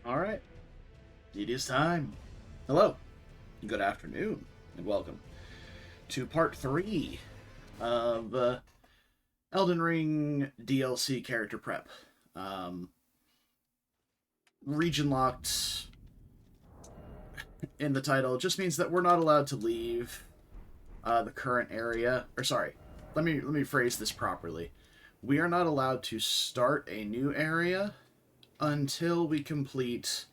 Alright, it is time. Hello, good afternoon, and welcome to part 3 of Elden Ring DLC character prep. Region locked in the title just means that we're not allowed to leave the current area. Or sorry, let me phrase this properly. We are not allowed to start a new area until we complete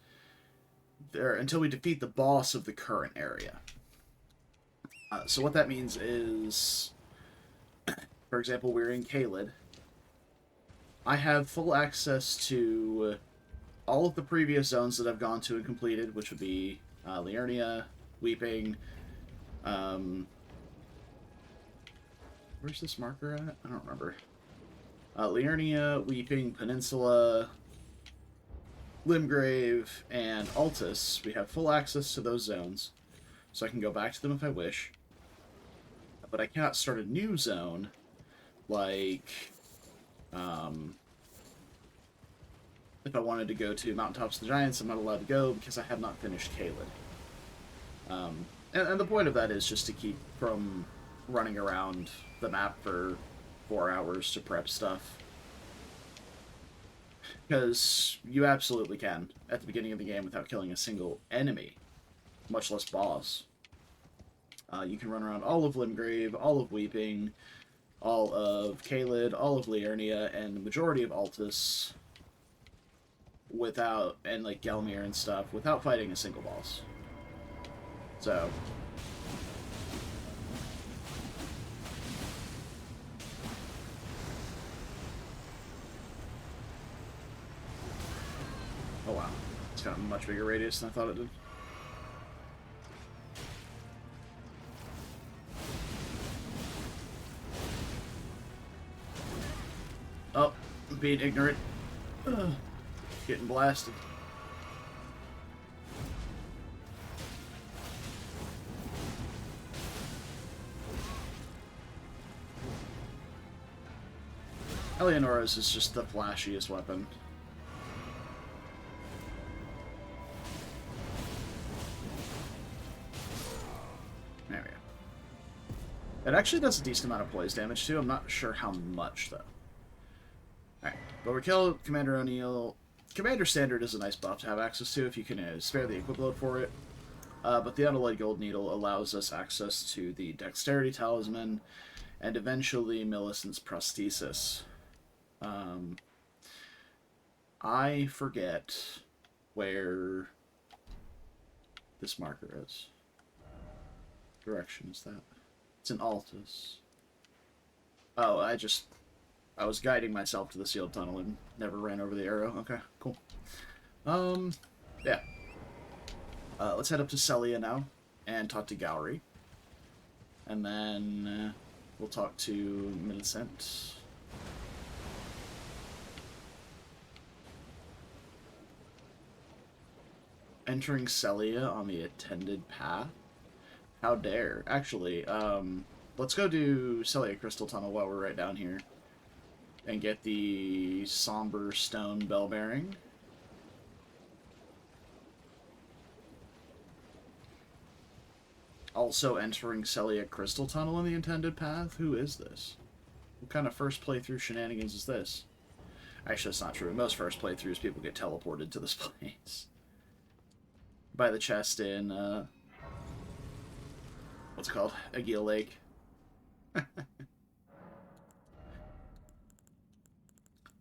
until we defeat the boss of the current area. So what that means is, for example, we're in Caelid. I have full access to all of the previous zones that I've gone to and completed, which would be Liurnia, Weeping. Where's this marker at? I don't remember. Liurnia, Weeping, Peninsula, Limgrave, and Altus. We have full access to those zones, so I can go back to them if I wish. But I cannot start a new zone, like, if I wanted to go to Mountaintops of the Giants, I'm not allowed to go because I have not finished Caelid. And the point of that is just to keep from running around the map for 4 hours to prep stuff. Because you absolutely can, at the beginning of the game, without killing a single enemy, much less boss. You can run around all of Limgrave, all of Weeping, all of Caelid, all of Liurnia, and the majority of Altus, without, and like Gelmir and stuff, without fighting a single boss. So, oh wow, it's got a much bigger radius than I thought it did. Oh, I'm being ignorant. Ugh. Getting blasted. Eleonora's is just the flashiest weapon. There we go. It actually does a decent amount of poise damage too. I'm not sure how much though. Alright, but we killed Commander O'Neill. Commander Standard is a nice buff to have access to if you can spare the equip load for it. But the Unalloyed Gold Needle allows us access to the Dexterity Talisman and eventually Millicent's Prosthesis. I forget where this marker is. Direction is that? It's in Altus. Oh, I was guiding myself to the sealed tunnel and never ran over the arrow. Okay, cool. Yeah. Let's head up to Celia now and talk to Gowry. And then we'll talk to Millicent. Entering Celia on the attended path? How dare. Actually, let's go do Celia Crystal Tunnel while we're right down here. And get the Somber Stone Bell Bearing. Also entering Celia Crystal Tunnel in the intended path? Who is this? What kind of first playthrough shenanigans is this? Actually, that's not true. In most first playthroughs, people get teleported to this place. By the chest in, what's it called? Aguil Lake.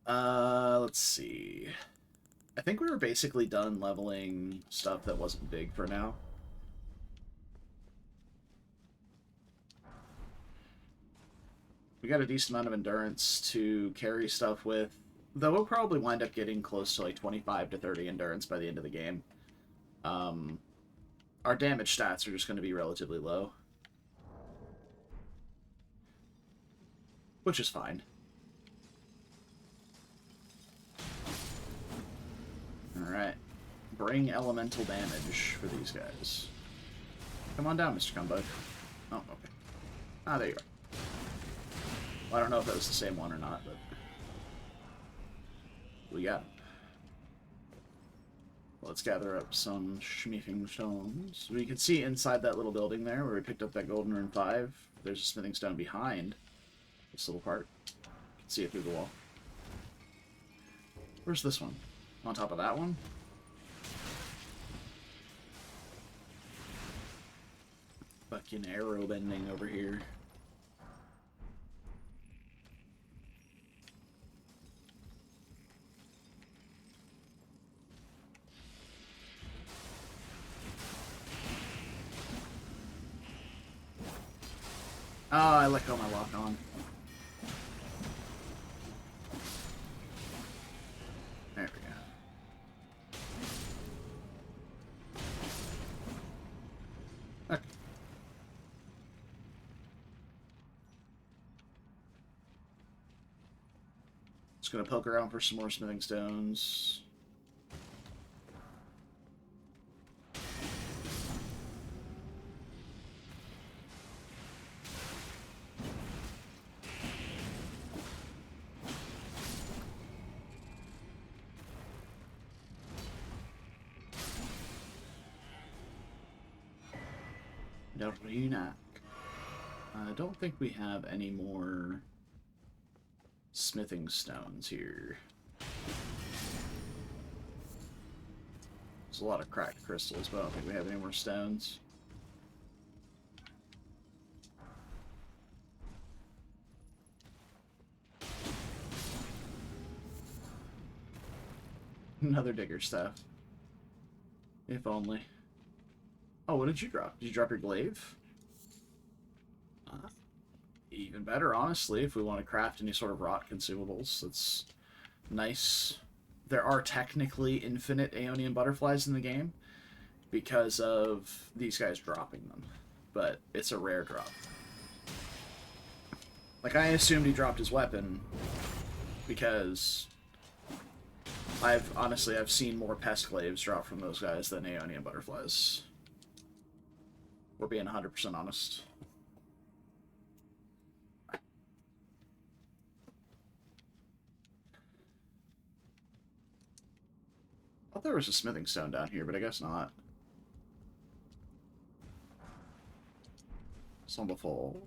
Let's see. I think we were basically done leveling stuff that wasn't big for now. We got a decent amount of endurance to carry stuff with, though we'll probably wind up getting close to like 25 to 30 endurance by the end of the game. Our damage stats are just going to be relatively low. Which is fine. Alright. Bring elemental damage for these guys. Come on down, Mr. Cumbug. Oh, okay. Ah, there you are. Well, I don't know if that was the same one or not, but... we got him. Let's gather up some smithing stones. We can see inside that little building there where we picked up that golden rune 5. There's a smithing stone behind this little part. You can see it through the wall. Where's this one? On top of that one? Fucking arrow bending over here. Oh, I let go of my lock on. There we go. Okay. Just gonna poke around for some more smithing stones. Liurnia. I don't think we have any more smithing stones here. There's a lot of cracked crystals, but I don't think we have any more stones. Another digger staff. If only. Oh, what did you drop? Did you drop your glaive? Even better, honestly, if we want to craft any sort of rot consumables. That's nice. There are technically infinite Aeonian butterflies in the game because of these guys dropping them, but it's a rare drop. Like, I assumed he dropped his weapon because I've seen more pest glaives drop from those guys than Aeonian butterflies. We're being 100% honest. I thought there was a smithing stone down here, but I guess not. Somberfall.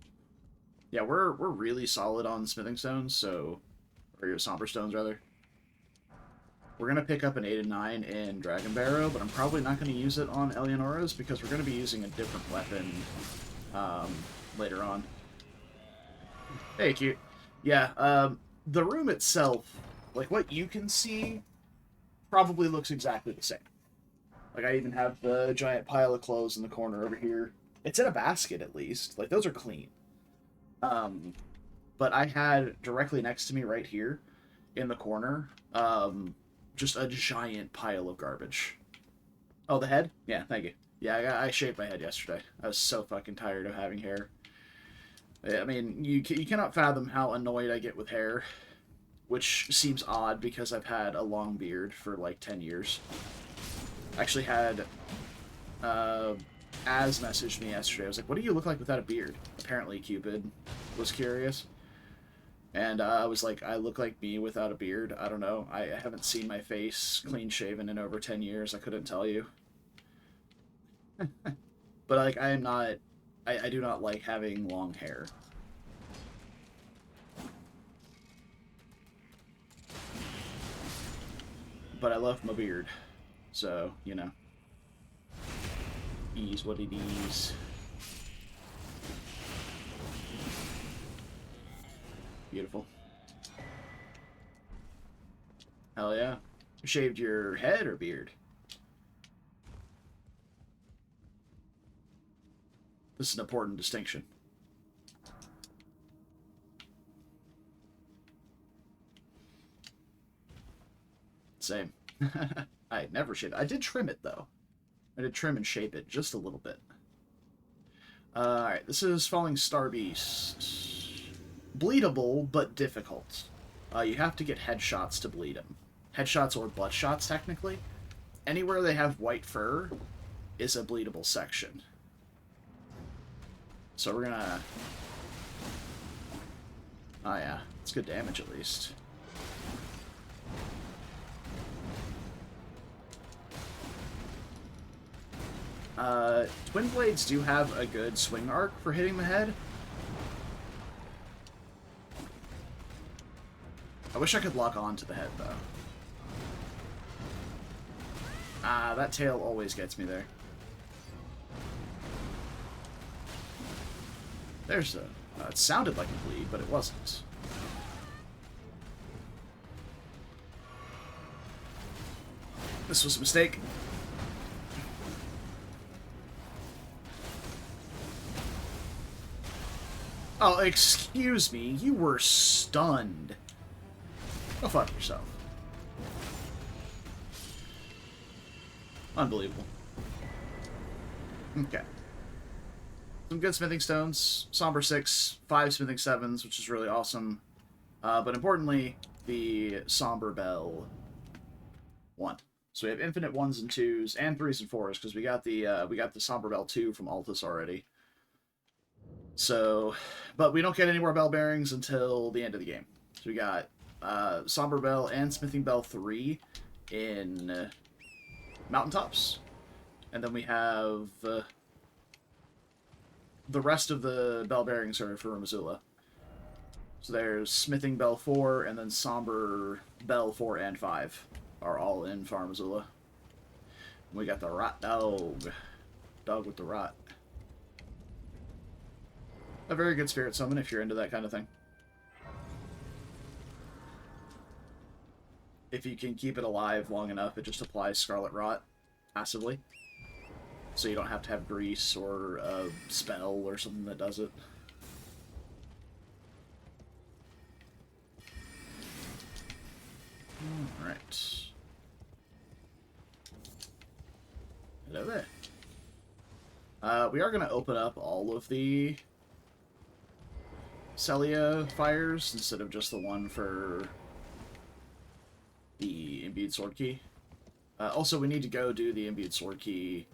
Yeah, we're really solid on smithing stones, so... or your somber stones, rather. We're going to pick up an 8 and 9 in Dragon Barrow, but I'm probably not going to use it on Eleonora's because we're going to be using a different weapon later on. Hey, cute. Yeah, the room itself, like what you can see, probably looks exactly the same. Like, I even have the giant pile of clothes in the corner over here. It's in a basket, at least. Like, those are clean. But I had directly next to me right here in the corner, just a giant pile of garbage. Oh, the head? Yeah, thank you. Yeah, I shaved my head yesterday. I was so fucking tired of having hair. I mean, you cannot fathom how annoyed I get with hair, which seems odd because I've had a long beard for like 10 years. I actually had, Az messaged me yesterday. I was like, what do you look like without a beard? Apparently Cupid was curious. And I was like, I look like me without a beard. I don't know. I haven't seen my face clean shaven in over 10 years. I couldn't tell you. But like, I am not... I do not like having long hair. But I love my beard. So, you know. Is what it is. Beautiful. Hell yeah. You shaved your head or beard? This is an important distinction. Same. I never shaved. I did trim it, though. I did trim and shape it just a little bit. Alright, this is Falling Star Beast. Bleedable, but difficult. You have to get headshots to bleed him. Headshots or butt shots, technically. Anywhere they have white fur is a bleedable section. So we're gonna... oh yeah, it's good damage at least. Twin Blades do have a good swing arc for hitting the head. I wish I could lock on to the head, though. Ah, that tail always gets me there. There's a... it sounded like a bleed, but it wasn't. This was a mistake. Oh, excuse me. You were stunned. Go fuck yourself. Unbelievable. Okay. Some good smithing stones. Somber 6, 5 smithing 7s, which is really awesome. But importantly, the Somber Bell 1. So we have infinite 1s and 2s, and 3s and 4s, because we got the Somber Bell 2 from Altus already. So, but we don't get any more bell bearings until the end of the game. So we got Somber Bell and Smithing Bell 3 in Mountaintops. And then we have the rest of the bell bearings are for Missoula. So there's Smithing Bell 4, and then Somber Bell 4 and 5 are all in Farm Missoula. We got the Rot Dog. Dog with the Rot. A very good spirit summon if you're into that kind of thing. If you can keep it alive long enough, it just applies Scarlet Rot passively. So you don't have to have grease or a spell or something that does it. Alright. Hello there. We are going to open up all of the Celia fires instead of just the one for the Imbued Sword Key. Also, we need to go do the Imbued Sword Key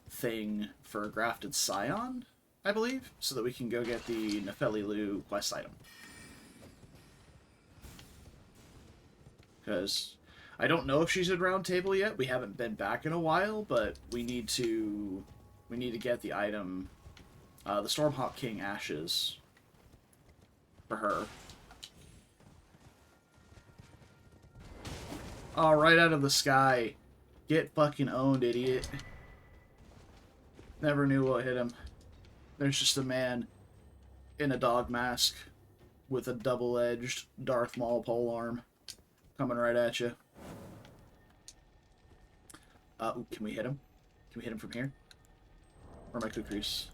thing for Grafted Scion, I believe, so that we can go get the Nefeli quest item. Because I don't know if she's at Round Table yet. We haven't been back in a while, but we need to get the item, the Stormhawk King Ashes, for her. Oh, right out of the sky. Get fucking owned, idiot. Never knew what hit him. There's just a man in a dog mask with a double-edged Darth Maul polearm coming right at you. Ooh, can we hit him? Can we hit him from here? Or my Kukris?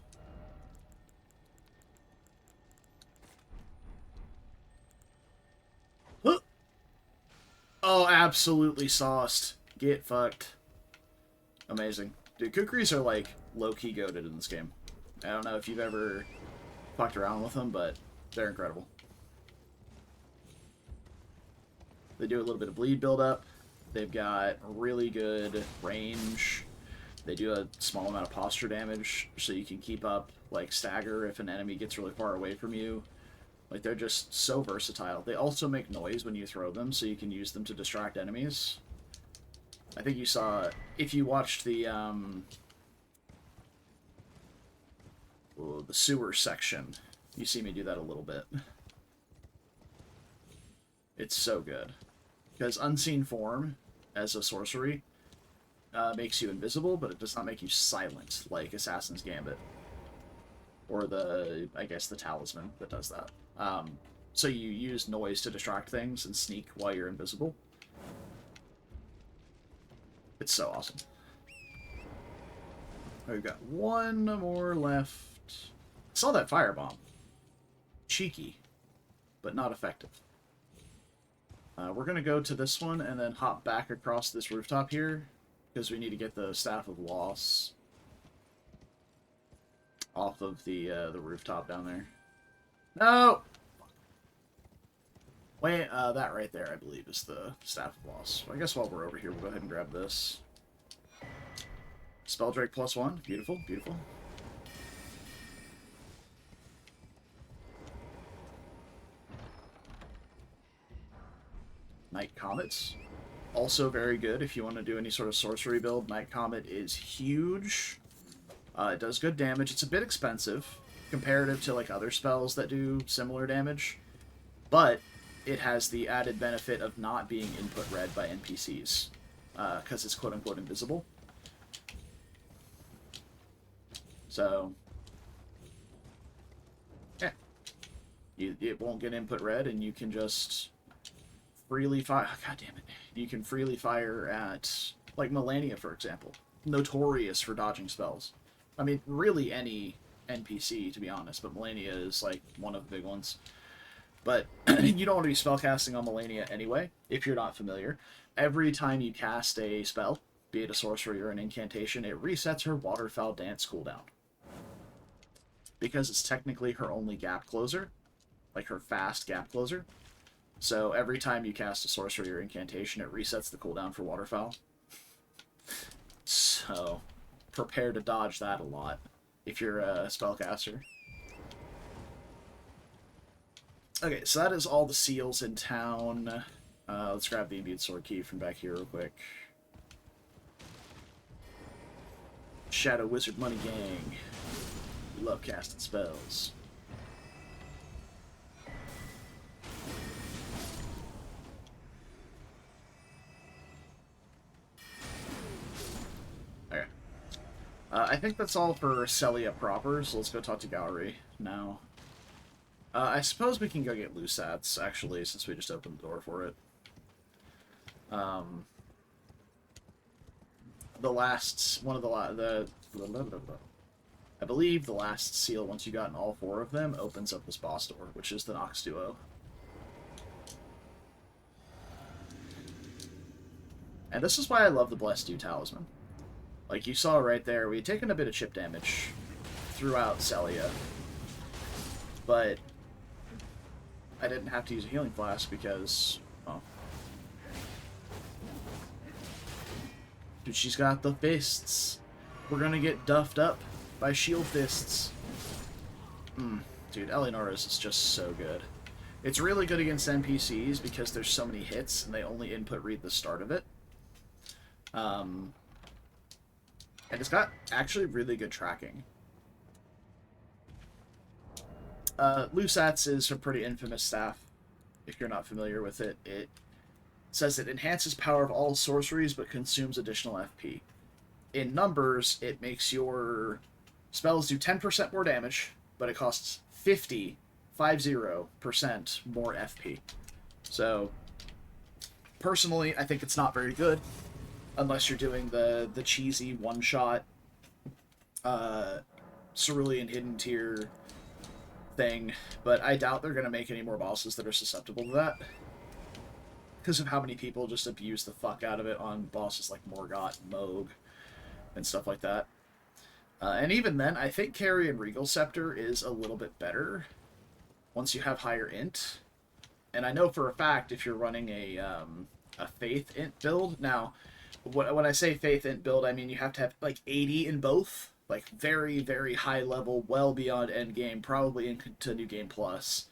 Oh, absolutely sauced. Get fucked. Amazing. Dude, Kukris are, like, low-key goated in this game. I don't know if you've ever fucked around with them, but they're incredible. They do a little bit of bleed build-up. They've got really good range. They do a small amount of posture damage, so you can keep up, like, stagger if an enemy gets really far away from you. Like, they're just so versatile. They also make noise when you throw them, so you can use them to distract enemies. I think you saw, if you watched the sewer section, you see me do that a little bit. It's so good. Because Unseen Form, as a sorcery, makes you invisible, but it does not make you silent, like Assassin's Gambit. Or I guess the Talisman that does that. So you use noise to distract things and sneak while you're invisible. It's so awesome. We've got one more left. I saw that firebomb. Cheeky, but not effective. We're going to go to this one and then hop back across this rooftop here, because we need to get the Staff of Loss off of the rooftop down there. No! Wait, that right there, I believe, is the Staff of Loss. So I guess while we're over here, we'll go ahead and grab this. Spelldrake +1. Beautiful, beautiful. Night Comets. Also very good if you want to do any sort of sorcery build. Night Comet is huge. It does good damage. It's a bit expensive comparative to like other spells that do similar damage, but it has the added benefit of not being input read by NPCs because it's quote-unquote invisible. So, yeah, it won't get input read, and you can just freely fire. Oh, God damn it! You can freely fire at like Malenia, for example, notorious for dodging spells. I mean, really any NPC, to be honest, but Malenia is like one of the big ones. But you don't want to be spellcasting on Malenia anyway, if you're not familiar. Every time you cast a spell, be it a sorcery or an incantation, it resets her Waterfowl Dance cooldown. Because it's technically her only gap closer, like her fast gap closer. So every time you cast a sorcery or incantation, it resets the cooldown for Waterfowl. So prepare to dodge that a lot if you're a spellcaster. Okay, so that is all the seals in town. Let's grab the imbued sword key from back here real quick. Shadow Wizard Money Gang. We love casting spells. Okay. I think that's all for Celia proper, so let's go talk to Gallery now. I suppose we can go get Lusats, actually, since we just opened the door for it. I believe the last seal, once you've gotten all 4 of them, opens up this boss door, which is the Nox Duo. And this is why I love the Blessed Dew Talisman. Like you saw right there, we had taken a bit of chip damage throughout Celia, but I didn't have to use a healing flask because, well, dude, she's got the fists. We're gonna get duffed up by shield fists. Dude, Eleonora's is just so good. It's really good against NPCs because there's so many hits and they only input read the start of it. And it's got actually really good tracking. Lusats is a pretty infamous staff, if you're not familiar with it. It says it enhances power of all sorceries, but consumes additional FP. In numbers, it makes your spells do 10% more damage, but it costs 50% more FP. So, personally, I think it's not very good, unless you're doing the cheesy one-shot Cerulean Hidden Tier thing, but I doubt they're going to make any more bosses that are susceptible to that, because of how many people just abuse the fuck out of it on bosses like Morgott, Moog, and stuff like that. And even then, I think Carrion Regal Scepter is a little bit better once you have higher int. And I know for a fact if you're running a Faith int build, now, when I say Faith int build, I mean you have to have like 80 in both. Like, very, very high level, well beyond endgame, probably into New Game Plus.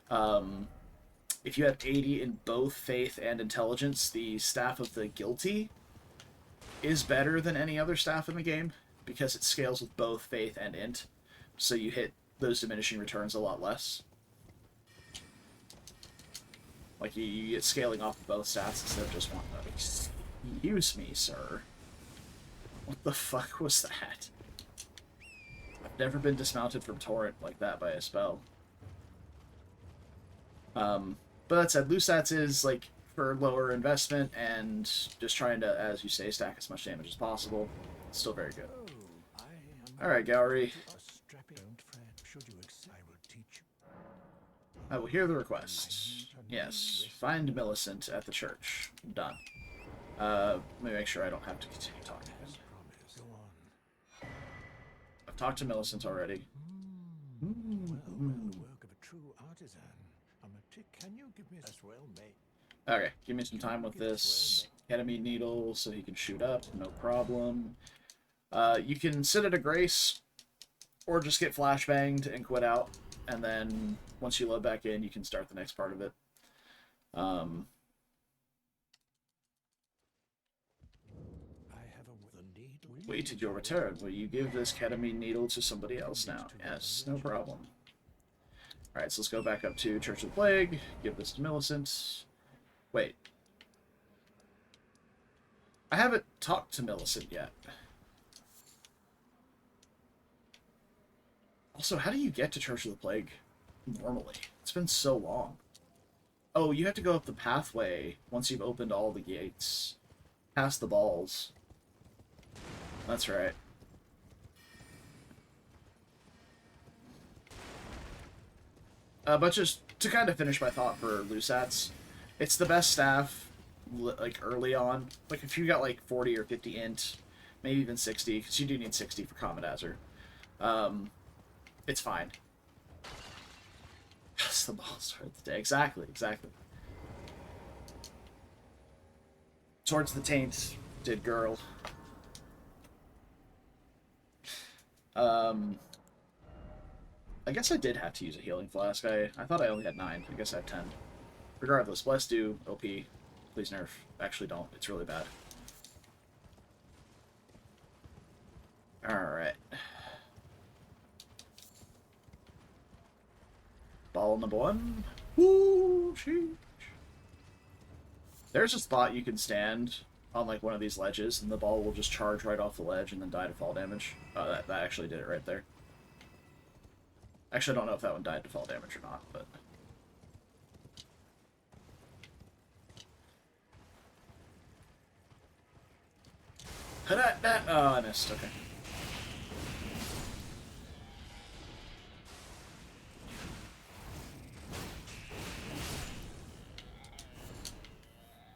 If you have 80 in both Faith and Intelligence, the Staff of the Guilty is better than any other staff in the game, because it scales with both Faith and Int, so you hit those diminishing returns a lot less. Like, you get scaling off of both stats instead of just one. Excuse me, sir. What the fuck was that? I've never been dismounted from Torrent like that by a spell. But that said, Lusats is, like, for lower investment and just trying to, as you say, stack as much damage as possible. It's still very good. Alright, Gallery. I will hear the request. Yes, find Millicent at the church. Done. Let me make sure I don't have to continue talking. I've talked to Millicent already. Okay, give me some time with this. Ketamine needle so he can shoot up, no problem. You can sit at a grace, or just get flashbanged and quit out, and then once you load back in, you can start the next part of it. Waited your return. Will you give this ketamine needle to somebody else now? Yes, no problem. Alright, so let's go back up to Church of the Plague. Give this to Millicent. Wait. I haven't talked to Millicent yet. Also, how do you get to Church of the Plague normally? It's been so long. Oh, you have to go up the pathway once you've opened all the gates. Past the balls. That's right. But just to kind of finish my thought for Lusats, it's the best staff, like, early on. Like, if you got, like, 40 or 50 int, maybe even 60, because you do need 60 for Common it's fine. That's the ball start of the day. Exactly, exactly. Towards the taint, did girl. I guess I did have to use a healing flask. I thought I only had 9. I guess I have 10. Regardless, Bless do, OP. Please nerf. Actually don't. It's really bad. Alright. Ball number 1. Woo! Sheesh. There's a spot you can stand on, like, one of these ledges, and the ball will just charge right off the ledge and then die to fall damage. That actually did it right there. Actually, I don't know if that one died to fall damage or not, but... Oh, I missed. Okay.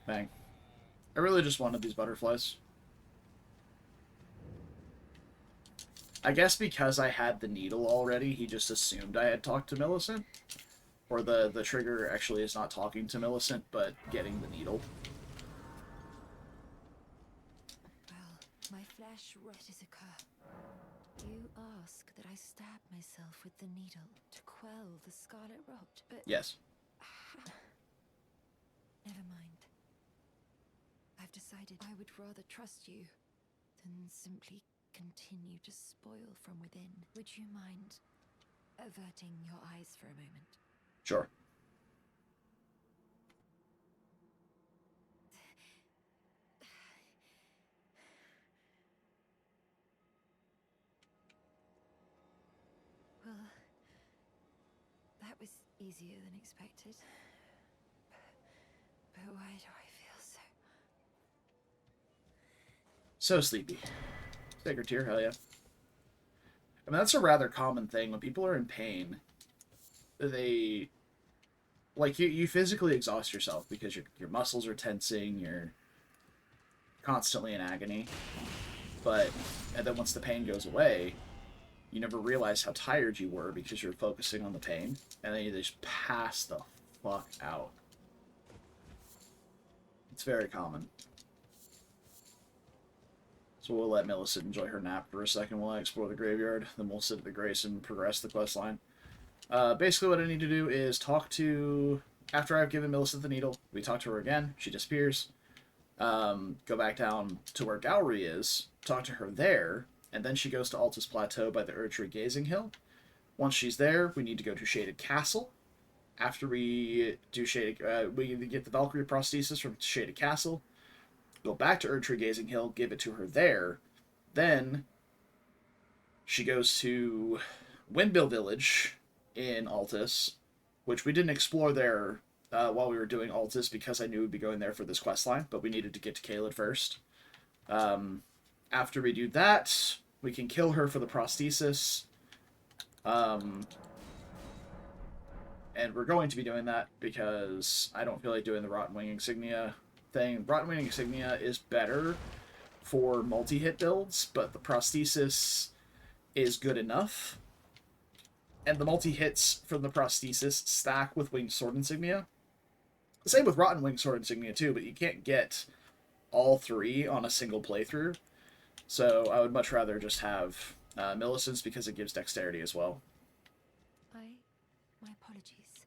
Bang. I really just wanted these butterflies. I guess because I had the needle already, he just assumed I had talked to Millicent. Or the trigger actually is not talking to Millicent, but getting the needle. Well, my flesh is occur. You ask that I stab myself with the needle to quell the scarlet rot, but... Yes. Never mind. I've decided I would rather trust you than simply continue to spoil from within. Would you mind averting your eyes for a moment? Sure. Well, that was easier than expected. But why do I feel So sleepy. Sacred Tear, hell yeah. I mean, that's a rather common thing. When people are in pain, they... Like, you physically exhaust yourself because your muscles are tensing, you're constantly in agony. But, and then once the pain goes away, you never realize how tired you were because you're focusing on the pain, and then you just pass the fuck out. It's very common. So we'll let Millicent enjoy her nap for a second while I explore the graveyard. Then we'll sit at the grace and progress the quest line. Basically what I need to do is talk to... After I've given Millicent the needle, we talk to her again. She disappears. Go back down to where Gowry is. Talk to her there. And then she goes to Altus Plateau by the Erdtree Gazing Hill. Once she's there, we need to go to Shaded Castle. After we do Shaded... we get the Valkyrie prosthesis from Shaded Castle. Go back to Erdtree Gazing Hill, give it to her there. Then she goes to Windmill Village in Altus, which we didn't explore there while we were doing Altus because I knew we'd be going there for this questline, but we needed to get to Caelid first. After we do that, we can kill her for the prosthesis. And we're going to be doing that because I don't feel like doing the Rotten Wing Insignia thing. Rotten Wing Insignia is better for multi-hit builds, but the prosthesis is good enough. And the multi-hits from the prosthesis stack with Winged Sword Insignia. Same with Rotten Winged Sword Insignia too, but you can't get all 3 on a single playthrough. So I would much rather just have Millicent's because it gives dexterity as well. My apologies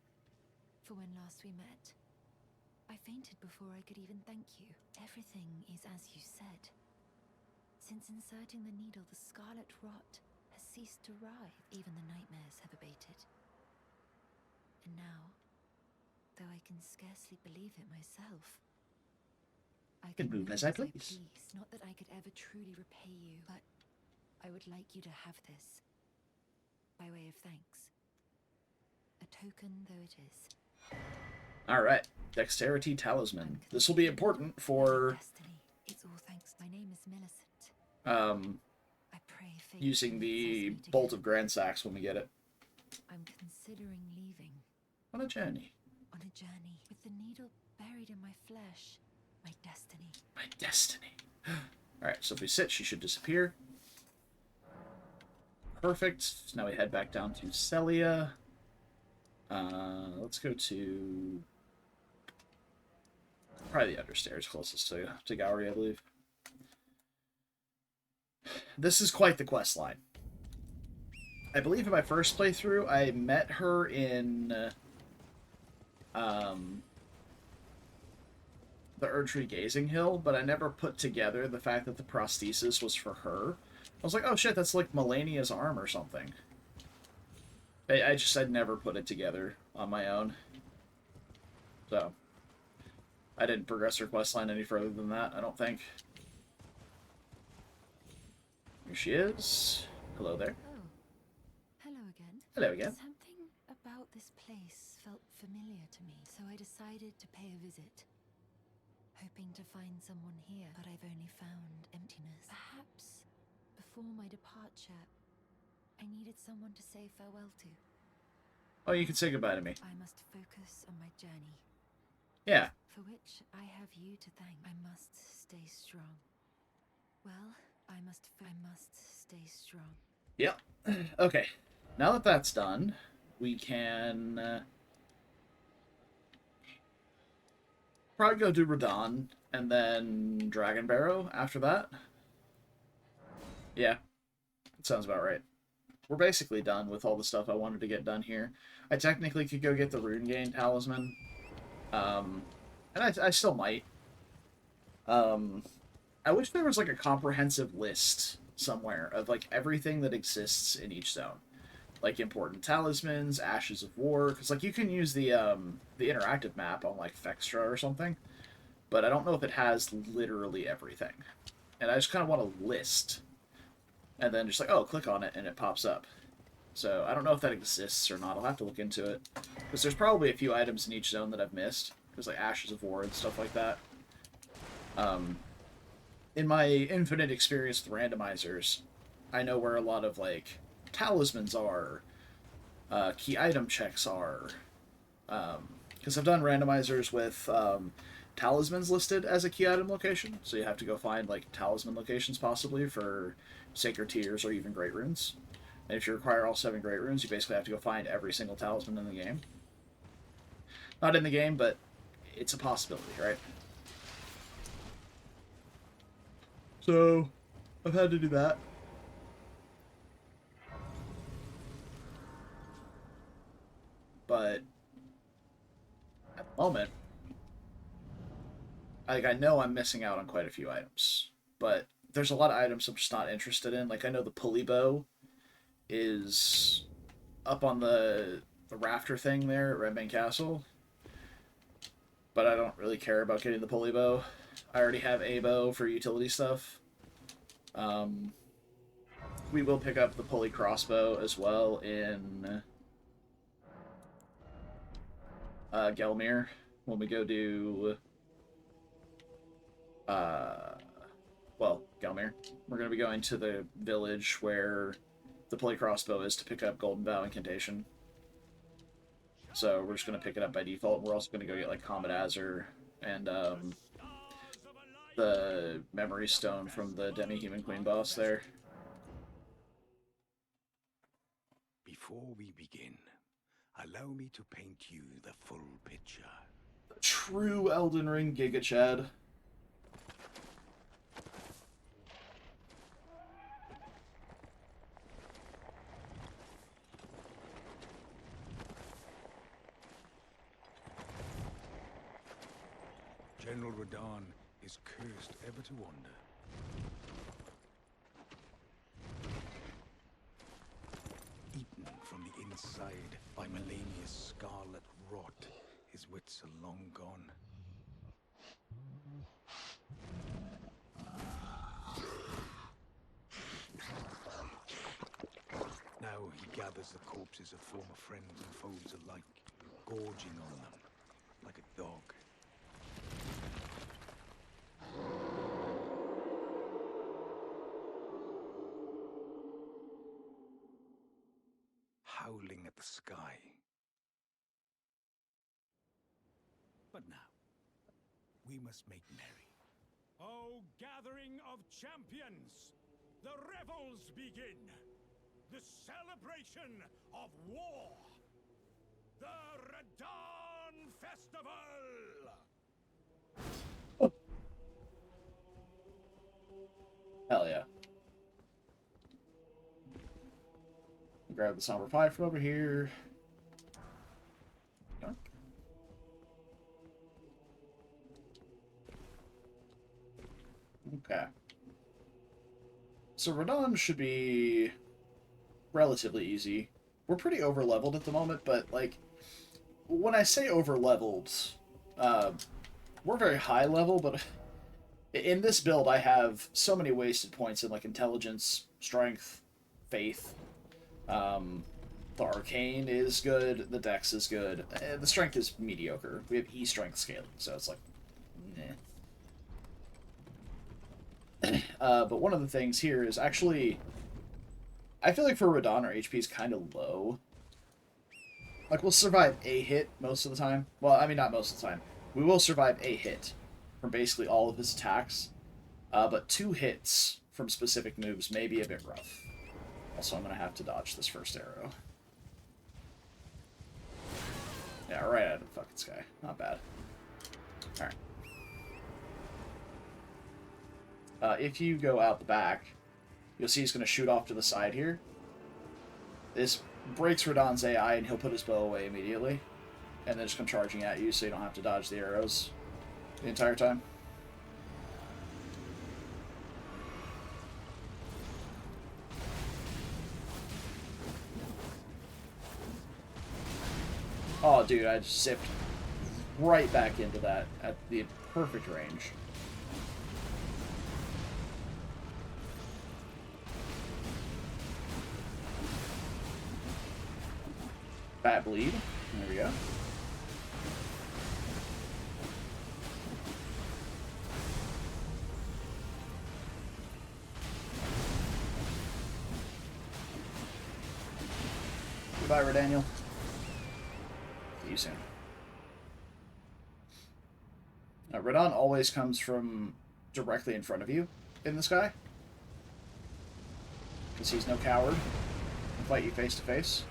for when last we met. I fainted before I could even thank you. Everything is as you said. Since inserting the needle, the scarlet rot has ceased to writhe. Even the nightmares have abated. And now, though I can scarcely believe it myself, I can move move as I please. Not that I could ever truly repay you, but I would like you to have this, by way of thanks. A token though it is. Alright, Dexterity Talisman. This will be important for Destiny. It's all thanks. My name is Millicent. I pray fate using the possess me Bolt together. of Grand Sax when we get it. I'm considering leaving. On a journey. On a journey with the needle buried in my flesh. My destiny. My destiny. Alright, so if we sit, she should disappear. Perfect. So now we head back down to Celia. Let's go to... probably the understairs closest to Gowrie, I believe. This is quite the quest line. I believe in my first playthrough, I met her in... the Erdtree Gazing Hill, but I never put together the fact that the prosthesis was for her. I was like, oh shit, that's like Melania's arm or something. I'd never put it together on my own. So, I didn't progress her questline any further than that, I don't think. Here she is. Hello there. Oh, hello again. Hello again. Something about this place felt familiar to me, so I decided to pay a visit. Hoping to find someone here, but I've only found emptiness. Perhaps, before my departure, I needed someone to say farewell to. Oh, you can say goodbye to me. I must focus on my journey. Yeah. For which I have you to thank. I must stay strong. Well, I must stay strong. Yep. Okay. Now that that's done, we can probably go do Radahn and then Dragon Barrow after that. Yeah. That sounds about right. We're basically done with all the stuff I wanted to get done here. I technically could go get the Rune Gain Talisman. And I still might. I wish there was like a comprehensive list somewhere of like everything that exists in each zone. Like important talismans, Ashes of War, because like you can use the interactive map on like Fextra or something, but I don't know if it has literally everything. And I just kind of want a list. And then just like, oh, click on it and it pops up. So I don't know if that exists or not. I'll have to look into it. Because there's probably a few items in each zone that I've missed. There's like Ashes of War and stuff like that. In my infinite experience with randomizers, I know where a lot of like talismans are, key item checks are. Because I've done randomizers with talismans listed as a key item location. So you have to go find like talisman locations possibly for Sacred Tears or even Great Runes. And if you require all 7 Great Runes, you basically have to go find every single talisman in the game. Not in the game, but it's a possibility, right? So, I've had to do that. But, at the moment, like, I know I'm missing out on quite a few items. But there's a lot of items I'm just not interested in. Like, I know the pulley bow is up on the rafter thing there at Redmane Castle. But I don't really care about getting the pulley bow. I already have a bow for utility stuff. We will pick up the pulley crossbow as well in Gelmir when we go do Gelmir. We're going to be going to the village where the pulley crossbow is to pick up Golden Vow Incantation. So we're just going to pick it up by default. We're also going to go get like Comet Azure and the Memory Stone from the Demi-Human Queen boss there. Before we begin, allow me to paint you the full picture. The true Elden Ring Giga Chad. General Radahn is cursed ever to wander. inside by Melania's scarlet rot, his wits are long gone. Now he gathers the corpses of former friends and foes alike, gorging on them like a dog. Howling at the sky. But now, we must make merry. O gathering of champions, the revels begin. The celebration of war. The Radon Festival. Hell yeah. Grab the Somber Pie from over here. Okay. So Radon should be relatively easy. We're pretty over-leveled at the moment, but, like, when I say over-leveled, we're very high level, but in this build I have so many wasted points in, like, intelligence, strength, faith. The arcane is good, the dex is good, the strength is mediocre. We have E-strength scaling, so it's like, eh. But one of the things here is actually, I feel like for Radon our HP is kind of low. Like, we'll survive a hit most of the time. Well, I mean, not most of the time. We will survive a hit from basically all of his attacks. But 2 hits from specific moves may be a bit rough. Also, I'm going to have to dodge this first arrow. Yeah, right out of the fucking sky. Not bad. Alright. If you go out the back, you'll see he's going to shoot off to the side here. This breaks Radon's AI, and he'll put his bow away immediately. And then just come charging at you, so you don't have to dodge the arrows the entire time. Oh, dude, I just zipped right back into that at the perfect range. Bat bleed. There we go. Goodbye, Redaniel. See you soon. Now, Radon always comes from directly in front of you in this guy, because he's no coward. He'll fight you face to face.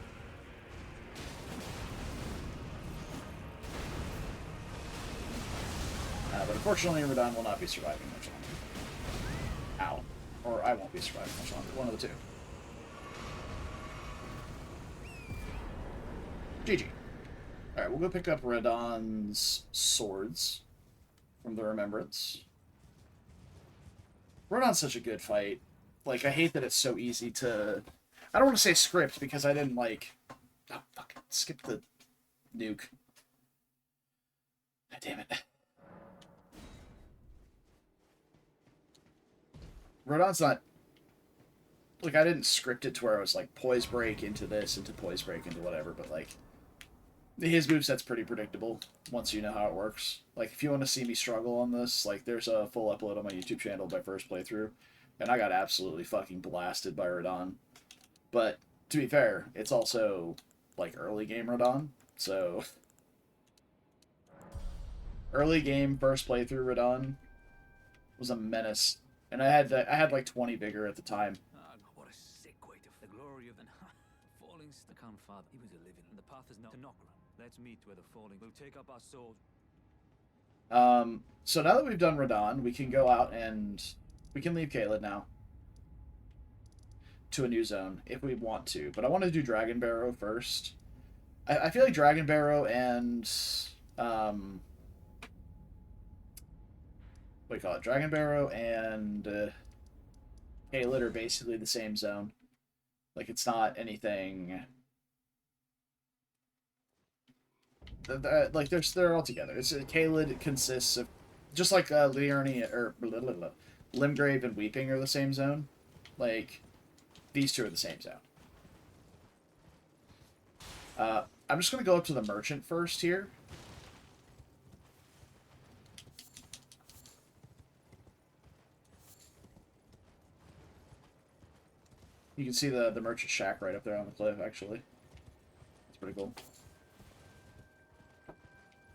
But unfortunately, Radon will not be surviving much longer. Ow. Or I won't be surviving much longer. One of the two. GG. Alright, we'll go pick up Radon's swords from the Remembrance. Radon's such a good fight. Like, I hate that it's so easy to... I don't want to say script, because I didn't, like... Oh, fuck. Skip the nuke. God damn it. Radon's not... Like, I didn't script it to where I was like, poise break into this, into poise break into whatever, but, like... His moveset's pretty predictable once you know how it works. Like, if you want to see me struggle on this, like, there's a full upload on my YouTube channel of my first playthrough, and I got absolutely fucking blasted by Radon. But, to be fair, it's also, like, early game Radon, so... Early game, first playthrough Radon was a menace. And I had like 20 vigor at the time. What a sick way to... The glory of the... falling... The Khan father, he was a living, and the path is not to Nokran. Let's meet where the falling... We'll take up our sword. So now that we've done Radon, we can go out and... We can leave Caelid now. To a new zone, if we want to. But I want to do Dragon Barrow first. I feel like Dragon Barrow and... what do you call it? Dragon Barrow and Caelid are basically the same zone. Like, it's not anything Like they're all together. It's Caelid consists of just like Liurnia or Limgrave and Weeping are the same zone. Like these two are the same zone. I'm just gonna go up to the merchant first here. You can see the merchant shack right up there on the cliff, actually. It's pretty cool.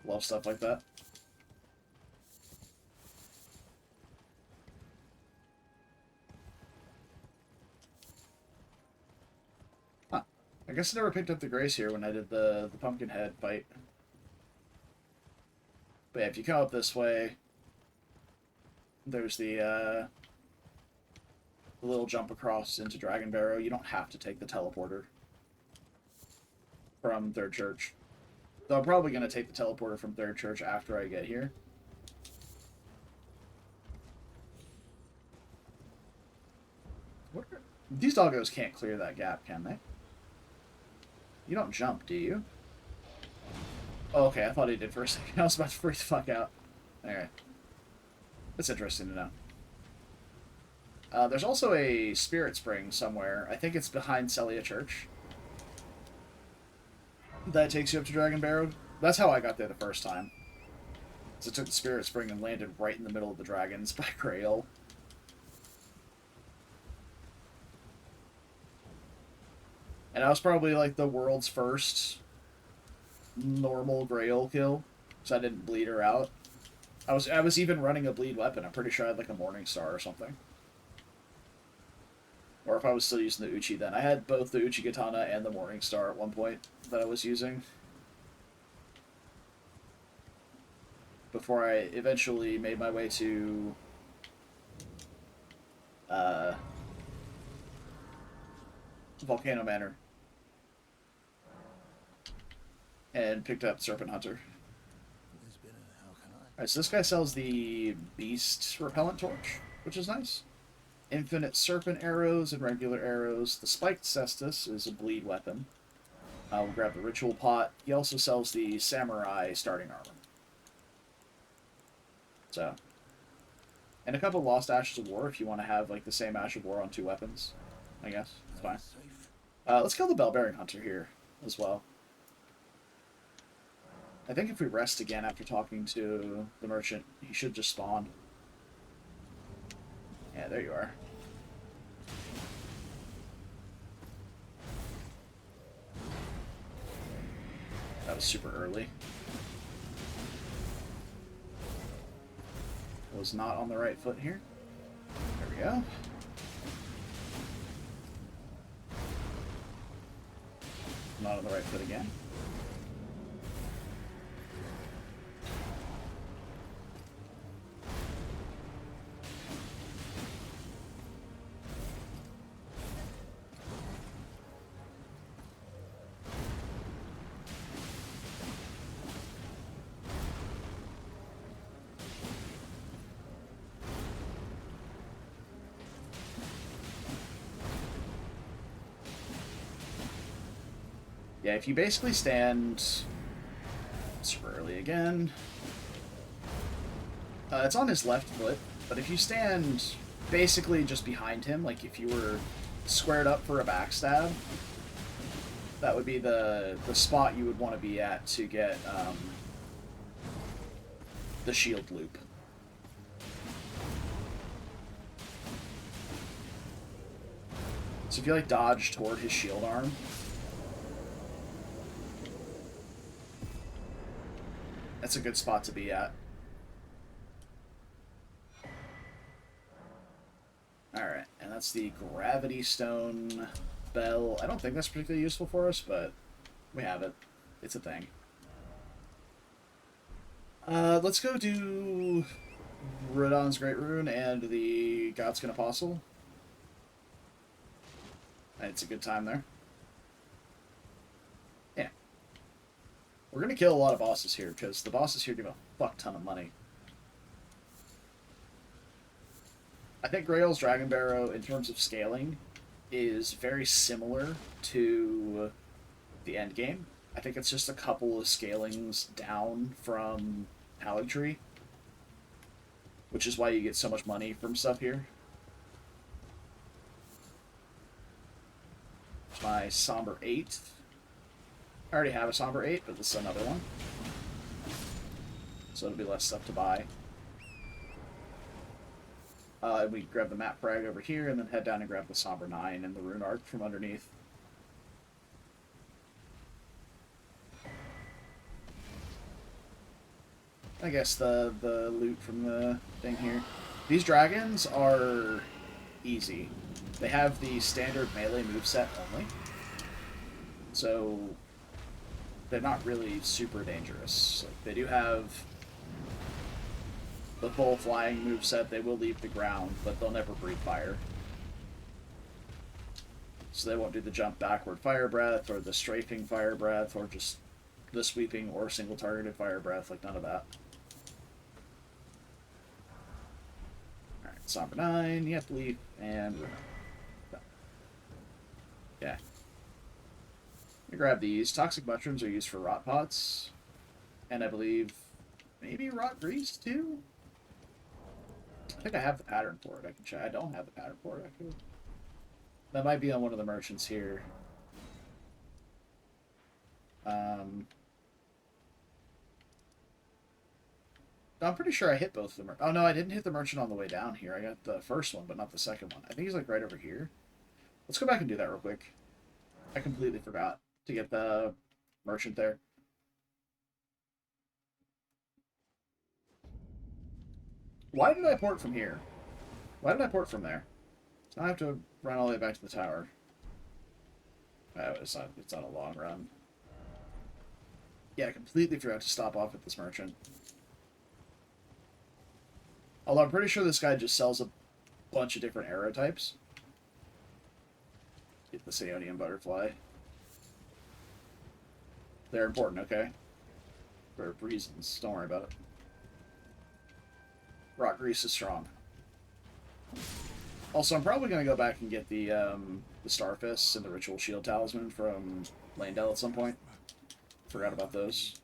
Love stuff like that. Huh. I guess I never picked up the grace here when I did the Pumpkinhead fight. But yeah, if you come up this way, there's the little jump across into Dragon Barrow. You don't have to take the teleporter from Third Church. So I'm probably going to take the teleporter from Third Church after I get here. These doggos can't clear that gap, can they? You don't jump, do you? Oh, okay, I thought he did for a second. I was about to freak the fuck out. Alright. That's interesting to know. There's also a spirit spring somewhere. I think it's behind Celia Church. That takes you up to Dragon Barrow. That's how I got there the first time. So I took the spirit spring and landed right in the middle of the dragons by Grail. And I was probably like the world's first normal Grail kill, so I didn't bleed her out. I was even running a bleed weapon. I'm pretty sure I had like a Morning Star or something. Or if I was still using the Uchi then. I had both the Uchi Katana and the Morning Star at one point that I was using. Before I eventually made my way to Volcano Manor. And picked up Serpent Hunter. Alright, so this guy sells the Beast Repellent Torch, which is nice. Infinite Serpent Arrows and regular arrows. The Spiked Cestus is a bleed weapon. We'll grab the Ritual Pot. He also sells the Samurai Starting Armor. So. And a couple Lost Ashes of War if you want to have like the same Ash of War on two weapons. I guess. It's fine. Let's kill the Bell-Bearing Hunter here as well. I think if we rest again after talking to the merchant, he should just spawn. Yeah, there you are. That was super early. Was not on the right foot here. There we go. Not on the right foot again. Yeah, if you basically stand super early again, it's on his left foot, but if you stand basically just behind him, like if you were squared up for a backstab, that would be the spot you would want to be at to get the shield loop. So if you like dodge toward his shield arm, that's a good spot to be at. Alright, and that's the Gravity Stone Bell. I don't think that's particularly useful for us, but we have it. It's a thing. Let's go do Rodon's Great Rune and the Godskin Apostle. It's a good time there. Yeah. We're going to kill a lot of bosses here, because the bosses here give a fuck ton of money. I think Grail's Dragon Barrow, in terms of scaling, is very similar to the end game. I think it's just a couple of scalings down from Haligtree, which is why you get so much money from stuff here. My Somber 8. I already have a Somber 8, but this is another one. So it'll be less stuff to buy. We grab the map frag over here, and then head down and grab the Somber 9 and the Rune Arc from underneath. I guess the loot from the thing here. These dragons are easy. They have the standard melee moveset only. So they're not really super dangerous. Like, they do have the full flying moveset. They will leave the ground, but they'll never breathe fire. So they won't do the jump backward fire breath, or the strafing fire breath, or just the sweeping or single targeted fire breath. Like, none of that. Alright, Somber 9, you have to leave, and yeah. Let me grab these. Toxic mushrooms are used for rot pots. And I believe maybe rot grease too? I think I have the pattern for it. I can check. I don't have the pattern for it. Actually. That might be on one of the merchants here. I'm pretty sure I hit both of them. Oh no, I didn't hit the merchant on the way down here. I got the first one, but not the second one. I think he's like right over here. Let's go back and do that real quick. I completely forgot to get the merchant there. Why did I port from here? Why did I port from there? So I have to run all the way back to the tower. Oh, it's not a long run. Yeah, I completely forgot to stop off at this merchant. Although I'm pretty sure this guy just sells a bunch of different arrow types. Get the Seonian butterfly. They're important, okay? For reasons. Don't worry about it. Rock grease is strong. Also, I'm probably going to go back and get the Starfists and the Ritual Shield Talisman from Landell at some point. Forgot about those.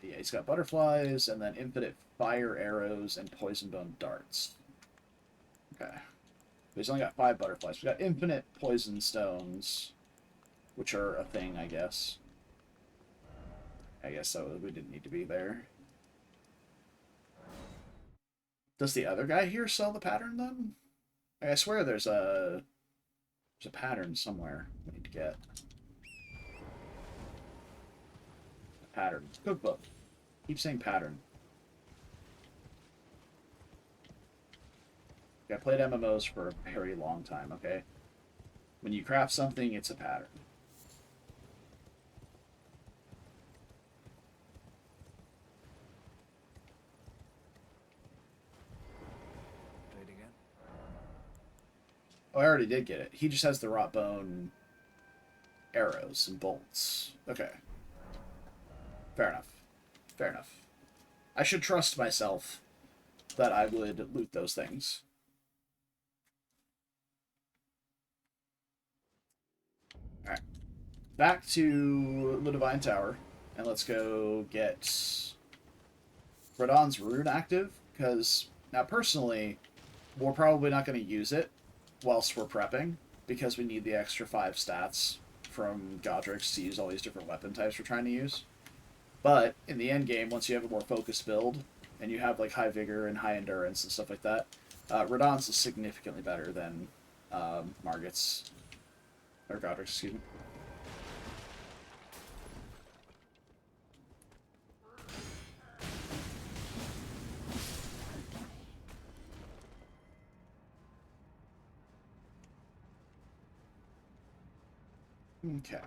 Yeah, he's got butterflies, and then infinite fire arrows and poison bone darts. Okay. He's only got 5 butterflies. We got infinite poison stones, which are a thing, I guess. I guess so. We didn't need to be there. Does the other guy here sell the pattern then? I swear there's a pattern somewhere we need to get. Pattern. Cookbook. Keep saying pattern. I played MMOs for a very long time, okay? When you craft something, it's a pattern. Trade again? Oh, I already did get it. He just has the rot bone arrows and bolts. Okay. Fair enough. Fair enough. I should trust myself that I would loot those things. Alright. Back to the Divine Tower. And let's go get Radon's Rune active. Because, now personally, we're probably not going to use it whilst we're prepping. Because we need the extra 5 stats from Godrick to use all these different weapon types we're trying to use. But in the end game, once you have a more focused build, and you have like high vigor and high endurance and stuff like that, Radon's is significantly better than Margit's, or Godrick's, excuse me. Okay.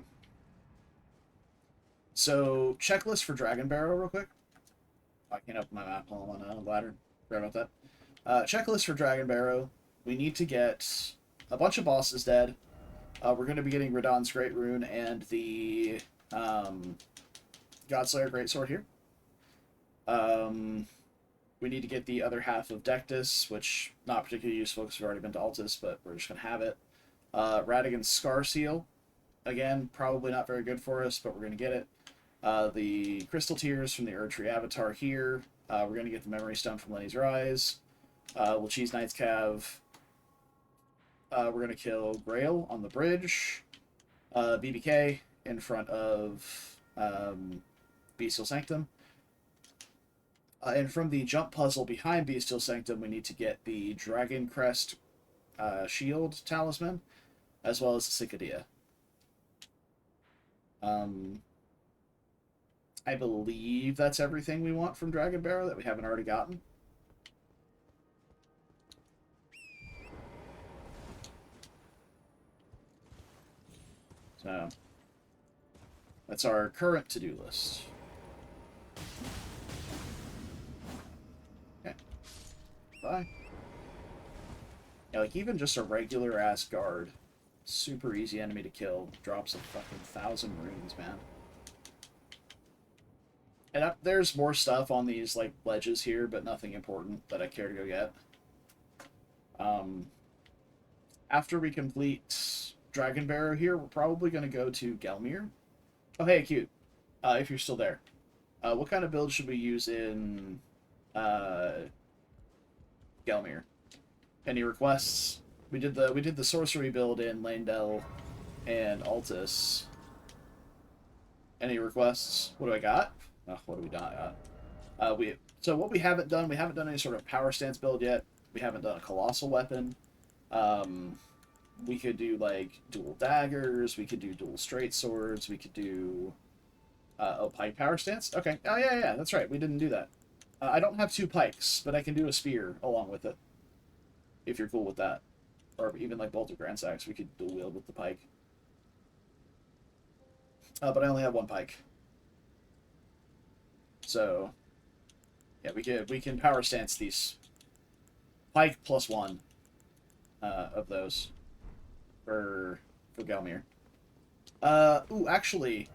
So, checklist for Dragon Barrow real quick. I can't open my map while I'm on a ladder. Sorry about that. Checklist for Dragon Barrow. We need to get a bunch of bosses dead. We're going to be getting Radon's Great Rune and the Godslayer Greatsword here. We need to get the other half of Dectus, which not particularly useful because we've already been to Altus, but we're just going to have it. Radigan's Scar Seal. again, probably not very good for us, but we're going to get it. The Crystal Tears from the Erdtree Avatar here. We're going to get the Memory Stone from Lenny's Rise. We'll cheese Knight's Cav. We're going to kill Grail on the bridge. BBK in front of Bestial Sanctum. And from the jump puzzle behind Bestial Sanctum, we need to get the Dragon Crest shield talisman, as well as the Cicadea. I believe that's everything we want from Dragon Barrow that we haven't already gotten. So, that's our current to-do list. Okay. Bye. Yeah, like, even just a regular-ass guard, super easy enemy to kill, drops a fucking 1,000 runes, man. And there's more stuff on these, like, ledges here, but nothing important that I care to go get. After we complete Dragon Barrow here, we're probably going to go to Gelmir. Oh, hey, cute. If you're still there. What kind of build should we use in Gelmir? Any requests? We did the sorcery build in Landell and Altus. Any requests? What do I got? Oh, what do we not got? So what we haven't done any sort of power stance build yet. We haven't done a colossal weapon. We could do like dual daggers. We could do dual straight swords. We could do pike power stance. Okay. Oh yeah, that's right. We didn't do that. I don't have 2 pikes, but I can do a spear along with it. If you're cool with that, or even like bolter grand axe, we could dual wield with the pike. But I only have 1 pike. So, yeah, we can power stance these pike plus 1 of those for Gelmir. Ooh, actually,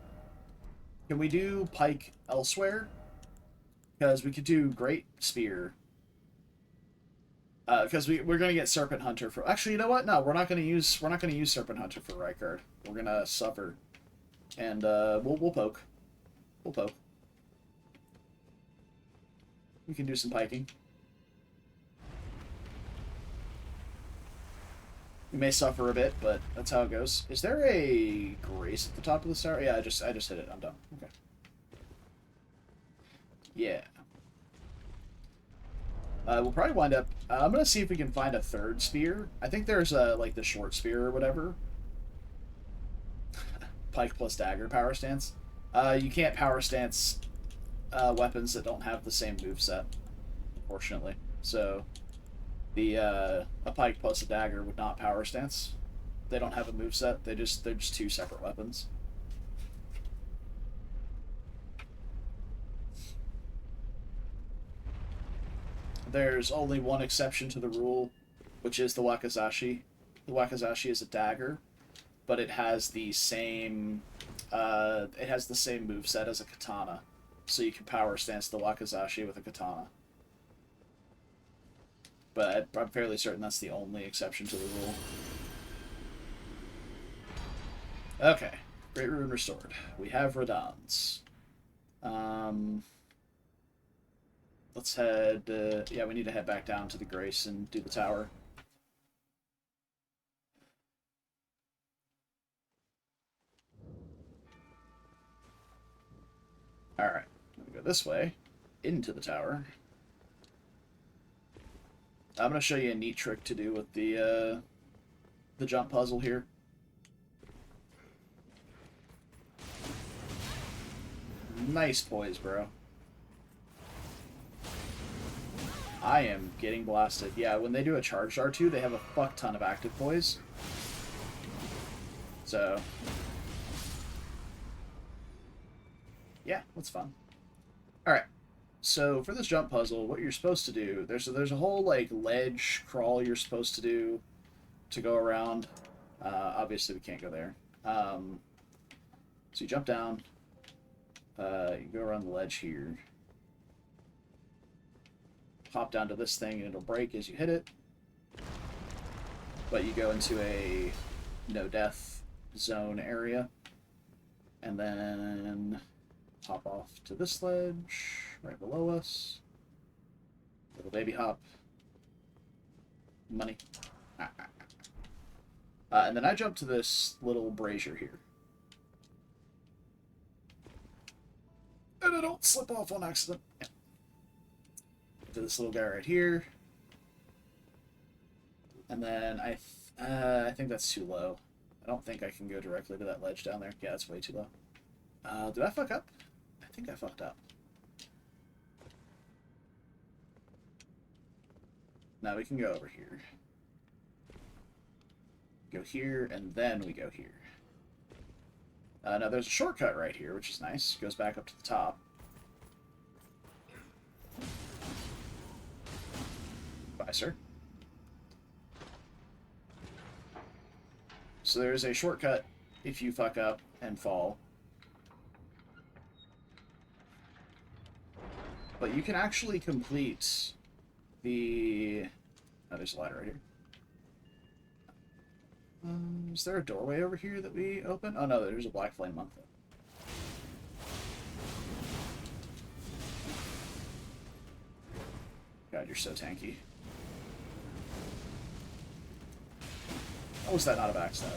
can we do pike elsewhere? Because we could do great spear. Because we're gonna get Serpent Hunter for. Actually, you know what? No, we're not gonna use Serpent Hunter for Rykard. We're gonna suffer, and we'll poke. We'll poke. We can do some piking. We may suffer a bit, but that's how it goes. Is there a grace at the top of the tower? Yeah, I just hit it. I'm done. Okay. Yeah. We'll probably wind up... I'm going to see if we can find a 3rd spear. I think there's, like, the short spear or whatever. Pike plus dagger power stance. You can't power stance weapons that don't have the same moveset, unfortunately. So, a pike plus a dagger would not power stance. They don't have a moveset. They're just 2 separate weapons. There's only one exception to the rule, which is the Wakizashi. The Wakizashi is a dagger, but it has the same moveset as a katana, so you can power stance the Wakizashi with a katana. But I'm fairly certain that's the only exception to the rule. Okay, Great Rune restored. We have Radons. Let's head, yeah, we need to head back down to the Grace and do the tower. Alright, I'm gonna go this way, into the tower. I'm gonna show you a neat trick to do with the jump puzzle here. Nice poise, bro. I am getting blasted. Yeah, when they do a charged R2, they have a fuck ton of active poise. So, yeah, that's fun. Alright, so for this jump puzzle, what you're supposed to do, there's a whole, like, ledge crawl you're supposed to do to go around. Obviously, we can't go there. So you jump down, you go around the ledge here. Hop down to this thing and it'll break as you hit it. But you go into a no-death zone area. And then hop off to this ledge right below us. Little baby hop. Money. And then I jump to this little brazier here. And I don't slip off on accident. Yeah. To this little guy right here. And then I think that's too low. I don't think I can go directly to that ledge down there. Yeah, that's way too low. Did I fuck up? I think I fucked up. Now we can go over here. Go here, and then we go here. Now there's a shortcut right here, which is nice. Goes back up to the top. Bye, sir. So there's a shortcut if you fuck up and fall. But you can actually complete the... Oh, there's a ladder right here. Is there a doorway over here that we open? Oh no, there's a black flame monk. God, you're so tanky. How was that not a backstab?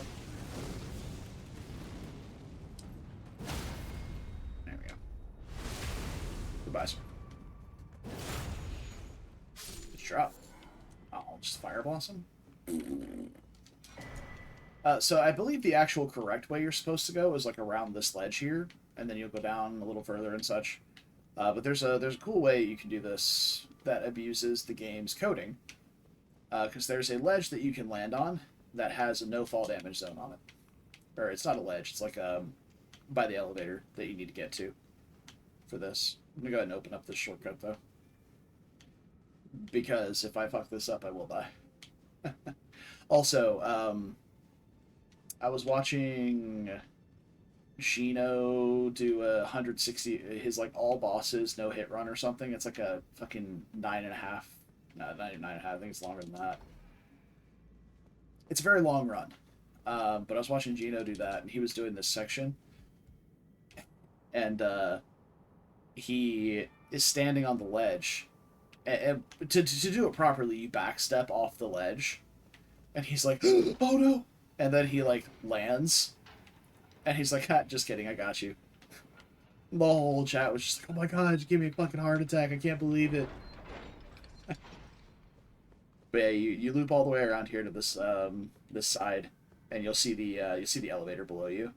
There we go. Goodbye, sir. Good drop. Oh, just Fire Blossom? So I believe the actual correct way you're supposed to go is like around this ledge here, and then you'll go down a little further and such. But there's a cool way you can do this that abuses the game's coding, because there's a ledge that you can land on that has a no fall damage zone on it. Or it's not a ledge, it's like by the elevator that you need to get to for this. I'm gonna go ahead and open up this shortcut though, because if I fuck this up, I will die. Also, I was watching Gino do a 160, his like all bosses no hit run or something. It's like a fucking 9.5. No, not even 9.5. I think it's longer than that. It's a very long run. But I was watching Gino do that, and he was doing this section. And he is standing on the ledge. And to do it properly, you backstep off the ledge. And he's like, oh no! And then he, like, lands. And he's like, just kidding, I got you. The whole chat was just like, oh my god, give me a fucking heart attack, I can't believe it. But yeah, you loop all the way around here to this this side, and you'll see the elevator below you.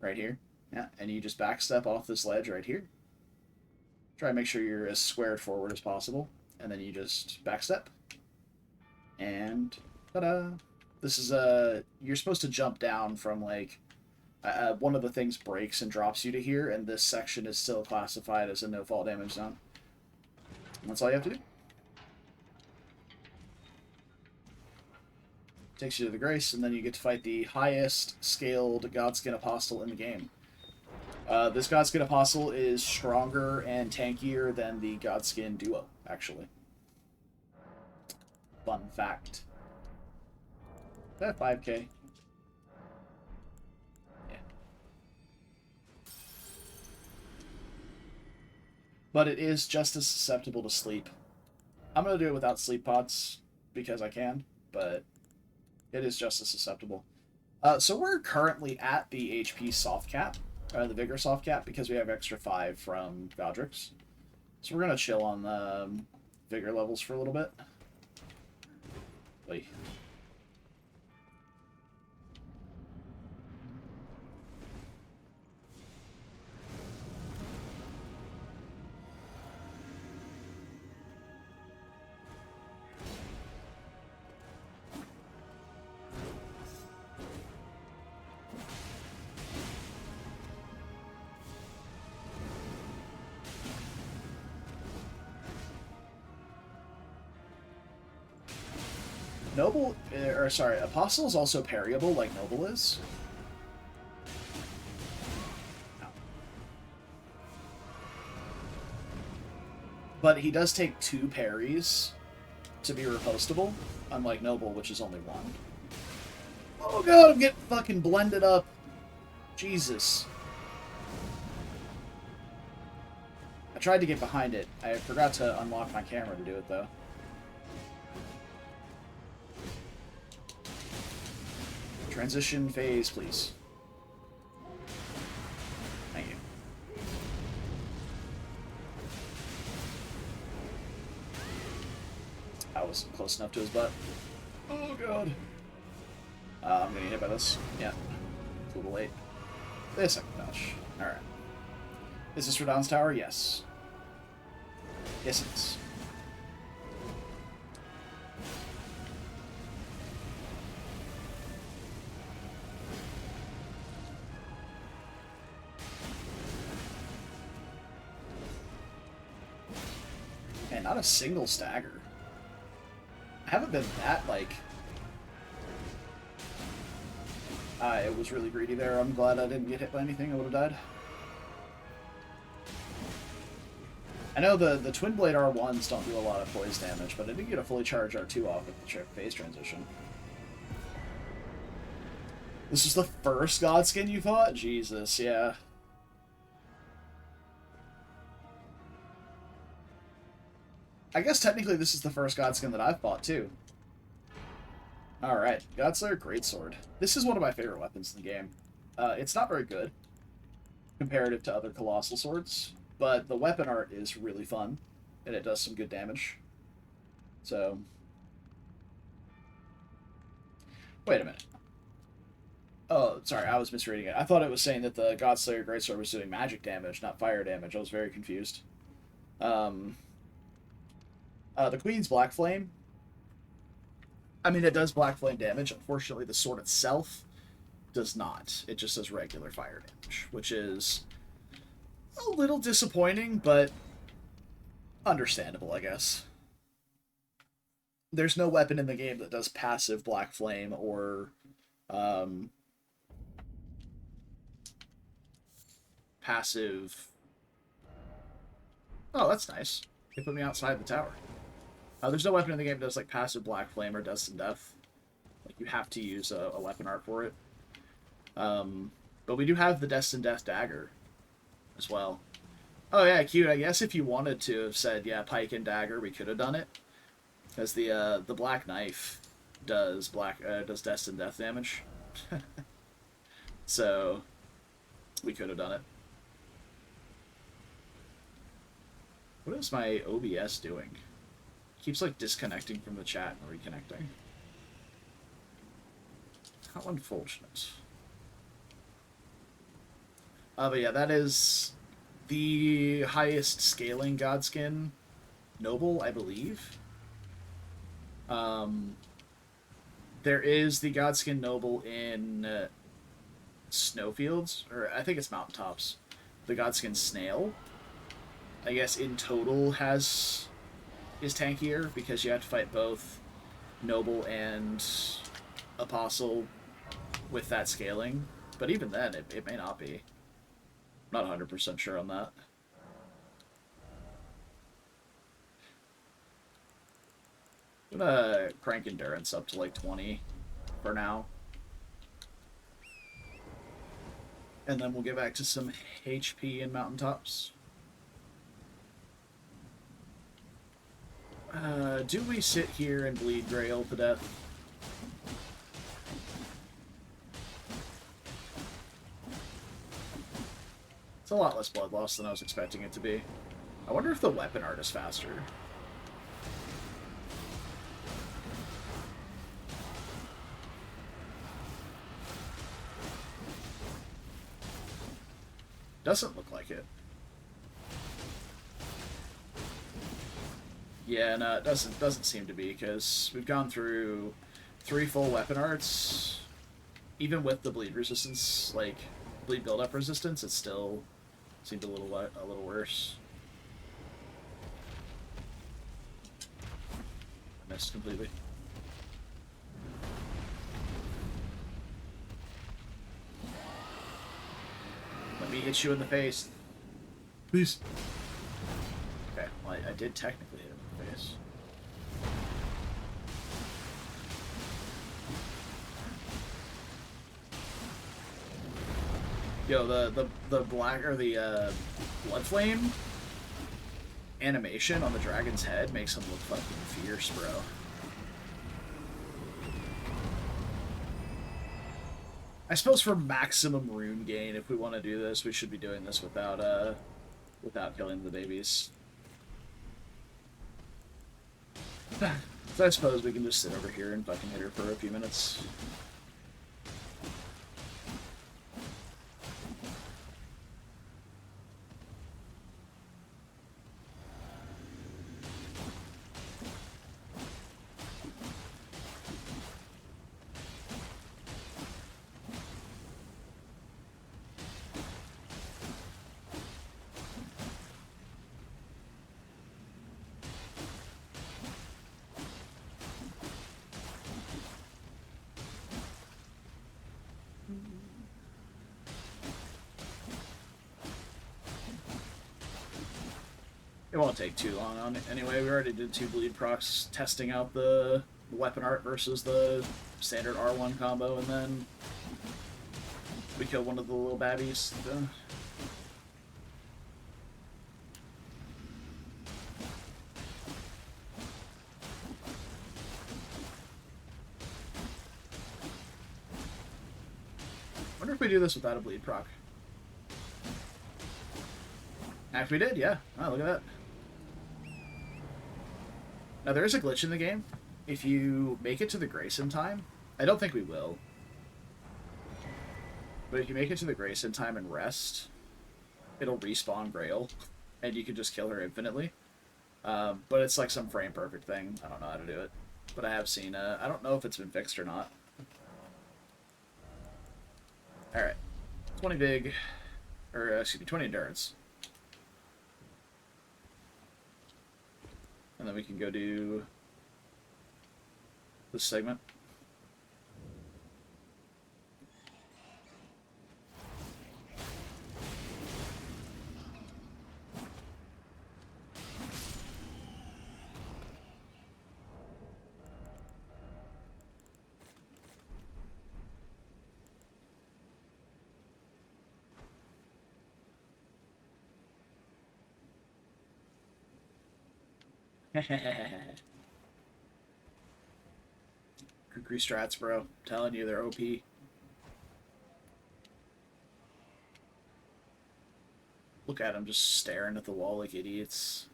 Right here. Yeah, and you just backstep off this ledge right here. Try and make sure you're as squared forward as possible. And then you just backstep. And ta-da! This is you're supposed to jump down from like one of the things breaks and drops you to here, and this section is still classified as a no fall damage zone. And that's all you have to do. Takes you to the Grace, and then you get to fight the highest scaled Godskin Apostle in the game. This Godskin Apostle is stronger and tankier than the Godskin Duo, actually. Fun fact. That 5k. Yeah. But it is just as susceptible to sleep. I'm going to do it without sleep pods because I can, but it is just as susceptible. So we're currently at the HP soft cap, the Vigor soft cap, because we have extra 5 from Godrick's. So we're going to chill on the Vigor levels for a little bit. Wait. Noble, Apostle is also parryable like Noble is. No. But he does take 2 parries to be repostable, unlike Noble, which is only 1. Oh god, I'm getting fucking blended up. Jesus. I tried to get behind it. I forgot to unlock my camera to do it, though. Transition phase, please. Thank you. I wasn't close enough to his butt. Oh god. I'm gonna get hit by this. Yeah. It's a little late. This I can dodge. Alright. Is this Radon's tower? Yes. Yes, it is. Man, not a single stagger. I haven't been that, like... I was really greedy there. I'm glad I didn't get hit by anything. I would have died. I know the Twin Blade R1s don't do a lot of poise damage, but I did get a fully charged R2 off with the phase transition. This is the first Godskin you fought? Jesus, yeah. I guess technically this is the first Godskin that I've fought, too. Alright, Godslayer Greatsword. This is one of my favorite weapons in the game. It's not very good, comparative to other Colossal Swords, but the weapon art is really fun, and it does some good damage. So... Wait a minute. Oh, sorry, I was misreading it. I thought it was saying that the Godslayer Greatsword was doing magic damage, not fire damage. I was very confused. The Queen's Black Flame. I mean, it does Black Flame damage. Unfortunately, the sword itself does not. It just does regular fire damage, which is a little disappointing, but understandable, I guess. There's no weapon in the game that does passive Black Flame or passive... Oh, that's nice. They put me outside the tower. There's no weapon in the game that does like passive Black Flame or Dust and Death. Like, you have to use a weapon art for it. But we do have the Dust and Death dagger as well. Oh yeah, cute. I guess if you wanted to have said, yeah, pike and dagger, we could have done it. Because the Black Knife does Dust and Death damage. So, we could have done it. What is my OBS doing? It keeps like disconnecting from the chat and reconnecting. How unfortunate. But yeah, that is the highest scaling Godskin noble, I believe. There is the Godskin noble in Snowfields, or I think it's Mountaintops. The Godskin Snail, I guess in total is tankier because you have to fight both noble and apostle with that scaling. But even then, it may not be. I'm not 100% sure on that. I'm gonna crank endurance up to like 20 for now. And then we'll get back to some HP in Mountaintops. Do we sit here and bleed Grail to death? It's a lot less blood loss than I was expecting it to be. I wonder if the weapon art is faster. Doesn't look like it. Yeah, no, it doesn't seem to be, because we've gone through 3 full weapon arts. Even with the bleed resistance, like bleed build-up resistance, it still seemed a little worse. I missed completely. Let me hit you in the face. Please. Okay, well, I did technically hit him in the face. Yo, the black or the blood flame animation on the dragon's head makes him look fucking fierce, bro. I suppose for maximum rune gain, if we want to do this, we should be doing this without killing the babies. So I suppose we can just sit over here and fucking hit her for a few minutes. It won't take too long on it. Anyway, we already did 2 bleed procs testing out the weapon art versus the standard R1 combo, and then we killed one of the little babbies. Wonder if we do this without a bleed proc. Actually, we did, yeah. Oh, look at that. Now, there is a glitch in the game. If you make it to the Grace in time, I don't think we will. But if you make it to the Grace in time and rest, it'll respawn Grail, and you can just kill her infinitely. But it's like some frame perfect thing. I don't know how to do it. But I have seen, I don't know if it's been fixed or not. Alright. 20 big, or excuse me, 20 endurance. And then we can go do this segment. Kukri strats, bro. I'm telling you, they're OP. Look at them just staring at the wall like idiots.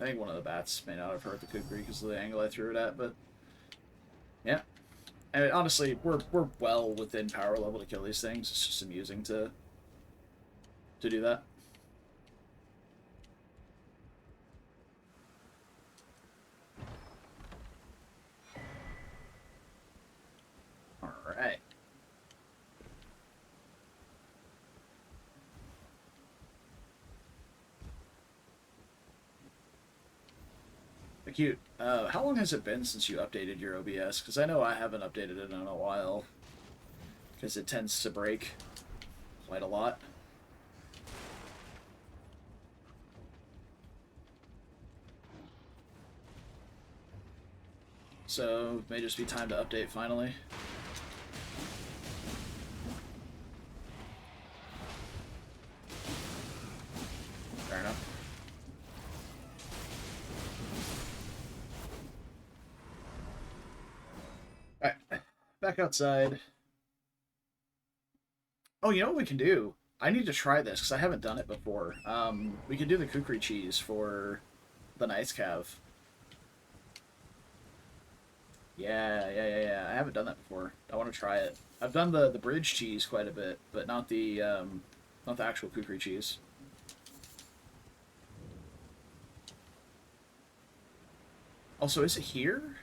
I think one of the bats may not have hurt the Kukri because of the angle I threw it at, but yeah. And honestly, we're well within power level to kill these things. It's just amusing to do that. Alright. Cute. How long has it been since you updated your OBS? Because I know I haven't updated it in a while. Because it tends to break quite a lot. So, it may just be time to update finally. Fair enough. Alright, back outside. Oh, you know what we can do? I need to try this, because I haven't done it before. We can do the kukri cheese for the Knight's Cav. Yeah. I haven't done that before. I want to try it. I've done the bridge cheese quite a bit, but not the actual kukri cheese. Also, is it here?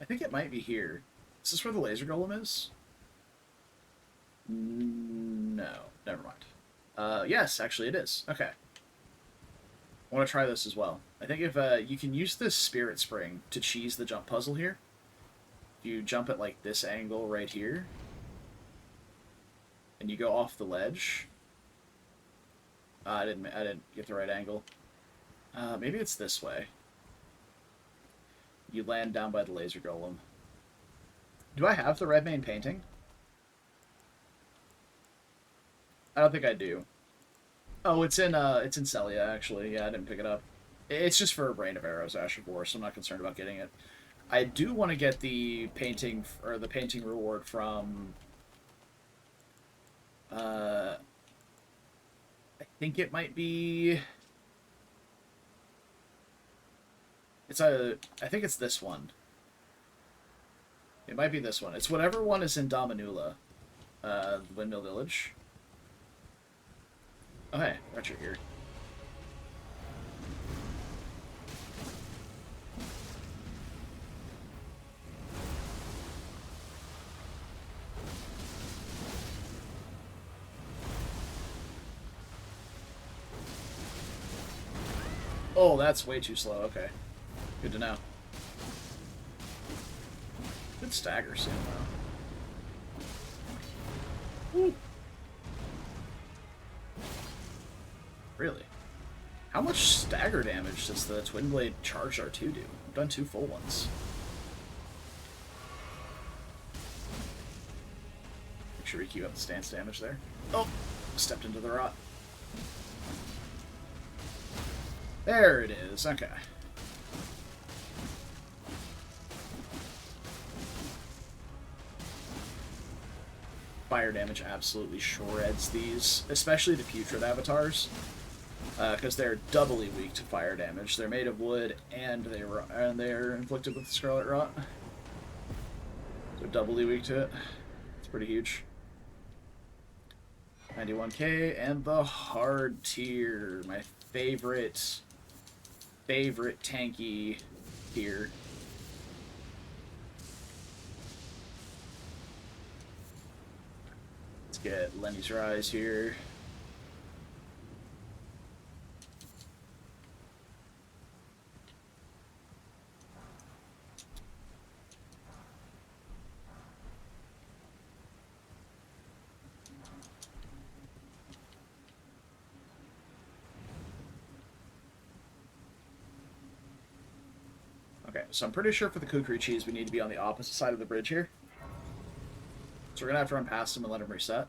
I think it might be here. Is this where the laser golem is? No, never mind. Yes, actually it is. Okay. I want to try this as well. I think if you can use this spirit spring to cheese the jump puzzle here. If you jump at like this angle right here, and you go off the ledge. I didn't get the right angle. Maybe it's this way. You land down by the laser golem. Do I have the red main painting? I don't think I do. Oh, it's in Celia, actually. Yeah, I didn't pick it up. It's just for Rain of Arrows, Ash of War, so I'm not concerned about getting it. I do want to get the painting, or the painting reward from... I think it might be... I think it's this one. It might be this one. It's whatever one is in Dominula. Windmill Village. Oh, hey, Archer here. Oh, that's way too slow. Okay. Good to know. Good stagger soon, though. Woo. Really? How much stagger damage does the Twin Blade Charged R2 do? I've done 2 full ones. Make sure we keep up the stance damage there. Oh! Stepped into the rot. There it is. Okay. Fire damage absolutely shreds these, especially the Putrid avatars, because they're doubly weak to fire damage. They're made of wood, and they're inflicted with Scarlet Rot. So doubly weak to it. It's pretty huge. 91k, and the hard tier, my favorite tanky tier. Let's get Lenny's Rise here. Okay, so I'm pretty sure for the kukri cheese we need to be on the opposite side of the bridge here. So we're going to have to run past him and let him reset.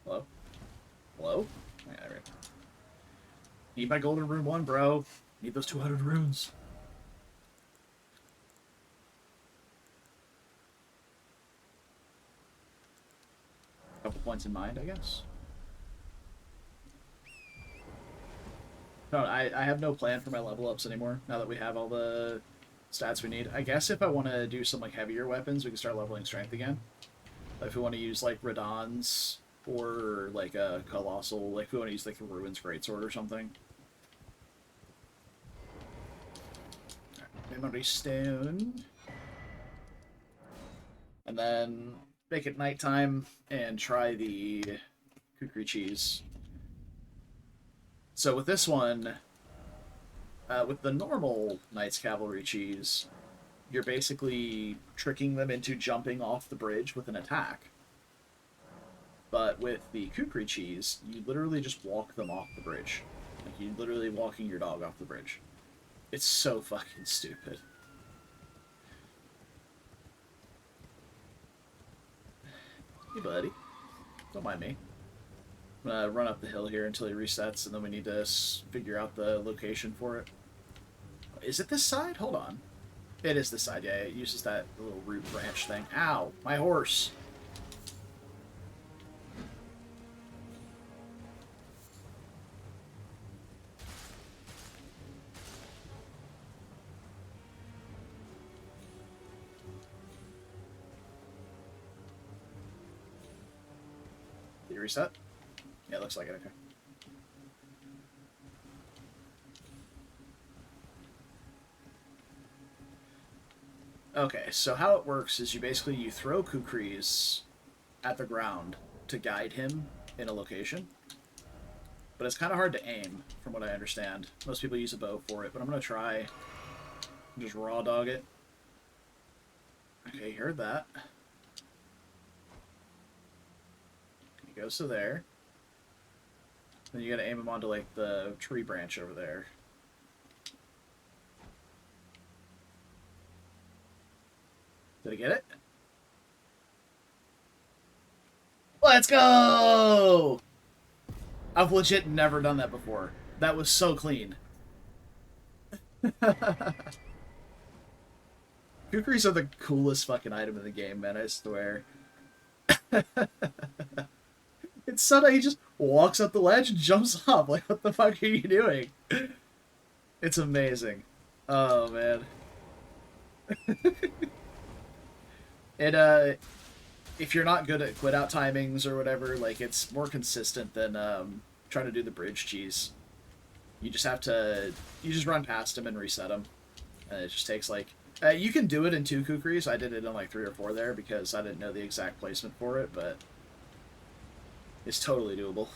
Hello? Hello? Yeah, there we go. Need my golden rune 1, bro. Need those 200 runes. Couple points in mind, I guess. No, I have no plan for my level ups anymore, now that we have all the stats we need. I guess if I want to do some like heavier weapons, we can start leveling strength again. If we want to use like Radons or like a Colossal, like if we want to use like the Ruins Greatsword or something. Memory Stone. And then make it nighttime and try the kukri cheese. So with this one, with the normal Knights Cavalry cheese, you're basically tricking them into jumping off the bridge with an attack. But with the kukri cheese, you literally just walk them off the bridge. Like, you're literally walking your dog off the bridge. It's so fucking stupid. Hey, buddy. Don't mind me. I'm gonna run up the hill here until he resets, and then we need to figure out the location for it. Is it this side? Hold on. It is this side, yeah. It uses that little root branch thing. Ow! My horse! Did you reset? Yeah, it looks like it, okay. Okay, so how it works is you throw kukris at the ground to guide him in a location. But it's kind of hard to aim, from what I understand. Most people use a bow for it, but I'm going to try and just raw dog it. Okay, you heard that. He goes to there. Then you gotta aim him onto, like, the tree branch over there. Did I get it? Let's go! I've legit never done that before. That was so clean. Kukris are the coolest fucking item in the game, man, I swear. It's so that he just walks up the ledge and jumps off. Like, what the fuck are you doing? It's amazing. Oh, man. And, if you're not good at quit out timings or whatever, like, it's more consistent than, trying to do the bridge cheese. You just have to, you just run past him and reset him. And it just takes, like, you can do it in 2 Kukris. I did it in, like, 3 or 4 there because I didn't know the exact placement for it, but it's totally doable.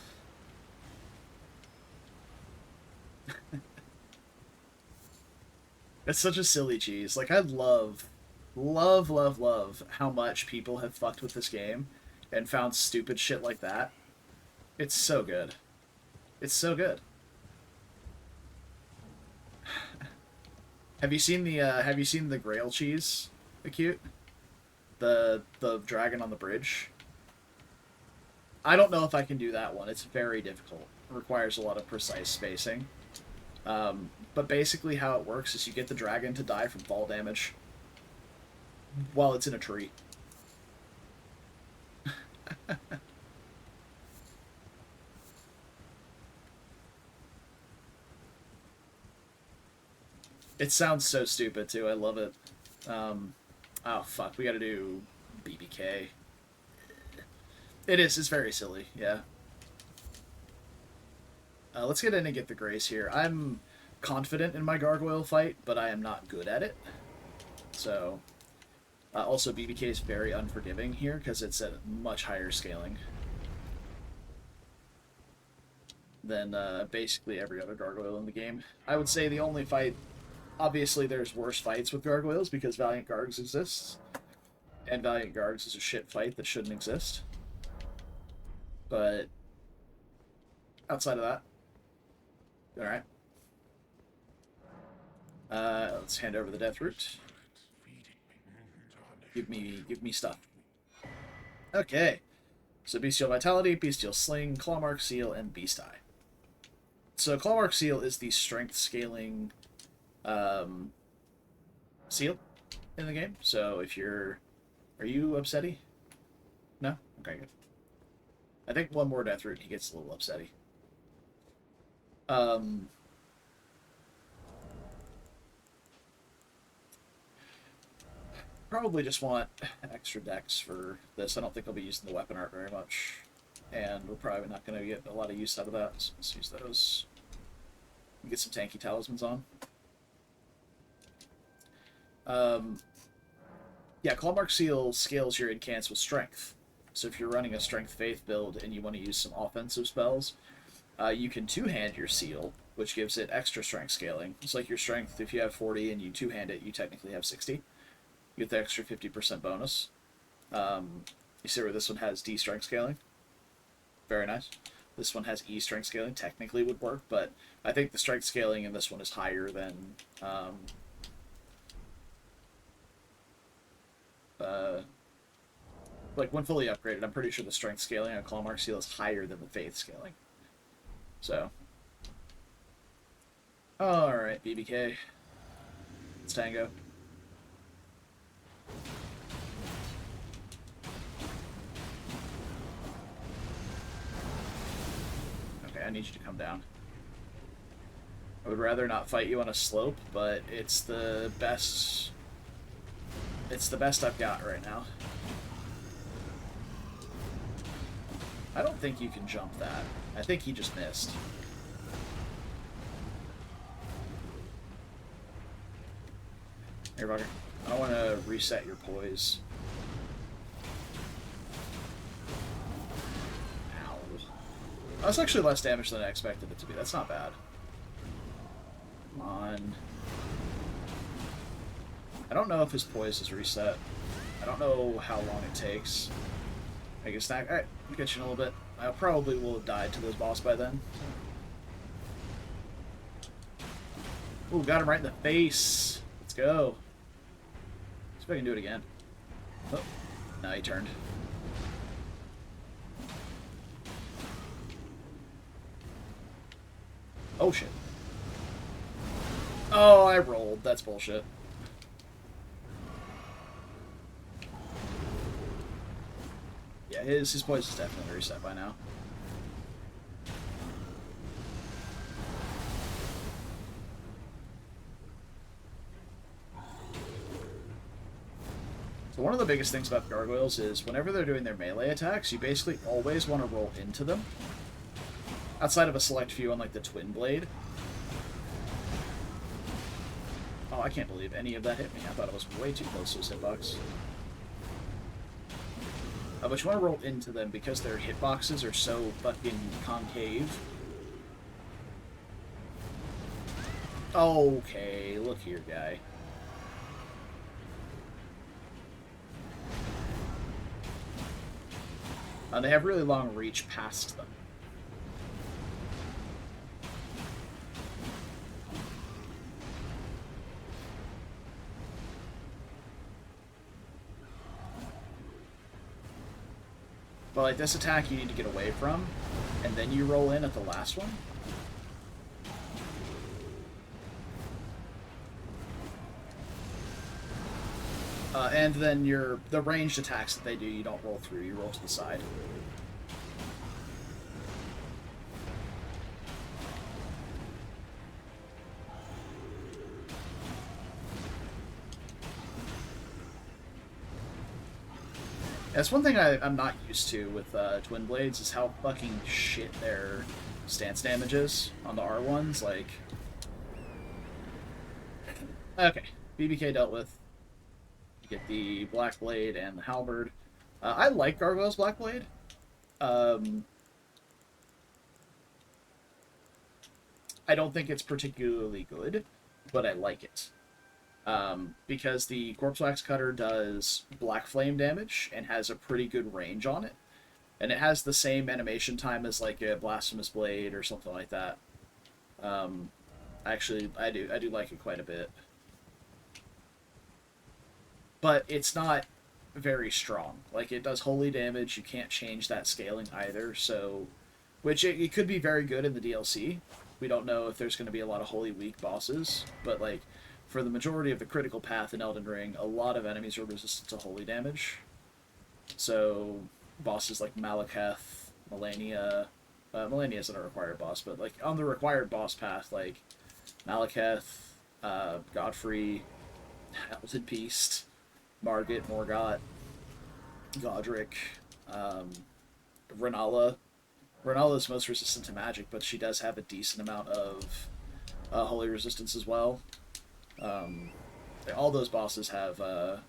It's such a silly cheese. Like, I love how much people have fucked with this game and found stupid shit like that. It's so good. It's so good. Have you seen the Grail cheese, Acute? The dragon on the bridge? I don't know if I can do that one. It's very difficult. It requires a lot of precise spacing. But basically how it works is you get the dragon to die from fall damage while it's in a tree. It sounds so stupid, too. I love it. Oh, fuck. We gotta do BBK. It is. It's very silly. Yeah. Let's get in and get the Grace here. I'm confident in my Gargoyle fight, but I am not good at it. So, also BBK is very unforgiving here because it's at much higher scaling than basically every other Gargoyle in the game. I would say the only fight... Obviously, there's worse fights with Gargoyles because Valiant Gargs exists. And Valiant Gargs is a shit fight that shouldn't exist. But outside of that, alright. Let's hand over the Death Root. Give me stuff. Okay. So Bestial Vitality, Bestial Sling, Clawmark Seal, and Beast Eye. So Clawmark Seal is the strength scaling seal in the game. So if you're... Are you upsetty? No? Okay, good. I think one more Death Root, he gets a little upsetty. Probably just want extra decks for this. I don't think I'll be using the weapon art very much. And we're probably not going to get a lot of use out of that, so let's use those. Get some tanky talismans on. Yeah, Clawmark Seal scales your incants with strength. So if you're running a Strength Faith build and you want to use some offensive spells, you can two-hand your Seal, which gives it extra strength scaling. It's like your strength, if you have 40 and you two-hand it, you technically have 60. You get the extra 50% bonus. You see where this one has D strength scaling? Very nice. This one has E strength scaling. Technically would work, but I think the strength scaling in this one is higher than... like, when fully upgraded, I'm pretty sure the strength scaling on Clawmark Seal is higher than the faith scaling. So. Alright, BBK. Let's tango. Okay, I need you to come down. I would rather not fight you on a slope, but it's the best... It's the best I've got right now. I don't think you can jump that. I think he just missed. Here, bugger. I want to reset your poise. Ow. That's actually less damage than I expected it to be. That's not bad. Come on. I don't know if his poise is reset. I don't know how long it takes. I guess that... Alright, I'll get you in a little bit. I probably will have died to this boss by then. Ooh, got him right in the face. Let's go. See if I can do it again. Oh, now he turned. Oh shit. Oh, I rolled. That's bullshit. Yeah, his poison's definitely reset by now. So one of the biggest things about gargoyles is whenever they're doing their melee attacks, you basically always want to roll into them. Outside of a select few on like the Twin Blade. Oh, I can't believe any of that hit me. I thought it was way too close to his hitbox. But you want to roll into them because their hitboxes are so fucking concave. Okay, look here, guy. They have really long reach past them. But like this attack you need to get away from, and then you roll in at the last one. And then the ranged attacks that they do, you don't roll through, you roll to the side. That's one thing I'm not used to with Twin Blades, is how fucking shit their stance damage is on the R1s. Like, okay, BBK dealt with. You get the Black Blade and the Halberd. I like Gargoyle's Black Blade. I don't think it's particularly good, but I like it. Because the Corpse Wax Cutter does black flame damage and has a pretty good range on it. And it has the same animation time as like a Blasphemous Blade or something like that. Actually, I do like it quite a bit. But it's not very strong. Like, it does holy damage, you can't change that scaling either, so... Which, it could be very good in the DLC. We don't know if there's going to be a lot of holy weak bosses, but like... For the majority of the critical path in Elden Ring, a lot of enemies are resistant to holy damage. So, bosses like Malekith, Melania... Melania isn't a required boss, but like on the required boss path, like Malekith, Godfrey, Elden Beast, Margit, Morgott, Godrick, Renalla. Renalla is most resistant to magic, but she does have a decent amount of holy resistance as well. All those bosses have a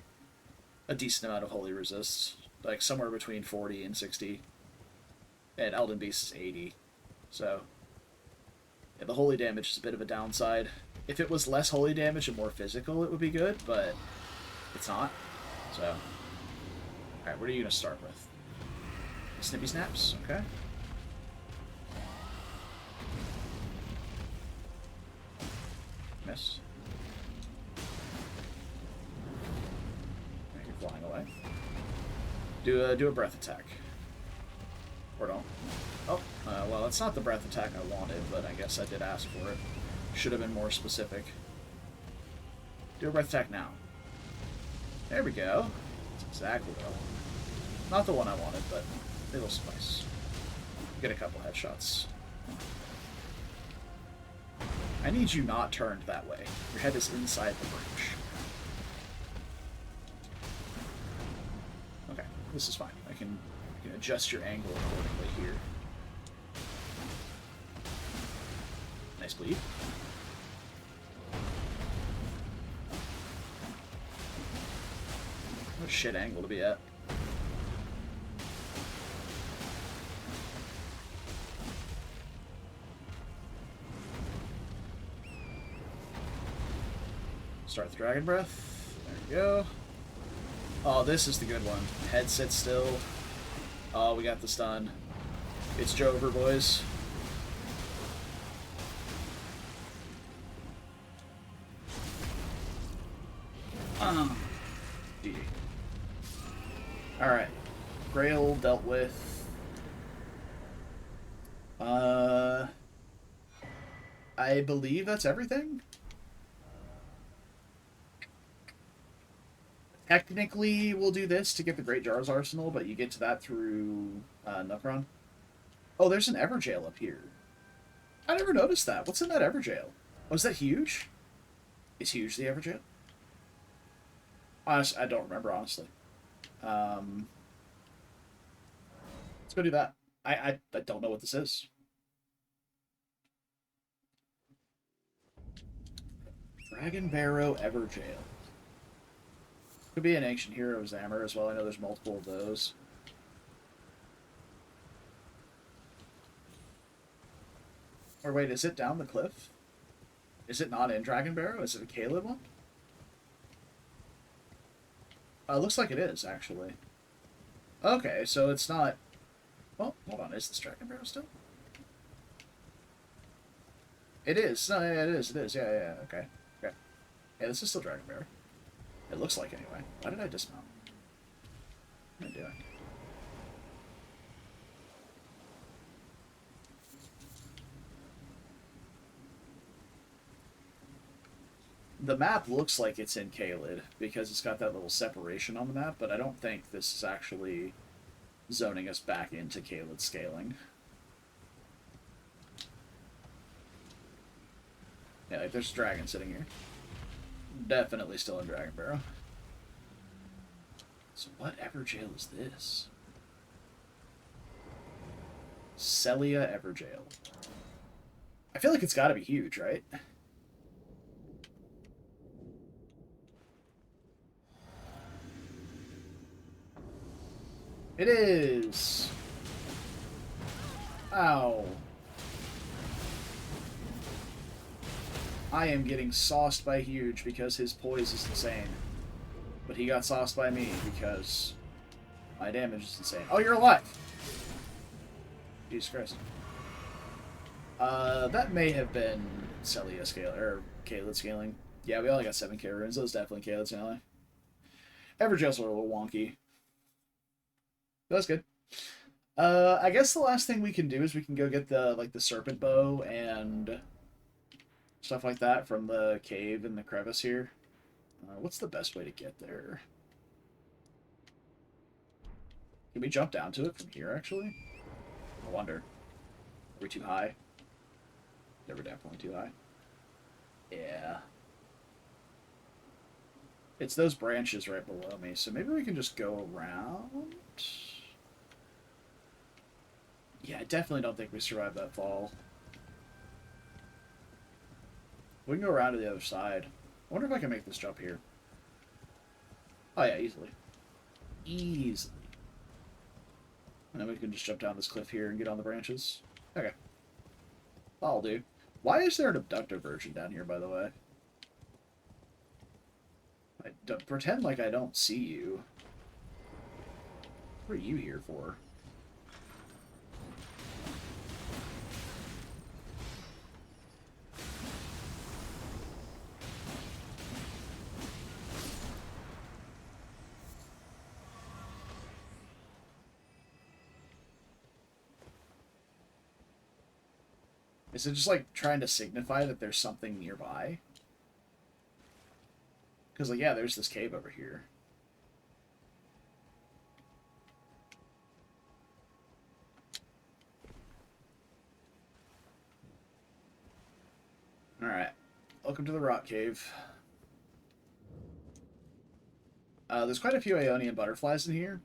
decent amount of holy resist, like somewhere between 40 and 60, and Elden Beast is 80. So yeah, the holy damage is a bit of a downside. If it was less holy damage and more physical, it would be good, but it's not. So, alright, what are you going to start with? Snippy Snaps, okay. Miss. You're flying away. Do a breath attack. Or don't. Oh, well, that's not the breath attack I wanted, but I guess I did ask for it. Should have been more specific. Do a breath attack now. There we go. That's exactly what I wanted. Not the one I wanted, but it'll suffice. Get a couple headshots. I need you not turned that way. Your head is inside the breach. Okay, this is fine. I can adjust your angle accordingly here. Nice bleed. What a shit angle to be at. Start the Dragon Breath. There we go. Oh, this is the good one. Head sit still. Oh, we got the stun. It's Jover, boys. GG. Alright. Grail dealt with. I believe that's everything. Technically, we'll do this to get the Great Jar's Arsenal, but you get to that through Nukron. Oh, there's an Everjail up here. I never noticed that. What's in that Everjail? Oh, is that huge? Is huge the Everjail? Honestly, I don't remember, honestly. Let's go do that. I don't know what this is. Dragon Barrow Everjail. Could be an Ancient Hero's Hammer as well. I know there's multiple of those. Or wait, is it down the cliff? Is it not in Dragon Barrow? Is it a Caelid one? Looks like it is, actually. Okay, so it's not... Oh, hold on. Is this Dragon Barrow still? It is. No, yeah, it is. It is. Yeah, yeah, okay. Okay. Yeah, this is still Dragon Barrow. It looks like, anyway. Why did I dismount? What am I doing? The map looks like it's in Caelid, because it's got that little separation on the map, but I don't think this is actually zoning us back into Caelid scaling. Yeah, like there's a dragon sitting here. Definitely still in Dragon Barrow. So what Everjail is this? Celia Everjail. I feel like it's got to be huge, right? It is! Ow. I am getting sauced by Huge because his poise is insane. But he got sauced by me because my damage is insane. Oh, you're alive! Jesus Christ. That may have been Celia scaling, or Caelid scaling. Yeah, we only got 7k runes. Those definitely Caelid scaling. Everjail's a little wonky. That's good. I guess the last thing we can do is we can go get the serpent bow and stuff like that from the cave in the crevice here. What's the best way to get there? Can we jump down to it from here, actually? I wonder. Are we too high? Yeah, we're definitely too high. Yeah. It's those branches right below me, so maybe we can just go around? Yeah, I definitely don't think we survived that fall. We can go around to the other side. I wonder if I can make this jump here. Oh yeah, easily. Easily. And then we can just jump down this cliff here and get on the branches. Okay. That'll do. Why is there an abductor version down here, by the way? Pretend like I don't see you. What are you here for? Is it just like trying to signify that there's something nearby? Because, like, yeah, there's this cave over here. Alright. Welcome to the rock cave. There's quite a few Aeonian butterflies in here.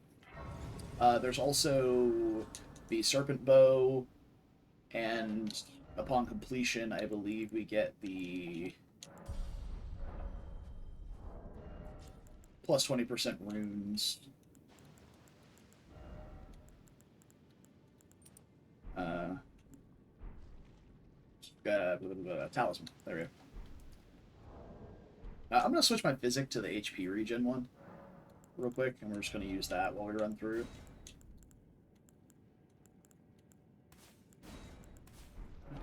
There's also the serpent bow, and upon completion, I believe we get the plus 20% runes. Talisman. There we go. I'm going to switch my physic to the HP regen one real quick, and we're just going to use that while we run through.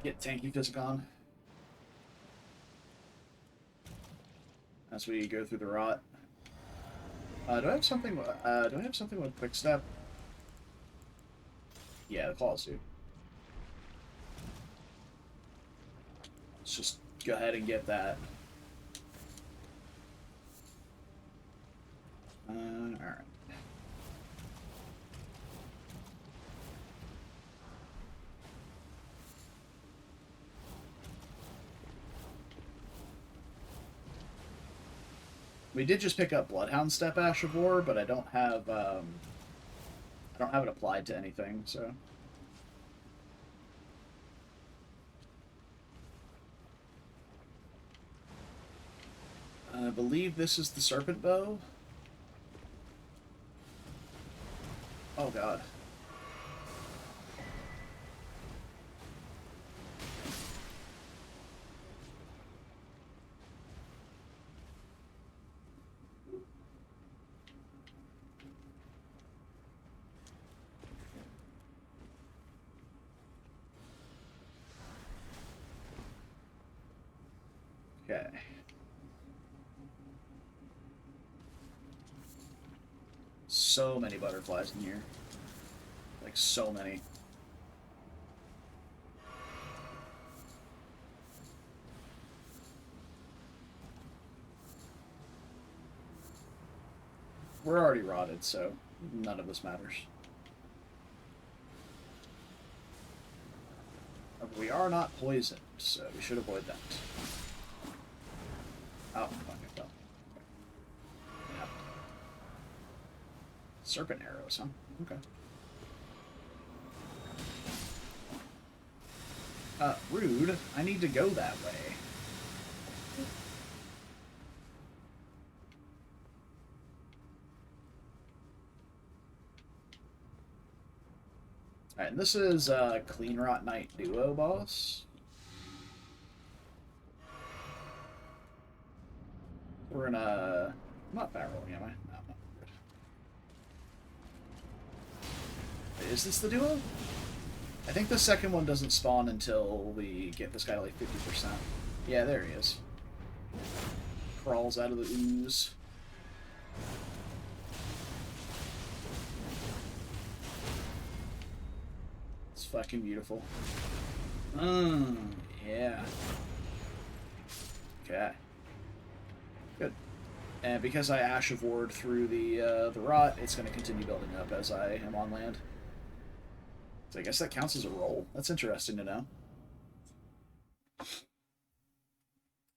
Get tanky physic on as we go through the rot. Do I have something? Do I have something with quick step? Yeah, the claws do. Let's just go ahead and get that. Alright. We did just pick up Bloodhound Step Ash of War, but I don't have it applied to anything, so. I believe this is the Serpent Bow. Oh god. Okay. So many butterflies in here. Like, so many. We're already rotted, so none of this matters. We are not poisoned, so we should avoid that. Oh, fuck, I fell. Yeah. Serpent arrows, huh? Okay. Rude. I need to go that way. Alright, and this is Clean Rot Knight Duo boss. We're in a... I'm not fat rolling, am I? No, I'm not. Wait, is this the duo? I think the second one doesn't spawn until we get this guy to like 50%. Yeah, there he is. Crawls out of the ooze. It's fucking beautiful. Yeah. Okay. Good. And because I Ash of Ward through the rot, it's going to continue building up as I am on land. So I guess that counts as a roll. That's interesting to know.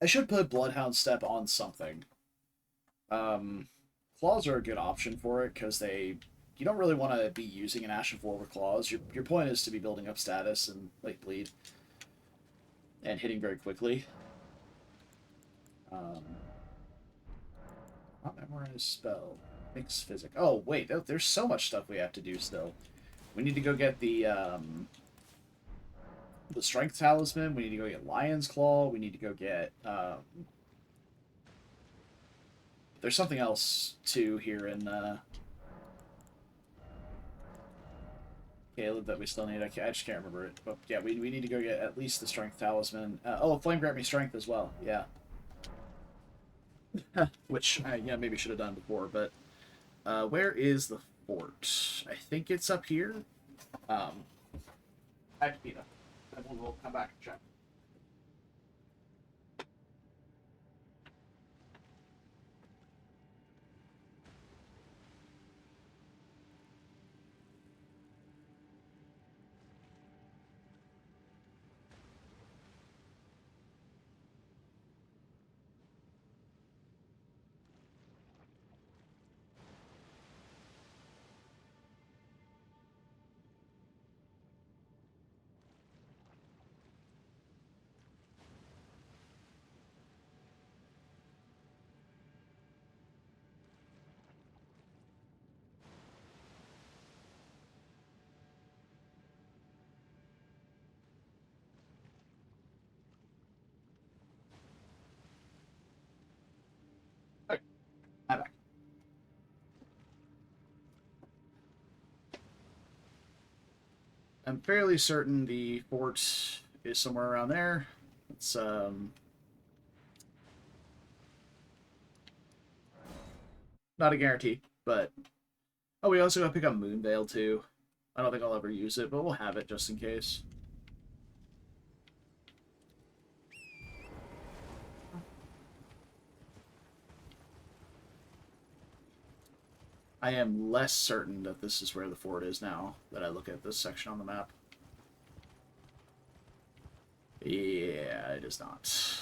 I should put Bloodhound Step on something. Claws are a good option for it, because you don't really want to be using an Ash of War with claws. Your point is to be building up status and late bleed. And hitting very quickly. Not memorize spell. Mix physic. Oh, wait, there's so much stuff we have to do still. We need to go get the Strength Talisman. We need to go get Lion's Claw. We need to go get... there's something else, too, here in Caelid that we still need. I just can't remember it. But, yeah, we need to go get at least the Strength Talisman. Oh, Flame grant me Strength as well. Yeah. Which, yeah, maybe should have done before, but... where is the fort? I think it's up here. Activita. And we'll come back and check. Okay, I'm back. I'm fairly certain the fort is somewhere around there. It's Not a guarantee, but... Oh, we also gotta pick up Moonveil, too. I don't think I'll ever use it, but we'll have it just in case. I am less certain that this is where the fort is now that I look at this section on the map. Yeah, it is not.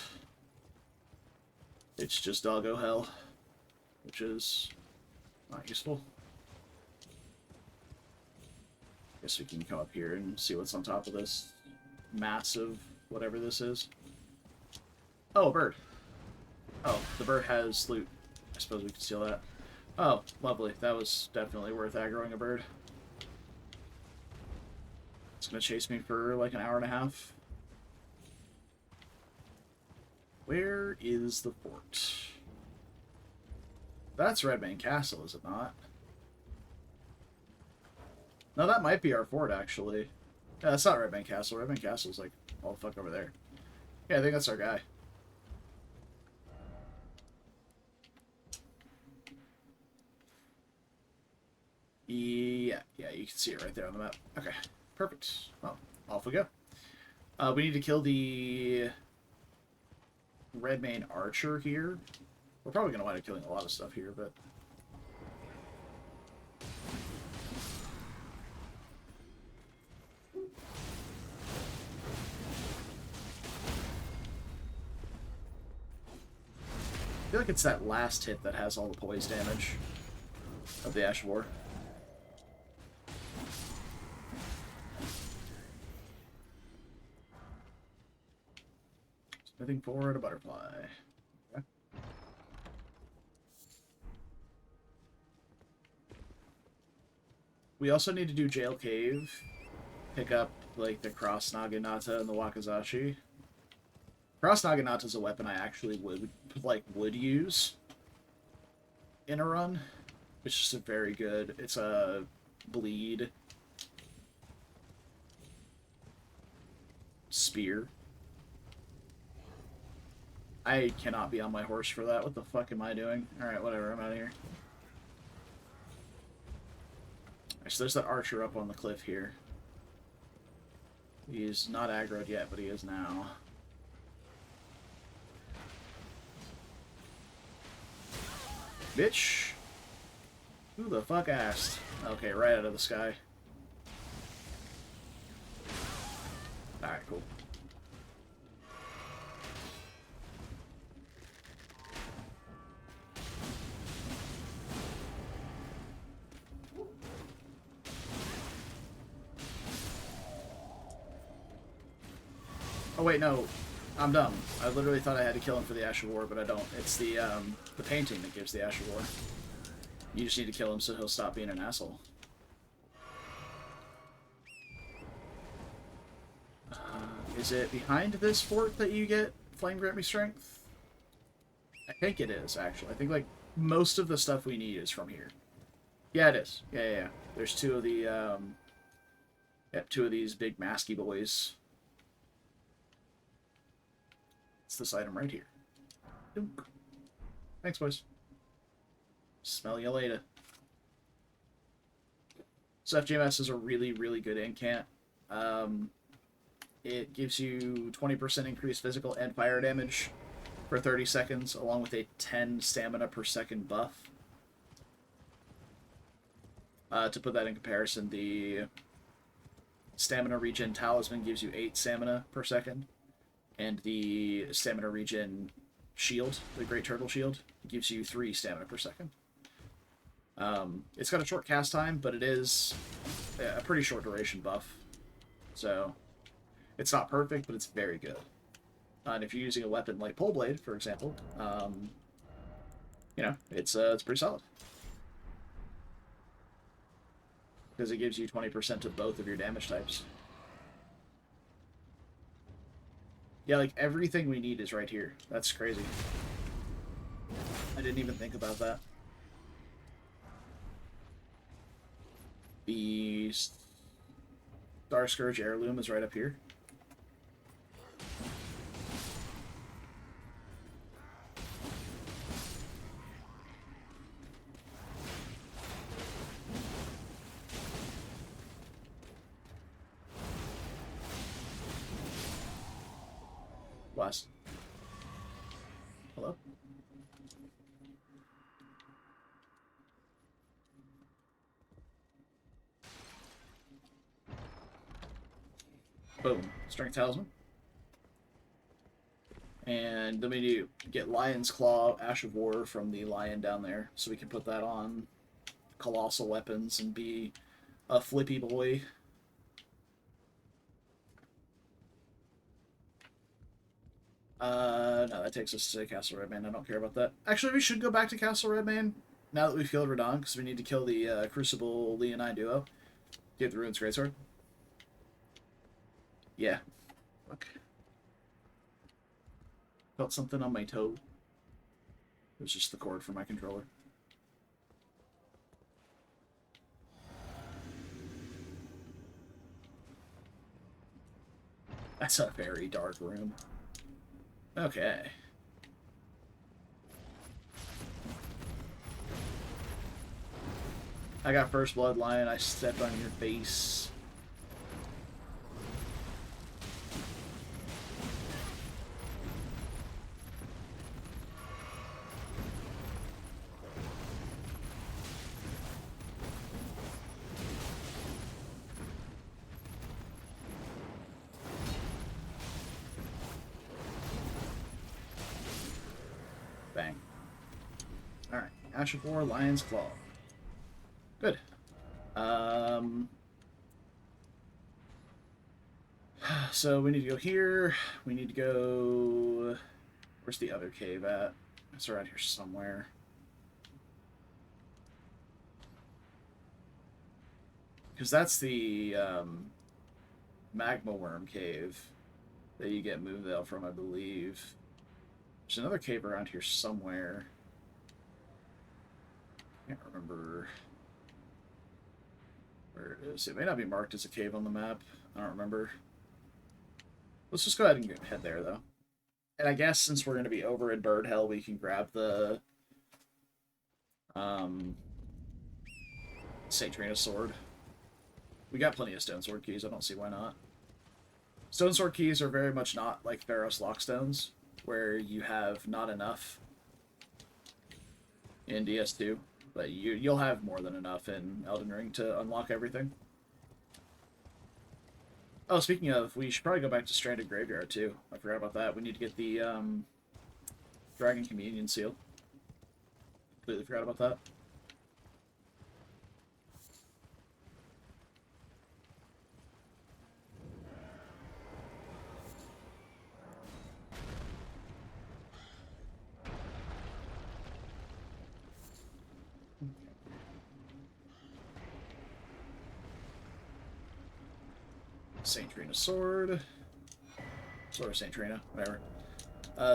It's just doggo hell, which is not useful. Guess we can come up here and see what's on top of this massive whatever this is. Oh, a bird. Oh, the bird has loot. I suppose we can steal that. Oh, lovely. That was definitely worth aggroing a bird. It's gonna chase me for like an hour and a half. Where is the fort? That's Redmane Castle, is it not? No, that might be our fort, actually. Yeah, that's not Redmane Castle. Redmane Castle's like all the fuck over there. Yeah, I think that's our guy. Yeah, you can see it right there on the map. Okay, perfect. Well, off we go. We need to kill the Redmane Archer here. We're probably going to wind up killing a lot of stuff here, but... I feel like it's that last hit that has all the poise damage of the Ash of War. Smithing forward, a butterfly. Okay. We also need to do Jail Cave. Pick up, like, the Cross Naginata and the Wakizashi. Cross Naginata is a weapon I actually would use in a run. It's just a very good... It's a bleed spear. I cannot be on my horse for that. What the fuck am I doing? Alright, whatever. I'm out of here. Alright, so there's that archer up on the cliff here. He's not aggroed yet, but he is now. Bitch! Who the fuck asked? Okay, right out of the sky. Alright, cool. Oh wait, no. I'm dumb. I literally thought I had to kill him for the Ash of War, but I don't. It's the painting that gives the Ash of War. You just need to kill him so he'll stop being an asshole. Is it behind this fort that you get Flame Grant Me Strength? I think it is, actually. I think, like, most of the stuff we need is from here. Yeah, it is. Yeah. There's two of the, two of these big masky boys. It's this item right here. Dunk. Thanks, boys. Smell you later. So FGMS is a really, really good incant. It gives you 20% increased physical and fire damage for 30 seconds, along with a 10 stamina per second buff. To put that in comparison, the stamina regen talisman gives you 8 stamina per second, and the stamina regen shield, the Great Turtle Shield, gives you 3 stamina per second. It's got a short cast time, but it is a pretty short duration buff. So, it's not perfect, but it's very good. And if you're using a weapon like Pole Blade, for example, you know, it's pretty solid. Because it gives you 20% of both of your damage types. Yeah, like, everything we need is right here. That's crazy. I didn't even think about that. The Star Scourge Heirloom is right up here. Hello? Boom. Strength Talisman. And then we need to get Lion's Claw, Ash of War from the lion down there, so we can put that on colossal weapons and be a flippy boy. No, that takes us to Castle Redmane. I don't care about that. Actually, we should go back to Castle Redmane now that we've killed Radon, because we need to kill the Crucible Leonine duo. Get the Ruins Greatsword. Yeah. Fuck. Felt something on my toe. It was just the cord for my controller. That's a very dark room. Okay. I got First Blood, Lion. I stepped on your face. Bang. Alright. Ash of War, Lion's Claw. Good. So we need to go here. We need to go... Where's the other cave at? It's around here somewhere. Because that's the Magma Worm Cave that you get Moonveil from, I believe. There's another cave around here somewhere. I can't remember where it is. It may not be marked as a cave on the map. I don't remember. Let's just go ahead and head there, though. And I guess since we're going to be over in Bird Hell, we can grab the St. Trina's sword. We got plenty of Stone Sword keys. I don't see why not. Stone Sword keys are very much not like Theros Lockstones, where you have not enough in DS2, but you'll have more than enough in Elden Ring to unlock everything. Oh, speaking of, we should probably go back to Stranded Graveyard, too. I forgot about that. We need to get the Dragon Communion Seal. Completely forgot about that. St. Trina sword. Sword of St. Trina, whatever.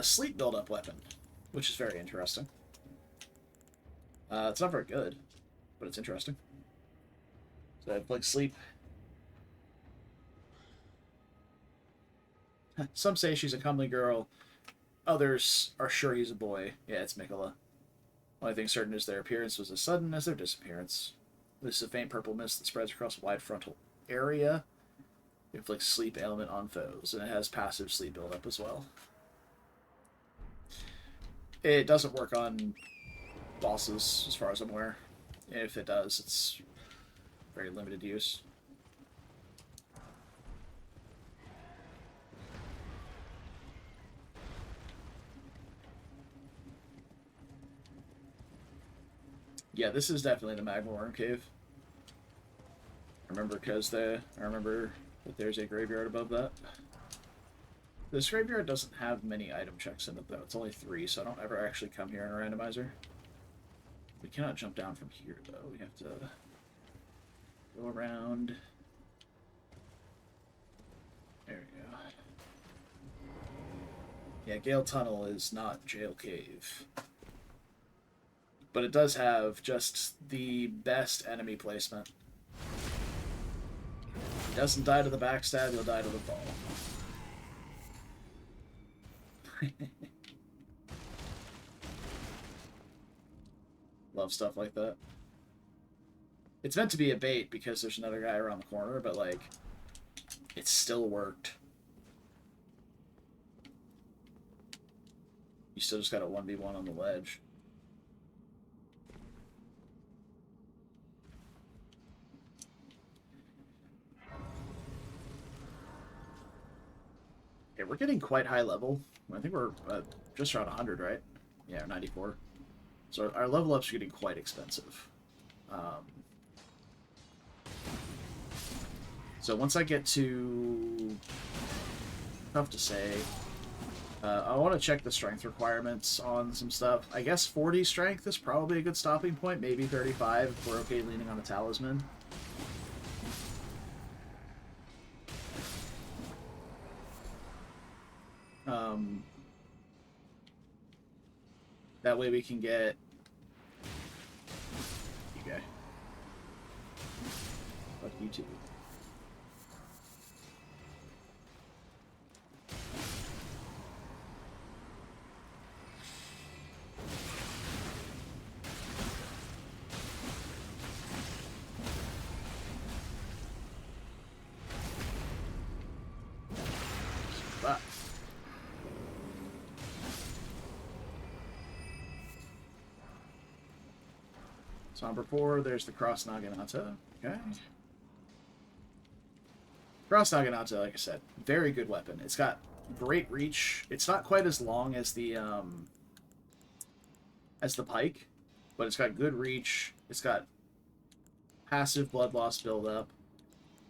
Sleep build-up weapon, which is very interesting. It's not very good, but it's interesting. So I have, like, sleep. Some say she's a comely girl. Others are sure he's a boy. Yeah, it's Mikola. Only thing certain is their appearance was as sudden as their disappearance. This is a faint purple mist that spreads across a wide frontal area. It inflicts sleep ailment on foes, and it has passive sleep buildup as well. It doesn't work on bosses, as far as I'm aware. And if it does, it's very limited use. Yeah, this is definitely the Magma Worm Cave. I remember that there's a graveyard above that. This graveyard doesn't have many item checks in it, though. It's only 3, so I don't ever actually come here in a randomizer. We cannot jump down from here, though. We have to go around. There we go. Yeah, Gale Tunnel is not Jail Cave. But it does have just the best enemy placement. He doesn't die to the backstab, he'll die to the fall. Love stuff like that. It's meant to be a bait because there's another guy around the corner, but, like, it still worked. You still just got a 1v1 on the ledge. Okay, we're getting quite high level. I think we're just around 100, right? Yeah, 94. So our level ups are getting quite expensive. So once I get to... Tough to say. I want to check the strength requirements on some stuff. I guess 40 strength is probably a good stopping point. Maybe 35 if we're okay leaning on a talisman. That way we can get... Okay. Fuck you too. But Somber 4, there's the Cross Naginata. Okay. Cross Naginata, like I said, very good weapon. It's got great reach. It's not quite as long as the pike, but it's got good reach. It's got passive blood loss buildup.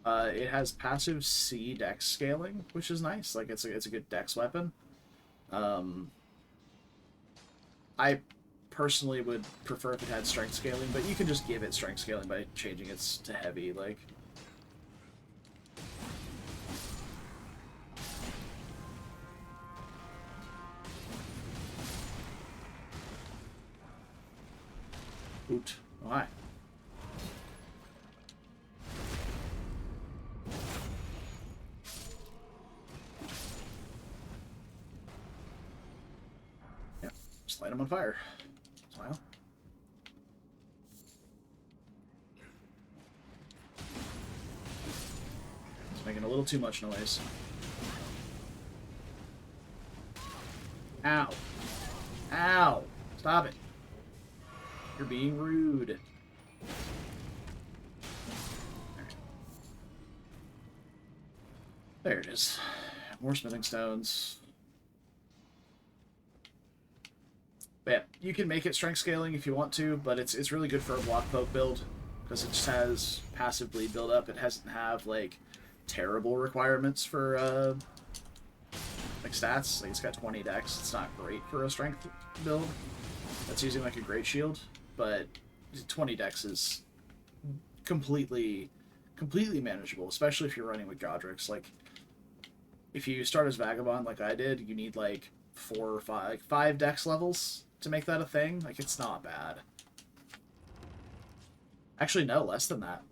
It has passive C dex scaling, which is nice. Like it's a good dex weapon. I personally would prefer if it had strength scaling, but you can just give it strength scaling by changing it to heavy. Like, oot, why? Yeah, just light them on fire. Smile. It's making a little too much noise. Ow. Ow. Stop it. You're being rude. There it is. More smithing stones. But yeah, you can make it strength scaling if you want to, but it's really good for a block poke build because it just has passive bleed build up. It doesn't have like terrible requirements for like stats. Like it's got 20 dex. It's not great for a strength build that's using like a great shield, but 20 dex is completely manageable, especially if you're running with Godricks. Like if you start as Vagabond like I did, you need like 4 or 5, like 5 dex levels to make that a thing. Like, it's not bad. Actually, no, less than that.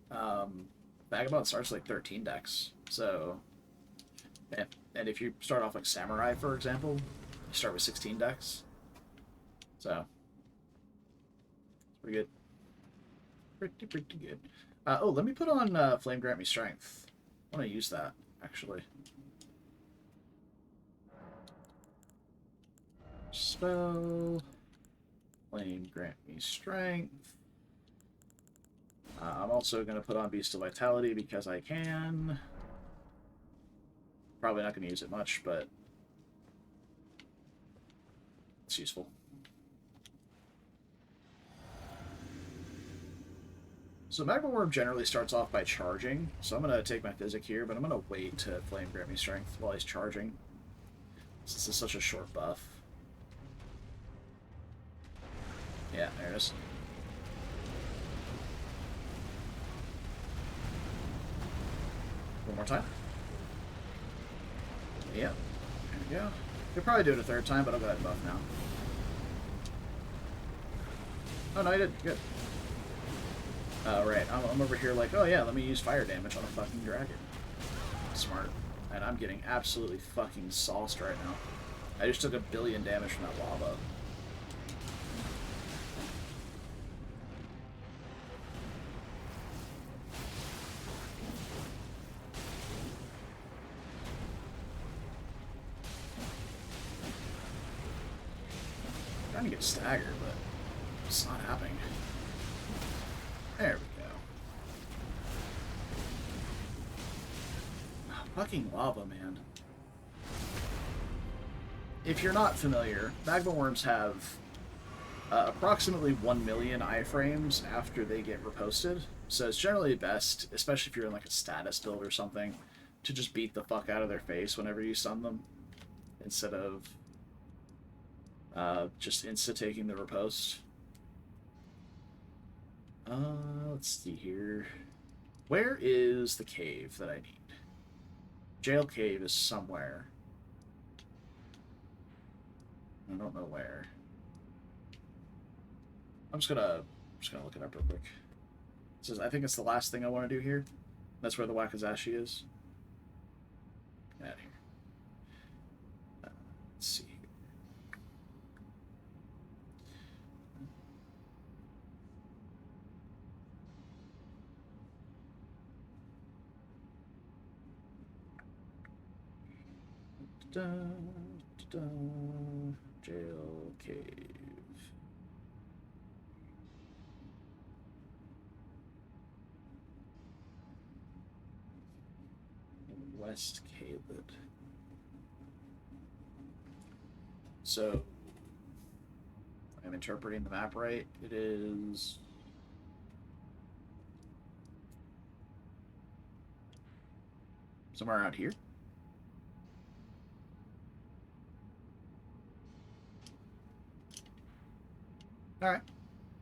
Vagabond starts like 13 dex. So, yeah. And if you start off like Samurai, for example, you start with 16 dex. So, it's pretty good. Pretty good. Oh, let me put on Flame Grant Me Strength. I want to use that, actually. Spell. Flame Grant Me Strength. I'm also going to put on Beast of Vitality because I can. Probably not going to use it much, but it's useful. So Magma Worm generally starts off by charging, so I'm going to take my Physic here, but I'm going to wait to Flame Grant Me Strength while he's charging, since it's such a short buff. Yeah, there it is. One more time. Yeah, there we go. Could probably do it a third time, but I'll go ahead and buff now. Oh, no, I did. Good. Right. I'm over here like, oh yeah, let me use fire damage on a fucking dragon. Smart. And I'm getting absolutely fucking sauced right now. I just took 1 billion damage from that lava. trying to get staggered, but it's not happening. There we go. Oh, fucking lava, man. If you're not familiar, magma worms have approximately 1 million iframes after they get reposted. So it's generally best, especially if you're in like a status build or something, to just beat the fuck out of their face whenever you stun them, instead of just insta-taking the riposte. Let's see here. Where is the cave that I need? Jail cave is somewhere. I don't know where. I'm just gonna look it up real quick. It says I think it's the last thing I want to do here. That's where the Wakazashi is. Get out of here. Let's see. Da, da, jail cave. West Caelid. So, I'm interpreting the map right. It is somewhere around here. Alright,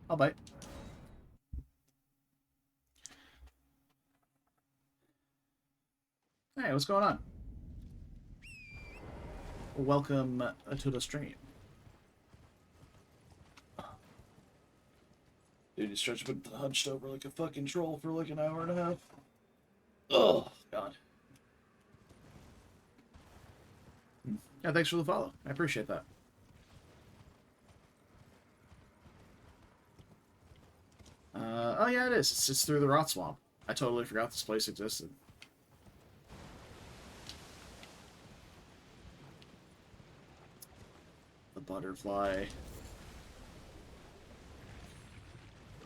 I'll bite. Hey, what's going on? Welcome to the stream. Dude, he's been hunched over like a fucking troll for like an hour and a half. Oh, God. Yeah, thanks for the follow. I appreciate that. Oh yeah, it is. It's through the Rot Swamp. I totally forgot this place existed. The butterfly. I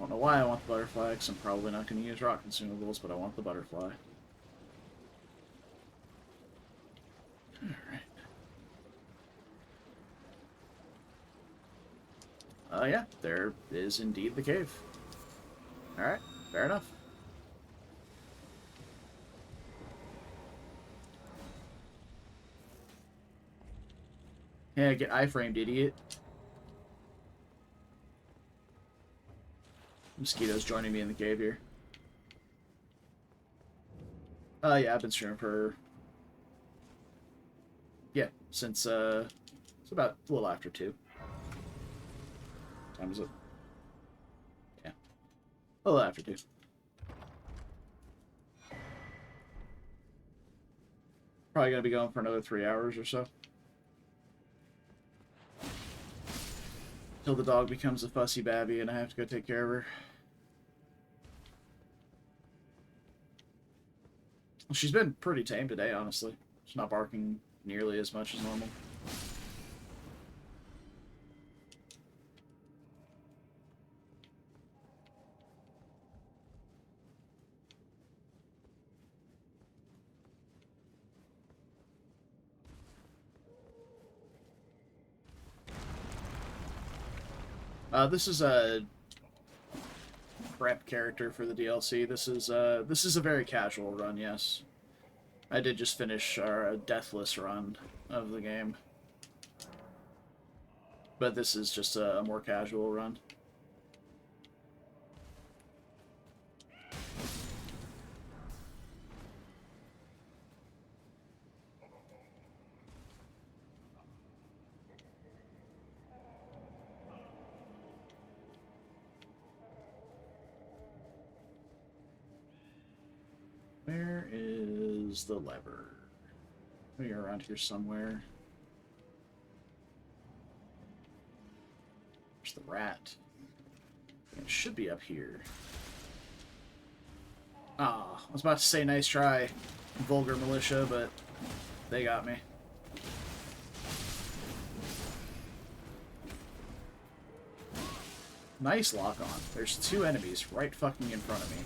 don't know why I want the butterfly, because I'm probably not going to use rock consumables, but I want the butterfly. Alright. Yeah, there is indeed the cave. Alright, fair enough. Yeah, get iframed, idiot. Mosquitoes joining me in the cave here. Yeah, I've been streaming for... Yeah, since, it's about a little after 2. What time is it? Yeah. A little after 2. Probably gonna be going for another 3 hours or so. Till the dog becomes a fussy babby and I have to go take care of her. She's been pretty tame today, honestly. She's not barking nearly as much as normal. This is a prep character for the DLC. This is a very casual run, yes. I did just finish our deathless run of the game. But this is just a more casual run. Where is the lever? Maybe around here somewhere. There's the rat. It should be up here. Ah, I was about to say nice try, vulgar militia, but they got me. Nice lock on. There's two enemies right fucking in front of me.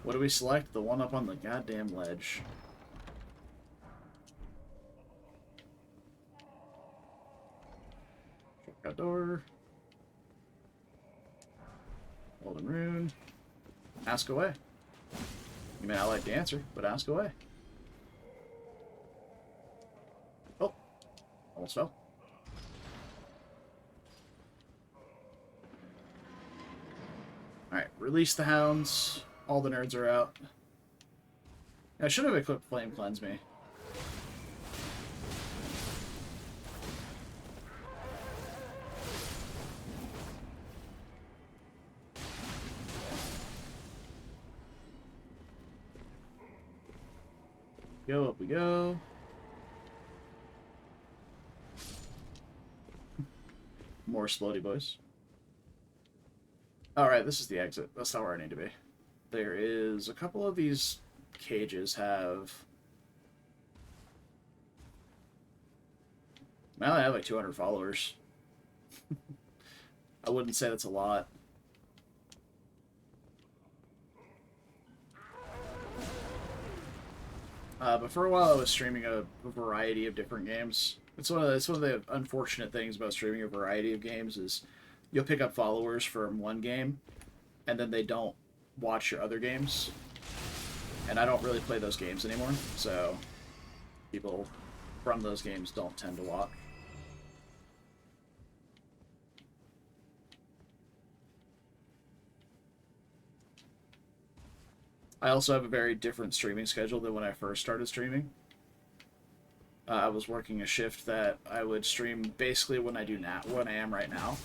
What do we select? The one up on the goddamn ledge. Check that door. Golden rune. Ask away. You may not like the answer, but ask away. Oh. Almost fell. Alright, release the hounds. All the nerds are out. I should have equipped Flame Cleanse me. Go, up we go. More explodey boys. Alright, this is the exit. That's not where I need to be. There is a couple of these cages have... Now I have like 200 followers. I wouldn't say that's a lot. But for a while I was streaming a variety of different games. It's one of the unfortunate things about streaming a variety of games is you'll pick up followers from one game, and then they don't watch your other games. And I don't really play those games anymore, so people from those games don't tend to watch. I also have a very different streaming schedule than when I first started streaming. I was working a shift that I would stream basically when I do now, when I am right now.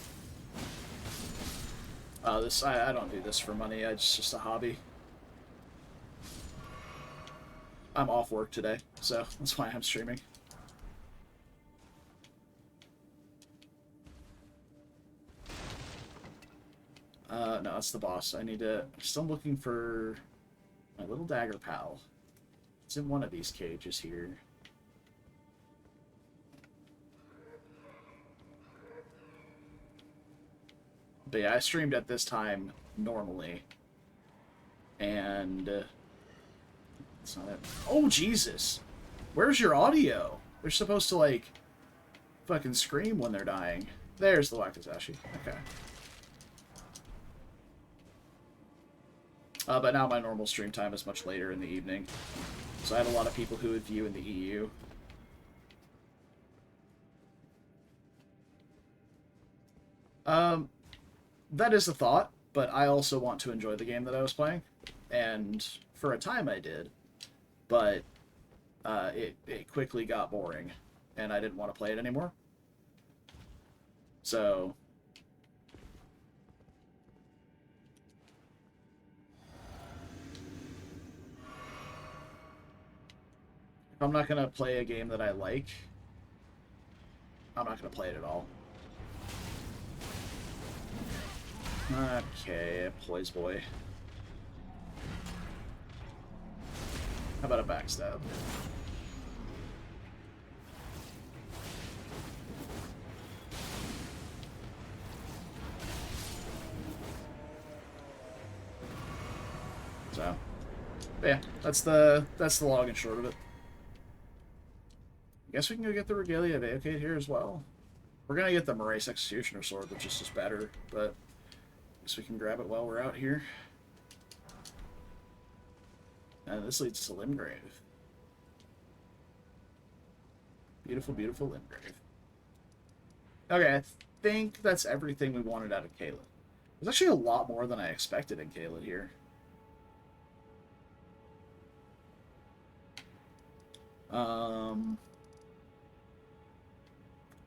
I don't do this for money. It's just a hobby. I'm off work today, so that's why I'm streaming. No, that's the boss. I'm still looking for my little dagger pal. It's in one of these cages here. But yeah, I streamed at this time normally. And... it's not it. Oh, Jesus! Where's your audio? They're supposed to, like, fucking scream when they're dying. There's the Wakizashi. Okay. But now my normal stream time is much later in the evening. So I had a lot of people who would view in the EU. That is a thought, but I also want to enjoy the game that I was playing. And for a time I did. But it quickly got boring, and I didn't want to play it anymore. So... if I'm not going to play a game that I like, I'm not going to play it at all. Okay, Poise Boy. How about a backstab? So, yeah, that's the long and short of it. I guess we can go get the Regalia of Aocate here as well. We're gonna get the Morace Executioner Sword, which is just better, but I guess we can grab it while we're out here. And this leads to Limgrave. Beautiful, beautiful Limgrave. Okay, I think that's everything we wanted out of Caelid. There's actually a lot more than I expected in Caelid here.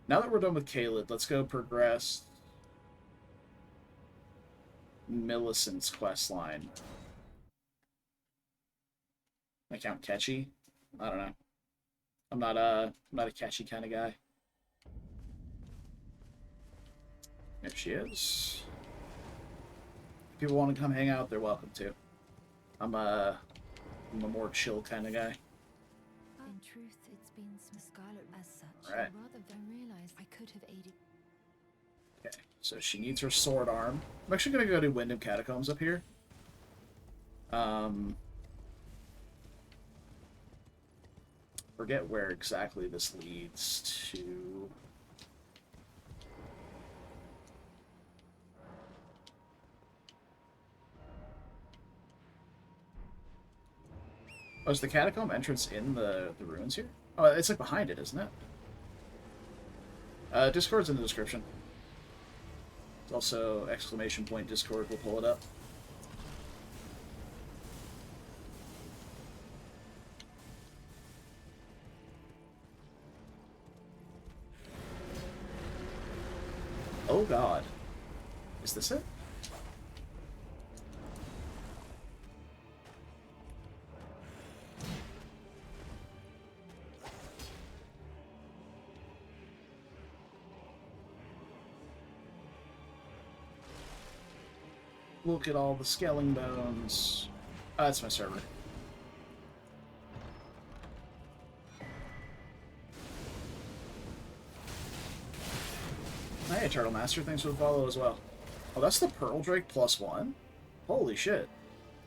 Now that we're done with Caelid, let's go progress Millicent's questline. I count catchy? I don't know. I'm not a catchy kind of guy. There she is. If people want to come hang out, they're welcome to. I'm a more chill kind of guy. In truth, it's been some Scarlet as such. Right. Rather than realize I could have aided. Okay. So she needs her sword arm. I'm actually going to go to Wyndham Catacombs up here. Forget where exactly this leads to. Oh, is the catacomb entrance in the ruins here? Oh, it's like behind it, isn't it? Discord's in the description. It's also exclamation point Discord. We'll pull it up. Oh god. Is this it? Look at all the scaling bones. That's my server. Hey, Turtle Master, thanks for the follow as well. Oh, that's the Pearl Drake +1? Holy shit.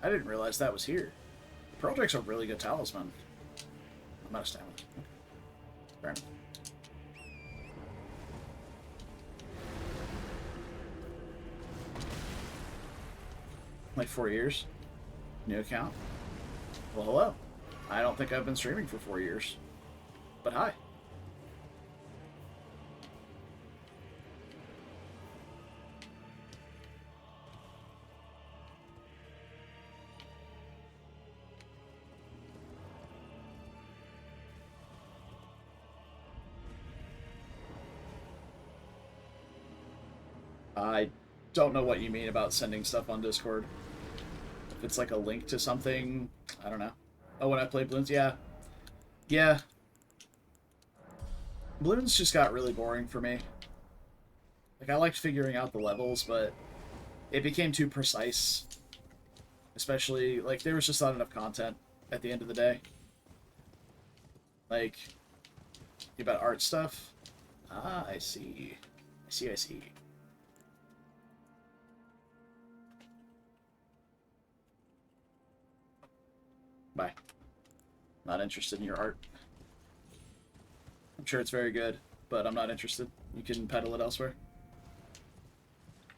I didn't realize that was here. Pearl Drake's a really good talisman. I'm out of stamina. Okay. Fair enough. Like 4 years? New account? Well, hello. I don't think I've been streaming for 4 years. But hi. I don't know what you mean about sending stuff on Discord. If it's like a link to something, I don't know. Oh, when I played Bloons? Yeah. Yeah. Bloons just got really boring for me. Like, I liked figuring out the levels, but it became too precise. Especially, like, there was just not enough content at the end of the day. Like, about art stuff. Ah, I see. I see. Bye. Not interested in your art. I'm sure it's very good, but I'm not interested. You can peddle it elsewhere.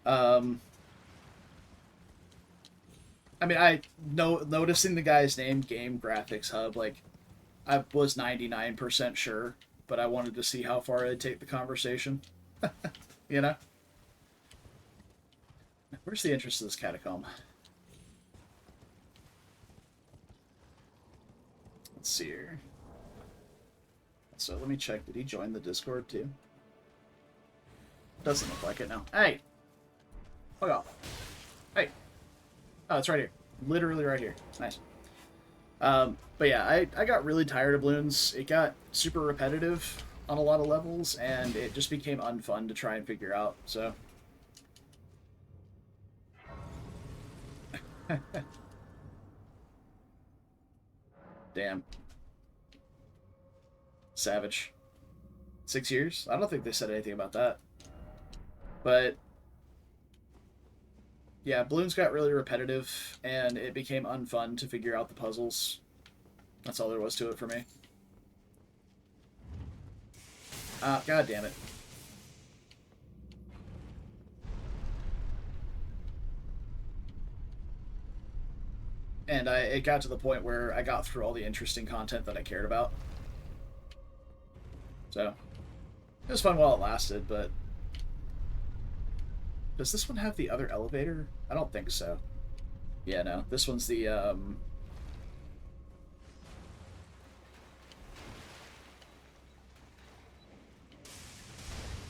I mean, noticing the guy's name, Game Graphics Hub, like, I was 99% sure, but I wanted to see how far I'd take the conversation. You know? Where's the entrance to this catacomb? Let's see here. So let me check. Did he join the Discord too? Doesn't look like it now. Hey! Fuck off. Hey! Oh, it's right here. Literally right here. Nice. But yeah, I got really tired of Bloons. It got super repetitive on a lot of levels, and it just became unfun to try and figure out, so... Damn. Savage. 6 years? I don't think they said anything about that. But... yeah, Bloons got really repetitive, and it became unfun to figure out the puzzles. That's all there was to it for me. God damn it. And it got to the point where I got through all the interesting content that I cared about. So, it was fun while it lasted, but... does this one have the other elevator? I don't think so. Yeah, no. This one's the,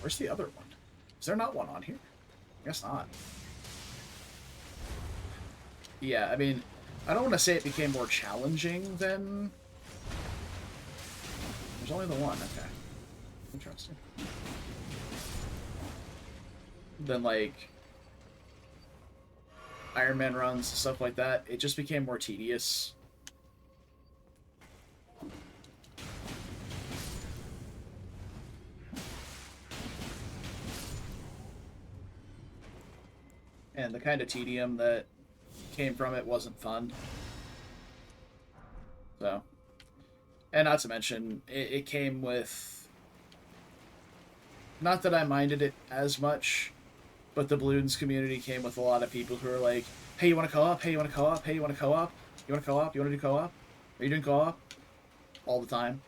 where's the other one? Is there not one on here? I guess not. Yeah, I mean, I don't want to say it became more challenging than... there's only the one, okay. Interesting. Then, like, Iron Man runs, stuff like that, it just became more tedious. and the kind of tedium that came from it wasn't fun. So, and not to mention, it came with, not that I minded it as much, but the Bloons community came with a lot of people who are like, hey, you want to co-op? Hey, you want to co-op? Hey, you want to co-op? You want to co-op? You want to do co-op? Are you doing co-op? All the time.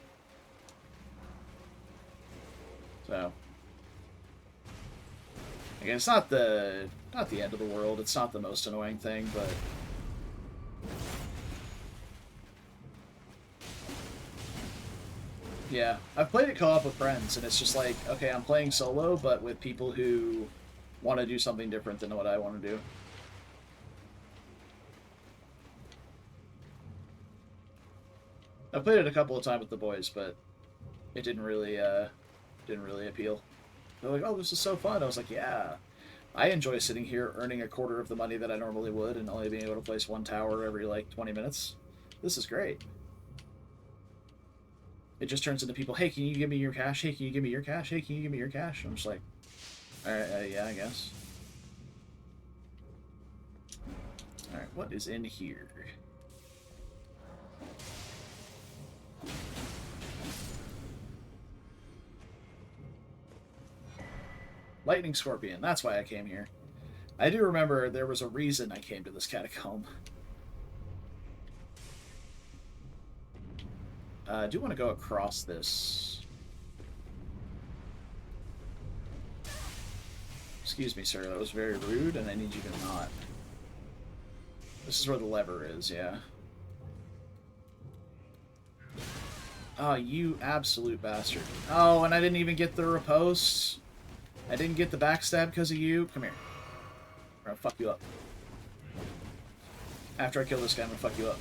So, again, it's not the end of the world. It's not the most annoying thing, but yeah, I've played it co-op with friends, and it's just like, okay, I'm playing solo, but with people who want to do something different than what I want to do. I've played it a couple of times with the boys, but it didn't really appeal. They're like, oh, this is so fun. I was like, yeah. I enjoy sitting here earning a quarter of the money that I normally would and only being able to place one tower every, like, 20 minutes. This is great. It just turns into people, hey, can you give me your cash? Hey, can you give me your cash? Hey, can you give me your cash? I'm just like, alright, yeah, I guess. Alright, what is in here? Lightning Scorpion, that's why I came here. I do remember there was a reason I came to this catacomb. I do want to go across this. Excuse me, sir, that was very rude, and I need you to not. This is where the lever is, yeah. Oh, you absolute bastard. Oh, and I didn't even get the riposte. I didn't get the backstab because of you. Come here. I'm gonna fuck you up. After I kill this guy, I'm gonna fuck you up.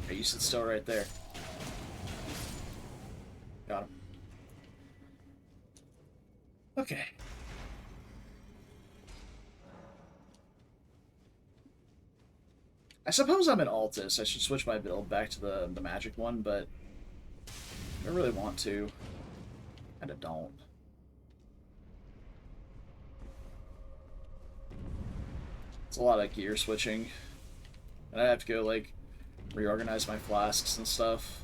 Okay, you sit still right there. Got him. Okay. I suppose I'm an Altus. I should switch my build back to the magic one, but I really want to. Kinda don't. It's a lot of gear switching. And I have to go, like, reorganize my flasks and stuff.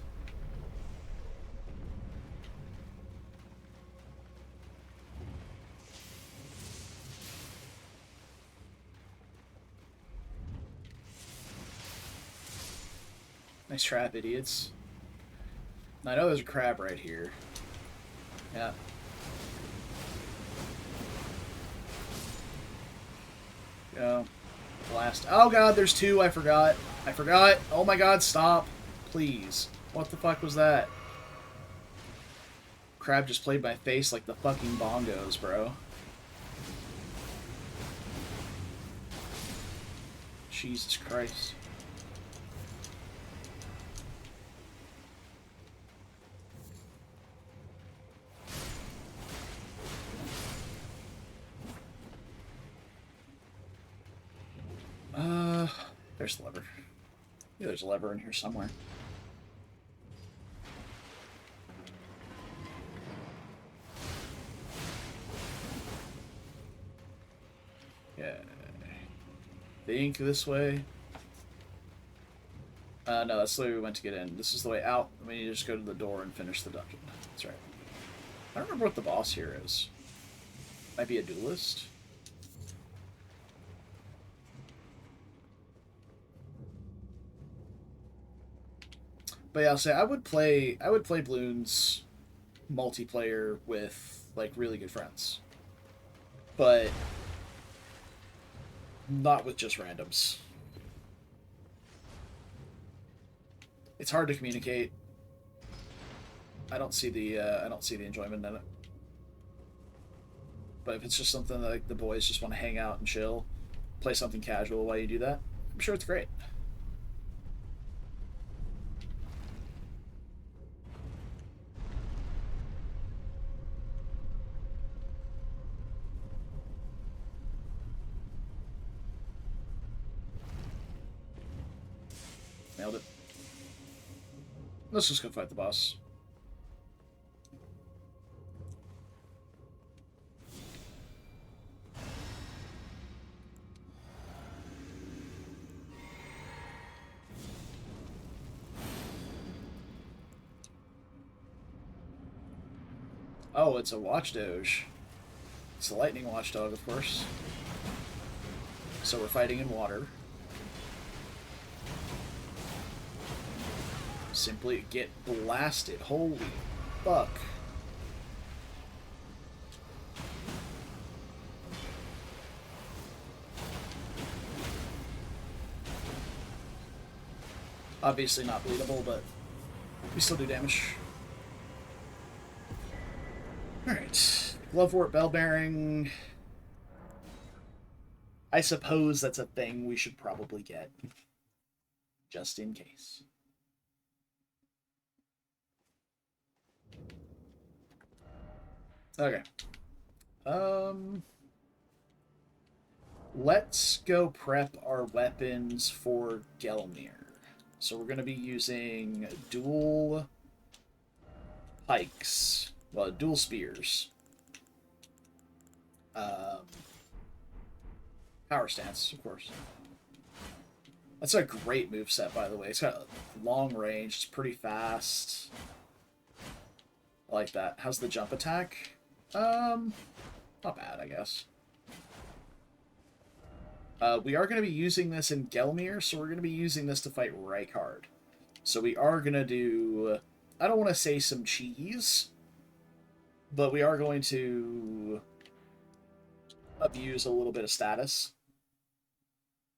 Nice trap, idiots. I know there's a crab right here. Yeah. Go. Blast. Oh god, there's two. I forgot. I forgot. Oh my god, stop. Please. What the fuck was that? Crab just played my face like the fucking bongos, bro. Jesus Christ. There's the lever. Yeah, there's a lever in here somewhere. Yeah. Think this way. No, that's the way we went to get in. This is the way out. We need to just go to the door and finish the dungeon. That's right. I don't remember what the boss here is. Might be a duelist. But yeah, I'll say I would play Bloons multiplayer with like really good friends. But not with just randoms. It's hard to communicate. I don't see the enjoyment in it. But if it's just something that like the boys just want to hang out and chill, play something casual while you do that, I'm sure it's great. Nailed it. Let's just go fight the boss. Oh, it's a watchdoge. It's the lightning watchdog, of course. So we're fighting in water. Simply get blasted. Holy fuck. Obviously not bleedable, but we still do damage. Alright. Glovewort bell bearing. I suppose that's a thing we should probably get. Just in case. Okay. Let's go prep our weapons for Gelmir. So we're going to be using dual pikes. Well, dual spears. Power stance, of course. That's a great moveset, by the way. It's got long range. It's pretty fast. I like that. How's the jump attack? Not bad, I guess. We are going to be using this in Gelmir, so we're going to be using this to fight Rykard. So we are going to do... I don't want to say some cheese, but we are going to abuse a little bit of status.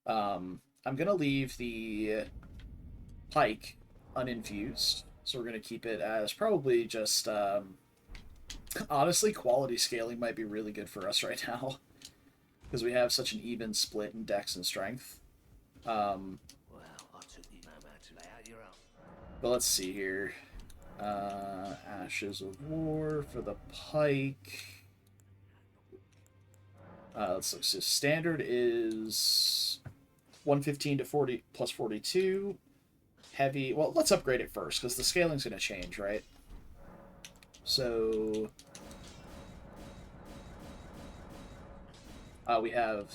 I'm going to leave the pike uninfused, so we're going to keep it as probably just... honestly, quality scaling might be really good for us right now. Because we have such an even split in dex and strength. But let's see here. Ashes of War for the pike. Let's look. So standard is 115 to 40 plus 42. Heavy. Well, let's upgrade it first because the scaling's going to change, right? So we have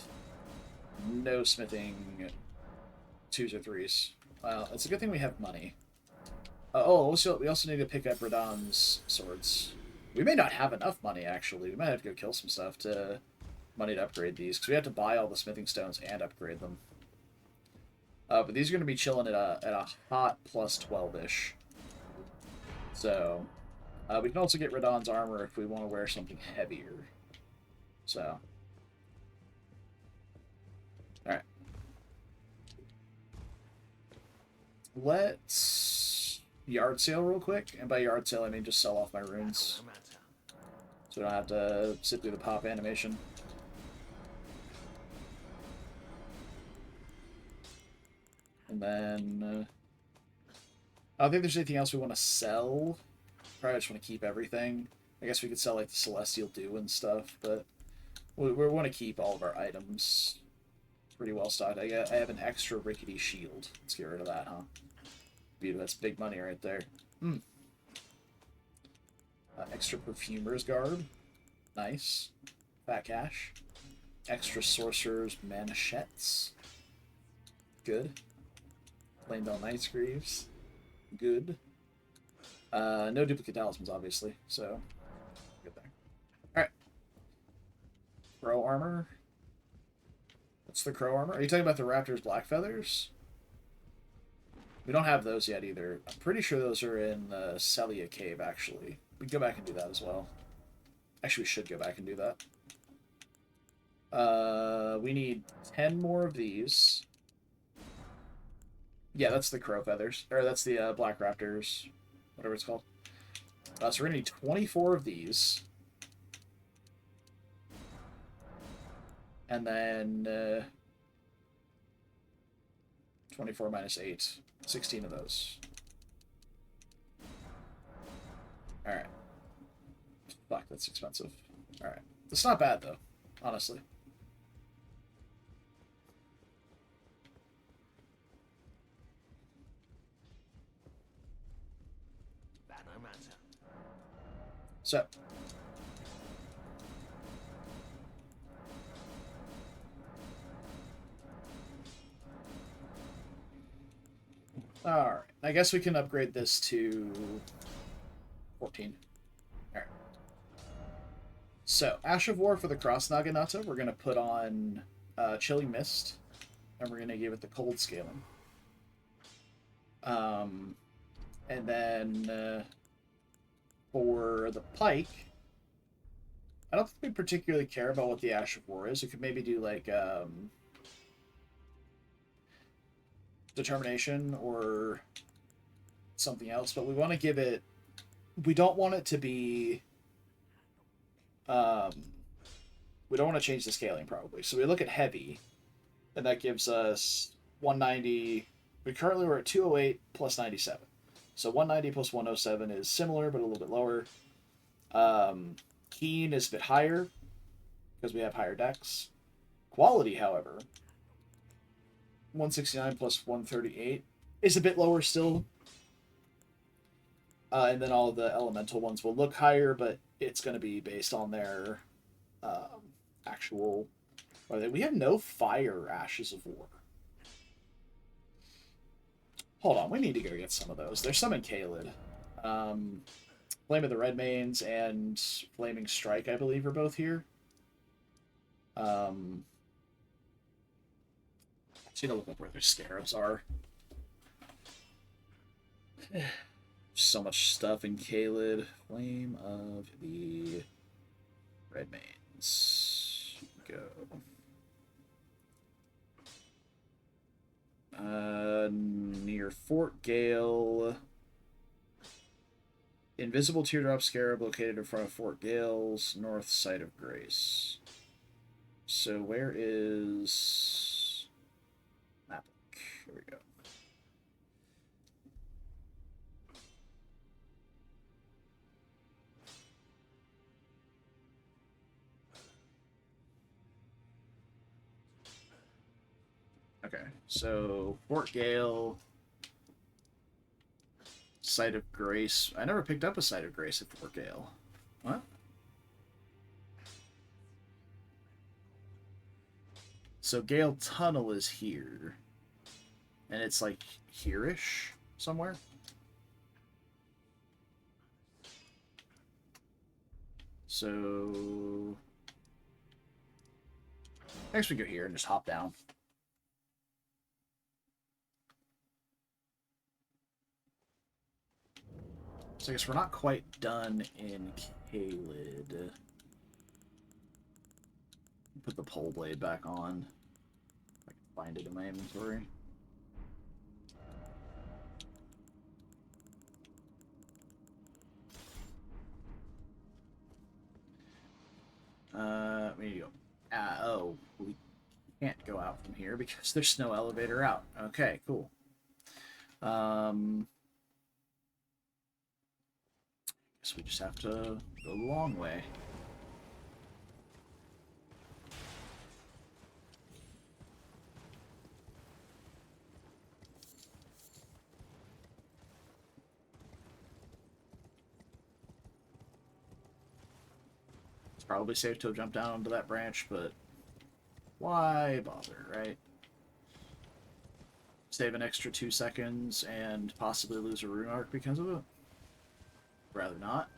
no smithing 2s or 3s. Well, it's a good thing we have money. We also need to pick up Radahn's swords. We may not have enough money, actually. We might have to go kill some stuff to money to upgrade these, because we have to buy all the smithing stones and upgrade them. But these are going to be chilling at a hot plus 12-ish. So, we can also get Radahn's armor if we want to wear something heavier. So, alright. Let's yard sale real quick. And by yard sale, I mean just sell off my runes. So we don't have to sit through the pop animation. And then... I don't think there's anything else we want to sell. Probably just want to keep everything. I guess we could sell like the Celestial Dew and stuff, but we want to keep all of our items pretty well stocked. I have an extra rickety shield. Let's get rid of that, huh? Beautiful. That's big money right there. Extra Perfumer's Garb. Nice. Fat cash. Extra Sorcerer's Manichettes. Good. Plain Bell Knight's Greaves. Good. No duplicate talismans, obviously, so good there. Alright. Crow armor. What's the crow armor? Are you talking about the Raptor's Black Feathers? We don't have those yet either. I'm pretty sure those are in the Celia Cave, actually. We can go back and do that as well. Actually, we should go back and do that. We need 10 more of these. Yeah, that's the crow feathers. Or that's the Black Raptors. Whatever it's called. So we're going to need 24 of these. And then 24 minus 8. 16 of those. Alright. Fuck, that's expensive. Alright. It's not bad, though. Honestly. So. Alright. I guess we can upgrade this to 14. Alright. So, Ash of War for the Cross Naginata, we're going to put on Chilling Mist, and we're going to give it the Cold Scaling. And then for the Pike, I don't think we particularly care about what the Ash of War is. We could maybe do like Determination or something else, but we want to give it. We don't want it to be. We don't want to change the scaling probably. So we look at heavy, and that gives us 190. We currently were at 208 plus 97. So 190 plus 107 is similar, but a little bit lower. Keen is a bit higher because we have higher decks. Quality, however, 169 plus 138 is a bit lower still. And then all the elemental ones will look higher, but it's going to be based on their actual... We have no fire Ashes of War. Hold on, we need to go get some of those. There's some in Caelid. Flame of the Redmanes and Flaming Strike, I believe, are both here. I just need to look up where their scarabs are. So much stuff in Caelid. Flame of the Redmanes. Go. Near Fort Gale. Invisible Teardrop Scarab located in front of Fort Gale's north side of Grace. So where is... Map. Here we go. Okay, so Fort Gale, Site of Grace. I never picked up a Site of Grace at Fort Gale. What? So Gale Tunnel is here. And it's like here-ish somewhere. So... Next we go here and just hop down. So I guess we're not quite done in Caelid. Put the pole blade back on. If I can find it in my inventory. We need to go. Oh, we can't go out from here because there's no elevator out. Okay, cool. Guess we just have to go the long way. It's probably safe to jump down onto that branch, but why bother, right? Save an extra 2 seconds and possibly lose a rune arc because of it? Rather not.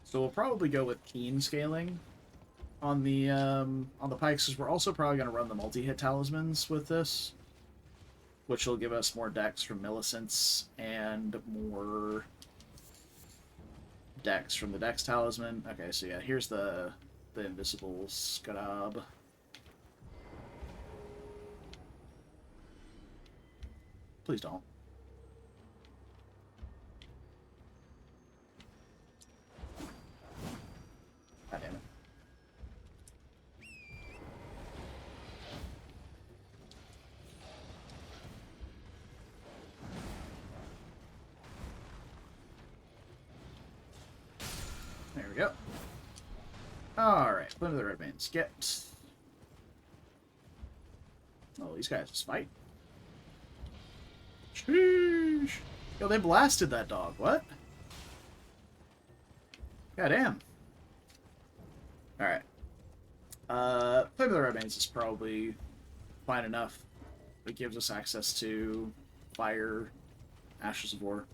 So we'll probably go with keen scaling on the pikes, because we're also probably going to run the multi-hit talismans with this, which will give us more decks from Millicents and more decks from the Dex Talisman. Okay, so yeah, here's the invisible Scarab. Please don't. God damn it. There we go. Alright, Flame of the Redmanes. Get. Oh, these guys just fight. Sheesh. Yo, they blasted that dog. What? Goddamn. Alright. Flame of the Redmanes is probably fine enough. It gives us access to fire Ashes of War,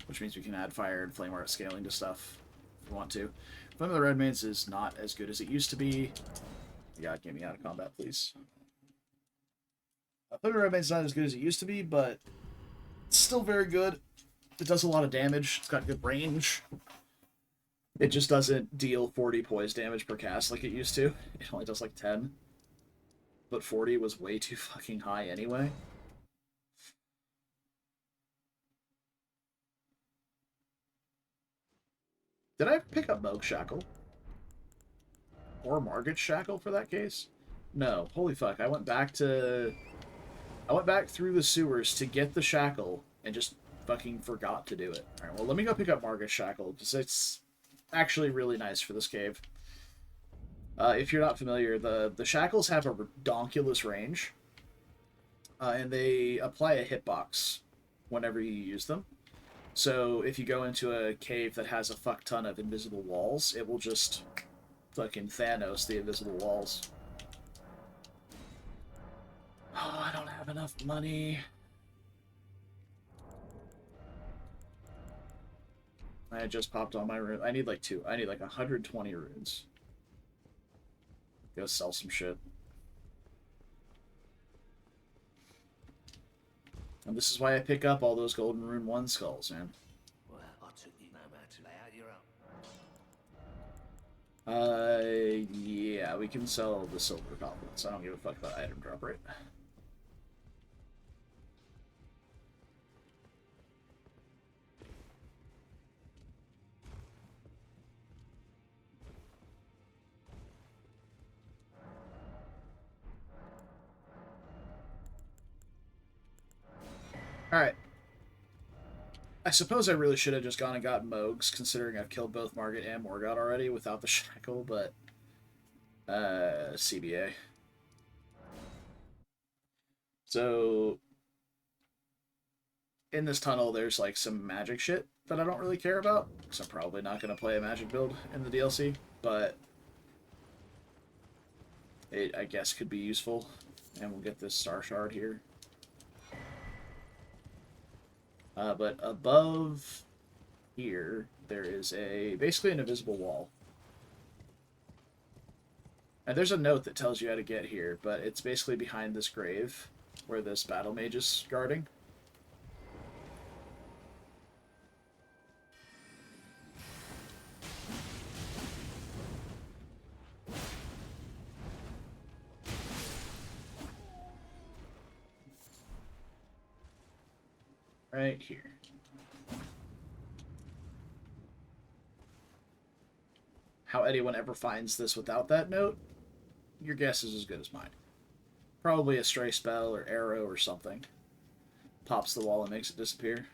which means we can add fire and flame art scaling to stuff if we want to. Flame of the Red Maids is not as good as it used to be. God, get me out of combat, please. Flame of the Red Maids is not as good as it used to be, but it's still very good. It does a lot of damage. It's got good range. It just doesn't deal 40 poise damage per cast like it used to. It only does like 10. But 40 was way too fucking high anyway. Did I pick up Moog Shackle? Or Margit Shackle for that case? No. Holy fuck. I went back through the sewers to get the shackle and just fucking forgot to do it. Alright, well, let me go pick up Margit Shackle, because it's actually really nice for this cave. If you're not familiar, the shackles have a redonkulous range, and they apply a hitbox whenever you use them. So if you go into a cave that has a fuck ton of invisible walls, it will just fucking Thanos the invisible walls. Oh, I don't have enough money. I just popped all my runes. I need like 120 runes. Go sell some shit. And this is why I pick up all those golden rune 1 skulls, man. Well, I took you no matter to lay out your own. Yeah, we can sell the silver goblets. I don't give a fuck about item drop rate. Alright. I suppose I really should have just gone and gotten Moogs, considering I've killed both Margit and Morgott already without the shackle, but... CBA. So... in this tunnel, there's, like, some magic shit that I don't really care about, because I'm probably not going to play a magic build in the DLC, but... it, I guess, could be useful. And we'll get this Star Shard here. But above here, there is basically an invisible wall. And there's a note that tells you how to get here, but it's basically behind this grave where this battle mage is guarding. Right here. How anyone ever finds this without that note, your guess is as good as mine. Probably a stray spell or arrow or something. Pops the wall and makes it disappear.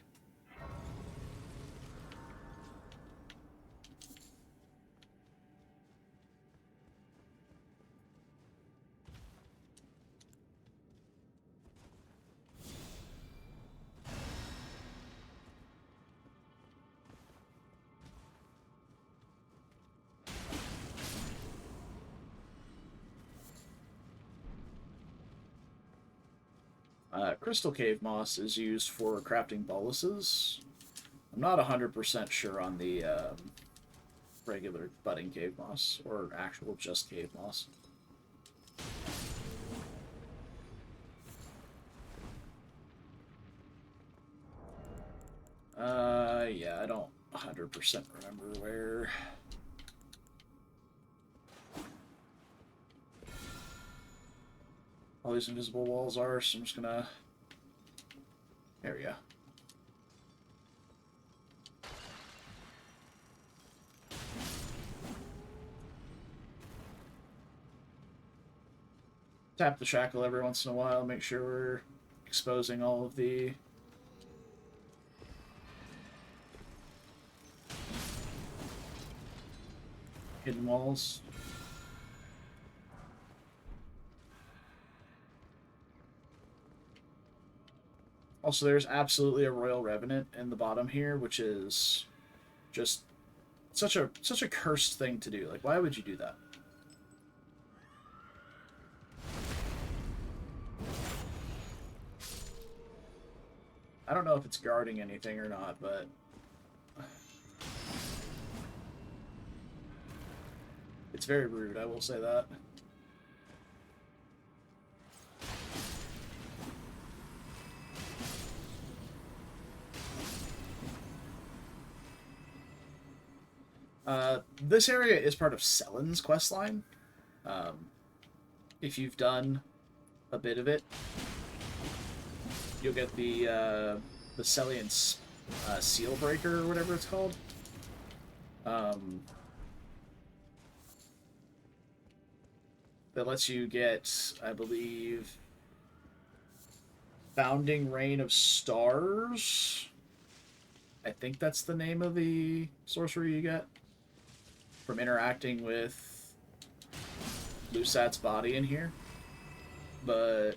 Crystal Cave Moss is used for crafting boluses. I'm not 100% sure on the regular budding cave moss, or actual just cave moss. Yeah, I don't 100% remember where... all these invisible walls are, so I'm just gonna... there we go. Tap the shackle every once in a while, make sure we're exposing all of the... hidden walls. Also, there's absolutely a Royal Revenant in the bottom here, which is just such a cursed thing to do. Like, why would you do that? I don't know if it's guarding anything or not, but... It's very rude, I will say that. This area is part of Sellen's questline. If you've done a bit of it, you'll get the Sellian seal breaker or whatever it's called. That lets you get, I believe, Founding Rain of Stars. I think that's the name of the sorcery you get from interacting with Lusat's body in here. But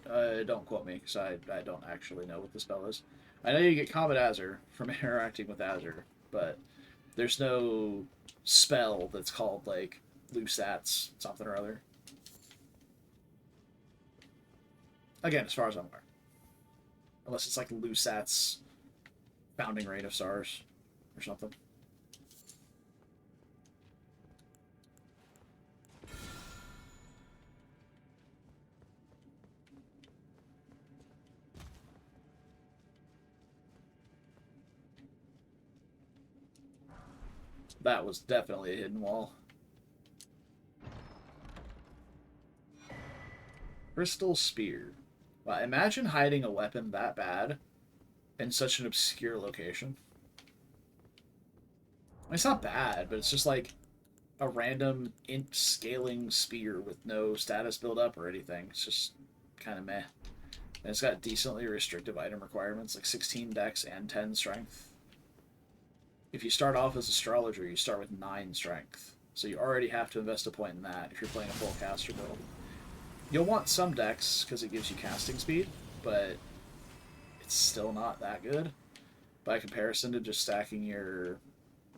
don't quote me, because I don't actually know what the spell is. I know you get Comet Azure from interacting with Azure, but there's no spell that's called, like, Lusat's something or other. Again, as far as I'm aware. Unless it's like Lusat's Founding Rain of Stars or something. That was definitely a hidden wall. Crystal Spear. Wow, imagine hiding a weapon that bad in such an obscure location. It's not bad, but it's just like a random int scaling spear with no status build up or anything. It's just kind of meh. And it's got decently restrictive item requirements, like 16 dex and 10 strength. If you start off as Astrologer, you start with 9 strength. So you already have to invest a point in that if you're playing a full caster build. You'll want some dex, because it gives you casting speed, but it's still not that good by comparison to just stacking your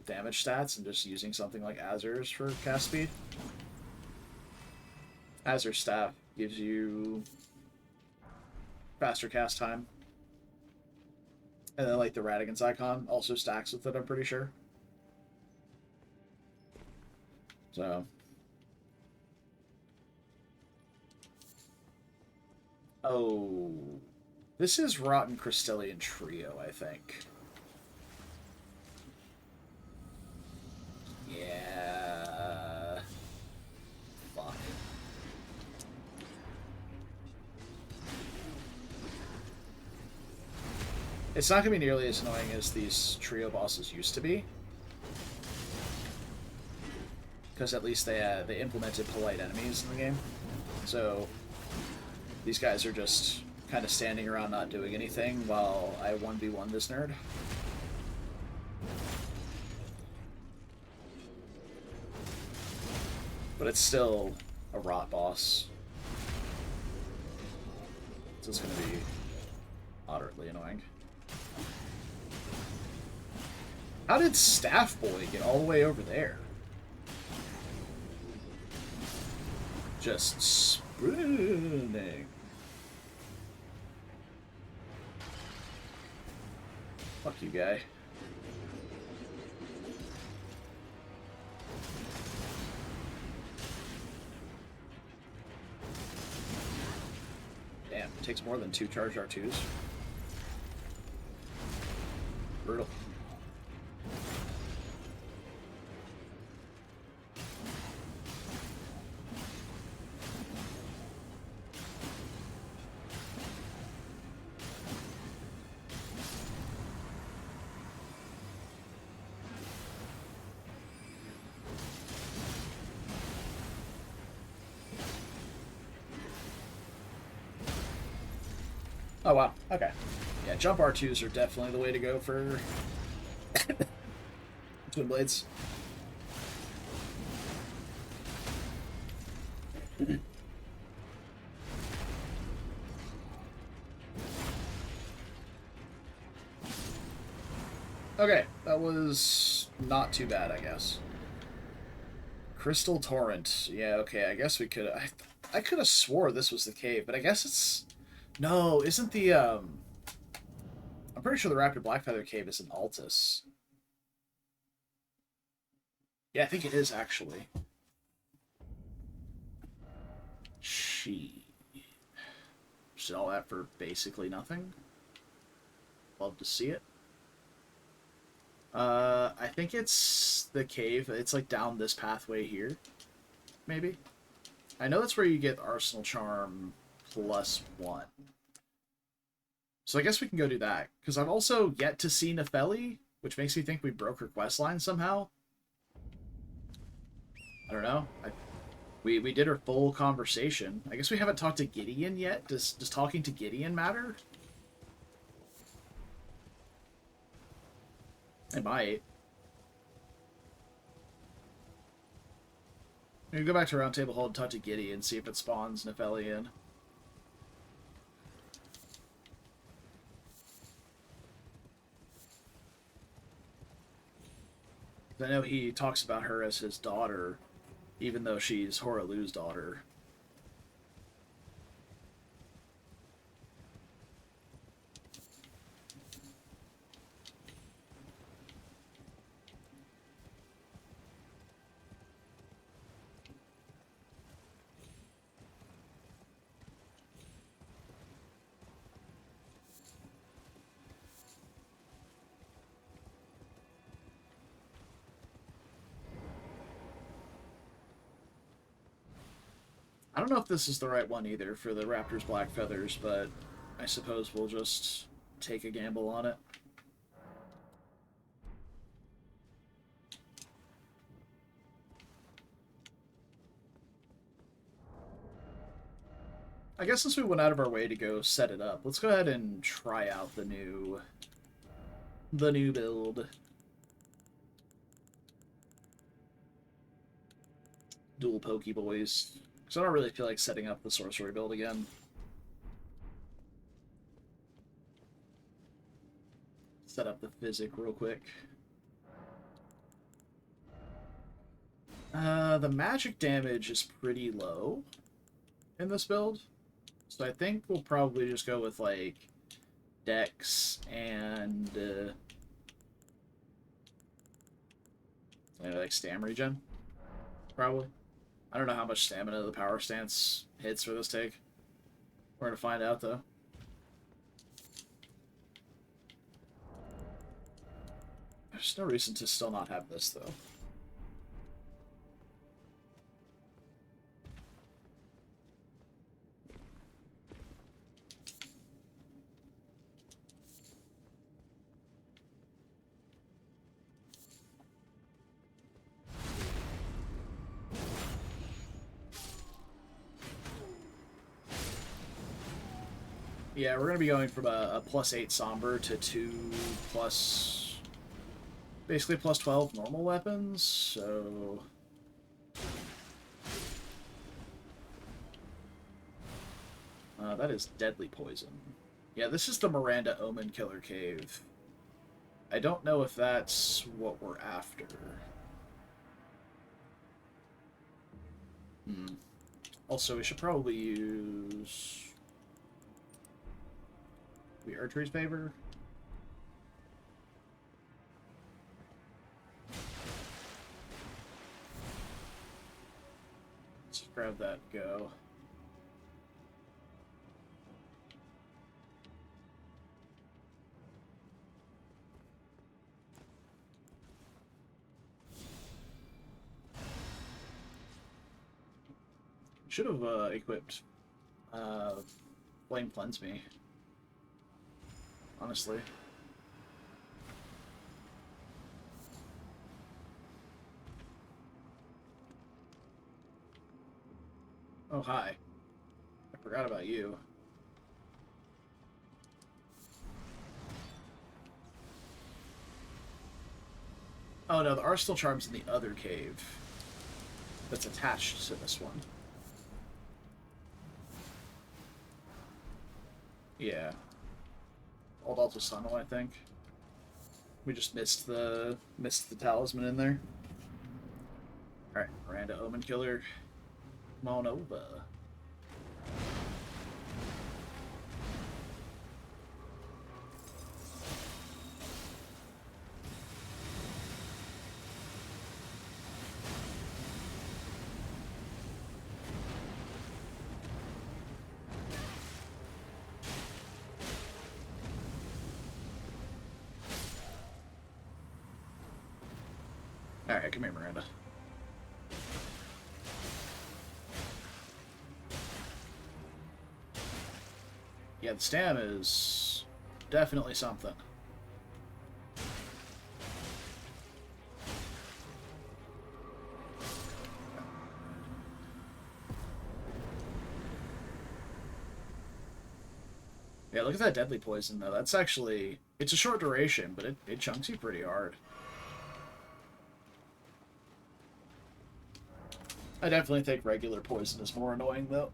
damage stats and just using something like Azur's for cast speed. Azur's Staff gives you faster cast time. And then, like, the Radigan's icon also stacks with it, I'm pretty sure. So. Oh. This is Rotten Crystallian Trio, I think. Yeah. Fuck. It's not going to be nearly as annoying as these trio bosses used to be. Because at least they implemented polite enemies in the game. So these guys are just kind of standing around not doing anything while I 1v1 this nerd. But it's still a rot boss. So it's going to be moderately annoying. How did Staff Boy get all the way over there? Just spooning. Fuck you, guy. Damn, it takes more than 2 charged R2s. Brutal. Oh, wow. Okay. Yeah, jump R2s are definitely the way to go for Twin Blades. Okay, that was not too bad, I guess. Crystal Torrent. Yeah, okay, I guess we could... I could have swore this was the cave, but I guess it's... No, isn't the, I'm pretty sure the Raptor Blackfeather Cave is in Altus. Yeah, I think it is, actually. She did all that for basically nothing. Love to see it. I think it's the cave. It's like down this pathway here, maybe. I know that's where you get Arsenal Charm +1. So I guess we can go do that, because I've also yet to see Nefeli, which makes me think we broke her questline somehow. I don't know. We did her full conversation. I guess we haven't talked to Gideon yet. Does talking to Gideon matter? It might. We can go back to Roundtable Hall and talk to Gideon and see if it spawns Nefeli in. I know he talks about her as his daughter, even though she's Horalu's daughter. I don't know if this is the right one either for the Raptors Black Feathers, but I suppose we'll just take a gamble on it. I guess since we went out of our way to go set it up, let's go ahead and try out the new build. Dual Pokeboys. Because I don't really feel like setting up the sorcery build again. Set up the physic real quick. The magic damage is pretty low in this build. So I think we'll probably just go with, like, Dex and, like, Stam regen. Probably. I don't know how much stamina the power stance hits for this take. We're gonna find out, though. There's no reason to still not have this, though. Yeah, we're going to be going from a +8 Somber to 2 plus... basically +12 normal weapons, so... that is Deadly Poison. Yeah, this is the Miranda Omen Killer Cave. I don't know if that's what we're after. Also, we should probably use... the Archery's Favor. Let's grab that go. Should have equipped Flame Cleanse Me. Honestly. Oh, hi. I forgot about you. Oh no, the Arsenal Charm's in the other cave that's attached to this one. Yeah. Old Alto Sunnel, I think. We just missed the talisman in there. Alright, Miranda Omen Killer. Come on over. Alright, come here, Miranda. Yeah, the stam is definitely something. Yeah, look at that deadly poison, though. That's actually... It's a short duration, but it chunks you pretty hard. I definitely think regular poison is more annoying, though.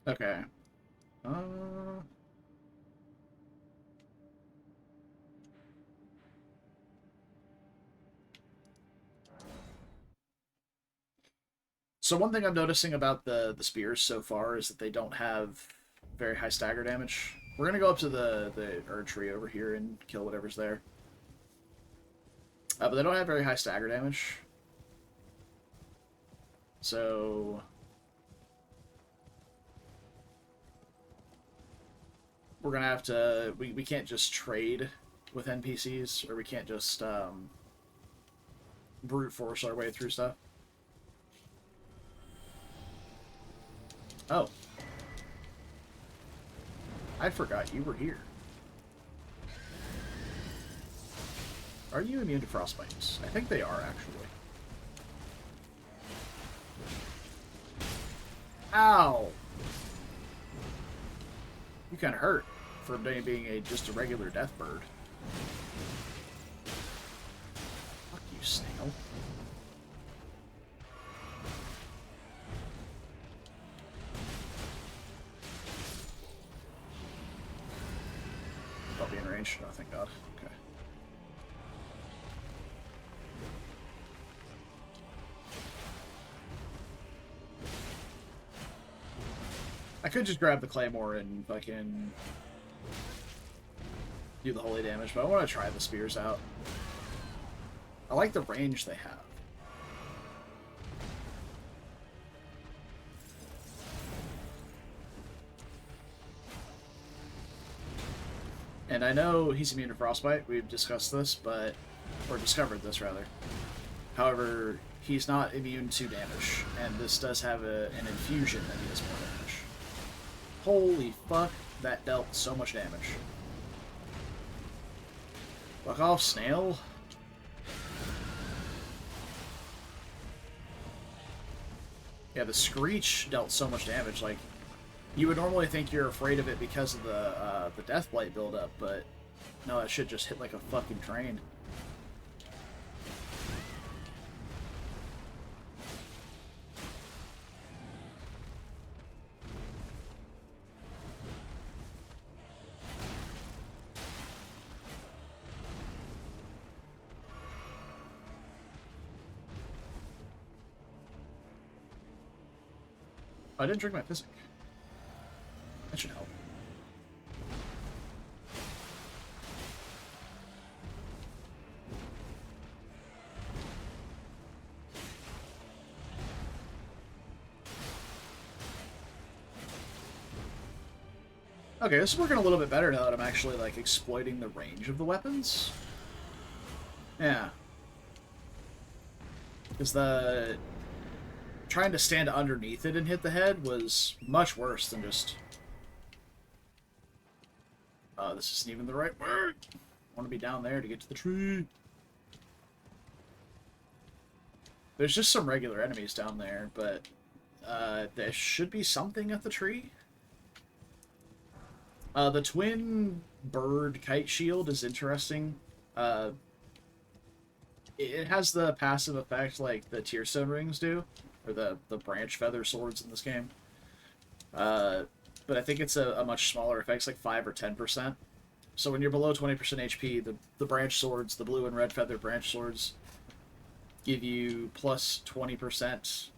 Okay. So one thing I'm noticing about the spears so far is that they don't have very high stagger damage. We're gonna go up to the Erd tree over here and kill whatever's there. But they don't have very high stagger damage. So... we're gonna have to... We can't just trade with NPCs, or we can't just brute force our way through stuff. Oh. I forgot you were here. Are you immune to frostbites? I think they are, actually. Ow! You kind of hurt for being just a regular death bird. Fuck you, snail. I'll be in range. Oh, thank God. Okay. I could just grab the claymore and fucking do the holy damage, but I want to try the spears out. I like the range they have. And I know he's immune to frostbite. We've discussed this, but... or discovered this, rather. However, he's not immune to damage, and this does have an infusion that deals more damage. Holy fuck, that dealt so much damage. Fuck off, snail. Yeah, the Screech dealt so much damage, like... You would normally think you're afraid of it because of the Deathblight buildup, but no, that shit just hit like a fucking train. I didn't drink my physic. That should help. Okay, this is working a little bit better now that I'm actually, like, exploiting the range of the weapons. Yeah. Because the... trying to stand underneath it and hit the head was much worse than just... this isn't even the right word. I want to be down there to get to the tree. There's just some regular enemies down there, but there should be something at the tree. The twin bird kite shield is interesting. It has the passive effect like the Tearstone rings do, or the branch feather swords in this game. But I think it's a much smaller effect, it's like 5 or 10%. So when you're below 20% HP, the branch swords, the blue and red feather branch swords, give you plus 20%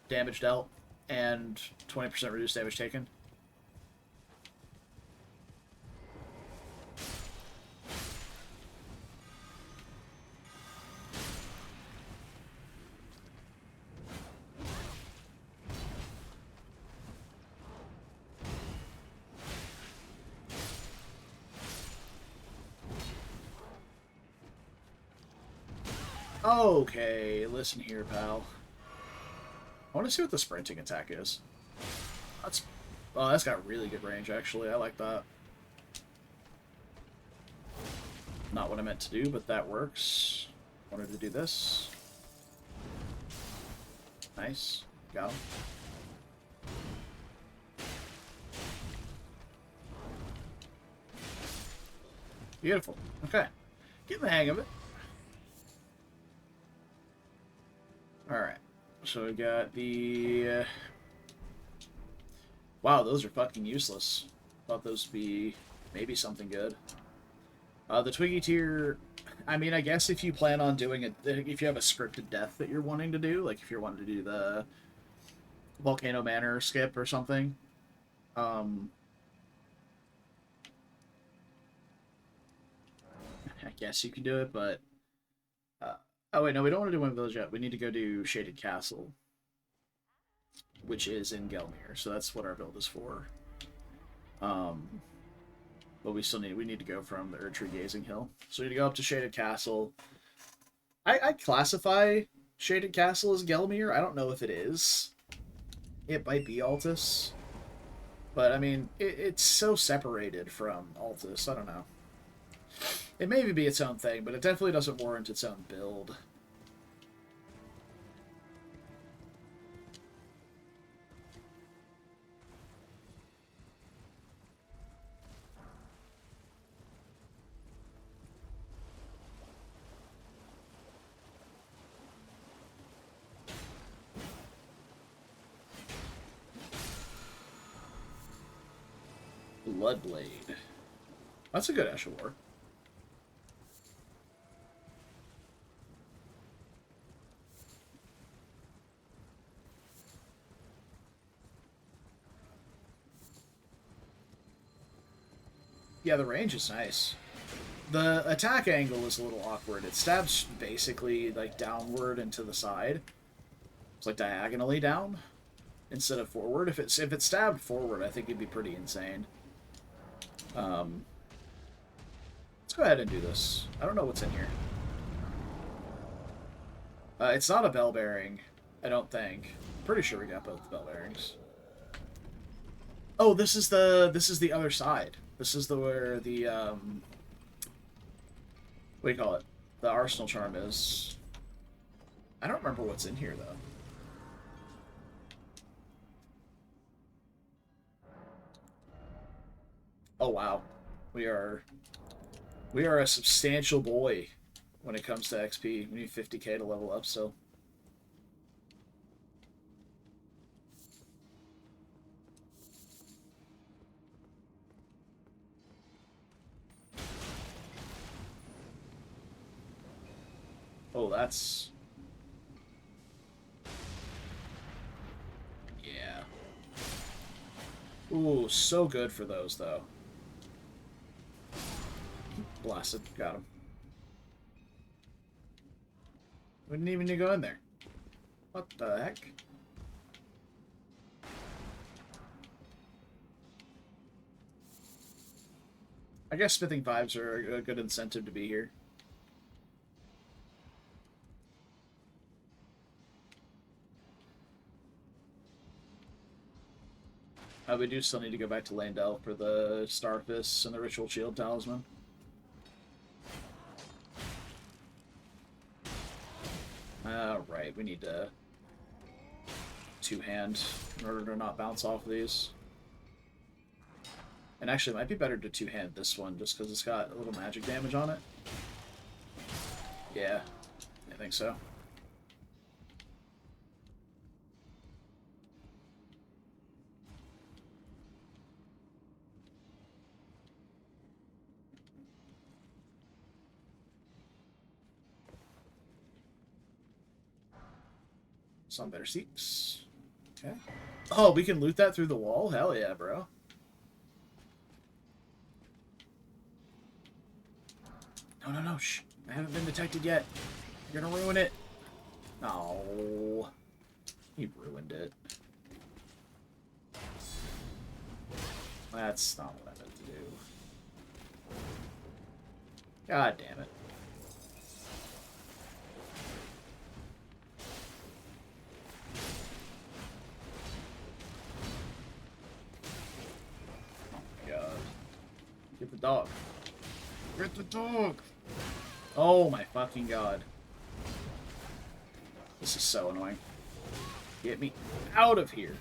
damage dealt and 20% reduced damage taken. Okay, listen here, pal. I want to see what the sprinting attack is. That's... Oh, that's got really good range, actually. I like that. Not what I meant to do, but that works. Wanted to do this. Nice. Got him. Beautiful. Okay. Getting the hang of it. Alright. So we got the... Wow, those are fucking useless. Thought those would be maybe something good. The Twiggy tier... I mean, I guess if you plan on doing it... If you have a scripted death that you're wanting to do, like if you're wanting to do the Volcano Manor skip or something, I guess you can do it, but... oh, wait, no, we don't want to do Wind Village yet. We need to go do Shaded Castle, which is in Gelmir, so that's what our build is for. But we need to go from the Erdtree Gazing Hill. So we need to go up to Shaded Castle. I classify Shaded Castle as Gelmir. I don't know if it is. It might be Altus. But, I mean, it's so separated from Altus. I don't know. It may be its own thing, but it definitely doesn't warrant its own build. Bloodblade. That's a good Ash of War. Yeah, the range is nice. The attack angle is a little awkward. It stabs basically like downward and to the side. It's like diagonally down instead of forward. If it stabbed forward, I think it'd be pretty insane. Let's go ahead and do this. I don't know what's in here. It's not a bell bearing, I don't think. Pretty sure we got both the bell bearings. Oh, this is the other side. This is where the what do you call it? The Arsenal Charm is. I don't remember what's in here though. Oh wow, we are a substantial boy when it comes to XP. We need 50k to level up still. Oh, that's... Yeah. Ooh, so good for those, though. Blasted. Got him. We didn't even need to go in there. What the heck? I guess smithing vibes are a good incentive to be here. We do still need to go back to Landell for the Starfists and the Ritual Shield Talisman. Right, we need to two-hand in order to not bounce off of these. And actually, it might be better to two-hand this one just because it's got a little magic damage on it. Yeah, I think so. Some better seats. Okay. Oh, we can loot that through the wall? Hell yeah, bro. No, no, no, shh. I haven't been detected yet. You're gonna ruin it. No. You ruined it. That's not what I meant to do. God damn it. Get the dog. Get the dog! Oh my fucking god. This is so annoying. Get me out of here.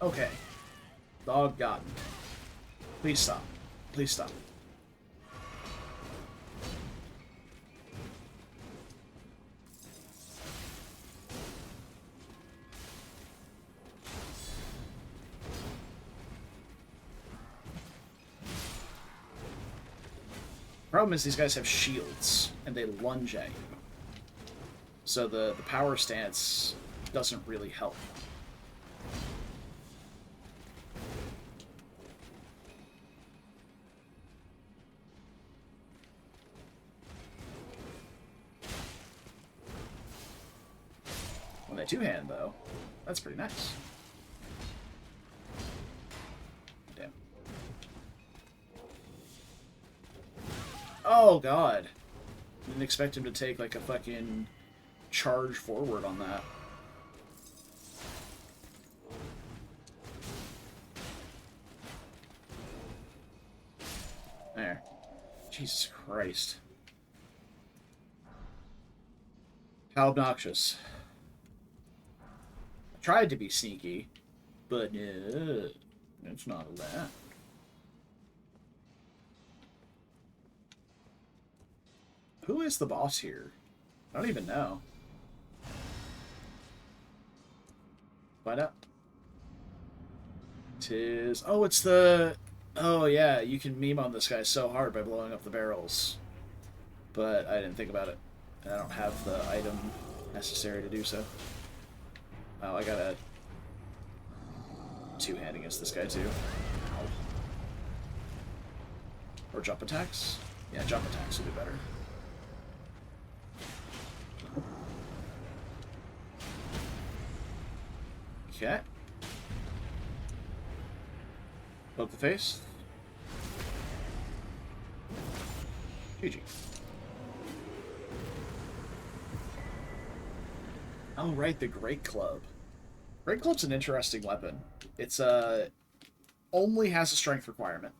Okay. Dog got me. Please stop. Please stop. Problem is these guys have shields, and they lunge at you. So the power stance doesn't really help. When they two-hand, though, that's pretty nice. Damn. Oh, God. Didn't expect him to take, like, a fucking charge forward on that. There. Jesus Christ. How obnoxious. I tried to be sneaky, but it's not allowed. Who is the boss here? I don't even know. Find out. Oh, it's the... Oh, yeah, you can meme on this guy so hard by blowing up the barrels. But I didn't think about it. And I don't have the item necessary to do so. Oh, I gotta... two-hand against this guy, too. Ow. Or jump attacks? Yeah, jump attacks will be better. Okay. Poke the face. GG. Oh, right, the Great Club. Great Club's an interesting weapon. It's, only has a strength requirement.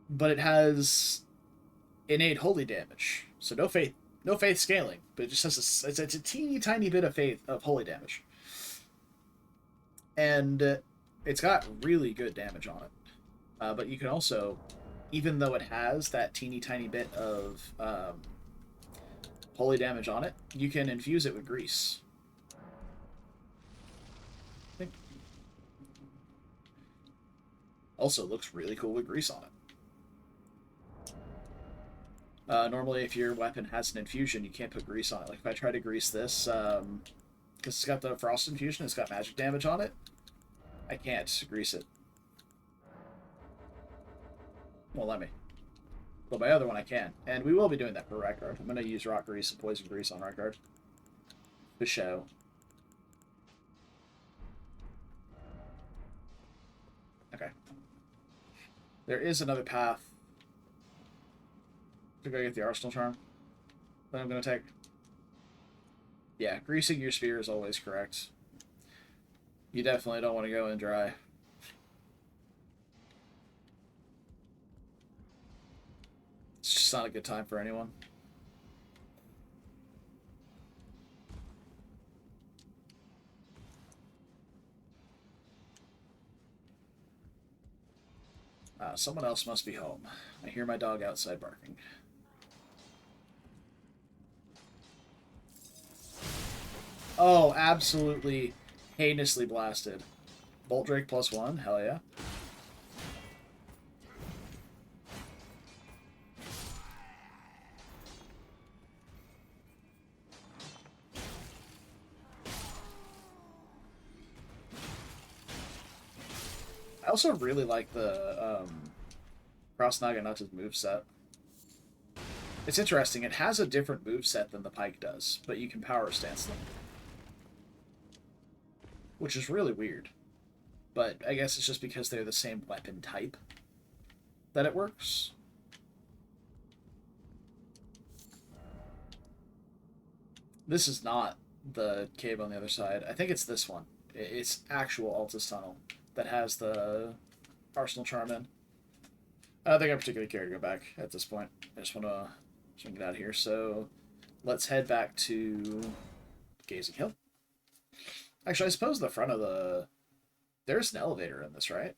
But it has innate holy damage. So no faith scaling, but it just has it's a teeny tiny bit of faith of holy damage. And it's got really good damage on it. But you can also, even though it has that teeny tiny bit of holy damage on it, you can infuse it with grease. Also looks really cool with grease on it. Normally, if your weapon has an infusion, you can't put grease on it. Like, if I try to grease this, because it's got the frost infusion, it's got magic damage on it, I can't grease it. Won't let me. But my other one I can. And we will be doing that for Rykard. I'm going to use rock grease and poison grease on Rykard. For show. Okay. There is another path to go get the Arsenal Charm that I'm going to take. Yeah, greasing your spear is always correct. You definitely don't want to go in dry. It's just not a good time for anyone. Someone else must be home. I hear my dog outside barking. Oh, absolutely heinously blasted. Bolt Drake +1, hell yeah. I also really like the Cross Naginata's moveset. It's interesting, it has a different moveset than the Pike does, but you can power stance them. Which is really weird. But I guess it's just because they're the same weapon type that it works. This is not the cave on the other side. I think it's this one. It's actual Altus Tunnel that has the Arsenal Charm in. I don't think I particularly care to go back at this point. I just want to get out of here. So let's head back to Gazing Hill. Actually, I suppose the front of the... There's an elevator in this, right?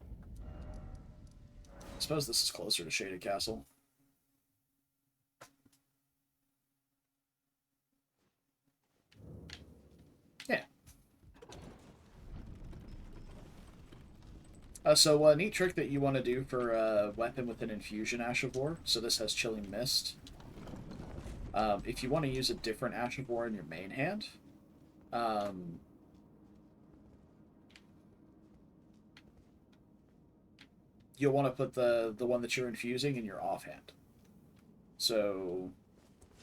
I suppose this is closer to Shaded Castle. Yeah. So a neat trick that you want to do for a weapon with an infusion Ash of War, so this has Chilling Mist. If you want to use a different Ash of War in your main hand, you'll want to put the one that you're infusing in your offhand. So,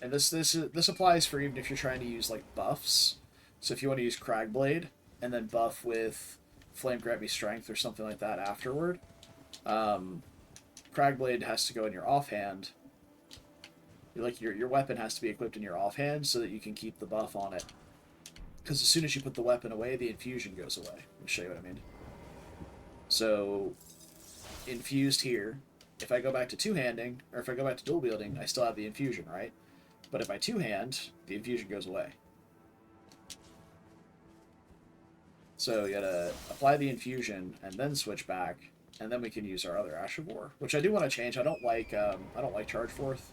and this applies for even if you're trying to use like buffs. So if you want to use Cragblade and then buff with Flame Grant Me Strength or something like that afterward, Cragblade has to go in your offhand. Like your weapon has to be equipped in your offhand so that you can keep the buff on it. Because as soon as you put the weapon away, the infusion goes away. Let me show you what I mean. So, infused here. If I go back to two-handing, or if I go back to dual-wielding, I still have the infusion, right? But if I two-hand, the infusion goes away. So you gotta apply the infusion and then switch back, and then we can use our other Ash of War, which I do want to change. I don't like Charge Forth.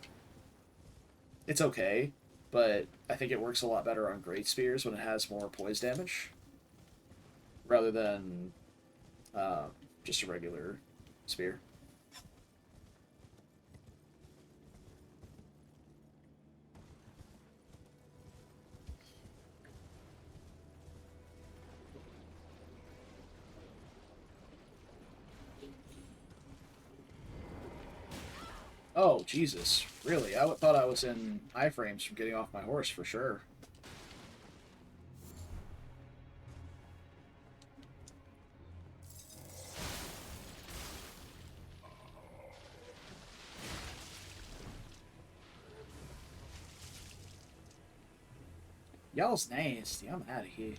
It's okay, but I think it works a lot better on Great Spears when it has more poise damage, rather than just a regular spear. Oh, Jesus. Really? I thought I was in iframes from getting off my horse, for sure. Y'all's nasty. I'm out of here.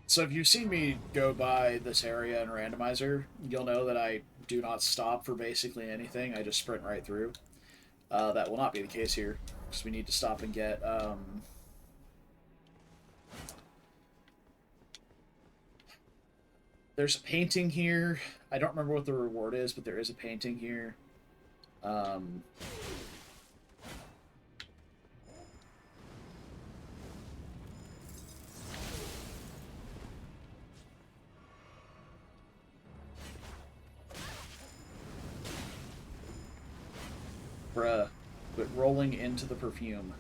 So if you've seen me go by this area in Randomizer, you'll know that I do not stop for basically anything. I just sprint right through. That will not be the case here, because we need to stop and get... There's a painting here. I don't remember what the reward is, but there is a painting here. Bruh, but rolling into the perfume.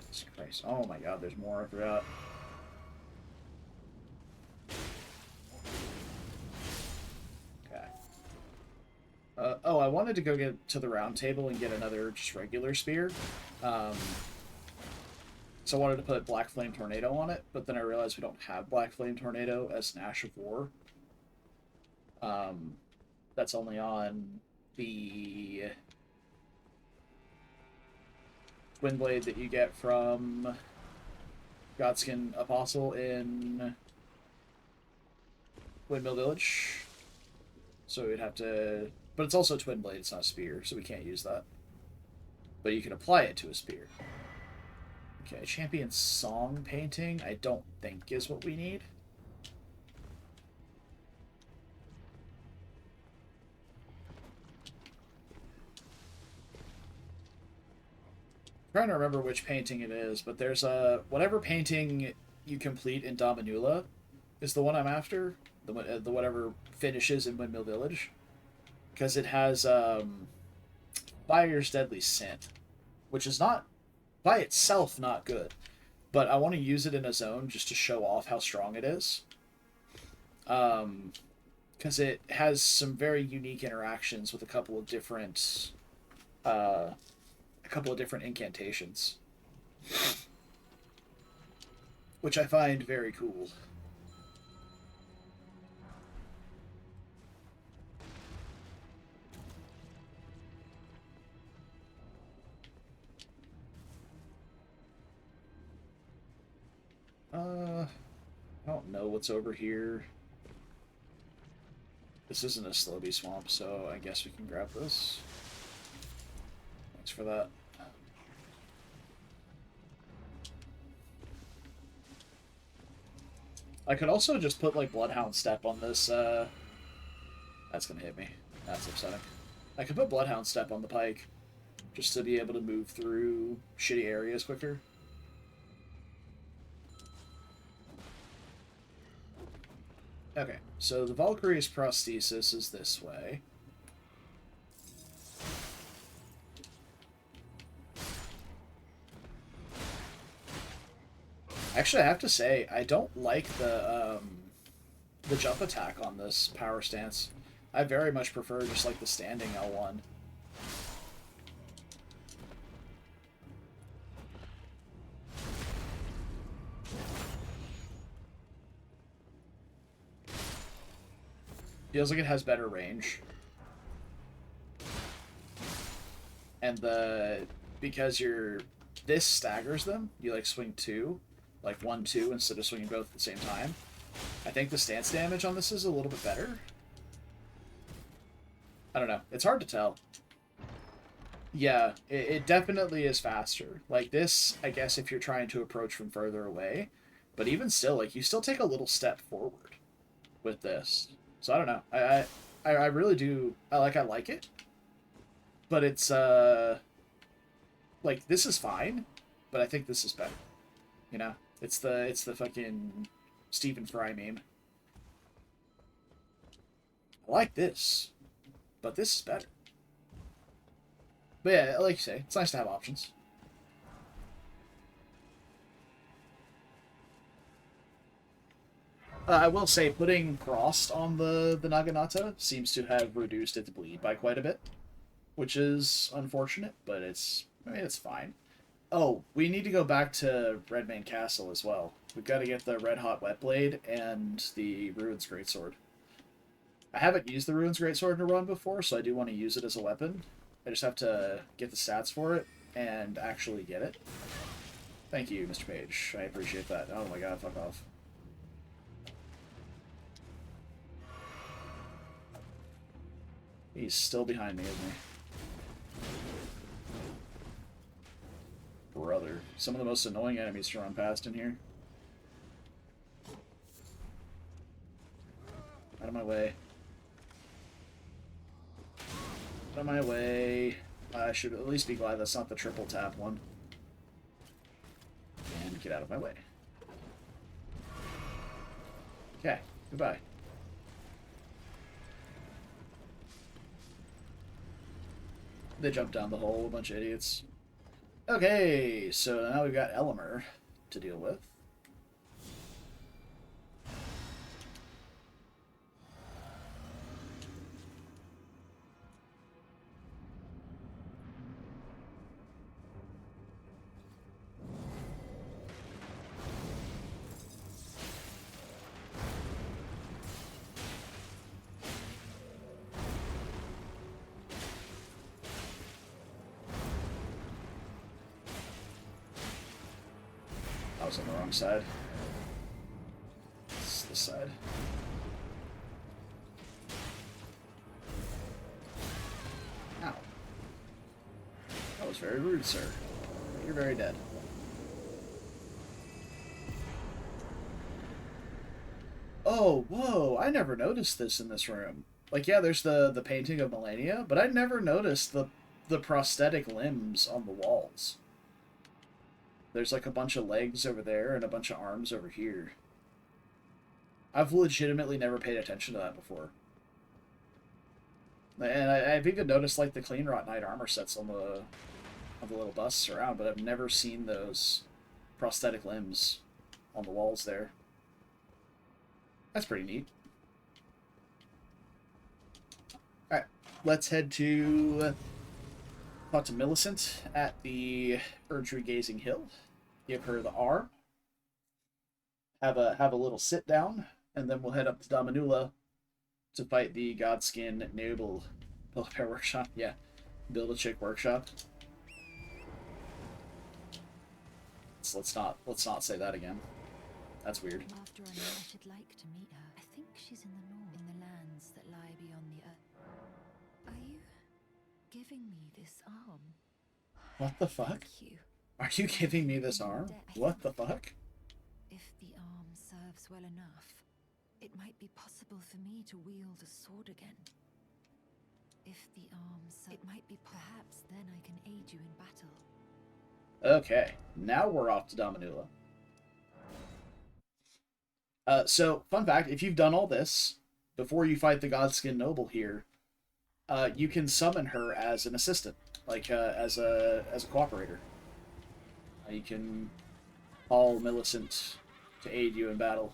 Jesus Christ. Oh my god, there's more, I forgot. Okay. Oh, I wanted to go get to the round table and get another just regular spear. So I wanted to put Black Flame Tornado on it, but then I realized we don't have Black Flame Tornado as an Ash of War. That's only on the Twin Blade that you get from Godskin Apostle in Windmill Village. So we'd have to... But it's also Twin Blade, it's not a spear, so we can't use that. But you can apply it to a spear. Okay, Champion Song Painting, I don't think is what we need. I'm trying to remember which painting it is, but there's a... Whatever painting you complete in Dominula is the one I'm after. The whatever finishes in Windmill Village. Because it has Fire's Deadly Sin, which is not, by itself, not good. But I want to use it in a zone just to show off how strong it is. Because it has some very unique interactions with a couple of different incantations, which I find very cool. know what's over here. This isn't a Slowbee swamp, so I guess we can grab this. Thanks for that. I could also just put, like, Bloodhound Step on this, That's gonna hit me. That's upsetting. I could put Bloodhound Step on the pike, just to be able to move through shitty areas quicker. Okay, so the Valkyrie's prosthesis is this way. Actually, I have to say, I don't like the jump attack on this power stance. I very much prefer just like the standing L1. Feels like it has better range. And because this staggers them, you like swing two, like 1-2 instead of swinging both at the same time. I think the stance damage on this is a little bit better. I don't know. It's hard to tell. Yeah, it definitely is faster. Like this, I guess if you're trying to approach from further away, but even still, like you still take a little step forward with this. So I don't know. I really do. I like it, but it's like this is fine, but I think this is better. You know, it's the fucking Stephen Fry meme. I like this, but this is better. But yeah, like you say, it's nice to have options. I will say, putting Frost on the Naginata seems to have reduced its bleed by quite a bit, which is unfortunate, but it's fine. Oh, we need to go back to Redmane Castle as well. We've got to get the Red Hot Wet Blade and the Ruins Greatsword. I haven't used the Ruins Greatsword in a run before, so I do want to use it as a weapon. I just have to get the stats for it and actually get it. Thank you, Mr. Page. I appreciate that. Oh my god, fuck off. He's still behind me, isn't he? Brother. Some of the most annoying enemies to run past in here. Out of my way. Out of my way. I should at least be glad that's not the triple tap one. And get out of my way. Okay, goodbye. They jumped down the hole, a bunch of idiots. Okay, so now we've got Gelmir to deal with. I was on the wrong side. It's this side. Ow. That was very rude, sir. You're very dead. Oh, whoa, I never noticed this in this room. Like, yeah, there's the painting of Melania, but I never noticed the prosthetic limbs on the walls. There's like a bunch of legs over there and a bunch of arms over here. I've legitimately never paid attention to that before. And I've even noticed like the Clean Rot Knight armor sets on the little busts around, but I've never seen those prosthetic limbs on the walls there. That's pretty neat. Alright, let's head to talk to Millicent at the Erdtree Gazing Hill. Give her the arm. Have a little sit down, and then we'll head up to Dominula to fight the Godskin Noble. Build a pair workshop. Yeah, build a chick workshop. So let's not say that again. That's weird. After I know I should like to meet her. I think she's in the north, in the lands that lie beyond the earth. Are you giving me this arm? What the fuck? Thank you. Are you giving me this arm? What the fuck? If the arm serves well enough, it might be possible for me to wield a sword again. If the arm serves, it might be perhaps then I can aid you in battle. Okay, now we're off to Dominula. So, fun fact, if you've done all this, before you fight the Godskin Noble here, you can summon her as an assistant, like, as a cooperator. You can call Millicent to aid you in battle.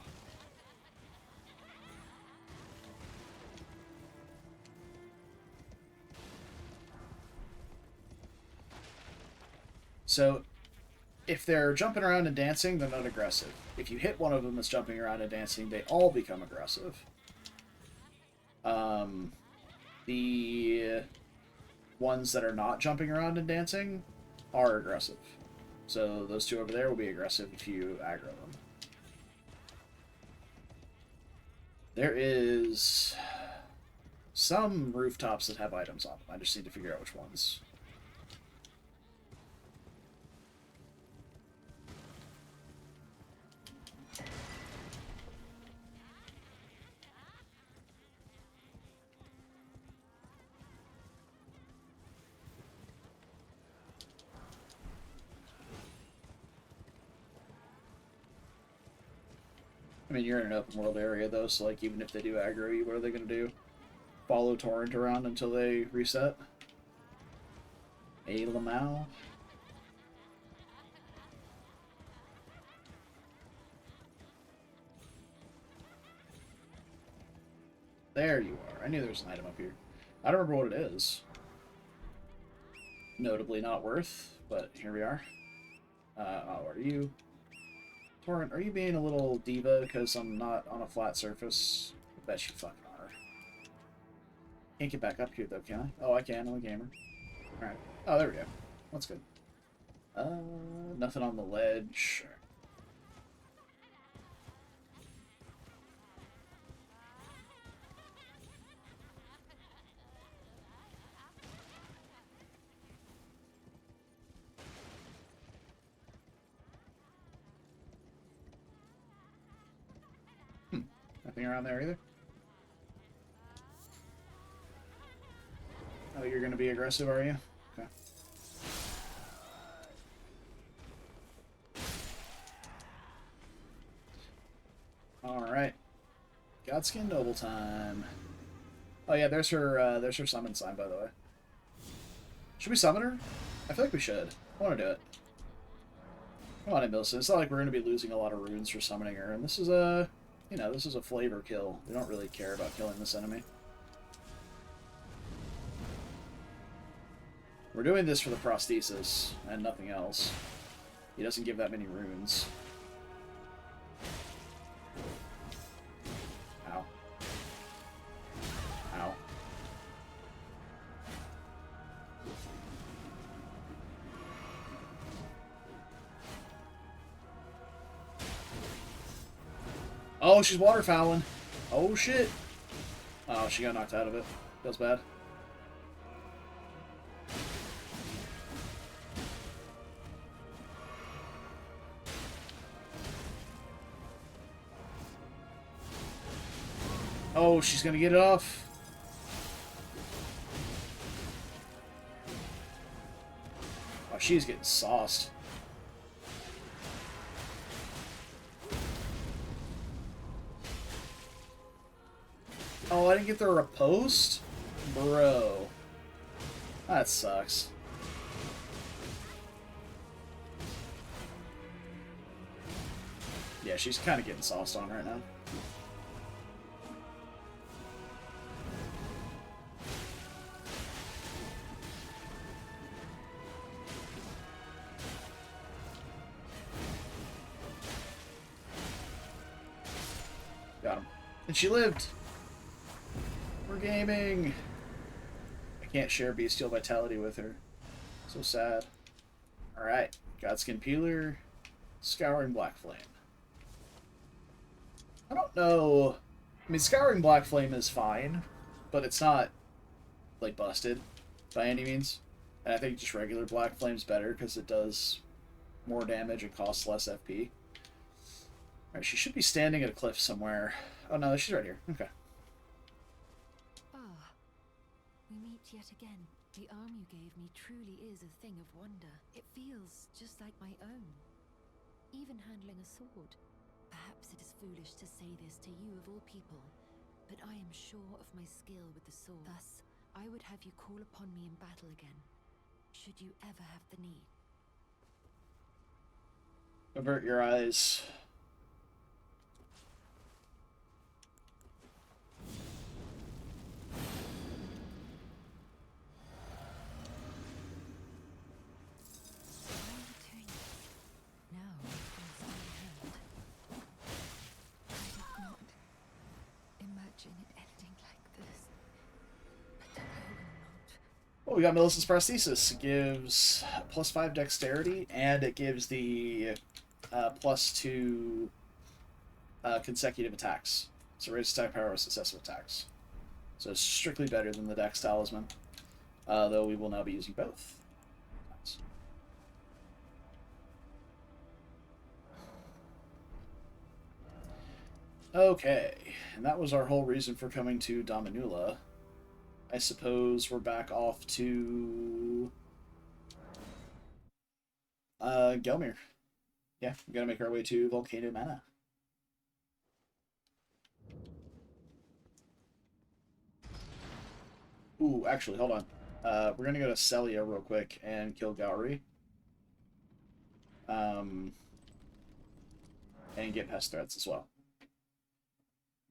So, if they're jumping around and dancing, they're not aggressive. If you hit one of them that's jumping around and dancing, they all become aggressive. The ones that are not jumping around and dancing are aggressive. So those two over there will be aggressive if you aggro them. There is some rooftops that have items on them. I just need to figure out which ones. I mean, you're in an open world area, though, so, like, even if they do aggro you, what are they going to do? Follow Torrent around until they reset? A Lamau? There you are. I knew there was an item up here. I don't remember what it is. Notably not worth, but here we are. Oh, are you... Torrent, are you being a little diva because I'm not on a flat surface? I bet you fucking are. Can't get back up here, though, can I? Oh, I can. I'm a gamer. Alright. Oh, there we go. That's good. Nothing on the ledge. Nothing around there either? Oh, you're going to be aggressive, are you? Okay. Alright. Godskin Noble time. Oh yeah, there's her summon sign, by the way. Should we summon her? I feel like we should. I want to do it. Come on in, Millicent. It's not like we're going to be losing a lot of runes for summoning her, and this is a... You know, this is a flavor kill. We don't really care about killing this enemy. We're doing this for the prosthesis, and nothing else. He doesn't give that many runes. Ow. Ow. Oh, she's waterfowling. Oh, shit. Oh, she got knocked out of it. Feels bad. Oh, she's gonna get it off. Oh, she's getting sauced. Oh, I didn't get the riposte? Bro. That sucks. Yeah, she's kind of getting sauced on right now. Got him. And she lived! We're gaming! I can't share Bestial Vitality with her. So sad. Alright. Godskin Peeler. Scouring Black Flame. I don't know. I mean, Scouring Black Flame is fine, but it's not, like, busted by any means. And I think just regular Black Flame's better because it does more damage and costs less FP. Alright, she should be standing at a cliff somewhere. Oh no, she's right here. Okay. Ah, we meet yet again. The arm you gave me truly is a thing of wonder. It feels just like my own. Even handling a sword. Perhaps it is foolish to say this to you of all people, but I am sure of my skill with the sword. Thus, I would have you call upon me in battle again, should you ever have the need. Avert your eyes. Oh, we got Melissa's Prosthesis. It gives +5 dexterity, and it gives the +2 consecutive attacks. So raise attack power with successive attacks. So it's strictly better than the Dex Talisman, though we will now be using both. Nice. Okay, and that was our whole reason for coming to Dominula. I suppose we're back off to Gelmir. Yeah, we gotta make our way to Volcano Mana. Ooh, actually, hold on. We're gonna go to Celia real quick and kill Gowry. And get Pest Threats as well.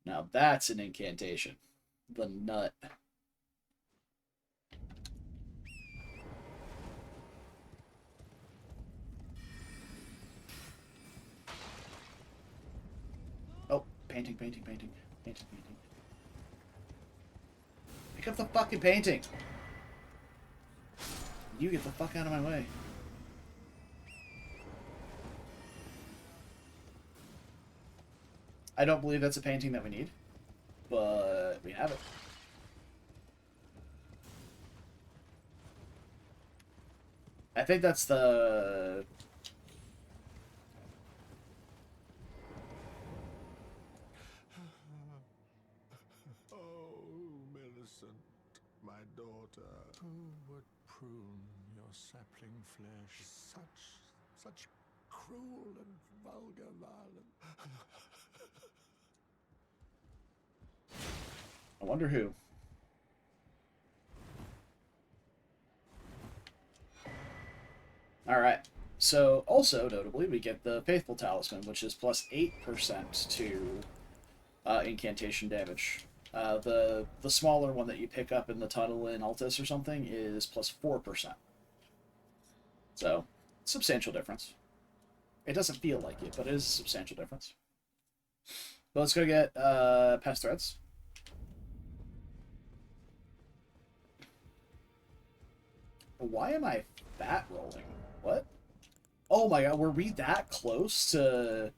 Now that's an incantation. The nut. Oh, painting. Pick up the fucking painting! You get the fuck out of my way. I don't believe that's a painting that we need, but we have it. I think that's the... Oh, Millicent, my daughter. Who would prune your sapling flesh? Such cruel and vulgar violence. I wonder who. Alright, so also notably we get the Faithful Talisman, which is +8% to incantation damage. The smaller one that you pick up in the tunnel in Altus or something is +4%. So, substantial difference. It doesn't feel like it, but it is a substantial difference. But let's go get Pest Threads. Why am I fat rolling? What? Oh my god, were we that close to...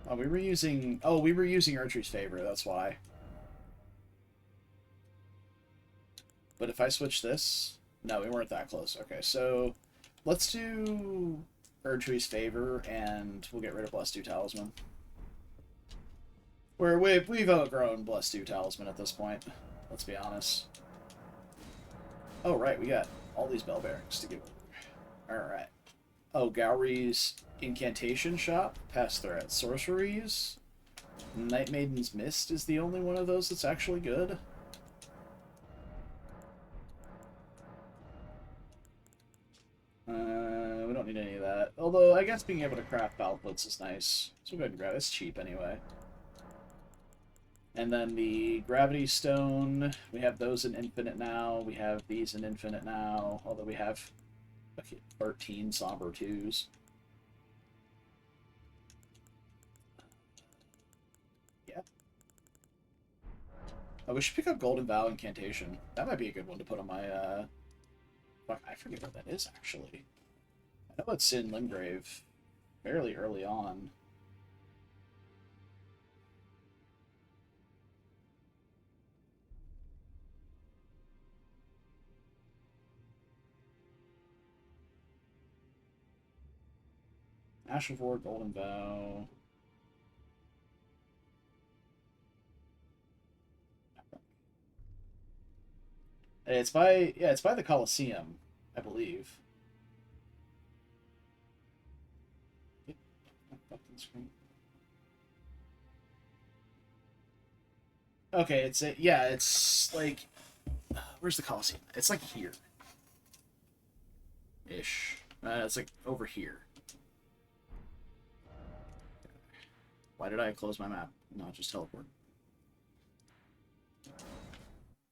Oh, we were using Erdtree's Favor, that's why. But if I switch this... No, we weren't that close. Okay, so let's do Erdtree's Favor, and we'll get rid of +2 Talisman. We've outgrown +2 Talisman at this point, let's be honest. Oh, right, we got all these bell bearings to give. Alright. Oh, Gowry's Incantation Shop, Pest Threat, Sorceries. Night Maiden's Mist is the only one of those that's actually good. We don't need any of that. Although, I guess being able to craft Balputs is nice. So we'll go ahead and grab it. It's cheap anyway. And then the Gravity Stone, we have those in Infinite now. We have these in Infinite now, although we have 13 Somber 2s. Yeah. Oh, we should pick up Golden Vow Incantation. That might be a good one to put on my Fuck, I forget what that is, actually. I know it's in Limgrave fairly early on. Ash of War, Golden Vow. It's by, yeah, it's by the Colosseum, I believe. Okay, it's a, yeah, it's like, where's the Colosseum? It's like here, ish. It's like over here. Why did I close my map? Not just teleport.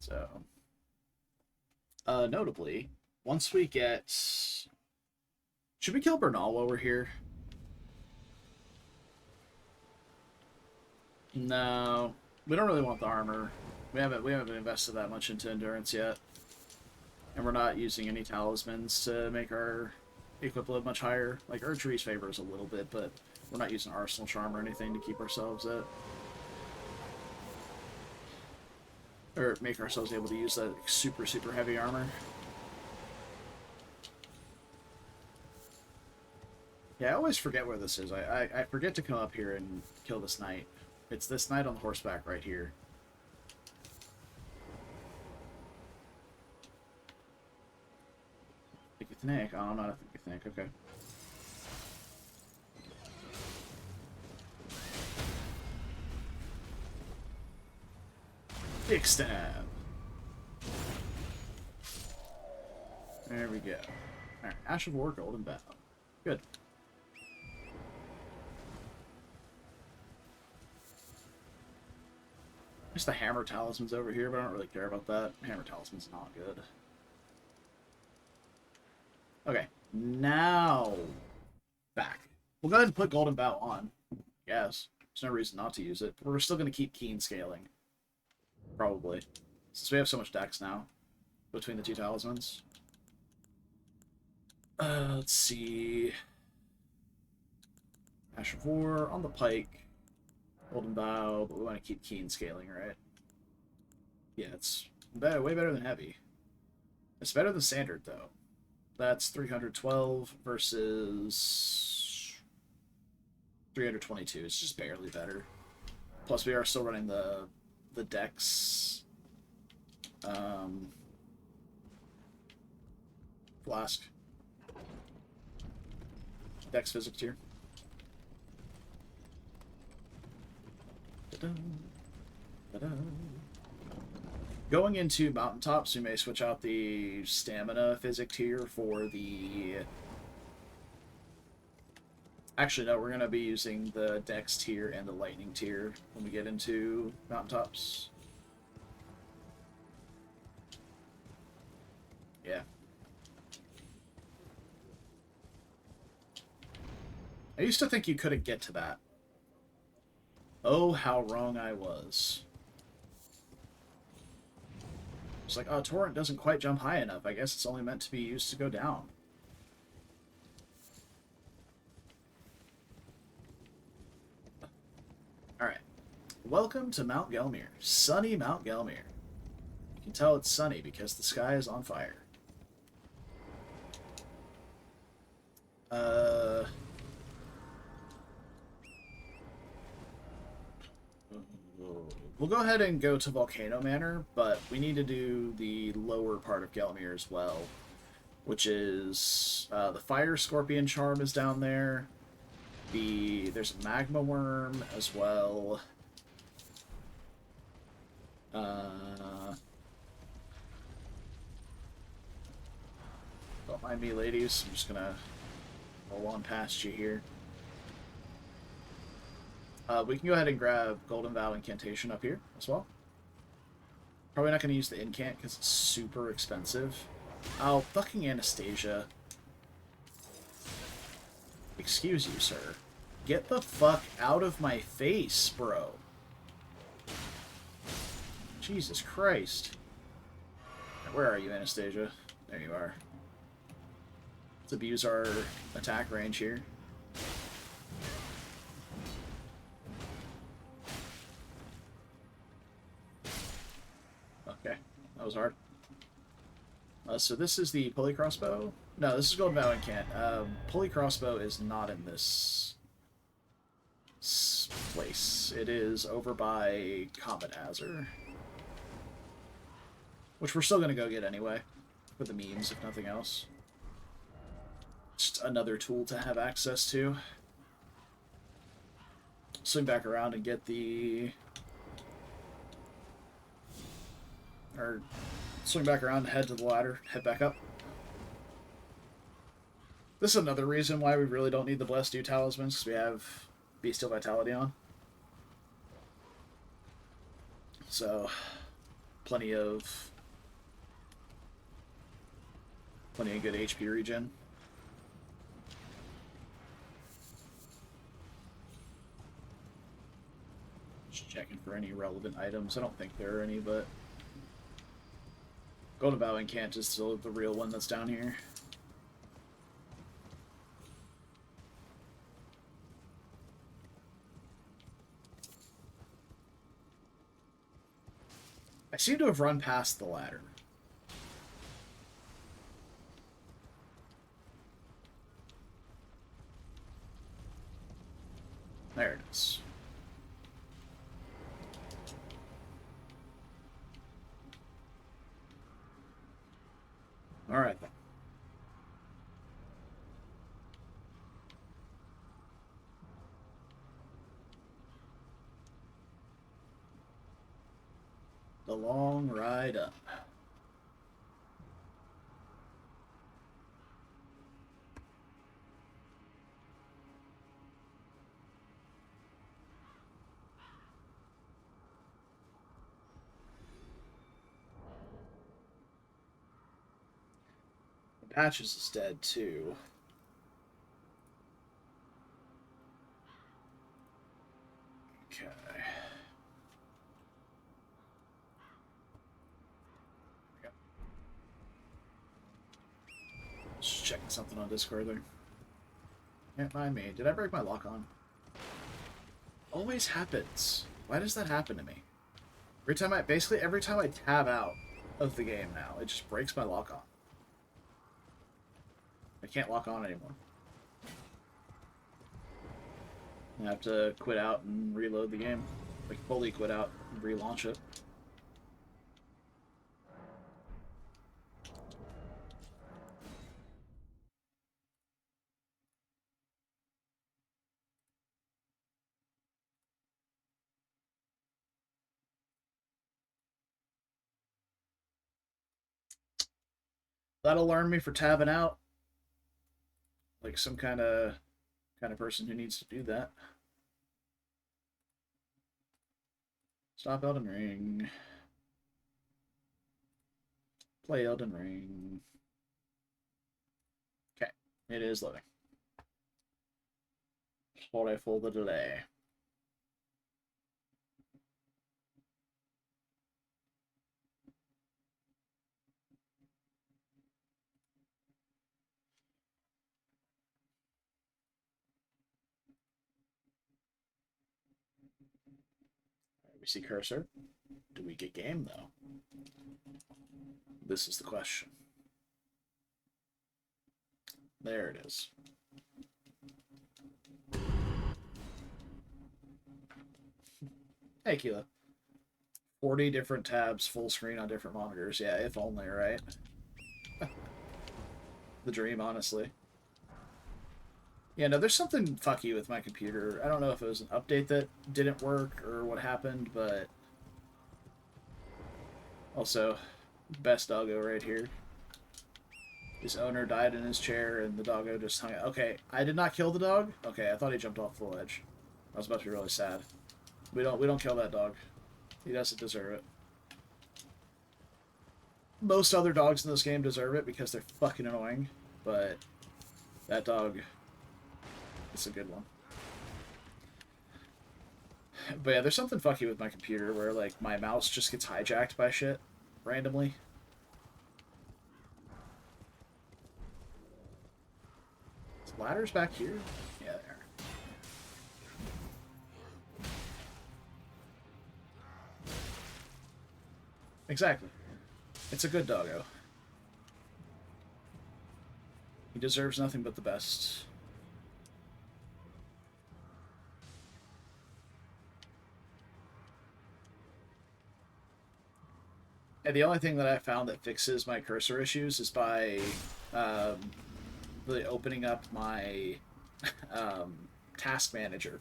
So, notably, once we get, should we kill Bernal while we're here? No, we don't really want the armor. We haven't invested that much into endurance yet, and we're not using any talismans to make our equipment much higher. Like Erdtree's favors a little bit, but we're not using Arsenal Charm or anything to keep ourselves at, or make ourselves able to use that super heavy armor. Yeah, I always forget where this is. I forget to come up here and kill this knight. It's this knight on horseback right here. Think you think? Oh, not I think you think. Okay. Big stab. There we go. Alright, Ash of War, Golden Bow. Good. There's the Hammer Talismans over here, but I don't really care about that. Hammer Talisman's not good. Okay, now back. We'll go ahead and put Golden Bow on. Yes, there's no reason not to use it. But we're still going to keep Keen scaling. Probably. Since we have so much dex now between the two talismans. Let's see. Ash of War on the pike. Golden Bow, but we want to keep Keen scaling, right? Yeah, it's better, way better than heavy. It's better than standard, though. That's 312 versus 322. It's just barely better. Plus, we are still running the dex flask. Dex physics tier. Going into mountaintops, we may switch out the stamina physic tier for the... Actually, no, we're going to be using the dex tier and the lightning tier when we get into mountaintops. Yeah. I used to think you couldn't get to that. Oh, how wrong I was. It's like, oh, Torrent doesn't quite jump high enough. I guess it's only meant to be used to go down. Alright. Welcome to Mount Gelmir. Sunny Mount Gelmir. You can tell it's sunny because the sky is on fire. We'll go ahead and go to Volcano Manor, but we need to do the lower part of Gelmir as well, which is the Fire Scorpion Charm is down there. There's a Magma Worm as well. Don't mind me, ladies. I'm just gonna roll on past you here. We can go ahead and grab Golden Vow Incantation up here as well. Probably not going to use the incant because it's super expensive. Oh, fucking Anastasia. Excuse you, sir. Get the fuck out of my face, bro. Jesus Christ. Where are you, Anastasia? There you are. Let's abuse our attack range here. Okay, that was hard. So this is the pulley crossbow. No, this is gold bow incant. Pulley crossbow is not in this place. It is over by Comet Hazard, which we're still going to go get anyway, for the memes, if nothing else. Just another tool to have access to. Swing back around and get the... Or swing back around and head to the ladder, head back up. This is another reason why we really don't need the Blessed Dew talismans, because we have Bestial Vitality on. So, plenty of good HP regen. Just checking for any relevant items. I don't think there are any, but Golden Bow Incant is still the real one that's down here. I seem to have run past the ladder. There it is. All right, then. The long ride up. The Patches is dead too. Okay. Just checking something on Discord there. Can't find me. Did I break my lock on? Always happens. Why does that happen to me? Basically every time I tab out of the game now, it just breaks my lock on. I can't lock on anymore. I have to quit out and reload the game. Like fully quit out and relaunch it. That'll learn me for tabbing out. Like some kind of person who needs to do that. Stop Elden Ring. Play Elden Ring. Okay, it is loading. Sorry for the delay. We see cursor. Do we get game, though? This is the question. There it is. Hey, Keela. 40 different tabs, full screen on different monitors. Yeah, if only, right? The dream, honestly. Yeah, no, there's something fucky with my computer. I don't know if it was an update that didn't work or what happened, but... Also, best doggo right here. His owner died in his chair, and the doggo just hung out. Okay, I did not kill the dog? Okay, I thought he jumped off the ledge. I was about to be really sad. We don't kill that dog. He doesn't deserve it. Most other dogs in this game deserve it because they're fucking annoying, but that dog... It's a good one. But yeah, there's something fucky with my computer where, like, my mouse just gets hijacked by shit randomly. ladders back here? Yeah, there. Exactly. It's a good doggo. He deserves nothing but the best. And the only thing that I found that fixes my cursor issues is by really opening up my task manager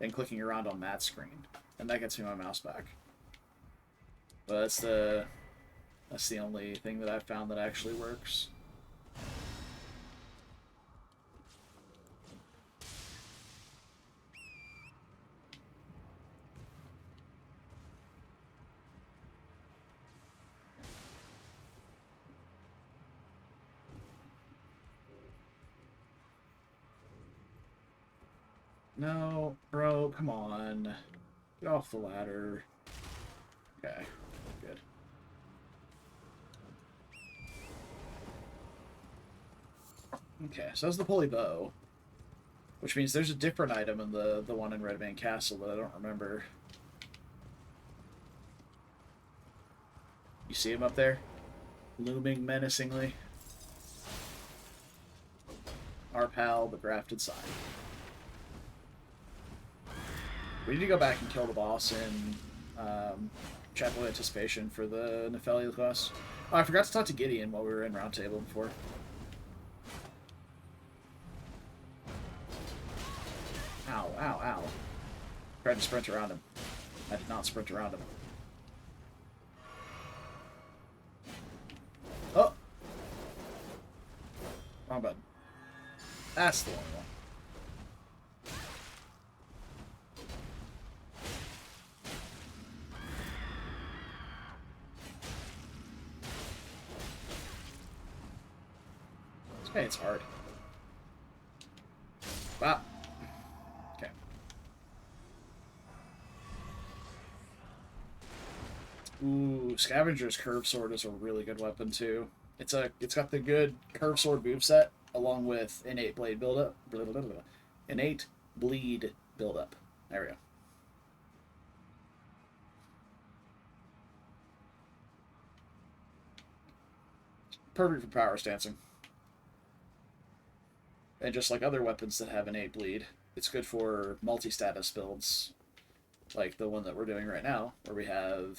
and clicking around on that screen, and that gets me my mouse back. But that's the only thing that I've found that actually works. No, bro, come on. Get off the ladder. Okay, good. Okay, so that's the pulley bow. Which means there's a different item in the one in Redmane Castle that I don't remember. You see him up there? Looming menacingly. Our pal, the Grafted Sign. We need to go back and kill the boss in Chapel of Anticipation for the Nephelia quest. Oh, I forgot to talk to Gideon while we were in Roundtable before. Ow, ow, ow. Tried to sprint around him. I did not sprint around him. Oh! Wrong button. That's the one. Hey, it's hard. Wow. Okay. Ooh, Scavenger's Curve Sword is a really good weapon too. It's got the good Curve Sword moveset along with innate blade buildup. Innate bleed buildup. There we go. Perfect for power stancing. And just like other weapons that have innate bleed, it's good for multi-status builds, like the one that we're doing right now, where we have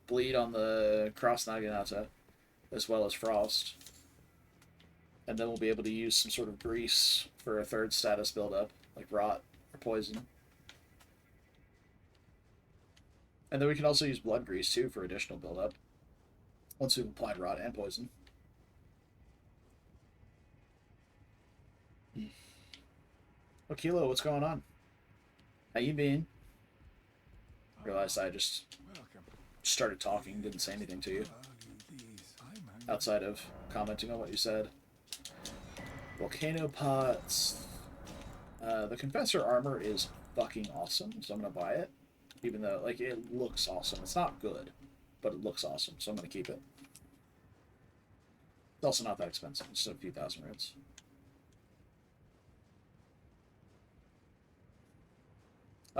bleed on the Cross Naginata, as well as Frost. And then we'll be able to use some sort of grease for a third status build-up, like Rot or Poison. And then we can also use Blood Grease, too, for additional build-up, once we've applied Rot and Poison. Oh, Kilo, what's going on? How you been? Realized I just started talking, didn't say anything to you. Outside of commenting on what you said. Volcano Pots. The Confessor armor is fucking awesome, so I'm gonna buy it. Even though, like, it looks awesome. It's not good, but it looks awesome, so I'm gonna keep it. It's also not that expensive, it's just a few thousand runes.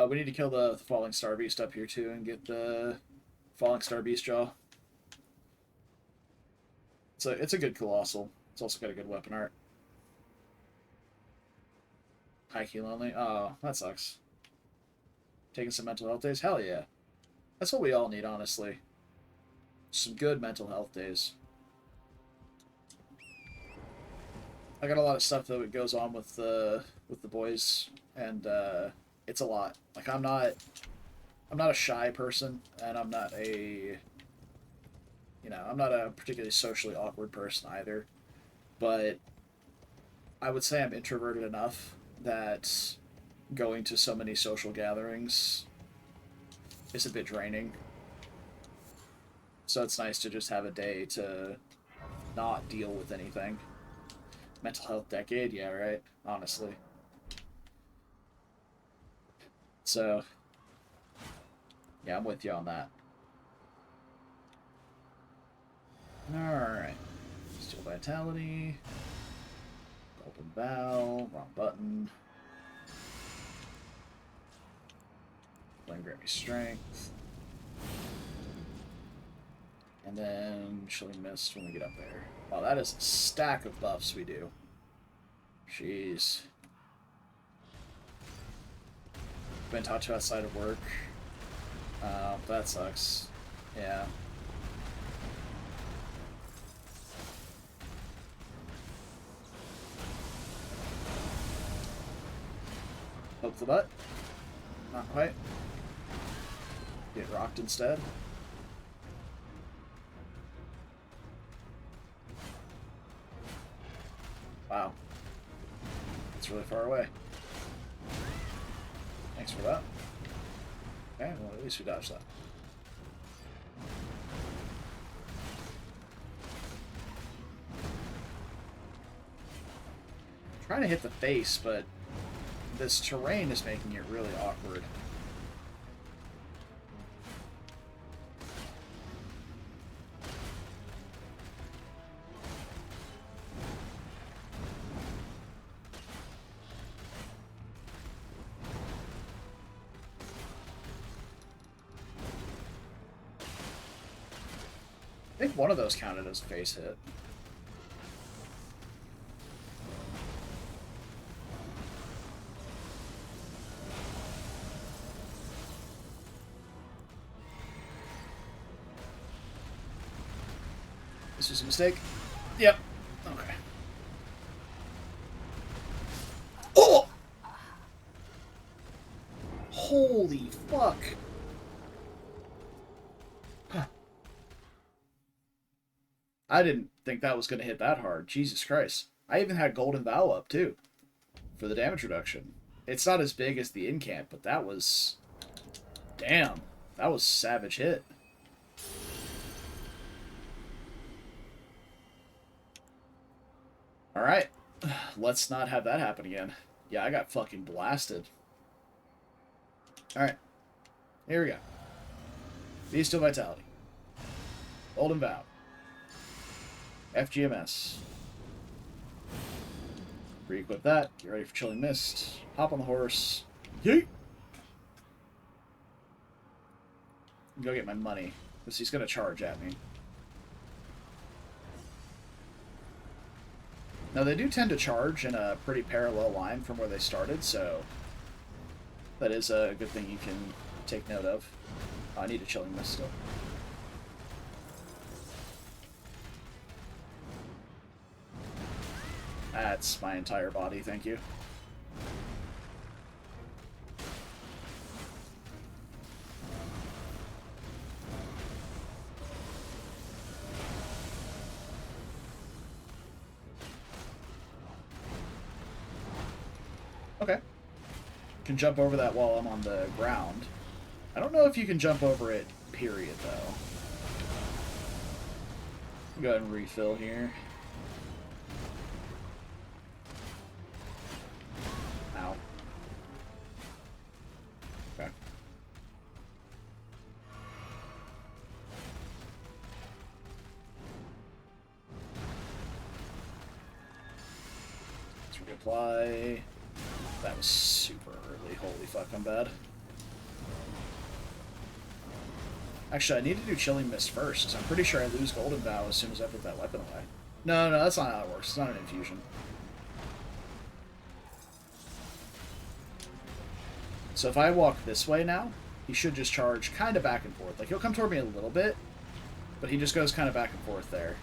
We need to kill the Falling Star Beast up here, too, and get the Falling Star Beast Jaw. It's a good Colossal. It's also got a good weapon art. High key lonely. Oh, that sucks. Taking some mental health days? Hell yeah. That's what we all need, honestly. Some good mental health days. I got a lot of stuff that goes on with the boys, and it's a lot. Like, I'm not a shy person, and I'm not a particularly socially awkward person either. But I would say I'm introverted enough that going to so many social gatherings is a bit draining. So it's nice to just have a day to not deal with anything. Mental health decade? Yeah, right. Honestly. So, yeah, I'm with you on that. Alright. Steel Vitality. Bow, wrong button. Limgrave strength. And then Chilling Mist when we get up there. Wow, that is a stack of buffs we do. Jeez. Been talked to outside of work. That sucks. Yeah. Hope the butt. Not quite. Get rocked instead. Wow. It's really far away. Thanks for that. Okay, well at least we dodged that. I'm trying to hit the face, but this terrain is making it really awkward. I think one of those counted as a face hit. This was a mistake. Yep. Okay. Oh! Holy fuck. Huh. I didn't think that was going to hit that hard. Jesus Christ. I even had Golden Vow up, too, for the damage reduction. It's not as big as the incant, but that was... Damn. That was a savage hit. Alright. Let's not have that happen again. Yeah, I got fucking blasted. Alright. Here we go. Beast of Vitality. Golden Vow. FGMS. Re-equip that. Get ready for Chilling Mist. Hop on the horse. Yeet! Go get my money. Because he's going to charge at me. Now, they do tend to charge in a pretty parallel line from where they started, so that is a good thing you can take note of. Oh, I need a Chilling Mist still. That's my entire body, thank you. Okay. Can jump over that while I'm on the ground. I don't know if you can jump over it, period, though. Go ahead and refill here. Ow. Okay. Let's reapply. That was super early. Holy fuck, I'm bad. Actually, I need to do Chilling Mist first, because I'm pretty sure I lose Golden Vow as soon as I put that weapon away. No, that's not how it works. It's not an infusion. So if I walk this way now, he should just charge kind of back and forth. Like, he'll come toward me a little bit, but he just goes kind of back and forth there.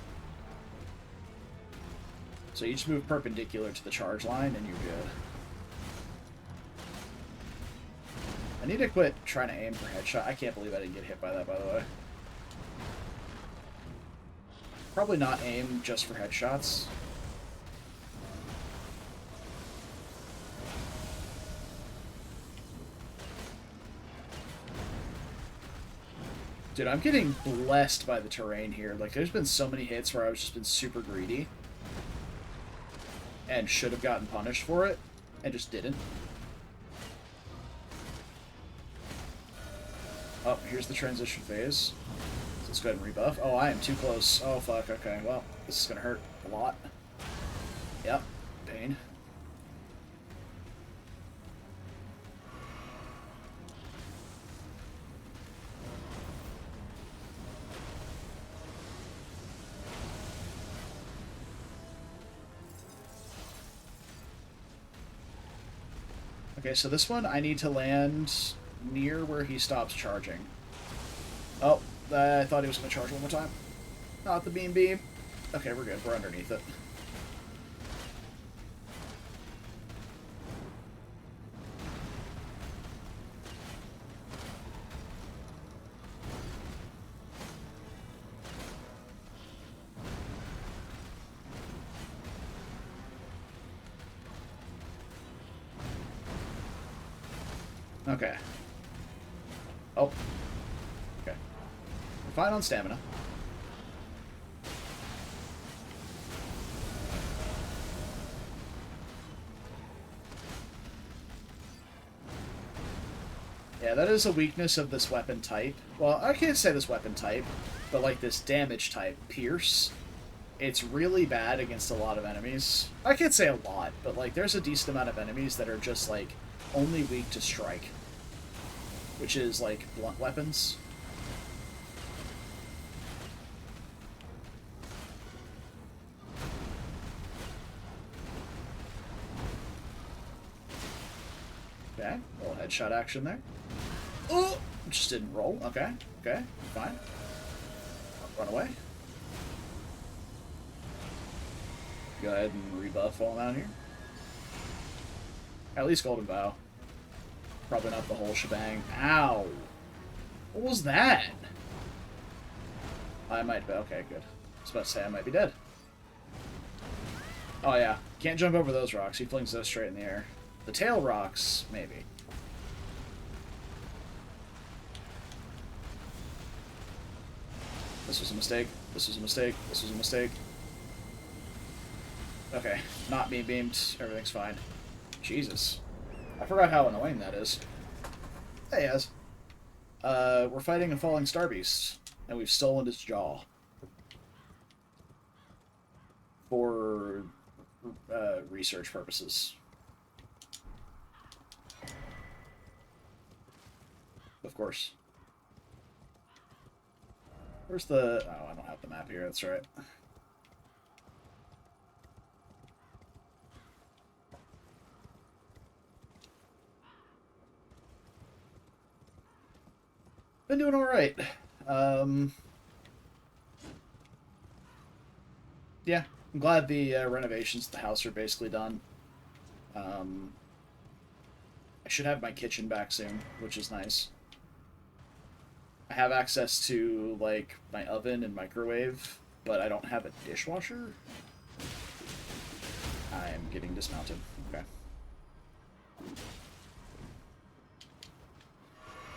So you just move perpendicular to the charge line, and you're good. I need to quit trying to aim for headshot. I can't believe I didn't get hit by that, by the way. Probably not aim just for headshots. Dude, I'm getting blessed by the terrain here. Like, there's been so many hits where I've just been super greedy. And should have gotten punished for it, and just didn't. Oh, here's the transition phase. So let's go ahead and rebuff. Oh, I am too close. Oh, fuck. Okay, well, this is going to hurt a lot. Yep. Pain. Okay, so this one I need to land near where he stops charging. Oh, I thought he was going to charge one more time. Not the beam beam. Okay, we're good. We're underneath it. Okay. Oh. Okay. We're fine on stamina. Yeah, that is a weakness of this weapon type. Well, I can't say this weapon type, but like this damage type, Pierce. It's really bad against a lot of enemies. I can't say a lot, but like there's a decent amount of enemies that are just like only weak to strike. Which is like blunt weapons. Okay, a little headshot action there. Oh! Just didn't roll. Okay, okay, fine. Run away. Go ahead and rebuff while I'm out here. At least Golden Bow. Probably not the whole shebang. Ow! What was that? I might be. Okay, good. I was about to say I might be dead. Oh, yeah. Can't jump over those rocks. He flings those straight in the air. The tail rocks, maybe. This was a mistake. This was a mistake. This was a mistake. Okay. Not beam beamed. Everything's fine. Jesus. I forgot how annoying that is. Hey, Az. We're fighting a falling star beast, and we've stolen his jaw. For research purposes. Of course. Where's the... Oh, I don't have the map here, that's right. Been doing alright. Yeah, I'm glad the renovations to the house are basically done. I should have my kitchen back soon, which is nice. I have access to, like, my oven and microwave, but I don't have a dishwasher. I'm getting dismounted. Okay.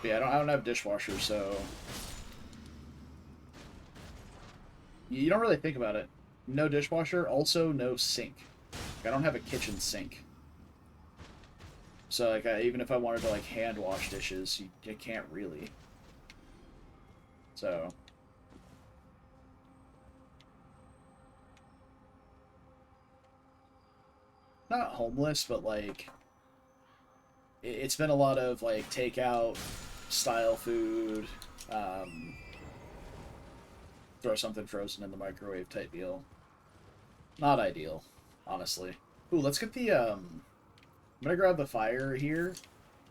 But yeah, I don't have a dishwasher, so... You don't really think about it. No dishwasher, also no sink. I don't have a kitchen sink. So, like, even if I wanted to, like, hand wash dishes, you can't really. So... Not homeless, but, like... It's been a lot of, like, takeout style food, throw something frozen in the microwave type deal. Not ideal, honestly. Ooh, let's get the, I'm gonna grab the fire here.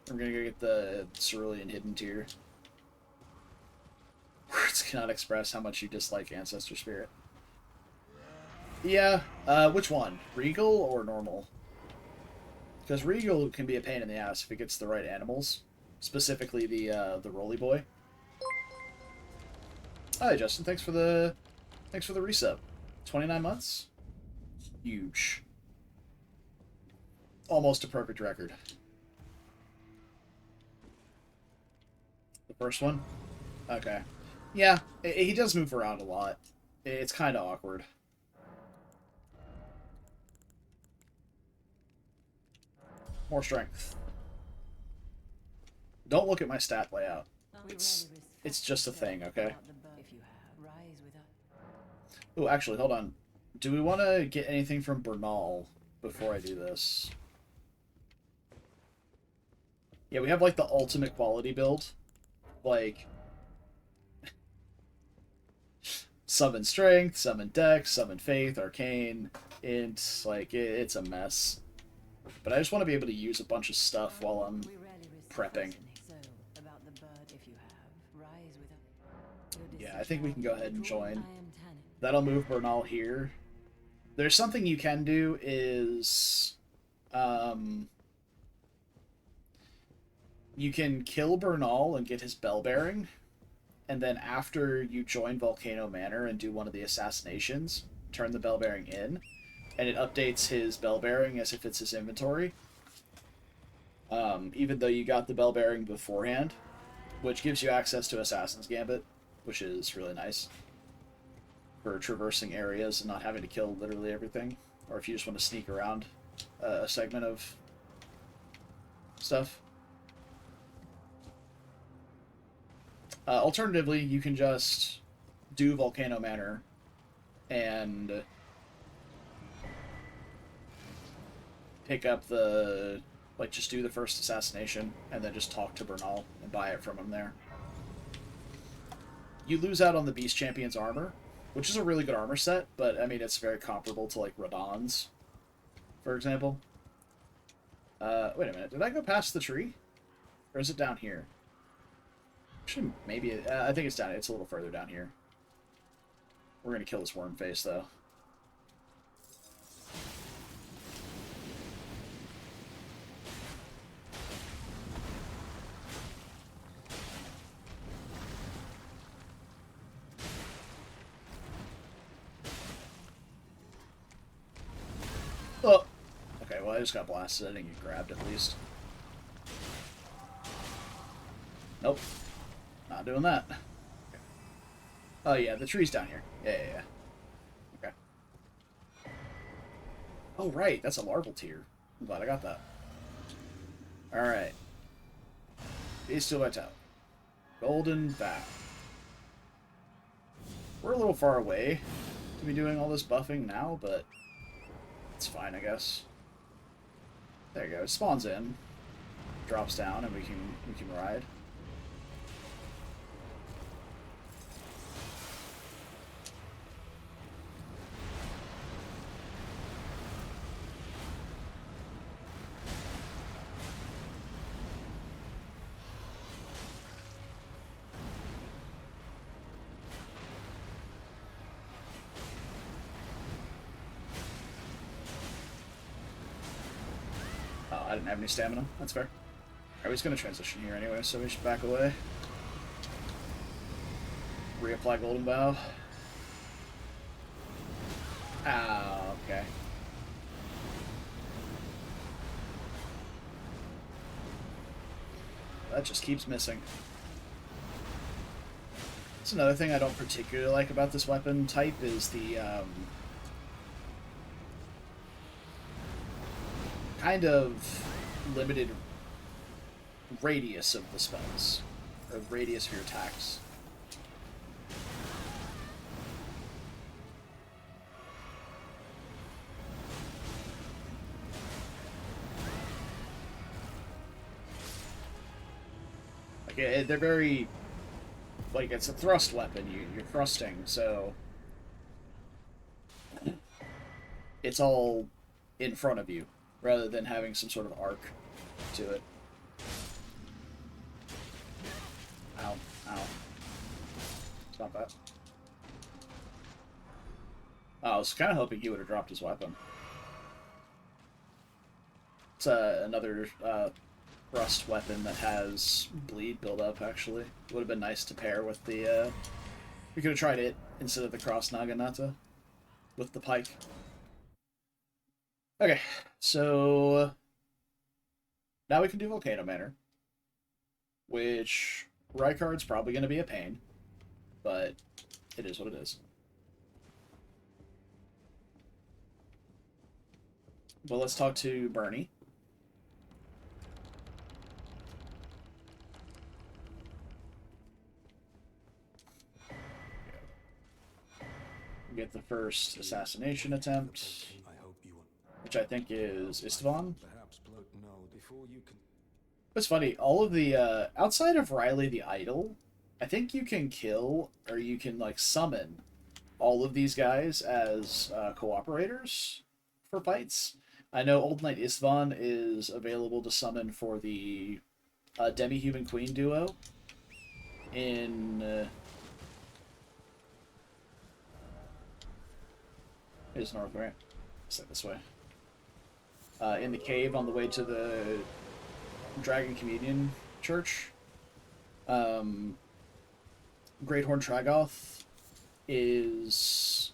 I'm gonna go get the cerulean hidden tier. Words cannot express how much you dislike Ancestor Spirit. Yeah, which one? Regal or normal? Because Regal can be a pain in the ass if it gets the right animals. Specifically the Roly Boy. Hi Justin, thanks for the resub. 29 months? Huge. Almost a perfect record. The first one? Okay. Yeah, he does move around a lot. It's kind of awkward. More strength. Don't look at my stat layout. It's just a thing, okay? Oh, actually, hold on. Do we want to get anything from Bernal before I do this? Yeah, we have, like, the ultimate quality build. Like... Summon Strength, Summon Dex, Summon Faith, Arcane, Int. Like, it's a mess. But I just want to be able to use a bunch of stuff while I'm prepping. Yeah, I think we can go ahead and join. That'll move Bernal here. There's something you can do is... you can kill Bernal and get his bell bearing, and then after you join Volcano Manor and do one of the assassinations, turn the bell bearing in, and it updates his bell bearing as if it's his inventory. Even though you got the bell bearing beforehand, which gives you access to Assassin's Gambit, which is really nice for traversing areas and not having to kill literally everything, or if you just want to sneak around a segment of stuff. Alternatively, you can just do Volcano Manor and pick up the... like, just do the first assassination and then just talk to Bernal and buy it from him there. You lose out on the Beast Champion's armor, which is a really good armor set, but, I mean, it's very comparable to, like, Radahn's, for example. Wait a minute. Did I go past the tree? Or is it down here? Actually, maybe... I think it's down... It's a little further down here. We're gonna kill this worm face, though. Oh! Okay, well, I just got blasted. I didn't get grabbed, at least. Nope. Not doing that. Okay. Oh, yeah, the tree's down here. Yeah. Okay. Oh, right, that's a larval tier. I'm glad I got that. Alright. He's still at out. Golden Vow. We're a little far away to be doing all this buffing now, but it's fine, I guess. There you go. It spawns in, drops down, and we can ride. I didn't have any stamina. That's fair. Alright, he's going to transition here anyway, so we should back away. Reapply Golden Vow. Ah, okay. That just keeps missing. That's another thing I don't particularly like about this weapon type is the, kind of limited radius of the spells, or radius of your attacks. Like, they're very, like, it's a thrust weapon, you're thrusting, so it's all in front of you, rather than having some sort of arc to it. Ow, ow. Stop that. Oh, I was kind of hoping he would have dropped his weapon. It's another thrust weapon that has bleed build-up, actually. Would have been nice to pair with the... we could have tried it instead of the cross Naginata with the pike. Okay, so now we can do Volcano Manor, which Rykard's probably going to be a pain, but it is what it is. But let's talk to Bernie. Get the first assassination attempt, which I think is Istvan. It's funny, all of the, outside of Riley the Idol, I think you can kill, or you can, like, summon all of these guys as cooperators for fights, I know Old Knight Istvan is available to summon for the Demi-Human Queen duo in... is north, right? Let's say this way. In the cave on the way to the Dragon Communion Church. Great Horn Tragoth is...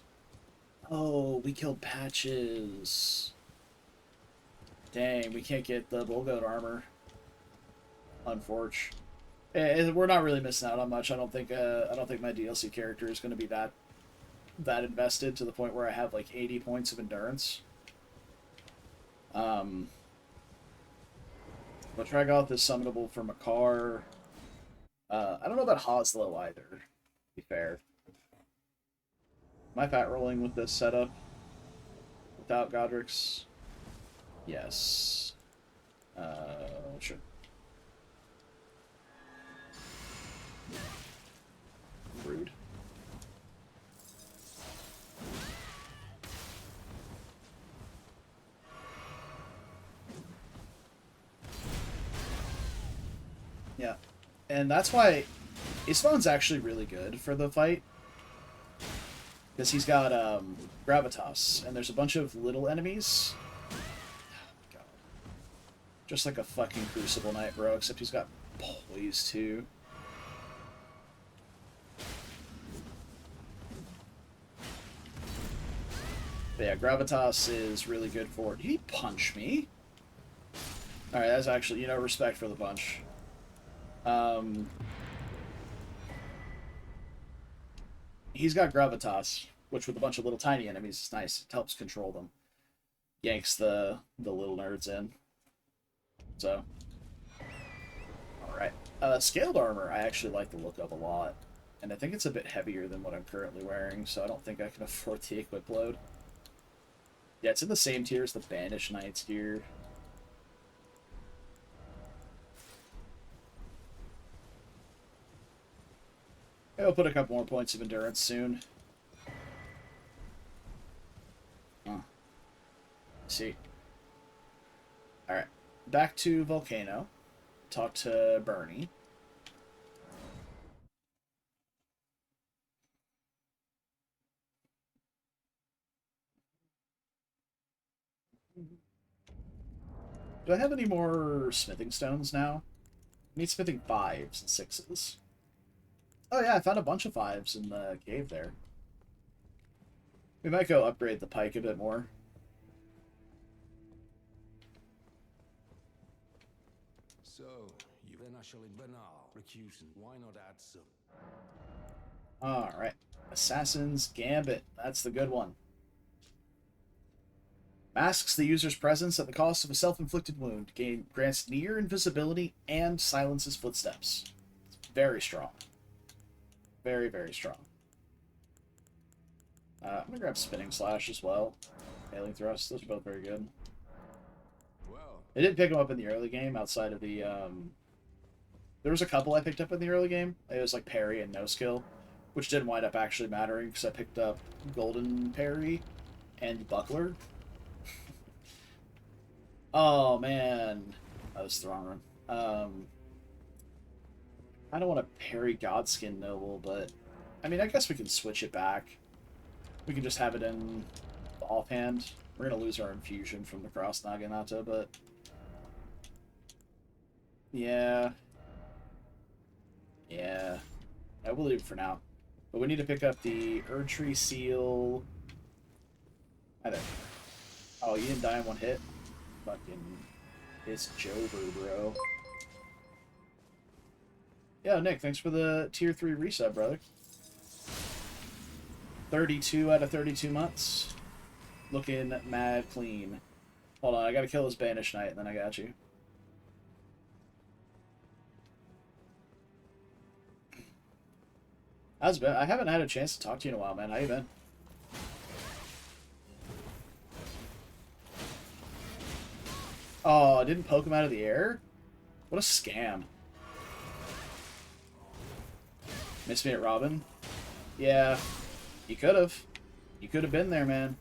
Oh, we killed Patches. Dang, we can't get the Bullgoat armor. Unfortunately. We're not really missing out on much. I don't think my DLC character is going to be that invested to the point where I have like 80 points of endurance. But Tragoth is summonable for Makar. I don't know about Hoslow either, to be fair. Am I fat rolling with this setup? Without Godrick's? Yes. Sure. Rude. Yeah. And that's why Istvan's actually really good for the fight. Because he's got Gravitas, and there's a bunch of little enemies. Oh, God. Just like a fucking Crucible Knight, bro, except he's got Poise, too. But yeah, Gravitas is really good for... Did he punch me? Alright, that's actually, respect for the punch. He's got Gravitas, which with a bunch of little tiny enemies is nice. It helps control them. Yanks the little nerds in. So. Alright. Scaled armor, I actually like the look of a lot. And I think it's a bit heavier than what I'm currently wearing, so I don't think I can afford the equip load. Yeah, it's in the same tier as the Banished Knights gear. I'll put a couple more points of endurance soon. See. Alright. Back to Volcano. Talk to Bernie. Do I have any more smithing stones now? I need smithing 5s and 6s. Oh yeah, I found a bunch of 5s in the cave there. We might go upgrade the pike a bit more. So, you then I shall in banal, recusant. Why not add some? Alright. Assassin's Gambit. That's the good one. Masks the user's presence at the cost of a self-inflicted wound. Grants near invisibility and silences footsteps. It's very strong. Very, very strong. I'm gonna grab Spinning Slash as well. Hailing Thrust. Those are both very good. Well, I didn't pick them up in the early game outside of the... There was a couple I picked up in the early game. It was like Parry and No Skill, which didn't wind up actually mattering because I picked up Golden Parry and Buckler. Oh, man. That was the wrong one. I don't want to parry Godskin Noble, but... I mean, I guess we can switch it back. We can just have it in the offhand. We're going to lose our infusion from the Cross Naginata, but... Yeah. Yeah. I will leave it for now. But we need to pick up the Erdtree Seal... I don't... Oh, you didn't die in one hit? Fucking... It's Jover, bro. Yeah, Nick, thanks for the tier 3 reset, brother. 32 out of 32 months. Looking mad clean. Hold on, I gotta kill this Banished Knight, and then I got you. How's it been? I haven't had a chance to talk to you in a while, man. How you been? Oh, I didn't poke him out of the air? What a scam. Miss me at Robin? Yeah, you could have. You could have been there, man.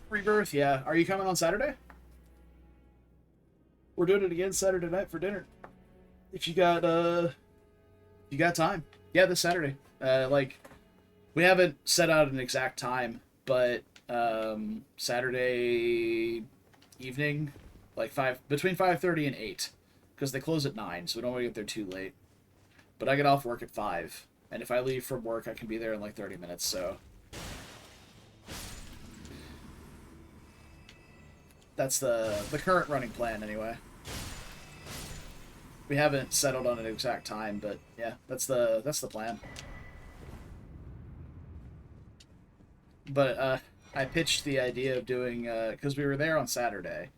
Rebirth, yeah. Are you coming on Saturday? We're doing it again Saturday night for dinner. If you got time. Yeah, this Saturday. Like, we haven't set out an exact time, but Saturday evening, like between 5:30 and 8, because they close at 9, so we don't want to get there too late. But I get off work at 5, and if I leave from work, I can be there in like 30 minutes. So that's the current running plan, anyway. We haven't settled on an exact time, but yeah, that's the plan. But I pitched the idea of doing, because we were there on Saturday,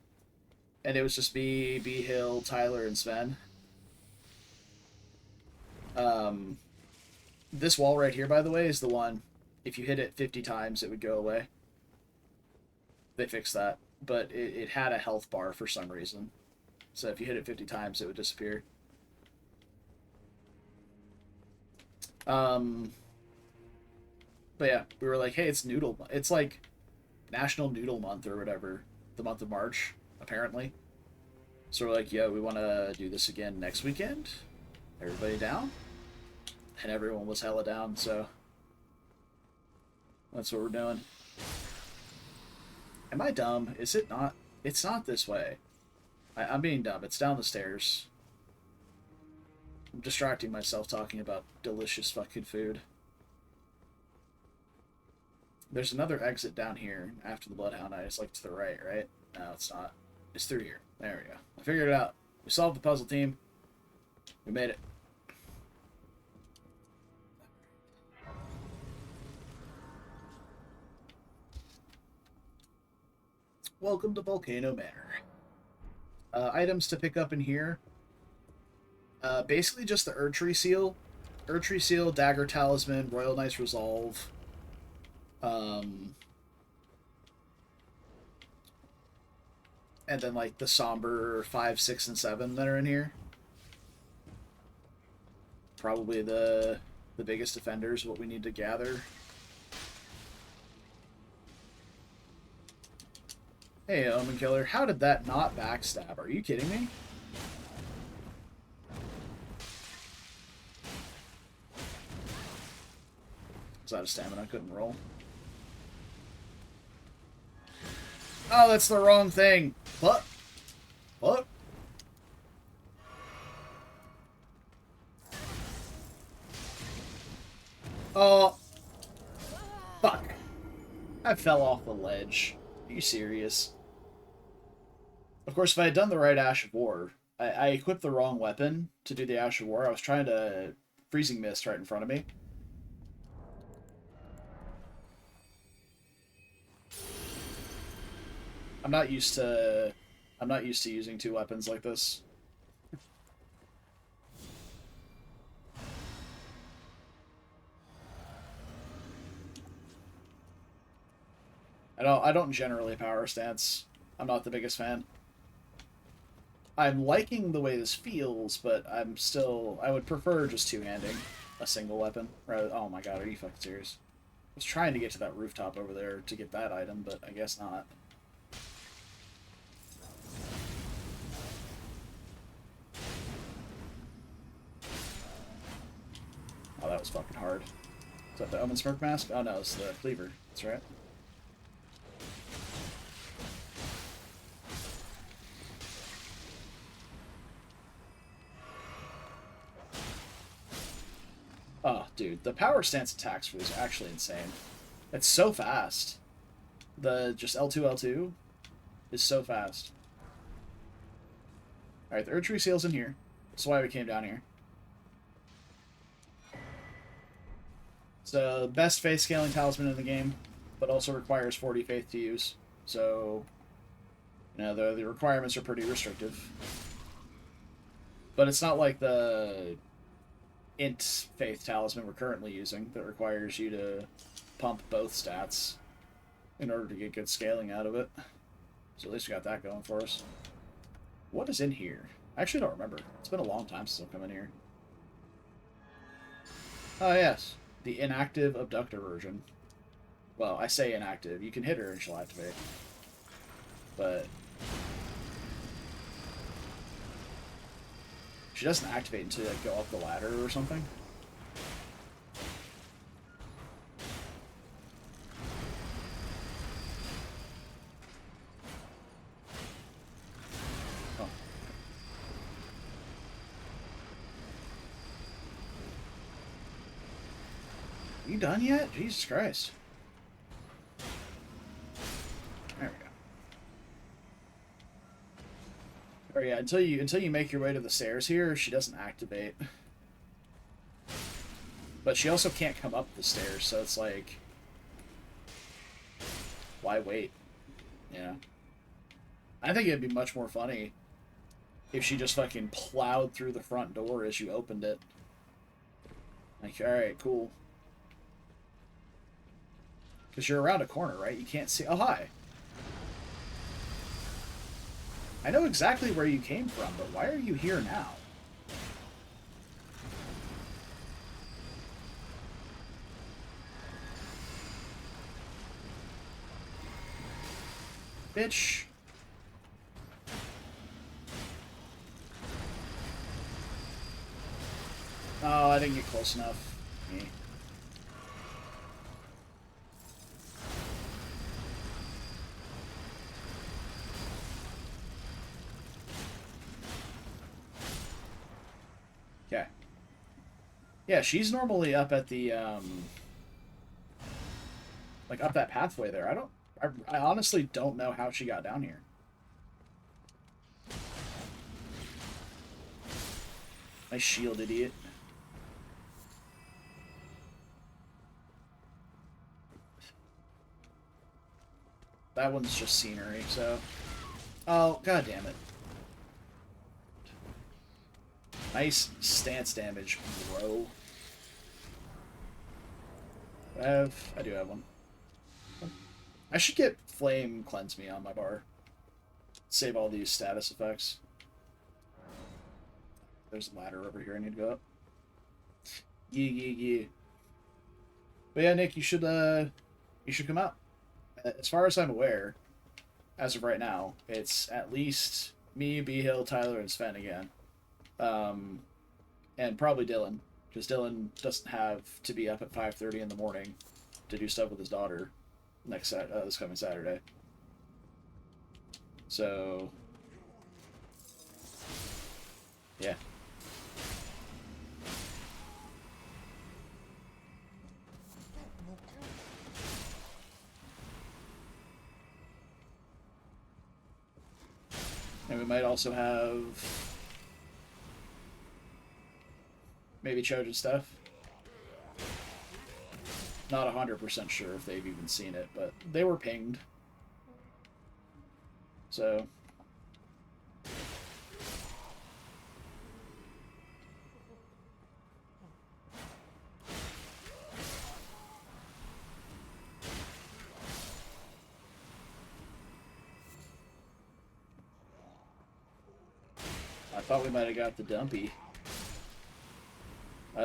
and it was just me, B Hill, Tyler, and Sven. This wall right here, by the way, is the one, if you hit it 50 times, it would go away. They fixed that, but it had a health bar for some reason. So if you hit it 50 times, it would disappear. But yeah, we were like, hey, it's like National Noodle Month or whatever, the month of March, apparently. So we're like, yeah, we want to do this again next weekend. Everybody down? And everyone was hella down, so that's what we're doing. Am I dumb? Is it not? It's not this way. I'm being dumb. It's down the stairs. I'm distracting myself talking about delicious fucking food. There's another exit down here after the Bloodhound Eye. It's like to the right, right? No, it's not. It's through here. There we go. I figured it out. We solved the puzzle, team. We made it. Welcome to Volcano Manor. Items to pick up in here. Basically just the Erdtree Seal. Erdtree Seal, Dagger Talisman, Royal Knight's Resolve. And then like the Somber 5, 6, and 7 that are in here. Probably the biggest offenders, what we need to gather. Hey, Omen Killer, how did that not backstab? Are you kidding me? Was out of stamina, I couldn't roll. Oh, that's the wrong thing. What? What? Oh. Fuck. I fell off the ledge. Are you serious? Of course, if I had done the right Ash of War, I equipped the wrong weapon to do the Ash of War. I was trying to Freezing Mist right in front of me. I'm not used to using two weapons like this. I don't generally power stance. I'm not the biggest fan. I'm liking the way this feels, but I would prefer just two-handing a single weapon. Rather, oh my god, are you fucking serious? I was trying to get to that rooftop over there to get that item, but I guess not. Oh, that was fucking hard. Is that the Omen Smirk Mask? Oh no, it's the Cleaver. That's right. Oh, dude, the power stance attacks for these are actually insane. It's so fast. The just L2 is so fast. Alright, the Erdtree Seal's in here. That's why we came down here. It's the best faith scaling talisman in the game, but also requires 40 faith to use. So, you know, the requirements are pretty restrictive. But it's not like the int faith talisman we're currently using that requires you to pump both stats in order to get good scaling out of it. So at least we got that going for us. What is in here? I actually don't remember. It's been a long time since I've come in here. Oh yes, the inactive abductor version. Well, I say inactive. You can hit her and she'll activate. But she doesn't activate until you like go up the ladder or something. Oh. You done yet? Jesus Christ. There we go. Oh yeah, until you make your way to the stairs here, she doesn't activate. But she also can't come up the stairs, so it's like, why wait? You know? I think it'd be much more funny if she just fucking plowed through the front door as you opened it. Like, alright, cool. Because you're around a corner, right? You can't see. Oh, hi. I know exactly where you came from, but why are you here now? Bitch. Oh, I didn't get close enough. Me. Okay. Yeah, she's normally up at the, like, up that pathway there. I honestly don't know how she got down here. Nice shield, idiot. That one's just scenery, so... Oh, god damn it. Nice stance damage, bro. I do have one. I should get Flame Cleanse Me on my bar. Save all these status effects. There's a ladder over here I need to go up. Yeah. But yeah, Nick, you should come out. As far as I'm aware, as of right now, it's at least me, B-Hill, Tyler, and Sven again. And probably Dylan, because Dylan doesn't have to be up at 5:30 in the morning to do stuff with his daughter this coming Saturday. So, yeah. And we might also have maybe Trojan stuff. Not 100% sure if they've even seen it, but they were pinged. So. I thought we might have got the dumpy.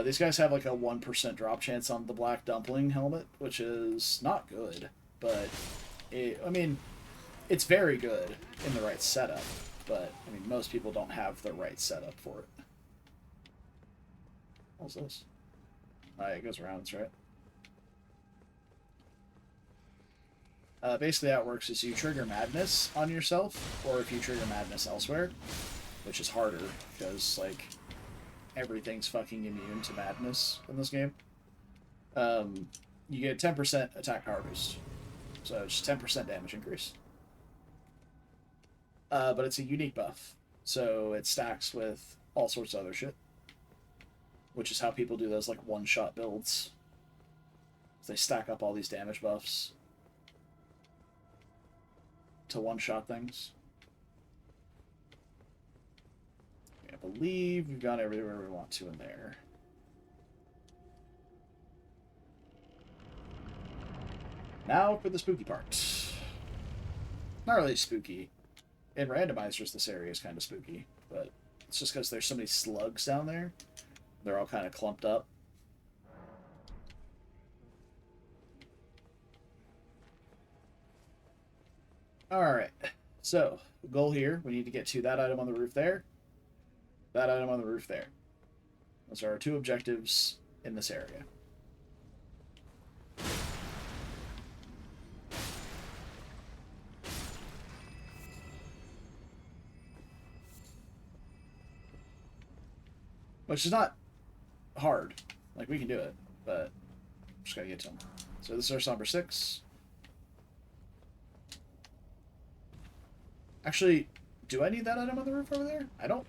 These guys have like a 1% drop chance on the black dumpling helmet, which is not good, but I mean, it's very good in the right setup, but I mean, most people don't have the right setup for it. What's this? It goes around, that's right. Basically how it works is you trigger madness on yourself, or if you trigger madness elsewhere, which is harder, because, like, everything's fucking immune to madness in this game. You get 10% attack power boost. So it's 10% damage increase. But it's a unique buff. So it stacks with all sorts of other shit. Which is how people do those, like, one-shot builds. They stack up all these damage buffs to one-shot things. I believe we've got everywhere we want to in there. Now for the spooky part. Not really spooky. In randomizers, this area is kind of spooky, but it's just because there's so many slugs down there. They're all kind of clumped up. Alright, so goal here, we need to get to that item on the roof there, that item on the roof there. Those are our two objectives in this area. Which is not hard. Like, we can do it, but just gotta get to them. So this is our Somber 6. Actually, do I need that item on the roof over there? I don't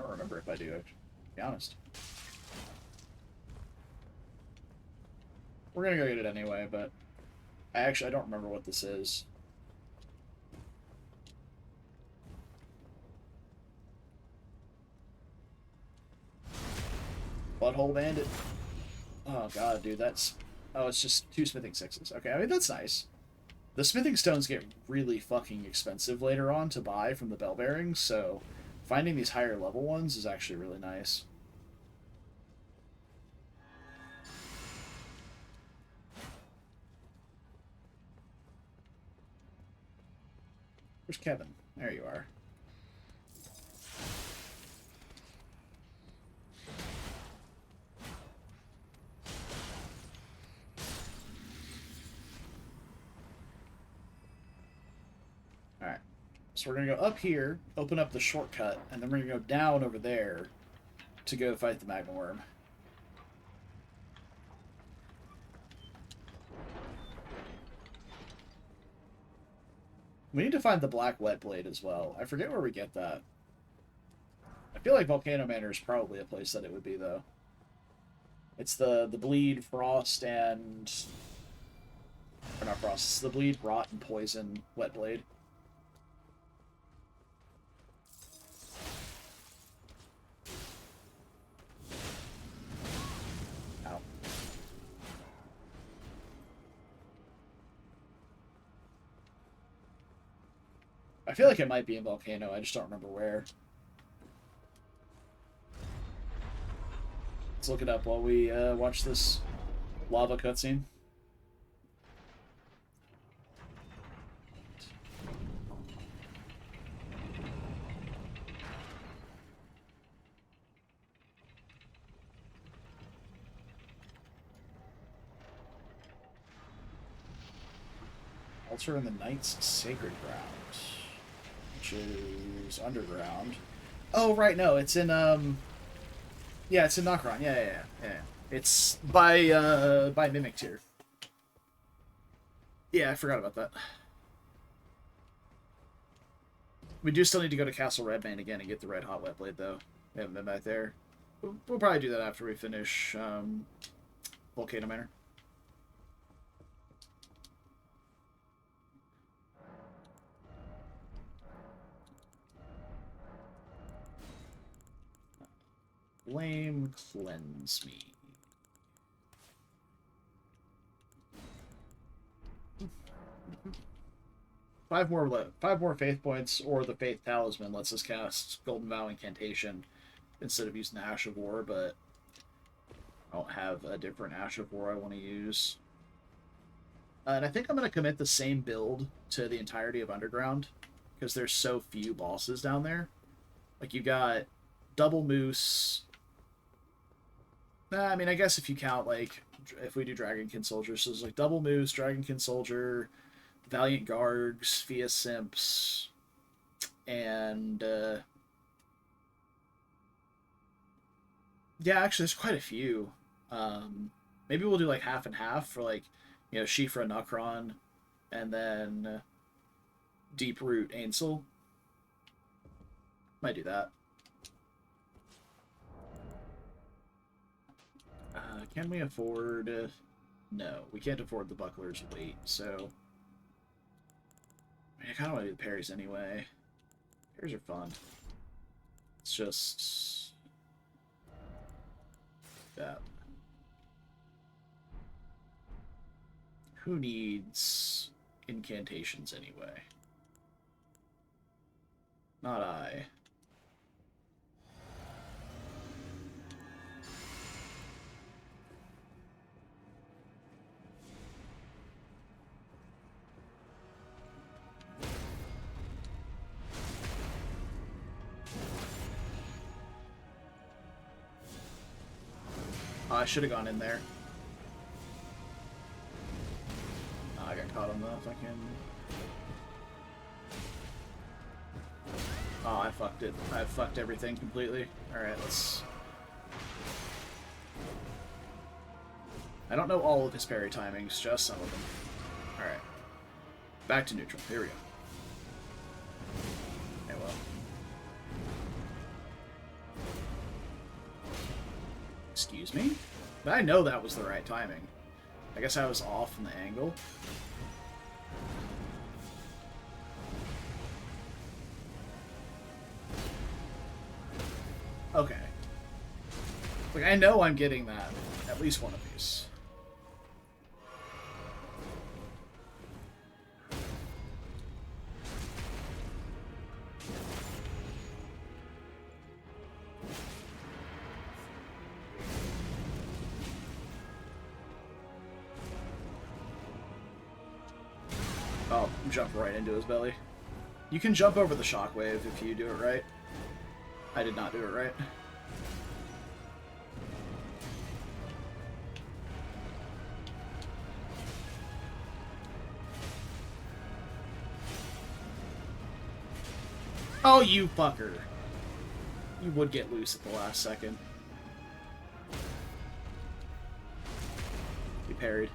remember if I do, actually, to be honest. We're gonna go get it anyway, but I don't remember what this is. Butthole Bandit. Oh god, dude, that's... Oh, it's just 2 smithing 6s. Okay, I mean, that's nice. The smithing stones get really fucking expensive later on to buy from the bell bearings, so finding these higher level ones is actually really nice. Where's Kevin? There you are. Alright. So we're going to go up here, open up the shortcut, and then we're going to go down over there to go fight the Magma Worm. We need to find the Black Wet Blade as well. I forget where we get that. I feel like Volcano Manor is probably a place that it would be, though. It's the Bleed, Frost, and... Or not Frost. It's the Bleed, Rot, and Poison Wet Blade. Ow. I feel like it might be in Volcano, I just don't remember where. Let's look it up while we watch this lava cutscene. Altar in the Knight's Sacred Ground, which is underground. Oh, right, no, it's in, yeah, it's in Nokron. Yeah. It's by Mimic Tier. Yeah, I forgot about that. We do still need to go to Castle Redmane again and get the Red Hot Wet Blade, though. We haven't been back there. We'll probably do that after we finish Volcano Manor. Flame cleanse me. Five more faith points, or the faith talisman lets us cast Golden Vow incantation instead of using the Ash of War, but I don't have a different Ash of War I want to use. And I think I'm going to commit the same build to the entirety of Underground, because there's so few bosses down there. Like, you got Double Moose. I mean, I guess if you count, like, if we do Dragonkin Soldiers, so there's, like, Double Moose, Dragonkin Soldier, Valiant Gargs, Fia Simps, and, yeah, actually, there's quite a few. Maybe we'll do, like, half and half for, like, you know, Shifra Nukron, and then Deep Root Ainsel. Might do that. Can we afford... no, we can't afford the Buckler's weight, so... I mean, I kind of want to do the parries anyway. Parries are fun. It's just... that. Who needs incantations anyway? Not I. I should have gone in there. Oh, I got caught on the fucking... Oh, I fucked it. I fucked everything completely. Alright, let's... I don't know all of his parry timings, just some of them. Alright. Back to neutral. Here we go. Okay, well. Excuse me? But I know that was the right timing. I guess I was off in the angle. Okay. Like, I know I'm getting that. At least one of these. Oh, jump right into his belly. You can jump over the shockwave if you do it right. I did not do it right. Oh, you fucker. You would get loose at the last second. He parried.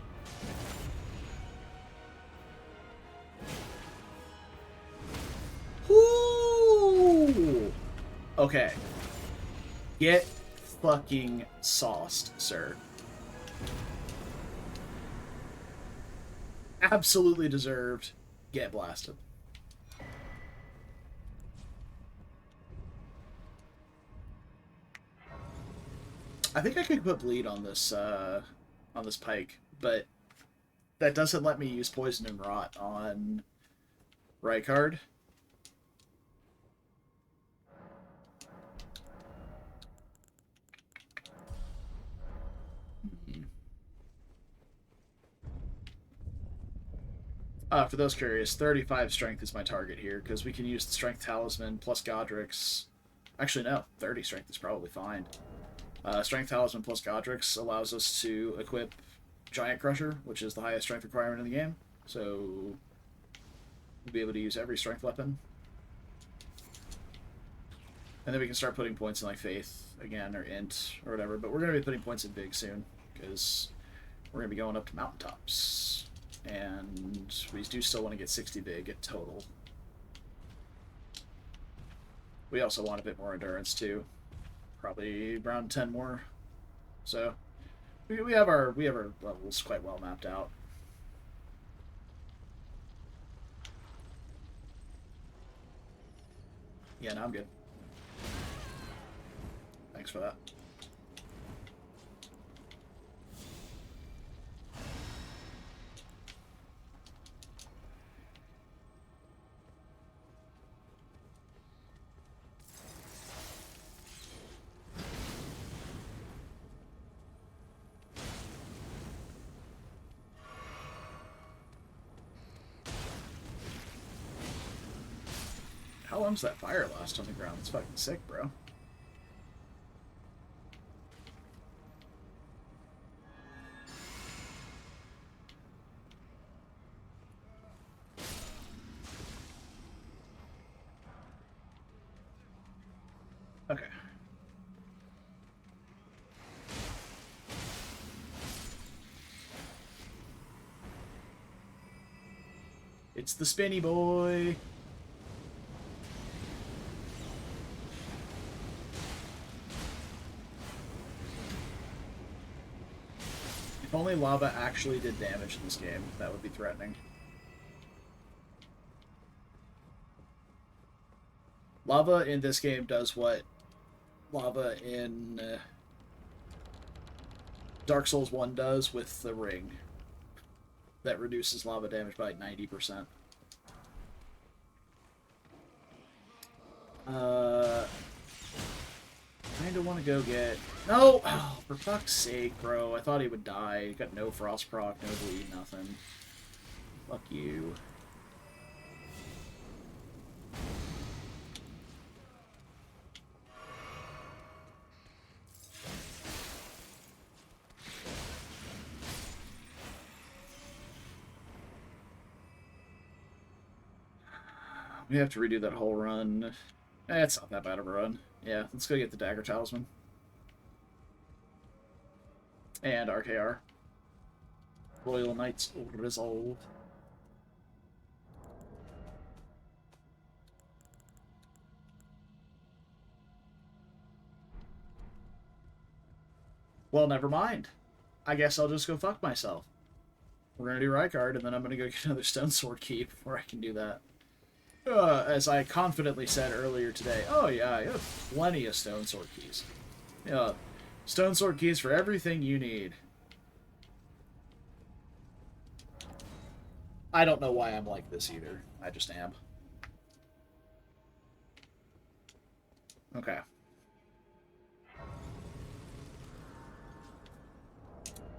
Whoo! Okay. Get fucking sauced, sir. Absolutely deserved. Get blasted. I think I could put bleed on this pike, but that doesn't let me use poison and rot on Rykard. For those curious, 35 strength is my target here, because we can use the strength talisman plus Godrick's. Actually, no, 30 strength is probably fine. Strength talisman plus Godrick's allows us to equip Giant Crusher, which is the highest strength requirement in the game. So we'll be able to use every strength weapon. And then we can start putting points in like Faith again, or Int, or whatever. But we're going to be putting points in Big soon, because we're going to be going up to mountaintops. And we do still want to get 60 Big at total. We also want a bit more endurance too. Probably around 10 more. So we have our levels quite well mapped out. Yeah, no, I'm good. Thanks for that. How long's that fire last on the ground? It's fucking sick, bro. Okay. It's the spinny boy. If only lava actually did damage in this game, that would be threatening. Lava in this game does what lava in Dark Souls 1 does with the ring. That reduces lava damage by 90%. Kinda wanna go get... No! Oh, for fuck's sake, bro. I thought he would die. He got no frost proc, no bleed, nothing. Fuck you. We have to redo that whole run. It's not that bad of a run. Yeah, let's go get the Dagger Talisman. And RKR. Royal Knights Resolve. Well, never mind. I guess I'll just go fuck myself. We're gonna do Rykard, and then I'm gonna go get another Stone Sword key before I can do that. As I confidently said earlier today, oh yeah, you have plenty of Stone Sword keys. Yeah, Stone Sword keys for everything you need. I don't know why I'm like this either. I just am. Okay.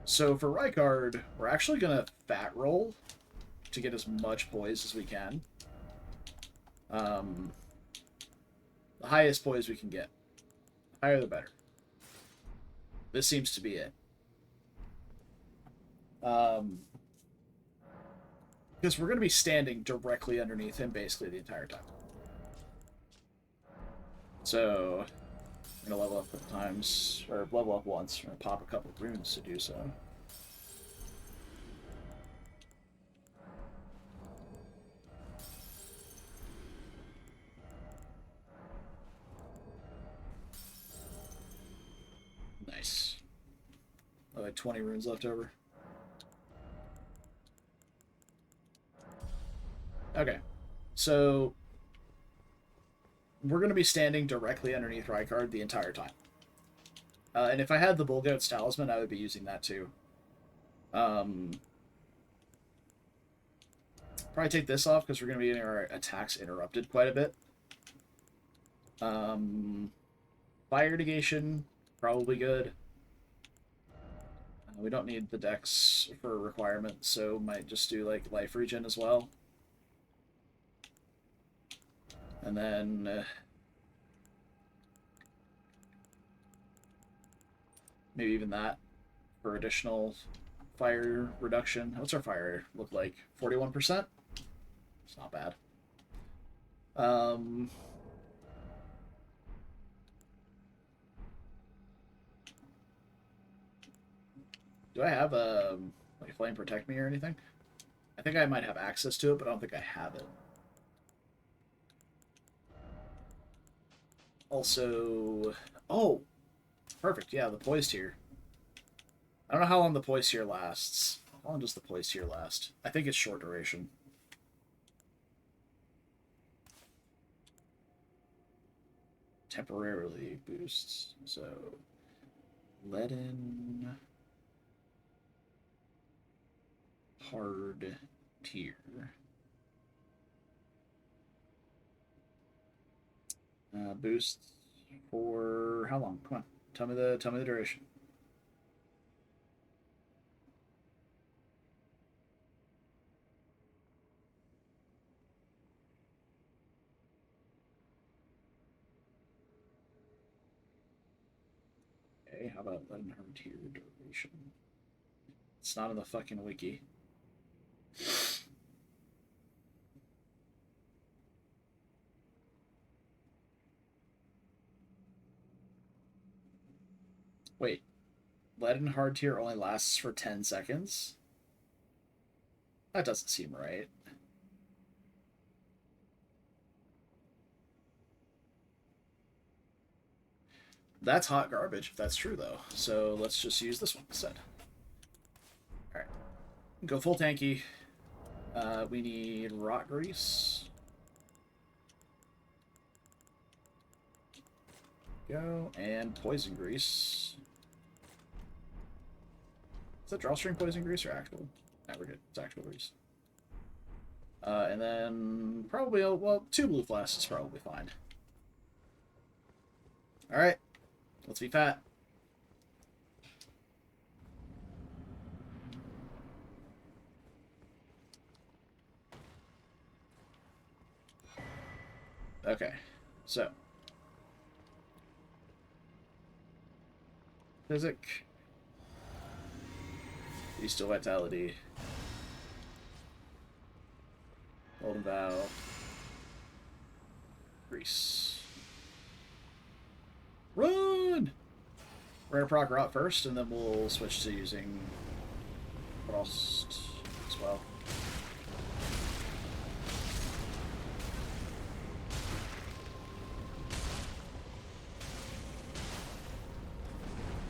So for Rykard, we're actually going to fat roll to get as much poise as we can. The highest poise we can get. The higher the better. This seems to be it. Because we're going to be standing directly underneath him basically the entire time. So, I'm going to level up a couple times, or level up once. We're going to pop a couple of runes to do so. Nice. I have 20 runes left over. Okay, so we're going to be standing directly underneath Rykard the entire time. And if I had the Bullgoat's Talisman, I would be using that too. Probably take this off because we're going to be getting our attacks interrupted quite a bit. Fire negation, probably good. We don't need the dex for a requirement, so might just do like life regen as well. And then maybe even that for additional fire reduction. What's our fire look like? 41%? It's not bad. Do I have a like Flame Protect Me or anything? I think I might have access to it, but I don't think I have it. Also, oh, perfect. Yeah, the poise tier. I don't know how long the poise tier lasts. How long does the poise tier last? I think it's short duration. Temporarily boosts. So, leaden hard tier. Boost for how long? Come on, tell me the duration. Okay, how about letting her tier duration? It's not in the fucking wiki. Wait, leaden hard tier only lasts for 10 seconds? That doesn't seem right. That's hot garbage if that's true, though. So let's just use this one instead. Alright. Go full tanky. We need rot grease. Go. And poison grease. Is that drawstring poison grease or actual? Nah, we're good. It's actual grease. And then probably, well, 2 blue flasks is probably fine. Alright. Let's be fat. Okay, so. Physic. Beastal Vitality. Golden Vow. Grease. Run! We're gonna proc rot first, and then we'll switch to using frost as well.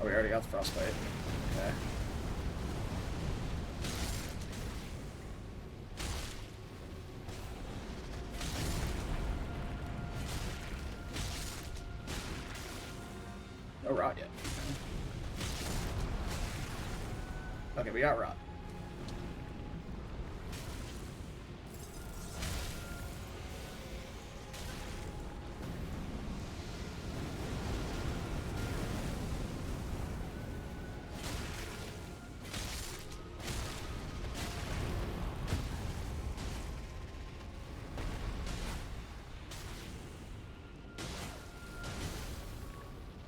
Oh, we already got the frostbite. Okay. No rot yet. Okay, we got rot.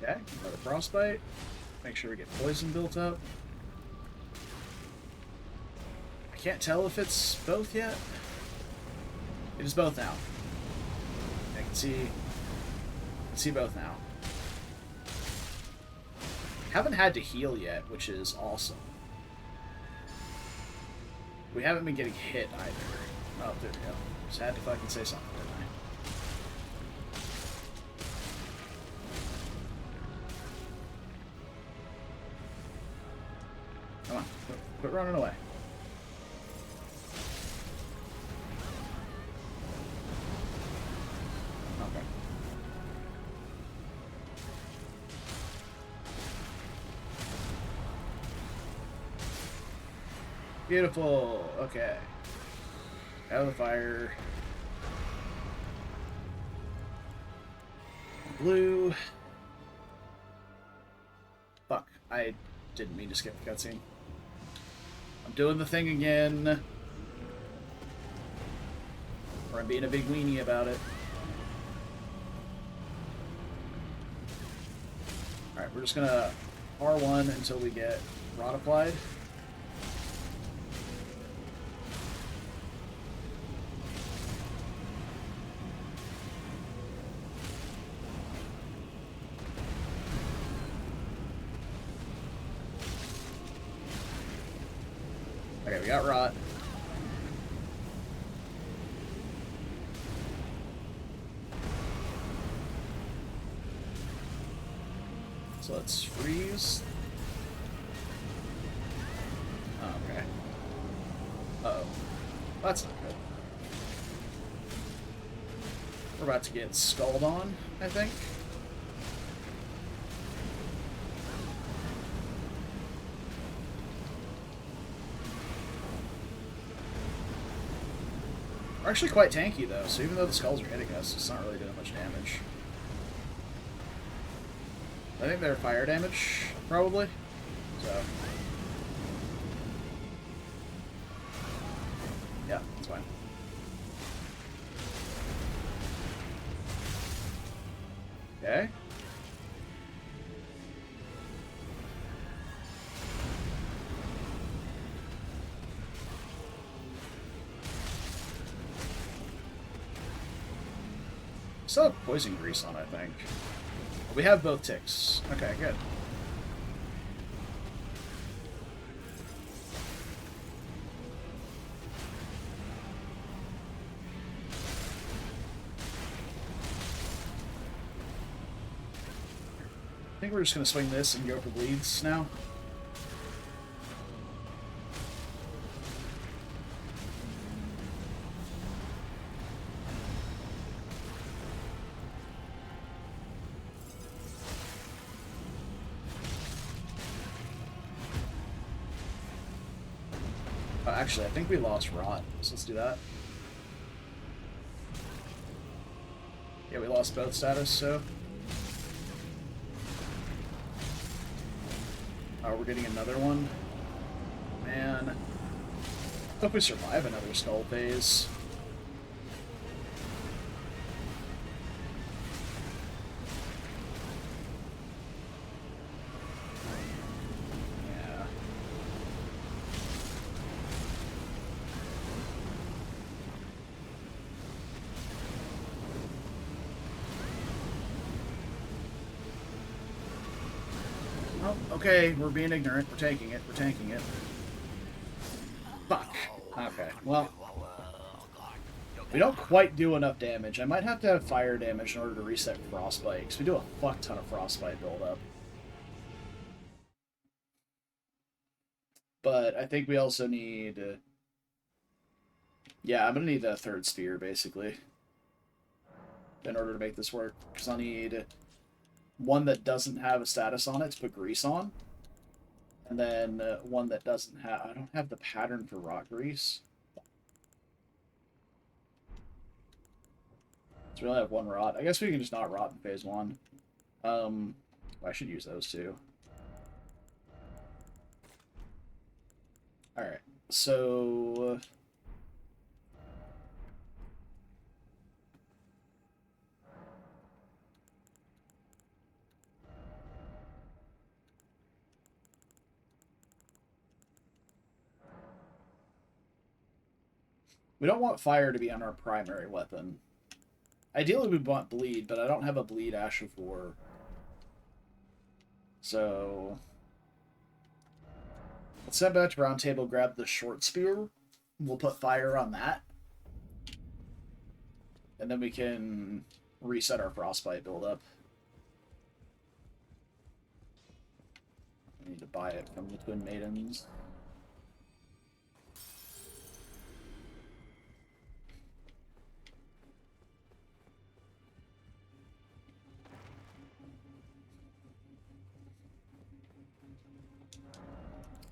Okay, another frostbite. Make sure we get poison built up. I can't tell if it's both yet. It is both now. I can see both now. Haven't had to heal yet, which is awesome. We haven't been getting hit either. Oh, there we go. Just had to fucking say something, didn't I? Come on, quit running away. Okay. Beautiful. Okay. Out of the fire. Blue. Fuck. I didn't mean to skip the cutscene. I'm doing the thing again. Or I'm being a big weenie about it. Alright, we're just gonna R1 until we get rot applied. Okay, we got rot. So let's freeze. Oh, okay. Uh-oh. That's not good. We're about to get skulled on, I think. We're actually quite tanky, though, so even though the skulls are hitting us, it's not really doing much damage. I think they're fire damage, probably. So. Yeah, that's fine. Okay. Still have poison grease on, I think. We have both ticks. Okay, good. I think we're just going to swing this and go for bleeds now. Actually, I think we lost rot, so let's do that. Yeah, we lost both status, so... Oh, we're getting another one. Man. Hope we survive another skull phase. Oh, okay, we're being ignorant. We're tanking it. We're tanking it. Fuck. Okay, well. We don't quite do enough damage. I might have to have fire damage in order to reset frostbite, because we do a fuck ton of frostbite buildup. But I think we also need... yeah, I'm going to need a third sphere, basically, in order to make this work. Because I'll need one that doesn't have a status on it to put grease on. And then one that doesn't have... I don't have the pattern for rot grease. So we only have one rot. I guess we can just not rot in phase 1. I should use those too. Alright, so... we don't want fire to be on our primary weapon. Ideally, we want bleed, but I don't have a bleed Ash of War. So... let's head back to Round Table, grab the short spear. We'll put fire on that. And then we can reset our frostbite buildup. I need to buy it from the Twin Maidens.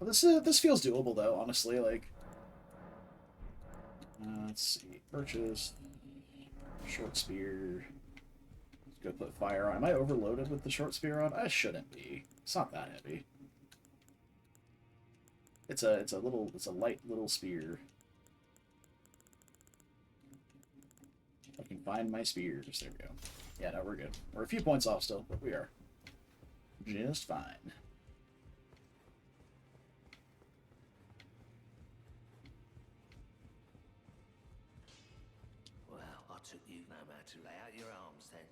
Well, this feels doable though, honestly. Like, let's see, purchase short spear. Let's go put fire on. Am I overloaded with the short spear on? I shouldn't be. It's not that heavy. It's a light little spear. If I can find my spears, there we go. Yeah, no, we're good. We're a few points off still, but we are just fine. Took you no matter to lay out your arms then.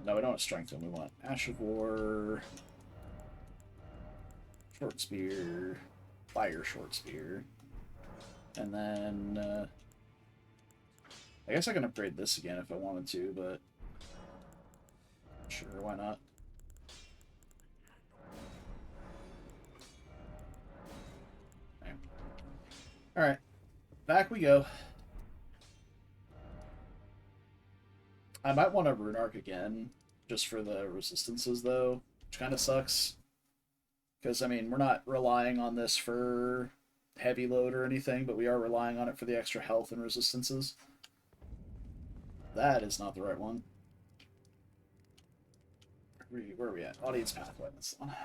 No, we don't want strengthen. We want Ash of War, short spear, fire short spear, and then I guess I can upgrade this again if I wanted to, but sure, why not? Okay. All right, back we go. I might want to Rune Arc again, just for the resistances, though, which kind of sucks. Because, I mean, we're not relying on this for heavy load or anything, but we are relying on it for the extra health and resistances. That is not the right one. Where are we at? Audience pathway, that's the one.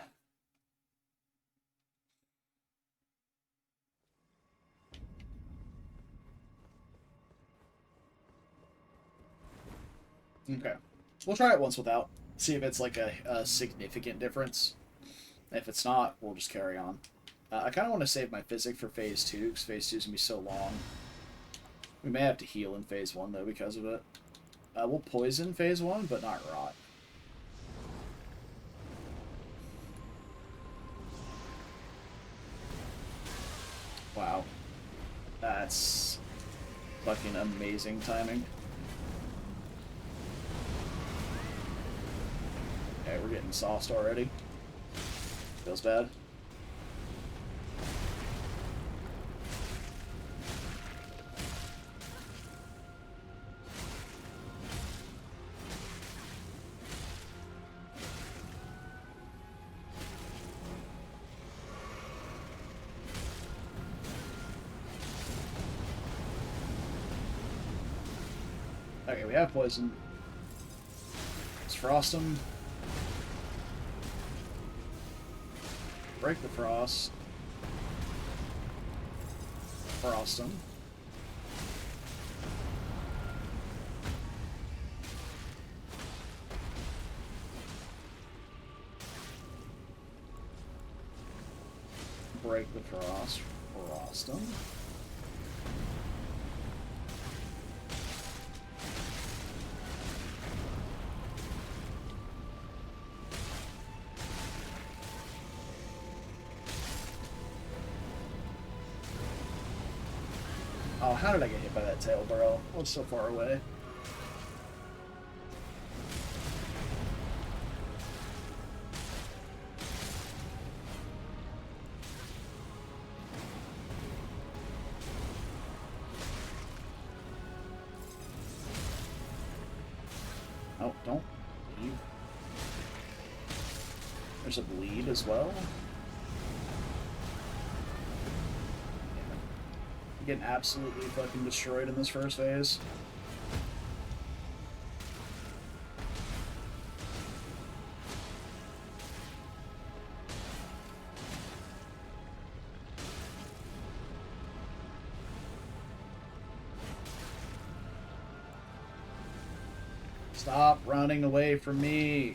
Okay. We'll try it once without. See if it's like a significant difference. If it's not, we'll just carry on. I kind of want to save my physic for phase 2, because phase 2 is going to be so long. We may have to heal in phase 1, though, because of it. We'll poison phase 1, but not rot. Wow. That's fucking amazing timing. Okay, we're getting sauced already. Feels bad. Okay, we have poison. Let's frost him. Break the frost. Frost him. Break the frost. Frost him. Oh, how did I get hit by that tail, bro? I was so far away. Oh, don't leave. There's a bleed as well. I'm getting absolutely fucking destroyed in this first phase. Stop running away from me.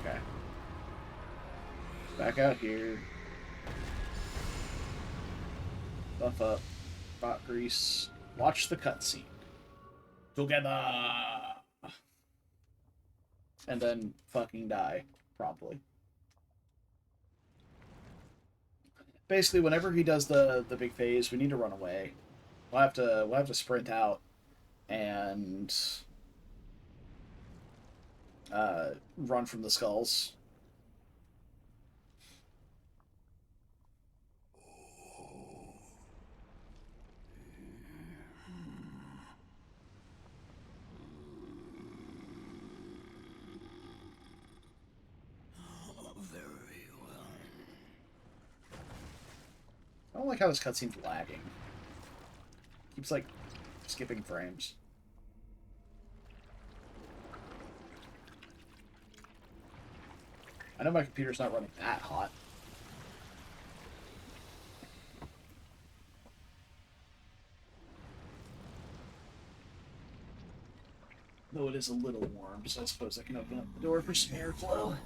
Okay. Back out here. Buff up. Bot grease. Watch the cutscene. Together! And then fucking die. Promptly. Basically, whenever he does the big phase, we need to run away. We'll have to sprint out and run from the skulls. I don't like how this cutscene's lagging. Keeps, like, skipping frames. I know my computer's not running that hot. Though it is a little warm, so I suppose I can open up the door for some airflow.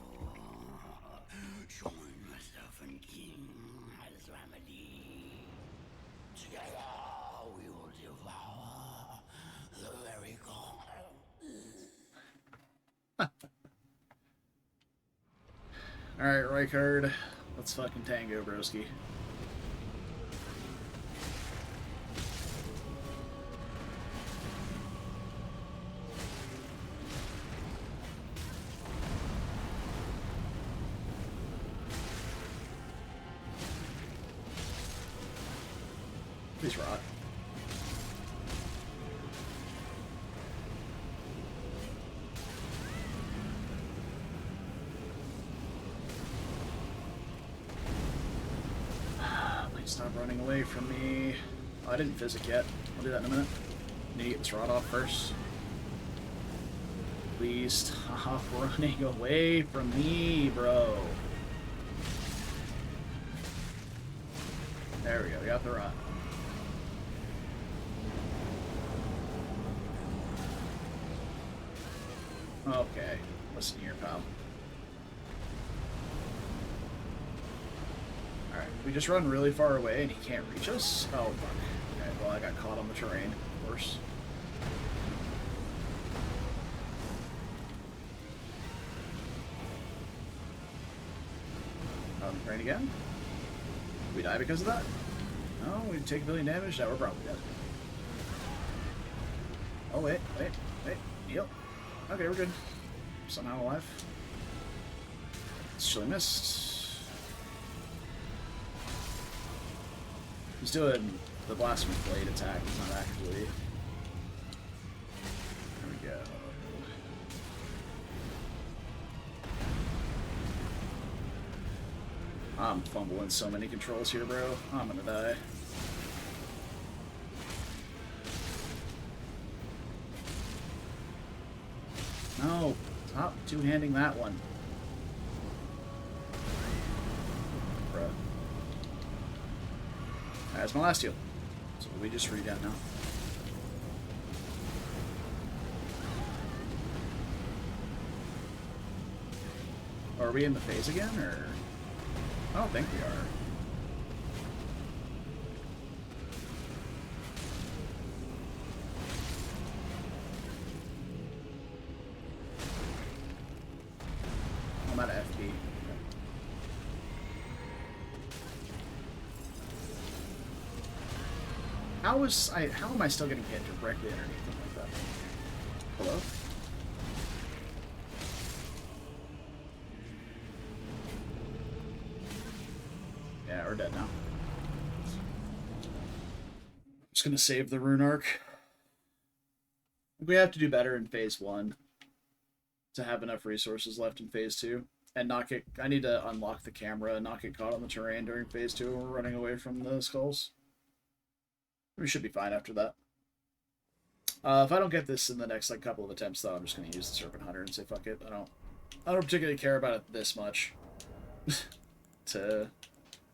Alright, Rykard. Let's fucking tango, broski. Please rot. Please stop running away from me. Oh, I didn't physic yet. I'll do that in a minute. Need to get this rod off first. Please stop running away from me, bro. There we go. We got the rod. Okay, listen here, pal. Alright, we just run really far away and he can't reach us? Oh, fuck. Okay, well, I got caught on the terrain, of course. Terrain again? Did we die because of that? No, we take a billion damage? Now we're probably dead. Oh, wait. Heal. Okay, we're good. Somehow alive. It's chilly mist. He's doing the blasphemous blade attack. He's not actually. There we go. I'm fumbling so many controls here, bro. I'm gonna die. No, stop two-handing that one. Bruh. That's my last heal. So we just read that now. Are we in the phase again, or? I don't think we are. I'm out of FP. How am I still getting hit directly underneath them like that? Hello? Yeah, we're dead now. Just gonna save the rune arc. We have to do better in phase 1 to have enough resources left in phase 2. And not get... I need to unlock the camera and not get caught on the terrain during phase 2 when we're running away from the skulls. We should be fine after that. If I don't get this in the next like couple of attempts, though, I'm just going to use the Serpent Hunter and say fuck it. I don't particularly care about it this much.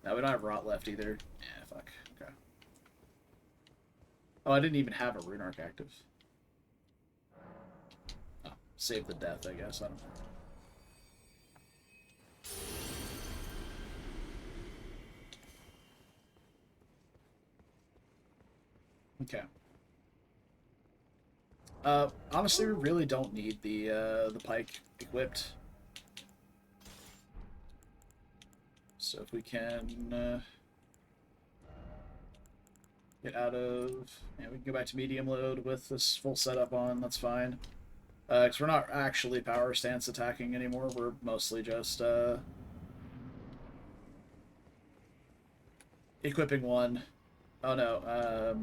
No, we don't have Rot left either. Yeah, fuck. Okay. Oh, I didn't even have a Rune Arc active. Oh, save the death, I guess. I don't know. Okay. Honestly, we really don't need the pike equipped. So if we can get out of... Yeah, we can go back to medium load with this full setup on, that's fine. Because we're not actually power stance attacking anymore, we're mostly just equipping one. Oh no, I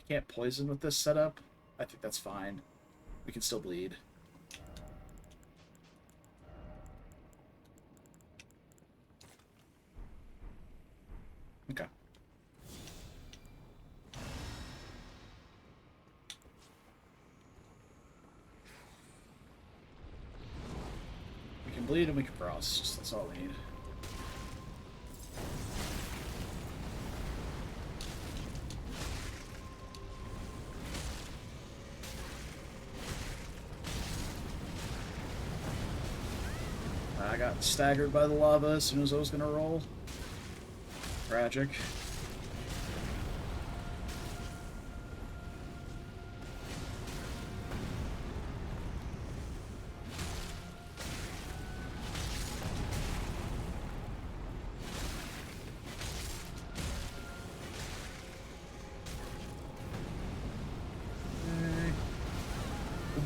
can't poison with this setup. I think that's fine. We can still bleed. Okay. We can bleed and we can frost. That's all we need. I got staggered by the lava as soon as I was gonna roll. Tragic.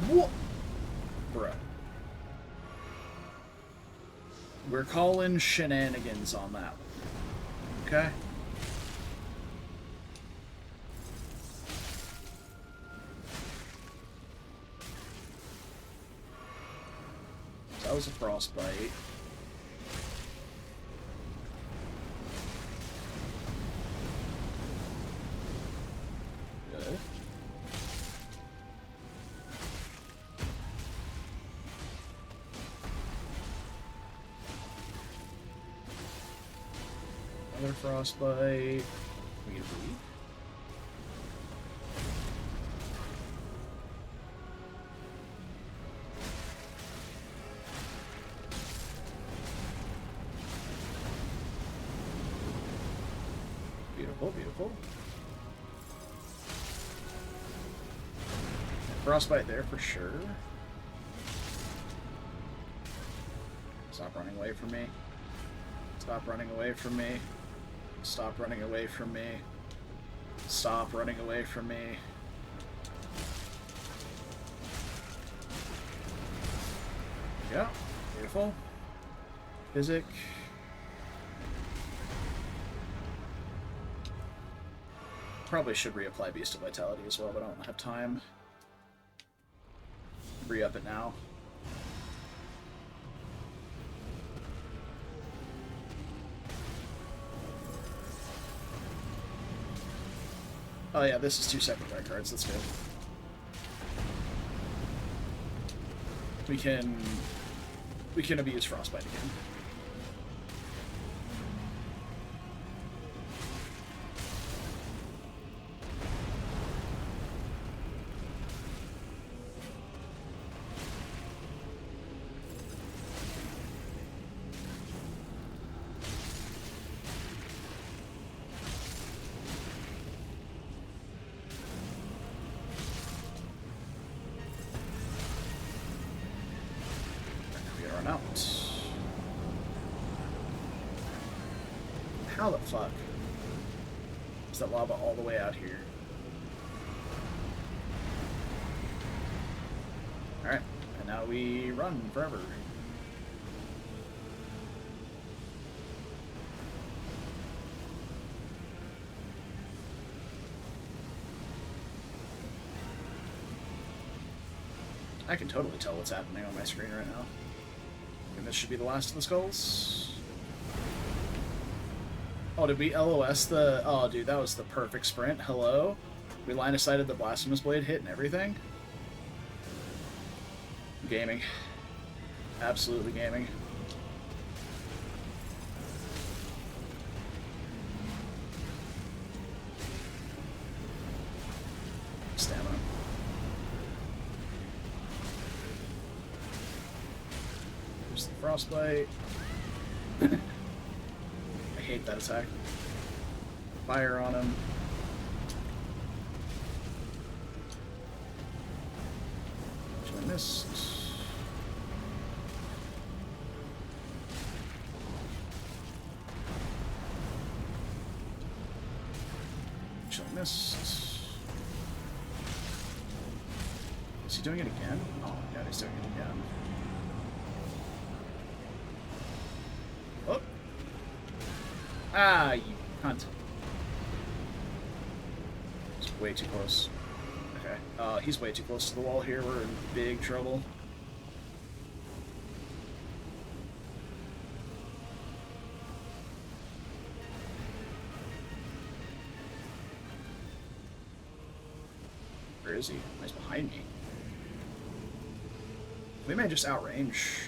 What? Bruh. We're calling shenanigans on that one. Okay? That was a frostbite. Good. Another frostbite. We can bleed. Beautiful, beautiful. Frostbite there for sure. Stop running away from me. Stop running away from me. Stop running away from me. Stop running away from me. Yeah, beautiful. Physic. Probably should reapply Beast of Vitality as well, but I don't have time. Re-up it now. Oh yeah, this is 2 separate red cards, that's good. We can abuse Frostbite again. out. How the fuck is that lava all the way out here? Alright, and now we run forever. I can totally tell what's happening on my screen right now. And this should be the last of the skulls. Oh, did we LOS the... Oh, dude, that was the perfect sprint. Hello? We line of sighted the Blasphemous Blade hit and everything. Gaming. Absolutely gaming. Stamina. There's the Frostbite. I hate that attack. Fire on him. Actually missed. Actually missed. Is he doing it again? Oh my god, he's doing it again. Oh! Ah, you cunt. It's way too close. Okay. He's way too close to the wall here. We're in big trouble. Where is he? He's behind me. We may just outrange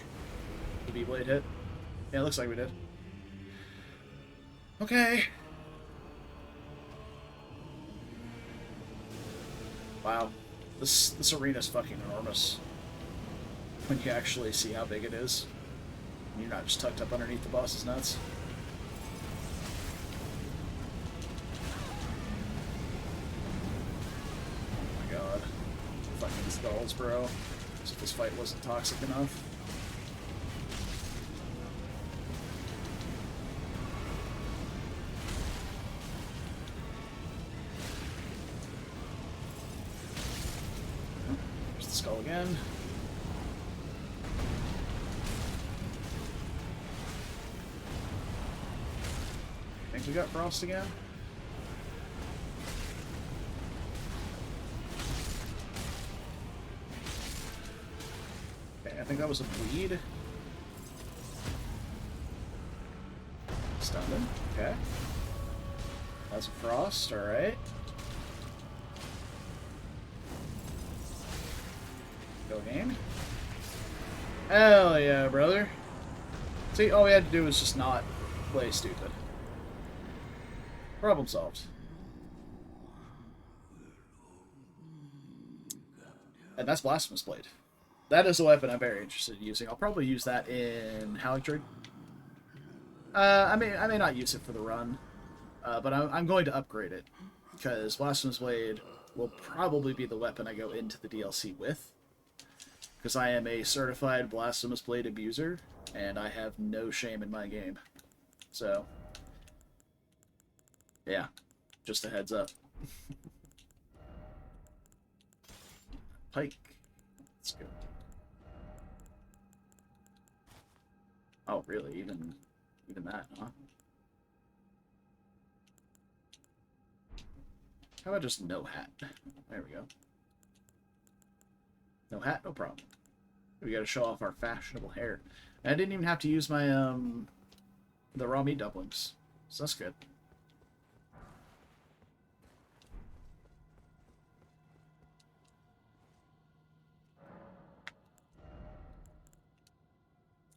the B-Blade hit. Yeah, it looks like we did. Okay. Wow. This arena's fucking enormous. When you actually see how big it is. You're not just tucked up underneath the boss's nuts. Oh my god. Fucking skulls, bro. As if this fight wasn't toxic enough. Skull again. Think we got Frost again? Okay, I think that was a bleed. Stunned him. Okay. That's a Frost, alright. Go game. Hell yeah, brother. See, all we had to do was just not play stupid. Problem solved. And that's Blasphemous Blade. That is a weapon I'm very interested in using. I'll probably use that in Haligtree. I may not use it for the run, but I'm going to upgrade it because Blasphemous Blade will probably be the weapon I go into the DLC with. Because I am a certified Blasphemous Blade abuser, and I have no shame in my game. So, yeah, just a heads up. Pike. Let's go. Oh, really? Even that, huh? How about just no hat? There we go. No hat, no problem. We gotta show off our fashionable hair. And I didn't even have to use my, the raw meat dumplings. So that's good.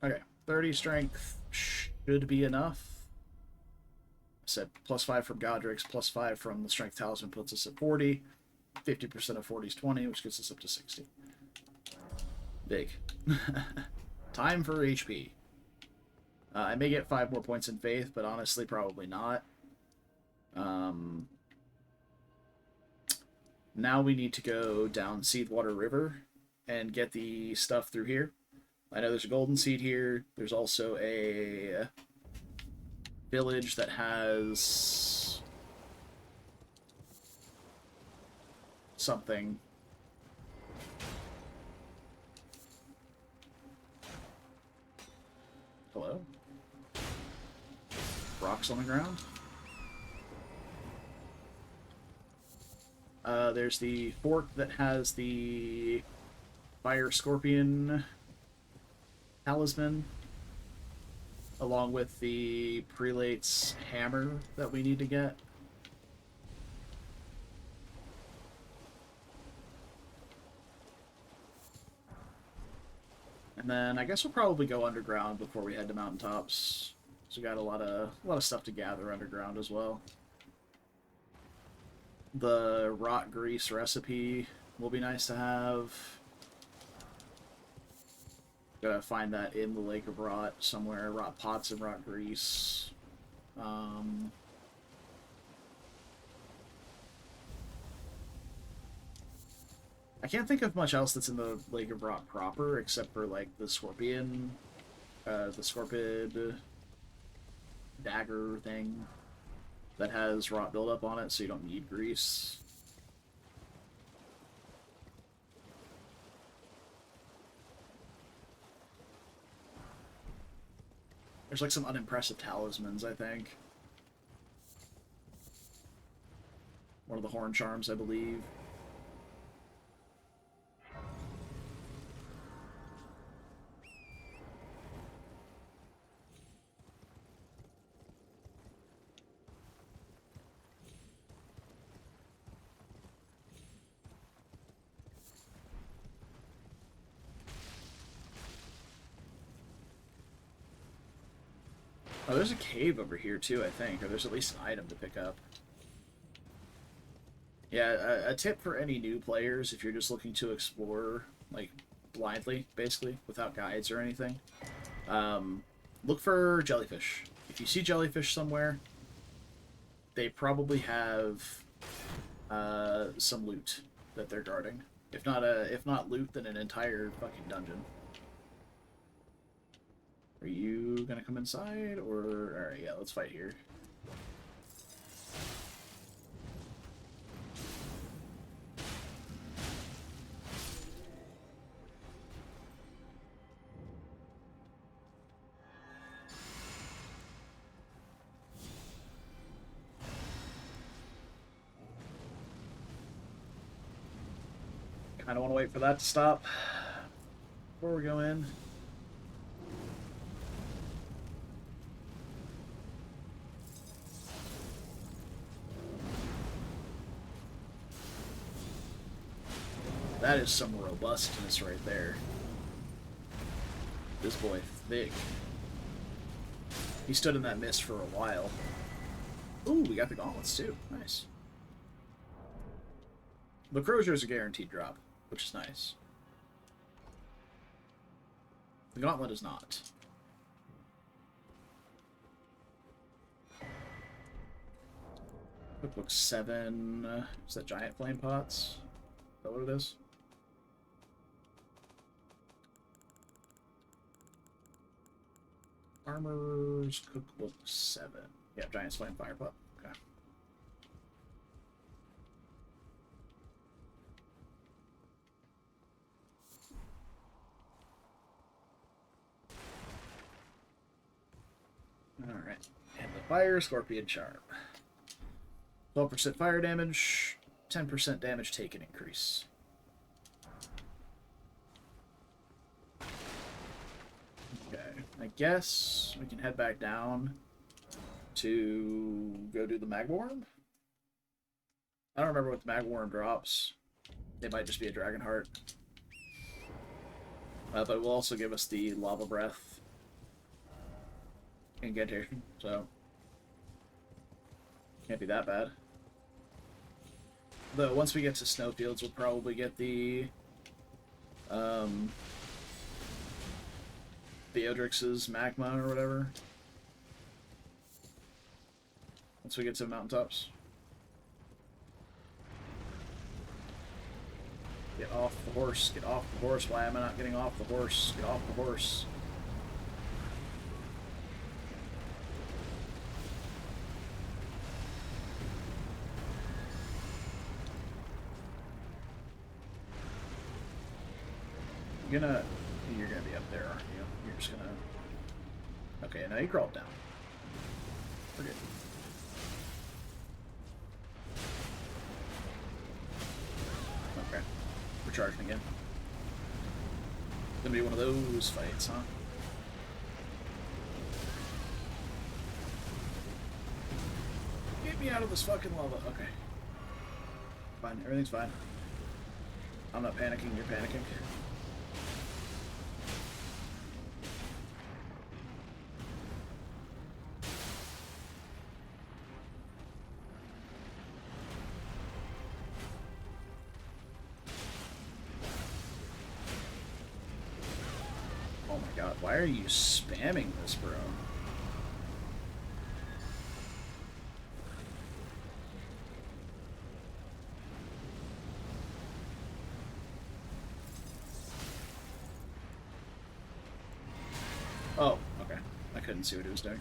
Okay, 30 strength should be enough. I said +5 from Godrick's, +5 from the strength talisman puts us at 40. 50% of 40 is 20, which gets us up to 60. Big. Time for HP. I may get 5 more points in Faith, but honestly, probably not. Now we need to go down Seedwater River and get the stuff through here. I know there's a golden seed here. There's also a village that has something. Hello? Rocks on the ground? There's the fort that has the fire scorpion talisman, along with the prelate's hammer that we need to get. And then I guess we'll probably go underground before we head to mountaintops. So we got a lot of stuff to gather underground as well. The rot grease recipe will be nice to have. Gotta find that in the Lake of Rot somewhere. Rot pots and rot grease. I can't think of much else that's in the Lake of Rot proper, except for, like, the scorpion, the scorpid dagger thing that has rot buildup on it, so you don't need grease. There's, like, some unimpressive talismans, I think. One of the horn charms, I believe. Oh, there's a cave over here, too, I think. Or there's at least an item to pick up. Yeah, a tip for any new players, if you're just looking to explore, like, blindly, basically, without guides or anything. Look for jellyfish. If you see jellyfish somewhere, they probably have some loot that they're guarding. If not loot, then an entire fucking dungeon. Are you gonna come inside, or... Alright, yeah, let's fight here. Kinda wanna wait for that to stop before we go in. That is some robustness right there. This boy thick. He stood in that mist for a while. Ooh, we got the gauntlets too. Nice. The Crozier is a guaranteed drop, which is nice. The gauntlet is not. Cookbook 7. Is that giant flame pots? Is that what it is? Armor's Cookbook 7. Yeah, giant flame fire pot. Okay. Alright. And the fire scorpion charm. 12% fire damage, 10% damage taken increase. Okay, I guess we can head back down to go do the magworm. I don't remember what the magworm drops. It might just be a dragon heart. But it will also give us the lava breath incantation, so can't be that bad. Though once we get to snowfields, we'll probably get the Godrick's magma or whatever. Once we get to mountaintops. Get off the horse. Get off the horse. Why am I not getting off the horse? Get off the horse. You're gonna be up there, aren't you? You're just gonna... Okay, now you crawled down. We're good. Okay. We're charging again. Gonna be one of those fights, huh? Get me out of this fucking lava. Okay. Fine, everything's fine. I'm not panicking, you're panicking. Oh my god, why are you spamming this, bro? Oh, okay. I couldn't see what he was doing.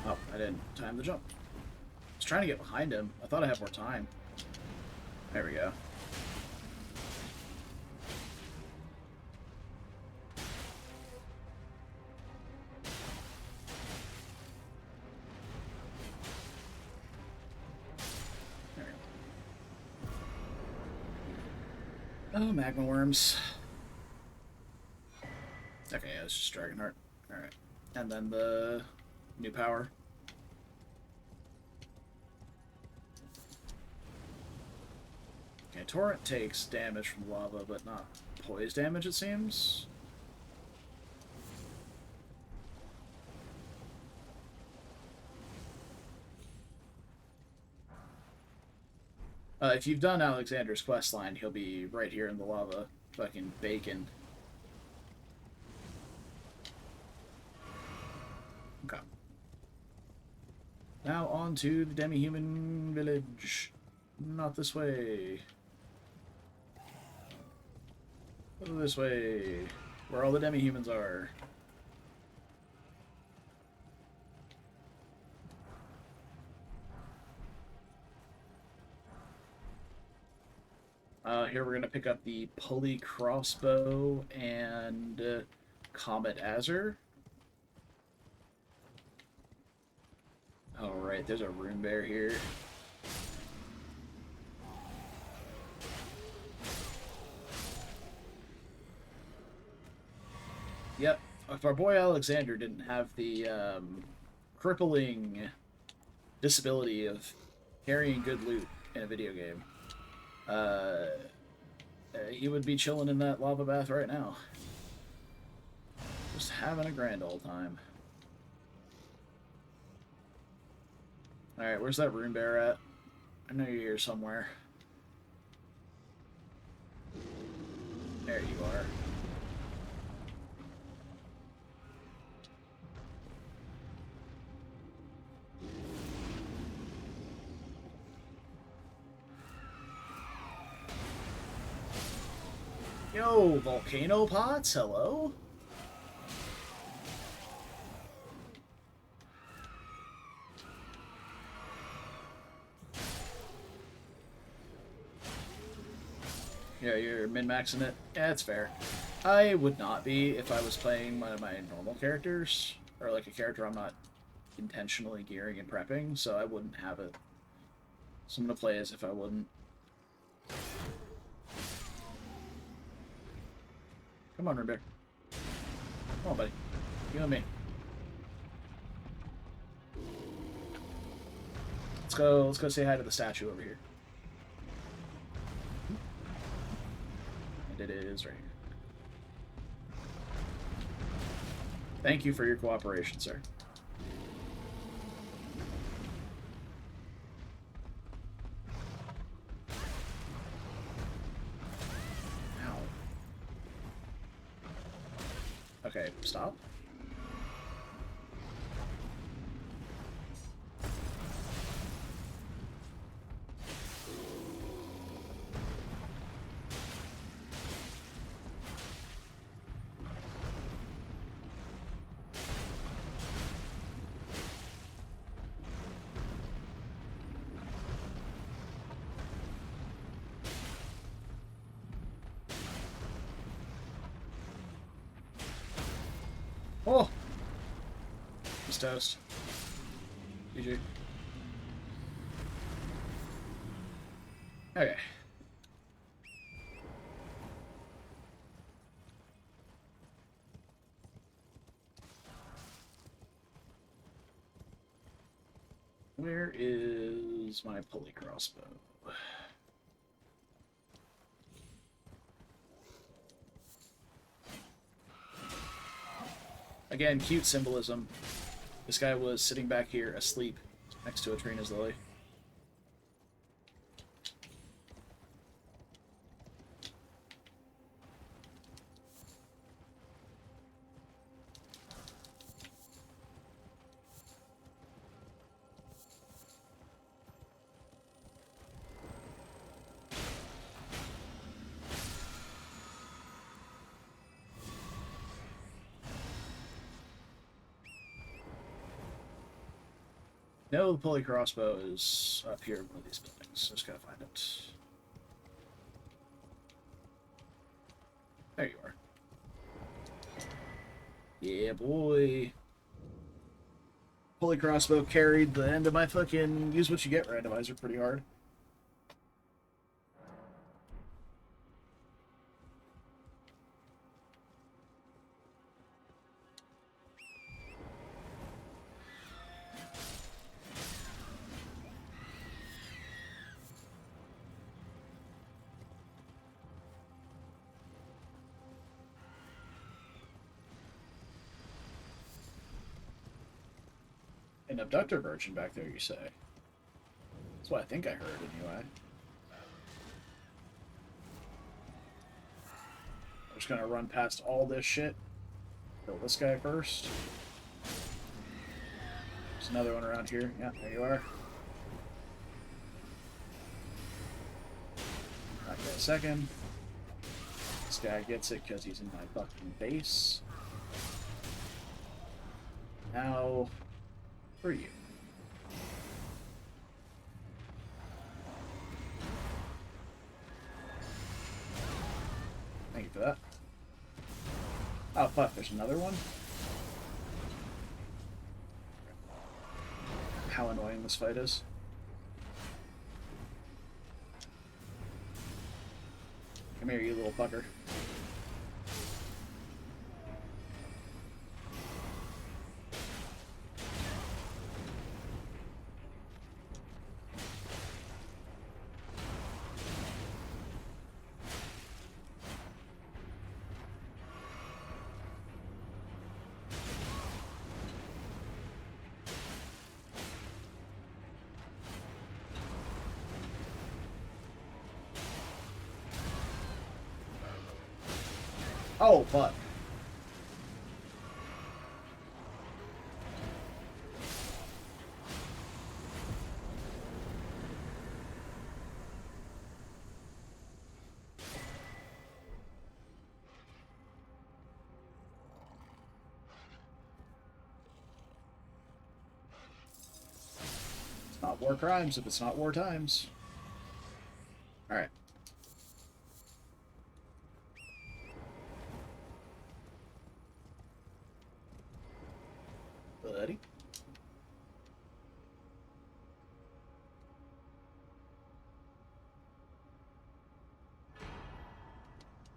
Oh, I didn't time the jump. I was trying to get behind him. I thought I had more time. There we go. There we go. Oh, magma worms. Okay, yeah, it's just Dragonheart. Alright. And then the new power. Okay, Torrent takes damage from lava, but not poise damage, it seems. If you've done Alexander's questline, he'll be right here in the lava, fucking bacon. Okay. Now on to the demi-human village. Not this way. This way. Where all the demi-humans are. Here we're going to pick up the pulley crossbow and Comet Azure. Alright, there's a rune bear here. Yep, if our boy Alexander didn't have the crippling disability of carrying good loot in a video game, he would be chilling in that lava bath right now. Just having a grand old time. Alright, where's that rune bear at? I know you're here somewhere. There you are. Yo, volcano pots, hello? Yeah, you're min-maxing it. Yeah, it's fair. I would not be if I was playing one of my normal characters, or like a character I'm not intentionally gearing and prepping, so I wouldn't have it. So I'm gonna play as if I wouldn't. Come on, Rimbear. Come on, buddy. You and me. Let's go say hi to the statue over here. And it is right here. Thank you for your cooperation, sir. Stop. Oh! He's toast. GG. Okay. Where is my pulley crossbow? Again, cute symbolism. This guy was sitting back here asleep next to a Trina's lily. No, the pulley crossbow is up here in one of these buildings. Just gotta find it. There you are. Yeah, boy. Pulley crossbow carried the end of my fucking use what you get randomizer pretty hard. An abductor virgin back there, you say? That's what I think I heard, anyway. I'm just gonna run past all this shit. Kill this guy first. There's another one around here. Yeah, there you are. Not get a second. This guy gets it because he's in my fucking base. Now... for you. Thank you for that. Oh fuck, there's another one? How annoying this fight is. Come here, you little fucker. Oh, fuck. It's not war crimes if it's not war times. Alright. Buddy.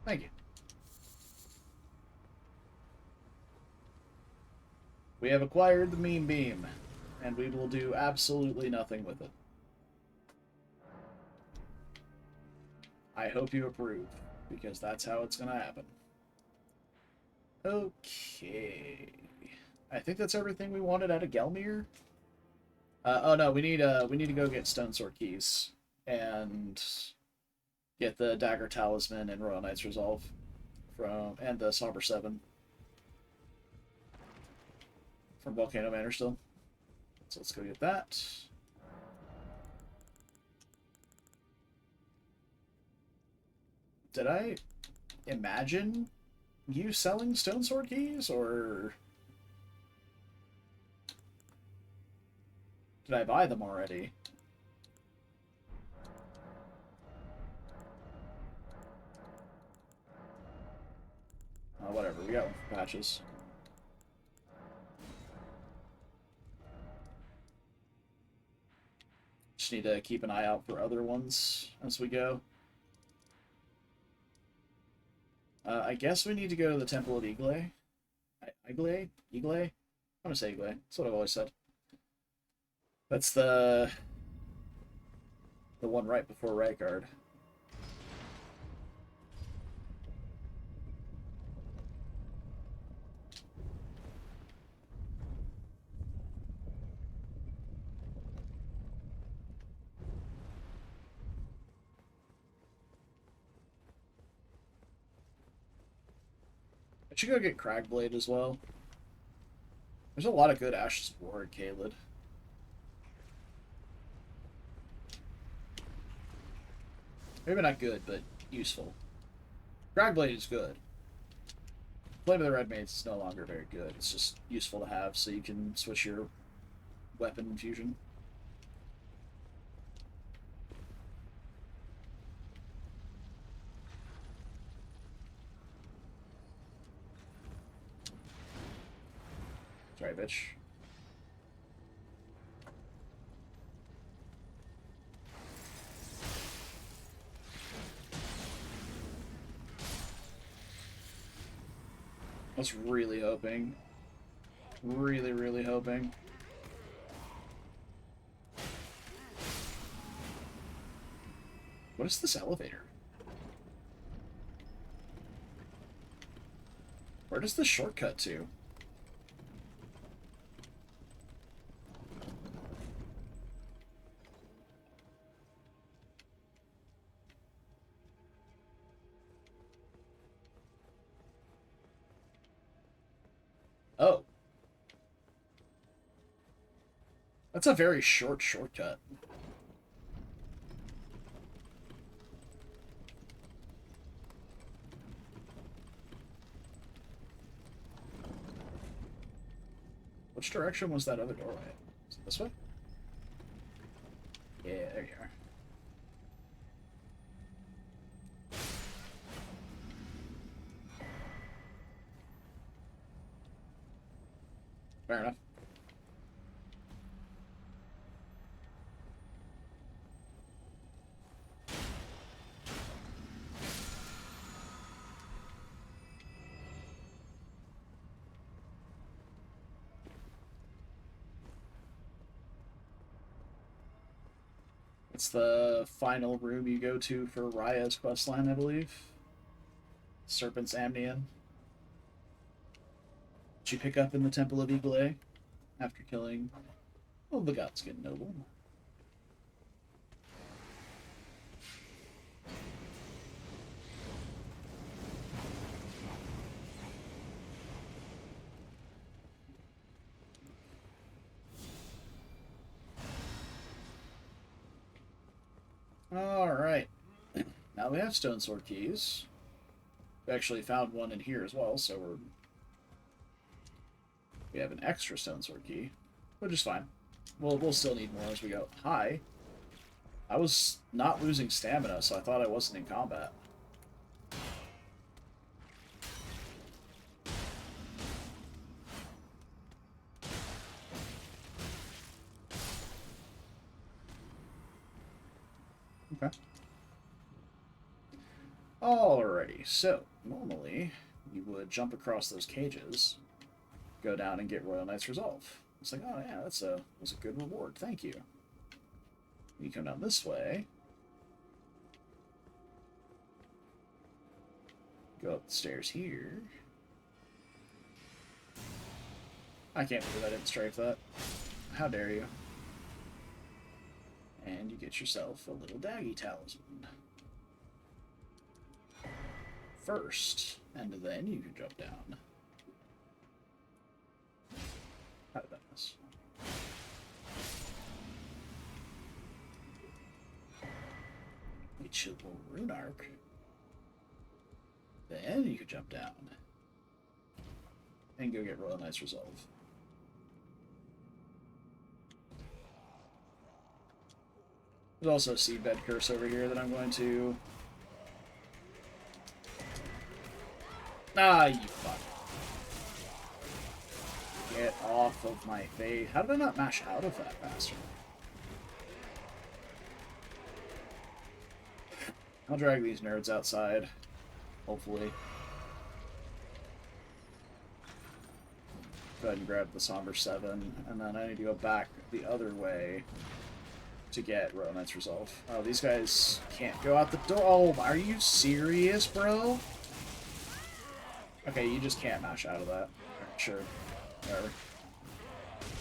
Thank you. We have acquired the meme beam, and we will do absolutely nothing with it. I hope you approve, because that's how it's gonna happen. Okay. I think that's everything we wanted out of Gelmir. Oh no, we need to go get Stone Sword keys and get the Dagger Talisman and Royal Knight's Resolve from and the Somber 7. from Volcano Manor still. So let's go get that. Did I imagine you selling stone sword keys, or did I buy them already? Whatever, we got one for patches. Just need to keep an eye out for other ones as we go. I guess we need to go to the Temple of Igle. Igle? Igle? I'm gonna say Igle. That's what I've always said. That's the one right before Rykard. I should go get Cragblade as well. There's a lot of good Ashes of War at Caelid. Maybe not good, but useful. Cragblade is good. Flame of the Red Maids is no longer very good. It's just useful to have so you can switch your weapon infusion. That's right, bitch. I was really hoping. Really hoping. What is this elevator? Where does this shortcut to? Oh. That's a very short shortcut. Which direction was that other doorway? Is it this way? Yeah, there you are. Fair enough. It's the final room you go to for Raya's questline, I believe. Serpent's Amnion. Which you pick up in the Temple of Igle after killing the Godskin noble. Alright. Now we have stone sword keys. We actually found one in here as well, so we have an extra stone sword key, which is fine. We'll still need more as we go. Hi. I was not losing stamina, so I thought I wasn't in combat. Okay. Alrighty, so normally you would jump across those cages, go down and get Royal Knight's Resolve. It's like, oh yeah, that's a good reward, thank you. You come down this way, go up the stairs here. I can't believe I didn't strafe that. How dare you? And you get yourself a little daggy talisman. First, and then you can jump down. get you a little rune arc. Then you could jump down. And go get Royal Knight's Resolve. There's also a Seedbed Curse over here that I'm going to... Ah, you fuck. Get off of my face. How did I not mash out of that bastard? I'll drag these nerds outside. Hopefully. Go ahead and grab the Somber 7, and then I need to go back the other way to get Royal Knight's Resolve. Oh, these guys can't go out the door. Oh, are you serious, bro? Okay, you just can't mash out of that. Sure. Whatever.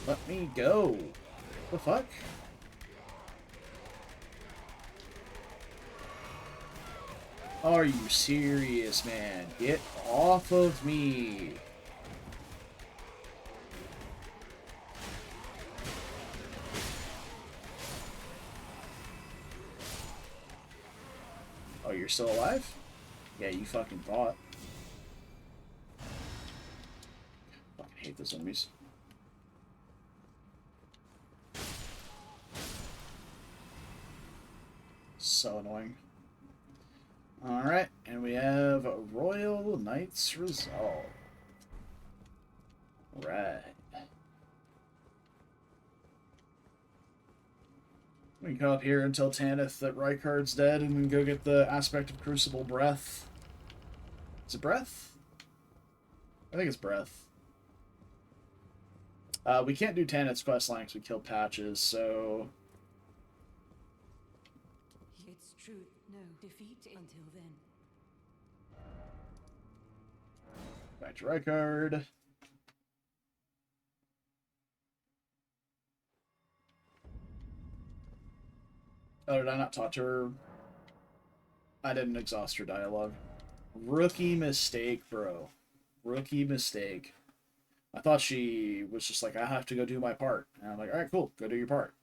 Let me go. The fuck? Are you serious, man? Get off of me. Oh, you're still alive? Yeah, you fucking thought. Fucking hate those enemies. So annoying. Alright, and we have Royal Knight's Resolve. Right. We can come up here and tell Tanith that Rykard's dead and then go get the Aspect of Crucible Breath. Is it Breath? I think it's Breath. We can't do Tanith's questline because we killed Patches, so... It's true. No defeat until then. Back to Rykard. Oh, did I not talk to her? I didn't exhaust her dialogue. Rookie mistake, bro. Rookie mistake. I thought she was just like, I have to go do my part. And I'm like, alright, cool. Go do your part.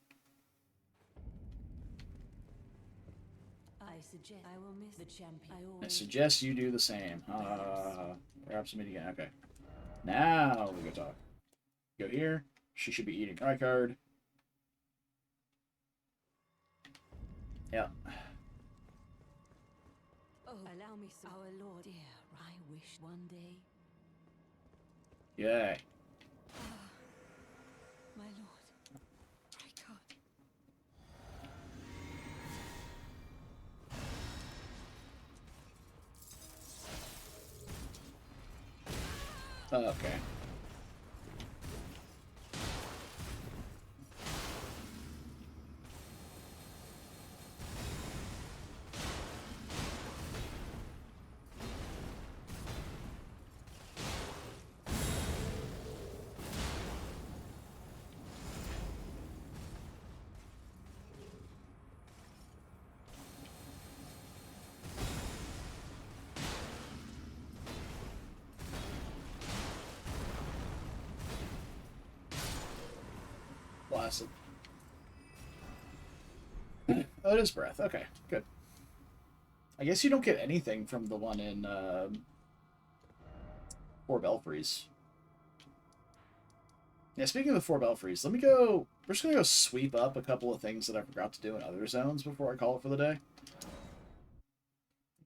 I suggest I will miss the champion. I suggest you do the same. Perhaps meet again. Okay. Now we go talk. Go here. She should be eating Rykard. Yeah. Oh, allow me, some. Our Lord, dear. I wish one day. Yay. My Lord, Rykard. Okay. Blasted. Oh, it is Breath. Okay, good. I guess you don't get anything from the one in Four Belfries. Yeah, speaking of the Four Belfries, let me go... We're just going to go sweep up a couple of things that I forgot to do in other zones before I call it for the day.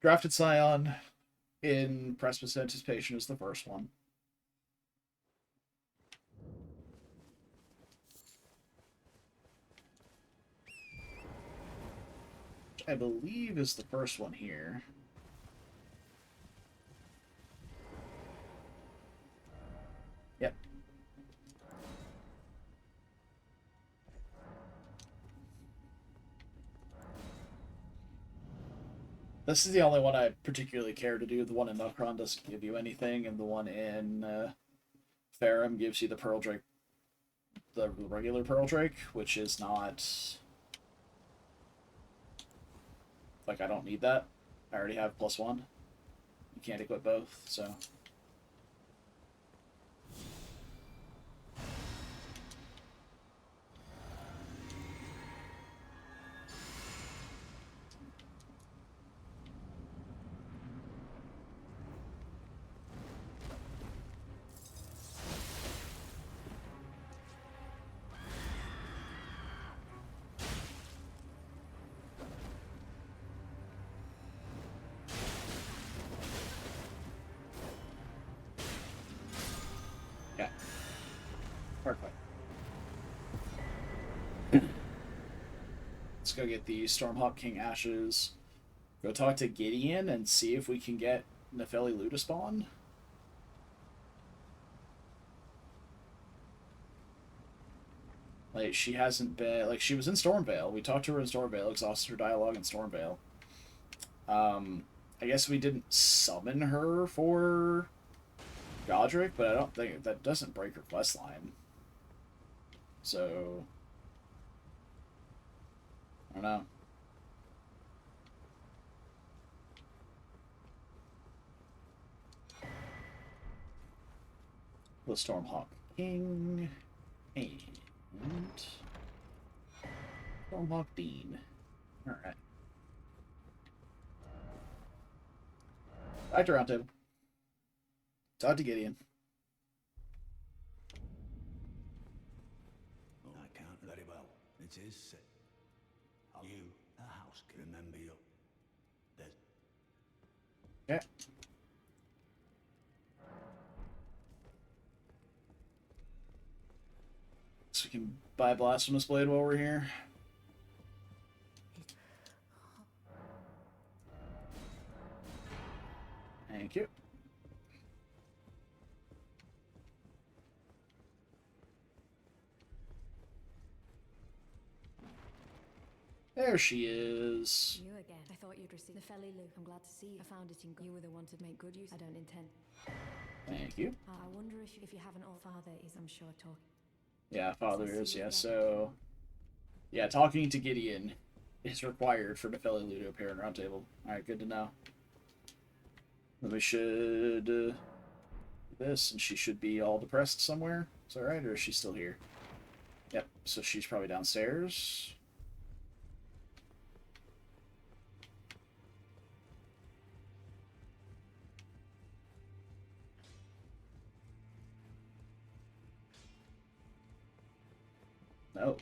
Drafted Scion in Precipice Anticipation is the first one. I believe is the first one here. Yep. This is the only one I particularly care to do. The one in Nukron doesn't give you anything, and the one in Farum gives you the Pearl Drake, the regular Pearl Drake, which is not... Like, I don't need that. I already have +1. You can't equip both, so... Perfect. Let's go get the Stormhawk King Ashes. Go talk to Gideon and see if we can get Nefeli Lu to spawn. Like, she hasn't been... Like, she was in Stormvale. We talked to her in Stormvale, exhausted her dialogue in Stormvale. I guess we didn't summon her for Godrick, but I don't think... That doesn't break her quest line. So... I don't know. The Stormhawk King and Stormhawk Dean. Alright. Back to roundtable. Talk to Gideon. I can't very well. It is set. You, the house, can remember you. Yeah. So we can buy Blasphemous Blade while we're here. Thank you. There she is. You again. I thought you'd receive the Felly Lu. I'm glad to see you. I found it in you were the one to make good use. I don't intend. Thank you. I wonder if you have an old father is, I'm sure, talk. Yeah, father is, yeah, so... Yeah, talking to Gideon is required for Nefeli Lu to appear in Roundtable. Alright, good to know. Then we should... do this, and she should be all depressed somewhere. Is that right, or is she still here? Yep, so she's probably downstairs. No.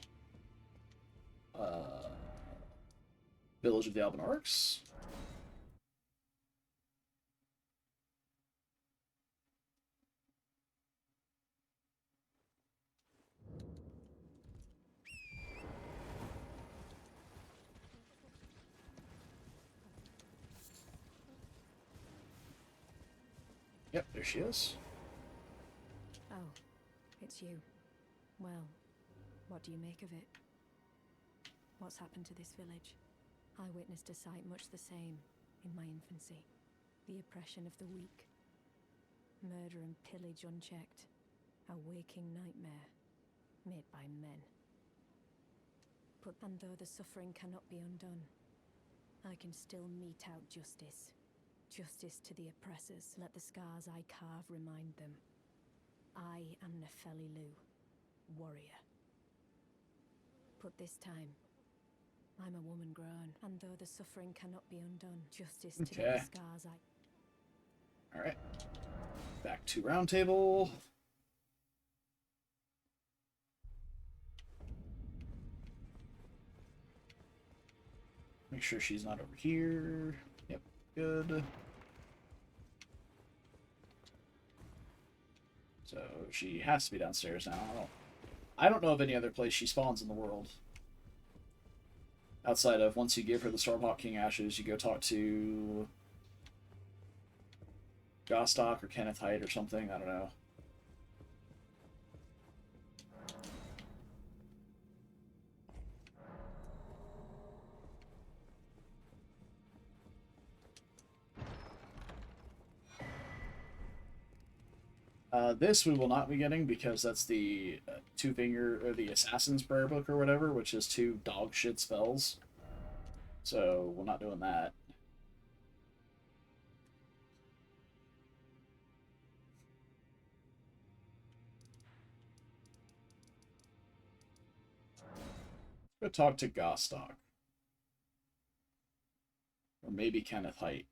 Village of the Albinorix. Yep, there she is. Oh, it's you. Well, what do you make of it? What's happened to this village? I witnessed a sight much the same in my infancy. The oppression of the weak. Murder and pillage unchecked. A waking nightmare made by men. And though the suffering cannot be undone, I can still mete out justice. Justice to the oppressors. Let the scars I carve remind them. I am Nefeli Lu, warrior. But this time, I'm a woman grown, and though the suffering cannot be undone, justice to the scars I... Alright. Back to Roundtable. Make sure she's not over here. Yep, good. So she has to be downstairs now. I don't know of any other place she spawns in the world. Outside of once you give her the Stormhawk King Ashes, you go talk to Gostock or Kenneth Height or something. I don't know. This we will not be getting because that's the two-finger, or the Assassin's Prayer Book or whatever, which is 2 dog shit spells. So, we're not doing that. Go talk to Gostock. Or maybe Kenneth Height.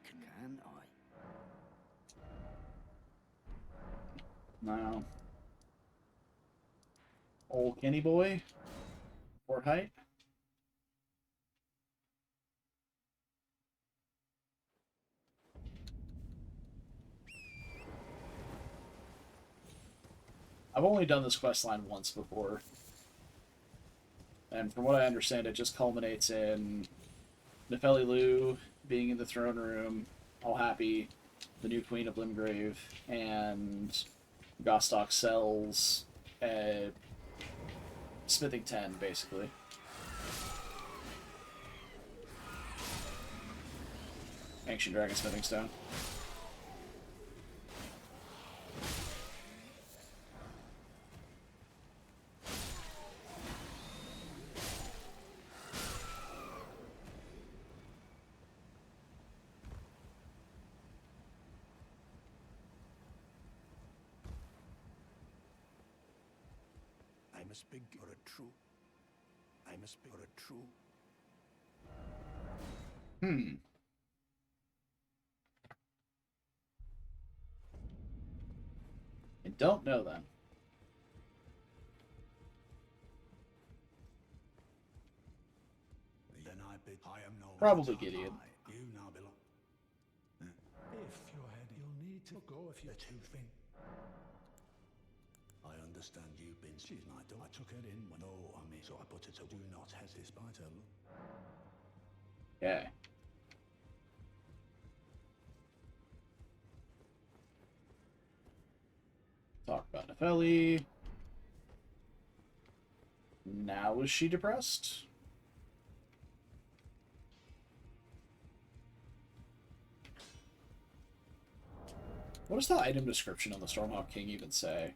Can I? No. Old Kenny boy? Fort Height? I've only done this quest line once before. And from what I understand, it just culminates in Nefeli Lu being in the throne room, all happy, the new queen of Limgrave, and Gostock sells a smithing 10, basically. Ancient Dragon Smithing Stone. I must beg for a true. I must beg for a true. I don't know then. Then I bid I am no Probably matter Gideon. I, you now belong. If you're heading, you'll need to go if you're too thin. I understand you've been she's my daughter. I took her in when no on me, so I put it to do not hesitate despite her look. Okay. Talk about Nefeli. Now is she depressed? What does the item description on the Stormhawk King even say?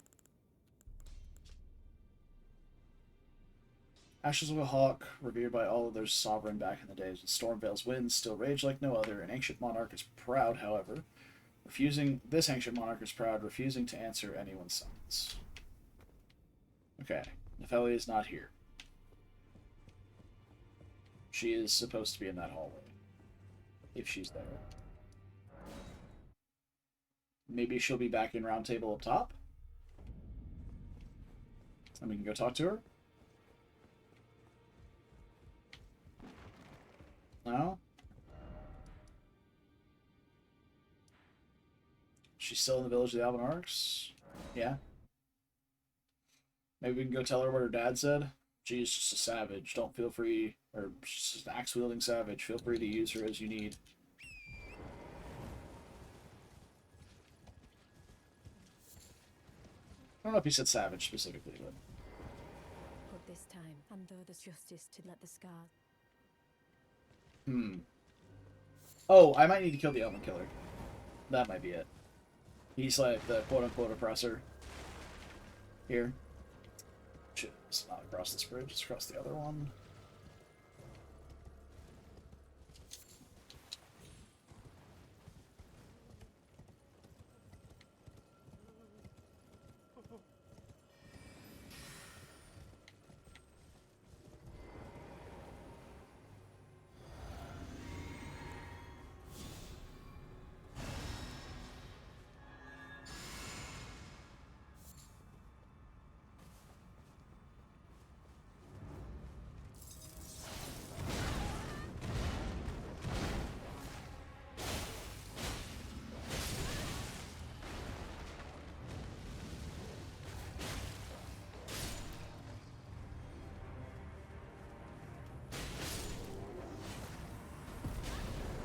Ashes of a Hawk, revered by all of their sovereign back in the days when Stormvale's winds still rage like no other. An ancient monarch is proud, however, refusing to answer anyone's summons. Okay, Nefeli is not here. She is supposed to be in that hallway. If she's there. Maybe she'll be back in round table up top? And we can go talk to her? No? She's still in the village of the Albanarchs? Yeah. Maybe we can go tell her what her dad said? She's just a savage. Don't feel free, or she's just an axe-wielding savage. Feel free to use her as you need. I don't know if he said savage specifically, but... But this time, and though there's justice to let the scars... Oh, I might need to kill the Elven Killer. That might be it. He's like the quote-unquote oppressor. Here. Shit, it's not across this bridge, it's across the other one.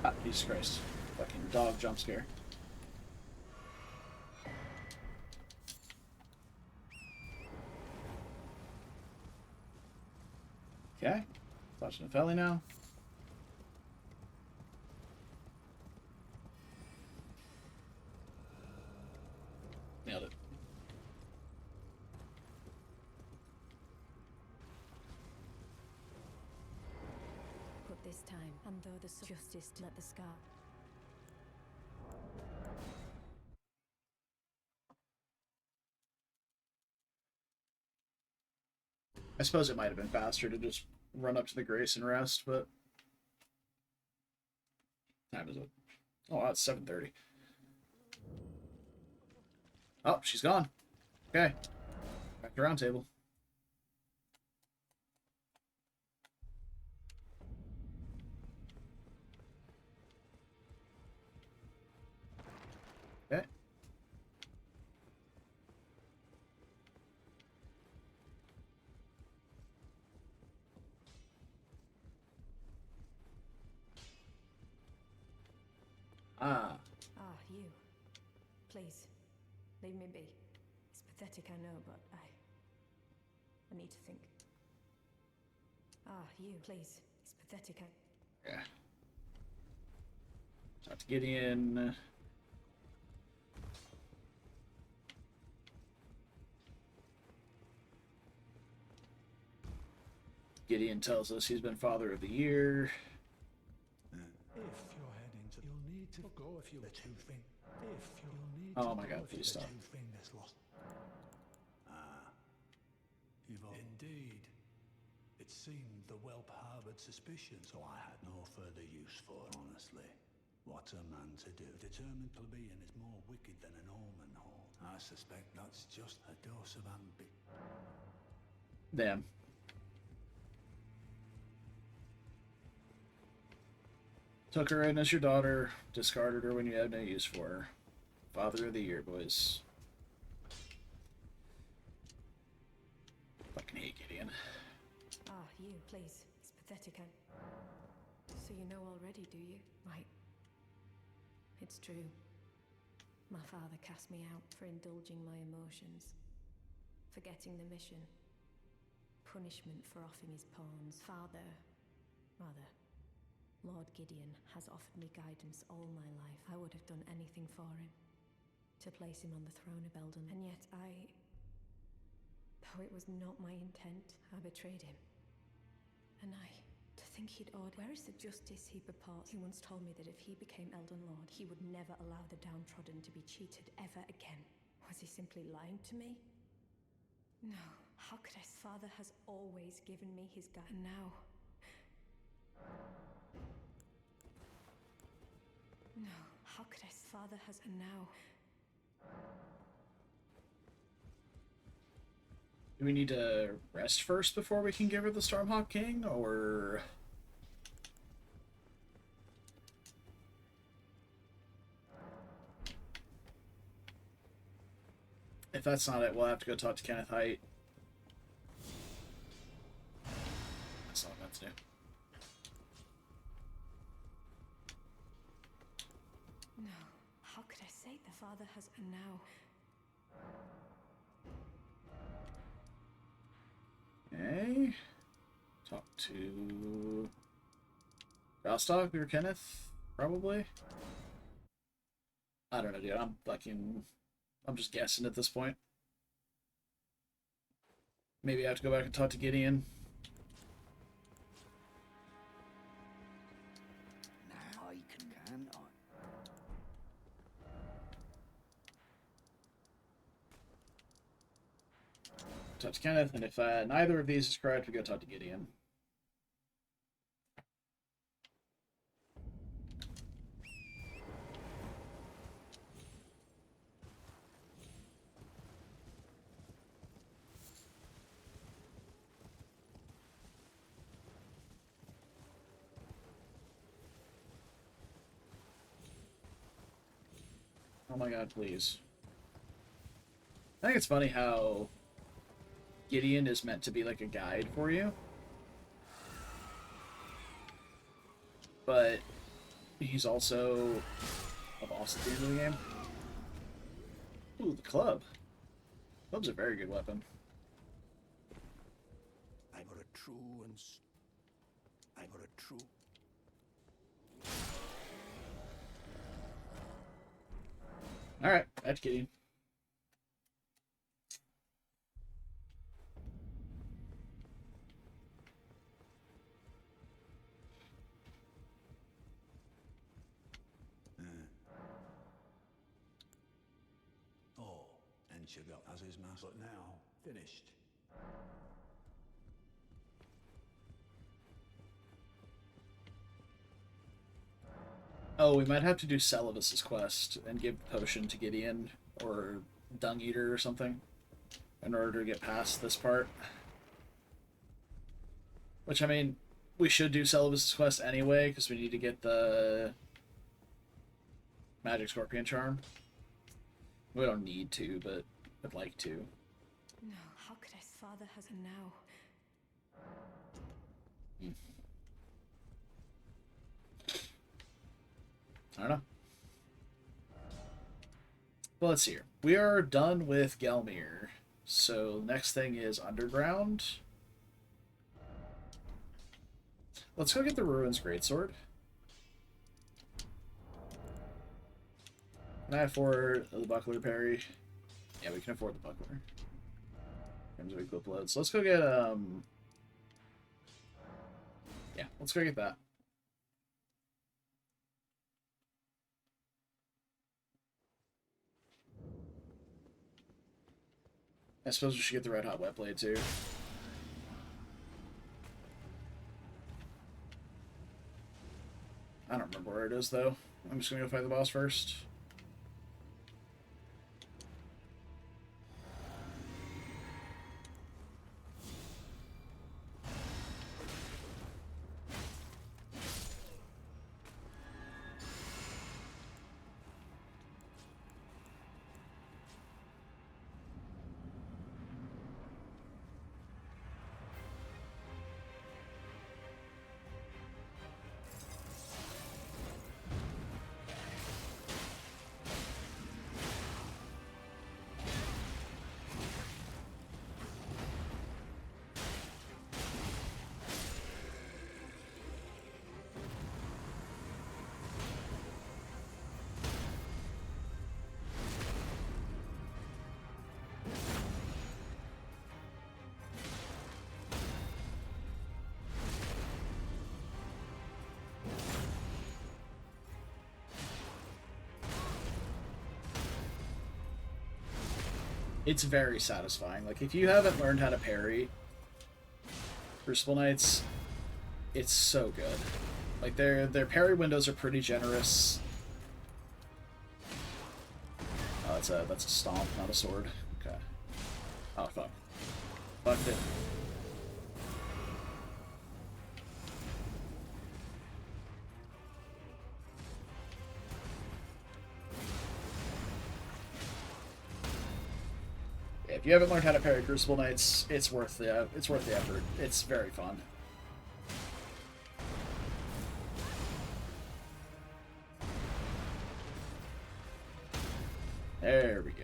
Ah, Jesus Christ. Fucking dog jump scare. Okay. Touching Nefeli now. Nailed it. But this time, and though there's justice to let the scar... I suppose it might have been faster to just run up to the Grace and rest, but... What time is it? Oh, wow, it's 7:30. Oh, she's gone. Okay. Back to round table. Okay. Ah. Ah, you. Please, leave me be. It's pathetic, I know, but I need to think. Ah, you. Please, it's pathetic, Yeah. Talk to Gideon. Gideon tells us he's been Father of the Year. If you're heading to, you'll need to go if you're the two thing. If you'll need Oh to my go God, if you're please the stop. two fingers lost. Indeed. It seemed the whelp harbored suspicions, so I had no further use for it, honestly. What a man to do. A determined plebeian is more wicked than an omen hall. I suspect that's just a dose of Damn. Took her in as your daughter, discarded her when you had no use for her. Father of the Year, boys. Fucking hate Gideon. Ah, you. Please, it's pathetic, So you know already, do you? Right. It's true. My father cast me out for indulging my emotions. Forgetting the mission. Punishment for offing his pawns. Lord Gideon has offered me guidance all my life. I would have done anything for him. To place him on the throne of Eldon. And yet though it was not my intent, I betrayed him. And to think he'd order. Where is the justice he purports? He once told me that if he became Elden Lord, he would never allow the downtrodden to be cheated ever again. Was he simply lying to me? No. How could his father has always given me his guide, and now... No. How could his father has... and now... Do we need to rest first before we can give her the Stormhawk King, or... If that's not it, we'll have to go talk to Kenneth Height. That's not what I meant to do. No. How could I say the father has... and now... Okay. Talk to... Rostok or Kenneth, probably? I don't know, dude. I'm just guessing at this point. Maybe I have to go back and talk to Gideon. Now I can I? Talk to Kenneth, and if neither of these is correct, we go talk to Gideon. Oh my god, please. I think it's funny how Gideon is meant to be like a guide for you. But he's also a boss at the end of the game. Ooh, the club. Club's a very good weapon. I got a true and... I got a true... Alright, that's Gideon. Oh, and she got as his master. But now, finished. Oh, we might have to do Celibus's quest and give the potion to Gideon or Dung Eater or something in order to get past this part. Which, I mean, we should do Celibus's quest anyway because we need to get the Magic Scorpion Charm. We don't need to, but I'd like to. No. How could his father has... and now... I don't know. But let's see here. We are done with Gelmir. So next thing is underground. Let's go get the Ruins Greatsword. Can I afford the buckler parry? Yeah, we can afford the buckler. In terms of equip loads. So let's go get yeah, let's go get that. I suppose we should get the red hot wet blade too. I don't remember where it is though. I'm just gonna go fight the boss first. It's very satisfying. Like, if you haven't learned how to parry Crucible Knights, it's so good. Like, their parry windows are pretty generous. Oh, that's a stomp, not a sword. Okay. Oh, fuck. Fucked it. If you haven't learned how to parry Crucible Knights, it's worth the effort. It's very fun. There we go.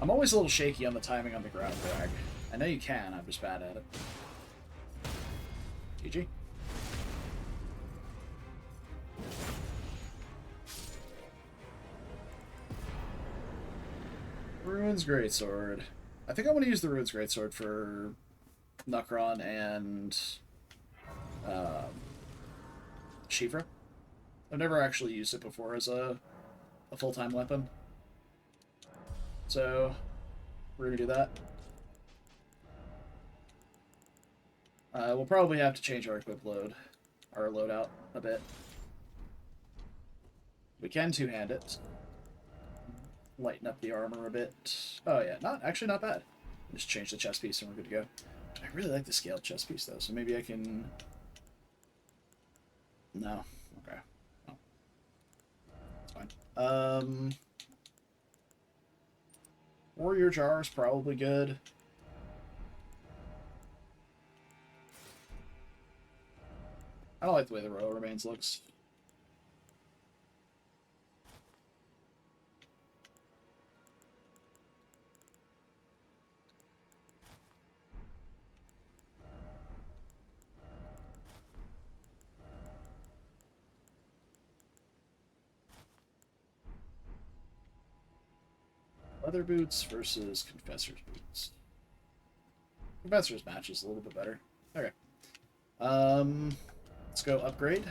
I'm always a little shaky on the timing on the ground drag. I know you can, I'm just bad at it. GG. Ruins Greatsword. I think I want to use the Ruins Greatsword for Nukron and Shifra. I've never actually used it before as a full-time weapon. So, we're going to do that. We'll probably have to change our equip load, our loadout a bit. We can two-hand it. Lighten up the armor a bit. Oh yeah, not bad. Just change the chest piece and we're good to go. I really like the scaled chest piece though, so maybe I can... No. Okay. Oh. It's fine. Warrior Jar is probably good. I don't like the way the Royal Remains looks. Leather boots versus Confessor's boots. Confessor's match is a little bit better. Okay. Let's go upgrade.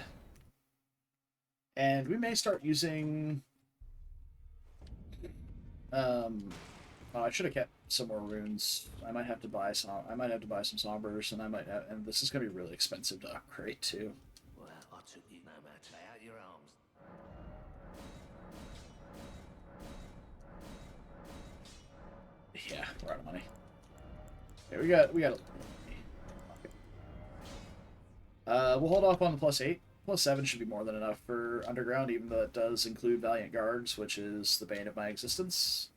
And we may start using... oh, I should have kept some more runes. I might have to buy some. I might have to buy some sombers, and and this is gonna be really expensive to upgrade too. Well, I took you no matter. Lay out your arms. Yeah, we're out of money. Okay, we got. We'll hold off on the +8. +7 should be more than enough for underground, even though it does include Valiant Guards, which is the bane of my existence.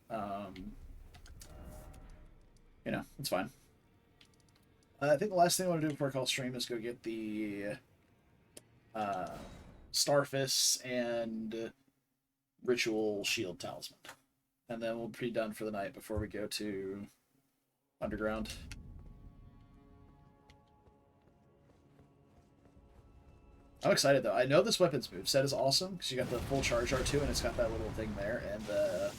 You know, it's fine. I think the last thing I want to do before I call stream is go get the Starfists and Ritual Shield Talisman. And then we'll be done for the night before we go to Underground. I'm excited though. I know this weapon's moveset is awesome because you got the full charge R2 and it's got that little thing there, and the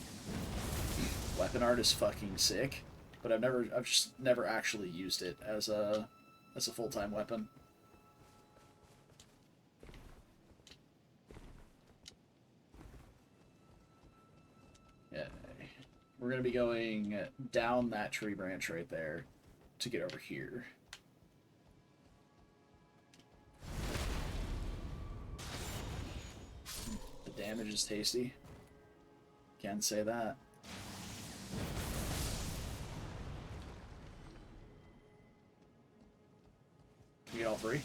weapon art is fucking sick. But I've just never actually used it as a full-time weapon. Yeah, we're gonna be going down that tree branch right there to get over here. The damage is tasty. Can't say that. You get all three?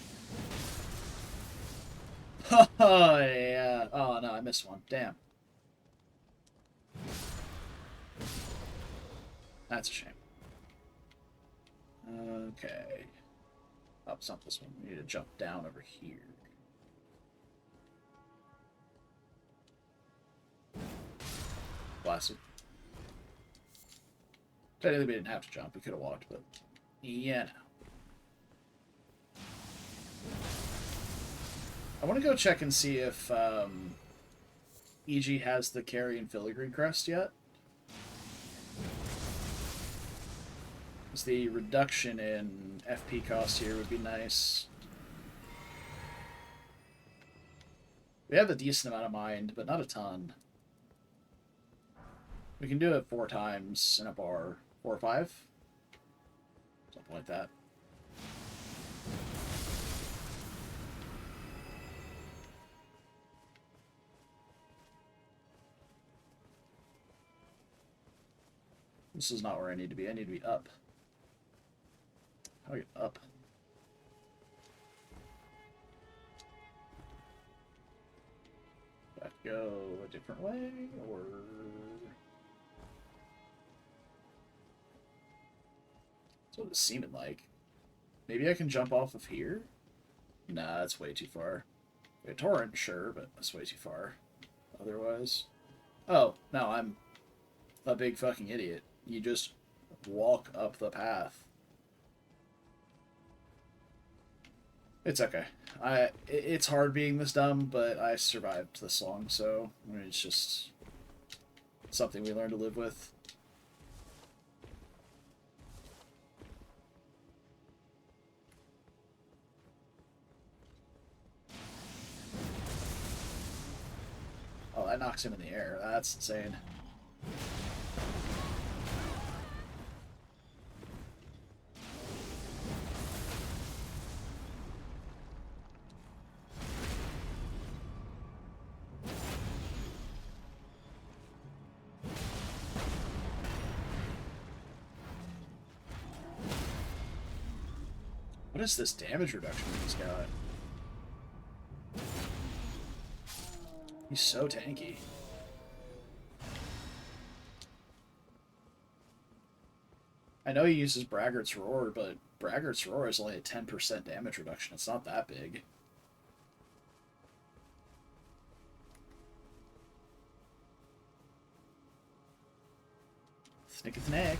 Oh, yeah. Oh, no, I missed one. Damn. That's a shame. Okay. Oh, it's not this one. We need to jump down over here. Blasted. Technically, we didn't have to jump. We could have walked, but yeah, no. I want to go check and see if EG has the Carrion Filigree crest yet. Because the reduction in FP cost here would be nice. We have a decent amount of mind, but not a ton. We can do it 4 times in a bar. 4 or 5? Something like that. This is not where I need to be. I need to be up. How do I get up? Do I have to go a different way, or... That's what it's seeming like. Maybe I can jump off of here? Nah, that's way too far. A torrent, sure, but that's way too far. Otherwise... Oh, no, I'm a big fucking idiot. You just walk up the path. It's okay. It's hard being this dumb, but I survived this long, so I mean, it's just something we learn to live with. Oh, that knocks him in the air. That's insane. What is this damage reduction he's got? He's so tanky. I know he uses Braggart's Roar, but Braggart's Roar is only a 10% damage reduction. It's not that big. Snick a snack.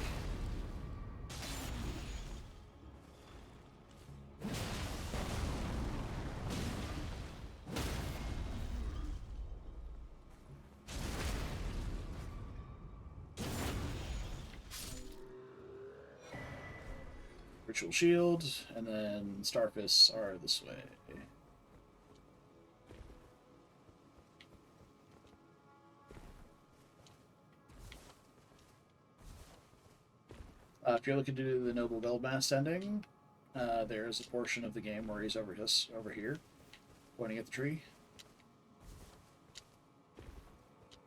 Ritual Shield, and then Starfists are this way. If you're looking to do the Noble Veldmast ending, there's a portion of the game where he's over here, pointing at the tree.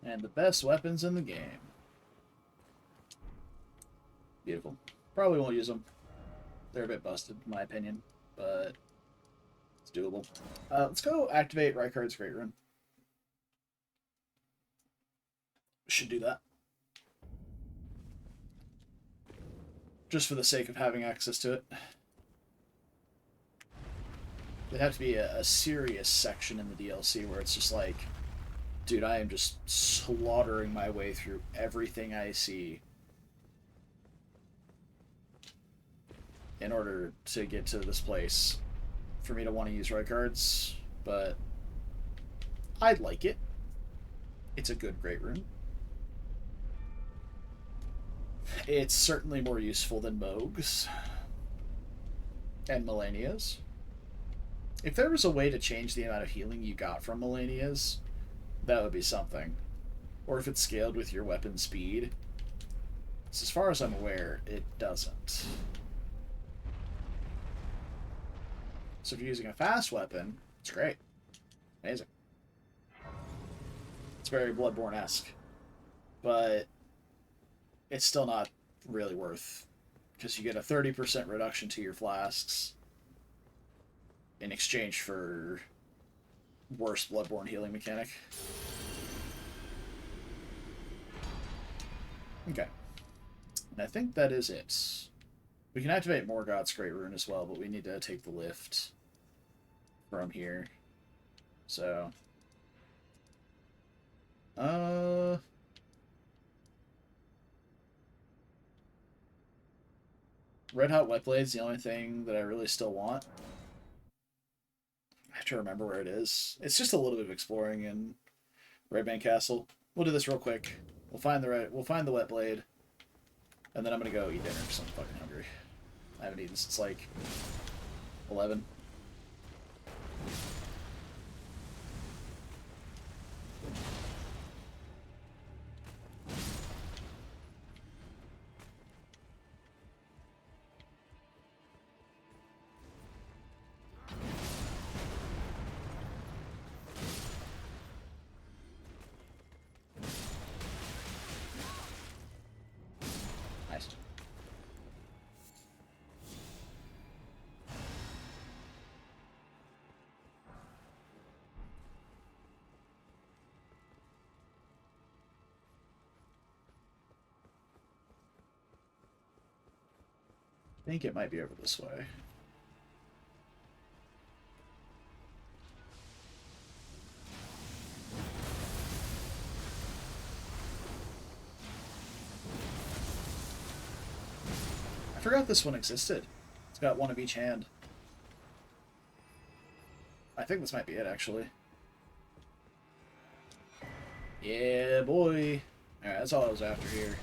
And the best weapons in the game. Beautiful. Probably won't use them. They're a bit busted, in my opinion, but it's doable. Let's go activate Rykard's Great Rune. Should do that. Just for the sake of having access to it. There'd have to be a serious section in the DLC where it's just like Dude, I am just slaughtering my way through everything I see in order to get to this place for me to want to use roy cards, but I'd like it. It's a good great rune. It's certainly more useful than Moog's and Melania's. If there was a way to change the amount of healing you got from Melania's, that would be something. Or if it scaled with your weapon speed. So as far as I'm aware, it doesn't. So if you're using a fast weapon, it's great. Amazing. It's very Bloodborne-esque. But it's still not really worth, because you get a 30% reduction to your flasks in exchange for worse Bloodborne healing mechanic. Okay. And I think that is it. We can activate Morgoth's Great Rune as well, but we need to take the lift from here. So... Red Hot Wet Blade's the only thing that I really still want. I have to remember where it is. It's just a little bit of exploring in Redbane Castle. We'll do this real quick. We'll find the Wet Blade, and then I'm gonna go eat dinner because I'm fucking hungry. I haven't eaten since like 11. Nice. I think it might be over this way. I forgot this one existed. It's got one of each hand. I think this might be it, actually. Yeah, boy. Alright, that's all I was after here.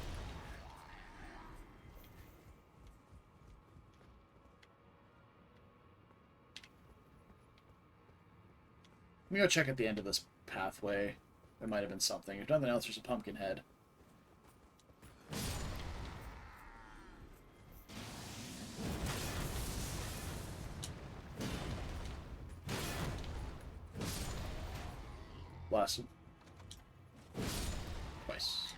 Let me go check at the end of this pathway. There might have been something. If nothing else, there's a pumpkin head. Blast him. Twice.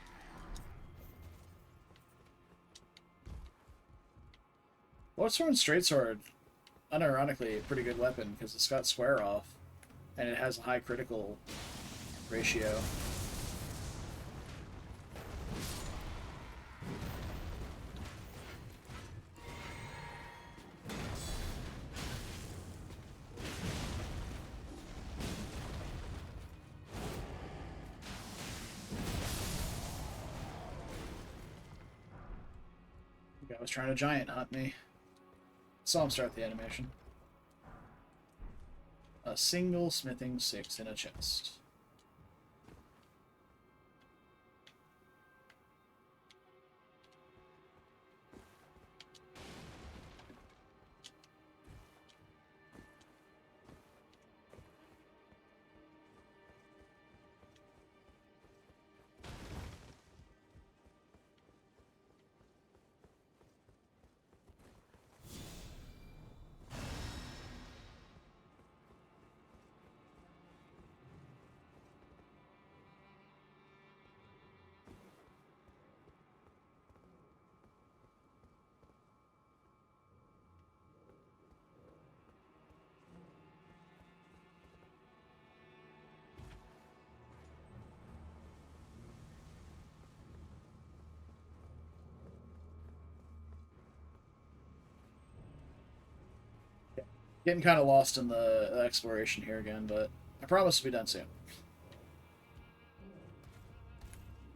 Loadsword and Straightsword, unironically, a pretty good weapon because it's got square off. And it has a high critical ratio. The guy was trying to giant hunt me. Saw him start the animation. A single smithing 6 in a chest. Getting kind of lost in the exploration here again, but I promise to be done soon.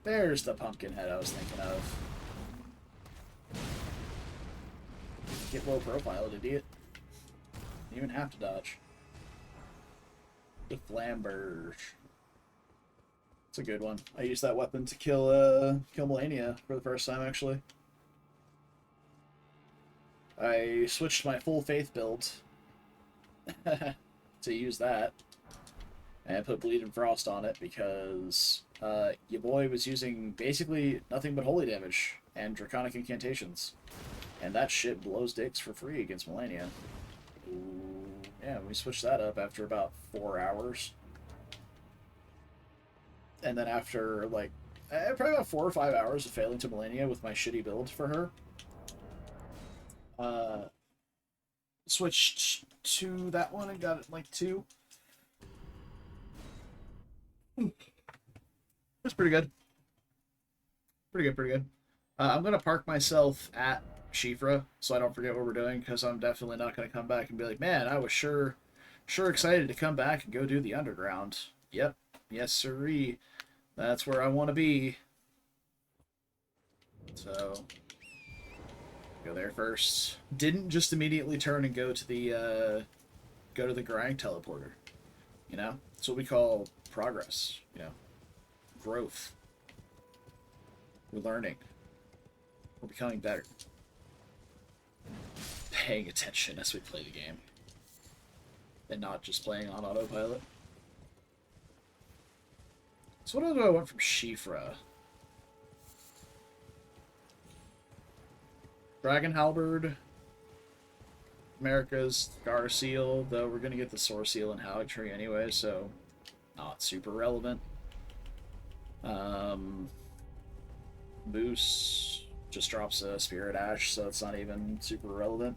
There's the pumpkin head I was thinking of. Get low profile, idiot. You even have to dodge. The Flamberge. It's a good one. I used that weapon to kill Liurnia for the first time, actually. I switched my full faith build to use that. And I put Bleed and Frost on it because your boy was using basically nothing but holy damage and draconic incantations. And that shit blows dicks for free against Liurnia. Yeah, we switched that up after about 4 hours. And then after, like, probably about 4 or 5 hours of failing to Liurnia with my shitty build for her, switched to that one and got it, like, 2. That's pretty good. Pretty good. I'm going to park myself at Shifra so I don't forget what we're doing, because I'm definitely not going to come back and be like, man, I was sure excited to come back and go do the underground. Yep. Yes, sirree. That's where I want to be. So, go there first. Didn't just immediately turn and go to the Garang teleporter. You know? That's what we call progress. You know? Growth. We're learning. We're becoming better. Paying attention as we play the game. And not just playing on autopilot. So what do I want from Shifra? Dragon Halberd. America's Gar Seal, though we're going to get the Soar Seal and Havoc Tree anyway, so not super relevant. Moose just drops a Spirit Ash, so it's not even super relevant.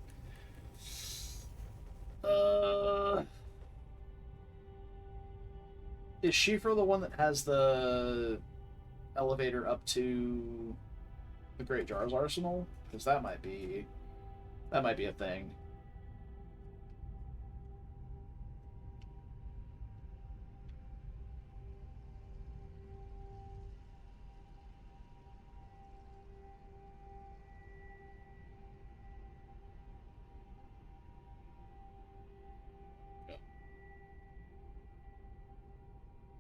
Is Shifra the one that has the elevator up to the Great Jar's Arsenal? Because that might be a thing.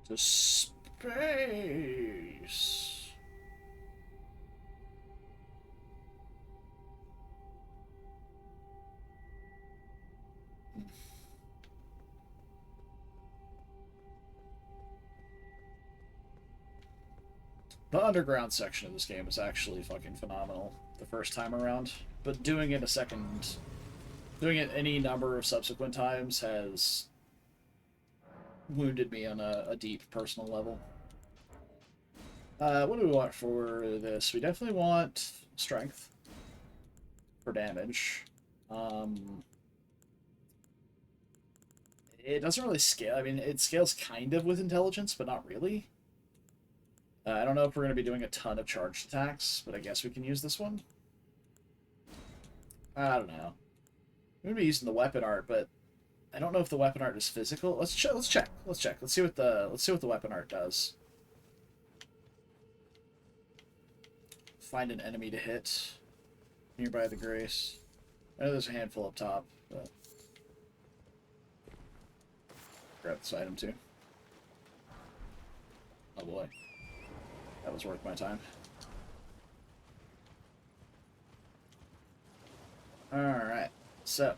To space. The underground section of this game is actually fucking phenomenal the first time around, but doing it any number of subsequent times has wounded me on a deep personal level. What do we want for this? We definitely want strength for damage. It doesn't really scale. I mean, it scales kind of with intelligence, but not really. I don't know if we're going to be doing a ton of charged attacks, but I guess we can use this one. I don't know. We're going to be using the weapon art, but I don't know if the weapon art is physical. Let's check. Let's see what the weapon art does. Find an enemy to hit nearby the Grace. I know there's a handful up top, but grab this item too. Oh boy. That was worth my time. Alright, so.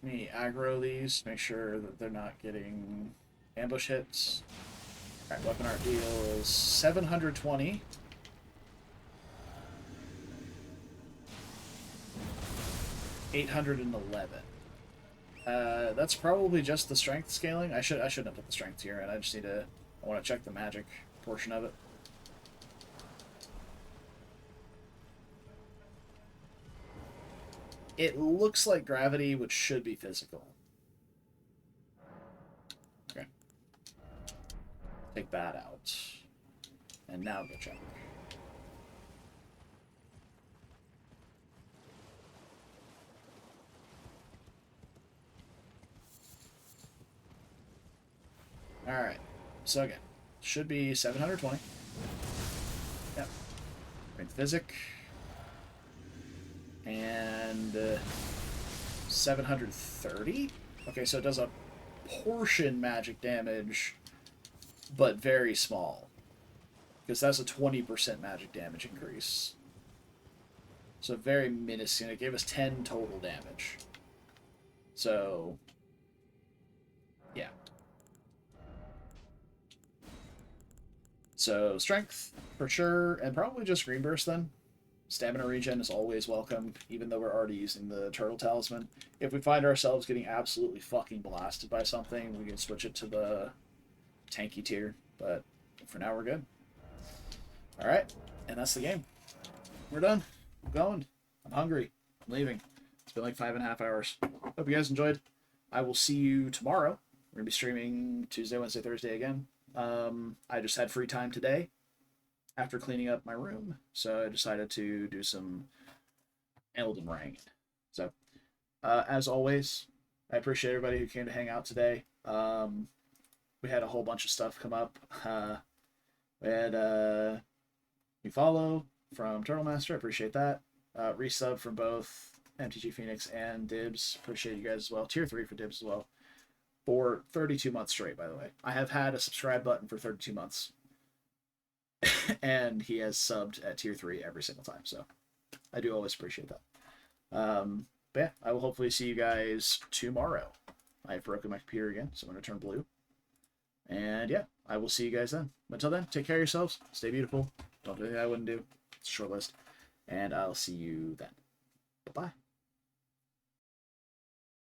Let me aggro these, make sure that they're not getting ambush hits. Alright, weapon art deals 720. $811. That's probably just the strength scaling. I shouldn't have put the strength here, and I just need to. I want to check the magic portion of it. It looks like gravity, which should be physical. Okay. Take that out, and now go check. So again, should be 720. Yep. Great physic. And 730? Okay, so it does a portion magic damage, but very small. Because that's a 20% magic damage increase. So very minuscule. It gave us 10 total damage. So, yeah. So, strength, for sure, and probably just Green Burst then. Stamina regen is always welcome, even though we're already using the Turtle Talisman. If we find ourselves getting absolutely fucking blasted by something, we can switch it to the tanky tier, but for now we're good. Alright, and that's the game. We're done. I'm going. I'm hungry. I'm leaving. It's been like 5.5 hours. Hope you guys enjoyed. I will see you tomorrow. We're going to be streaming Tuesday, Wednesday, Thursday again. I just had free time today after cleaning up my room, so I decided to do some Elden Ring. So, as always, I appreciate everybody who came to hang out today. We had a whole bunch of stuff come up. We had you follow from Turtle Master, I appreciate that. Resub from both MTG Phoenix and Dibs, appreciate you guys as well. Tier 3 for Dibs as well. For 32 months straight, by the way. I have had a subscribe button for 32 months. And he has subbed at tier 3 every single time, so I do always appreciate that. But yeah, I will hopefully see you guys tomorrow. I've broken my computer again, so I'm going to turn blue. And yeah, I will see you guys then. Until then, take care of yourselves. Stay beautiful. Don't do anything I wouldn't do. It's a short list. And I'll see you then. Bye-bye.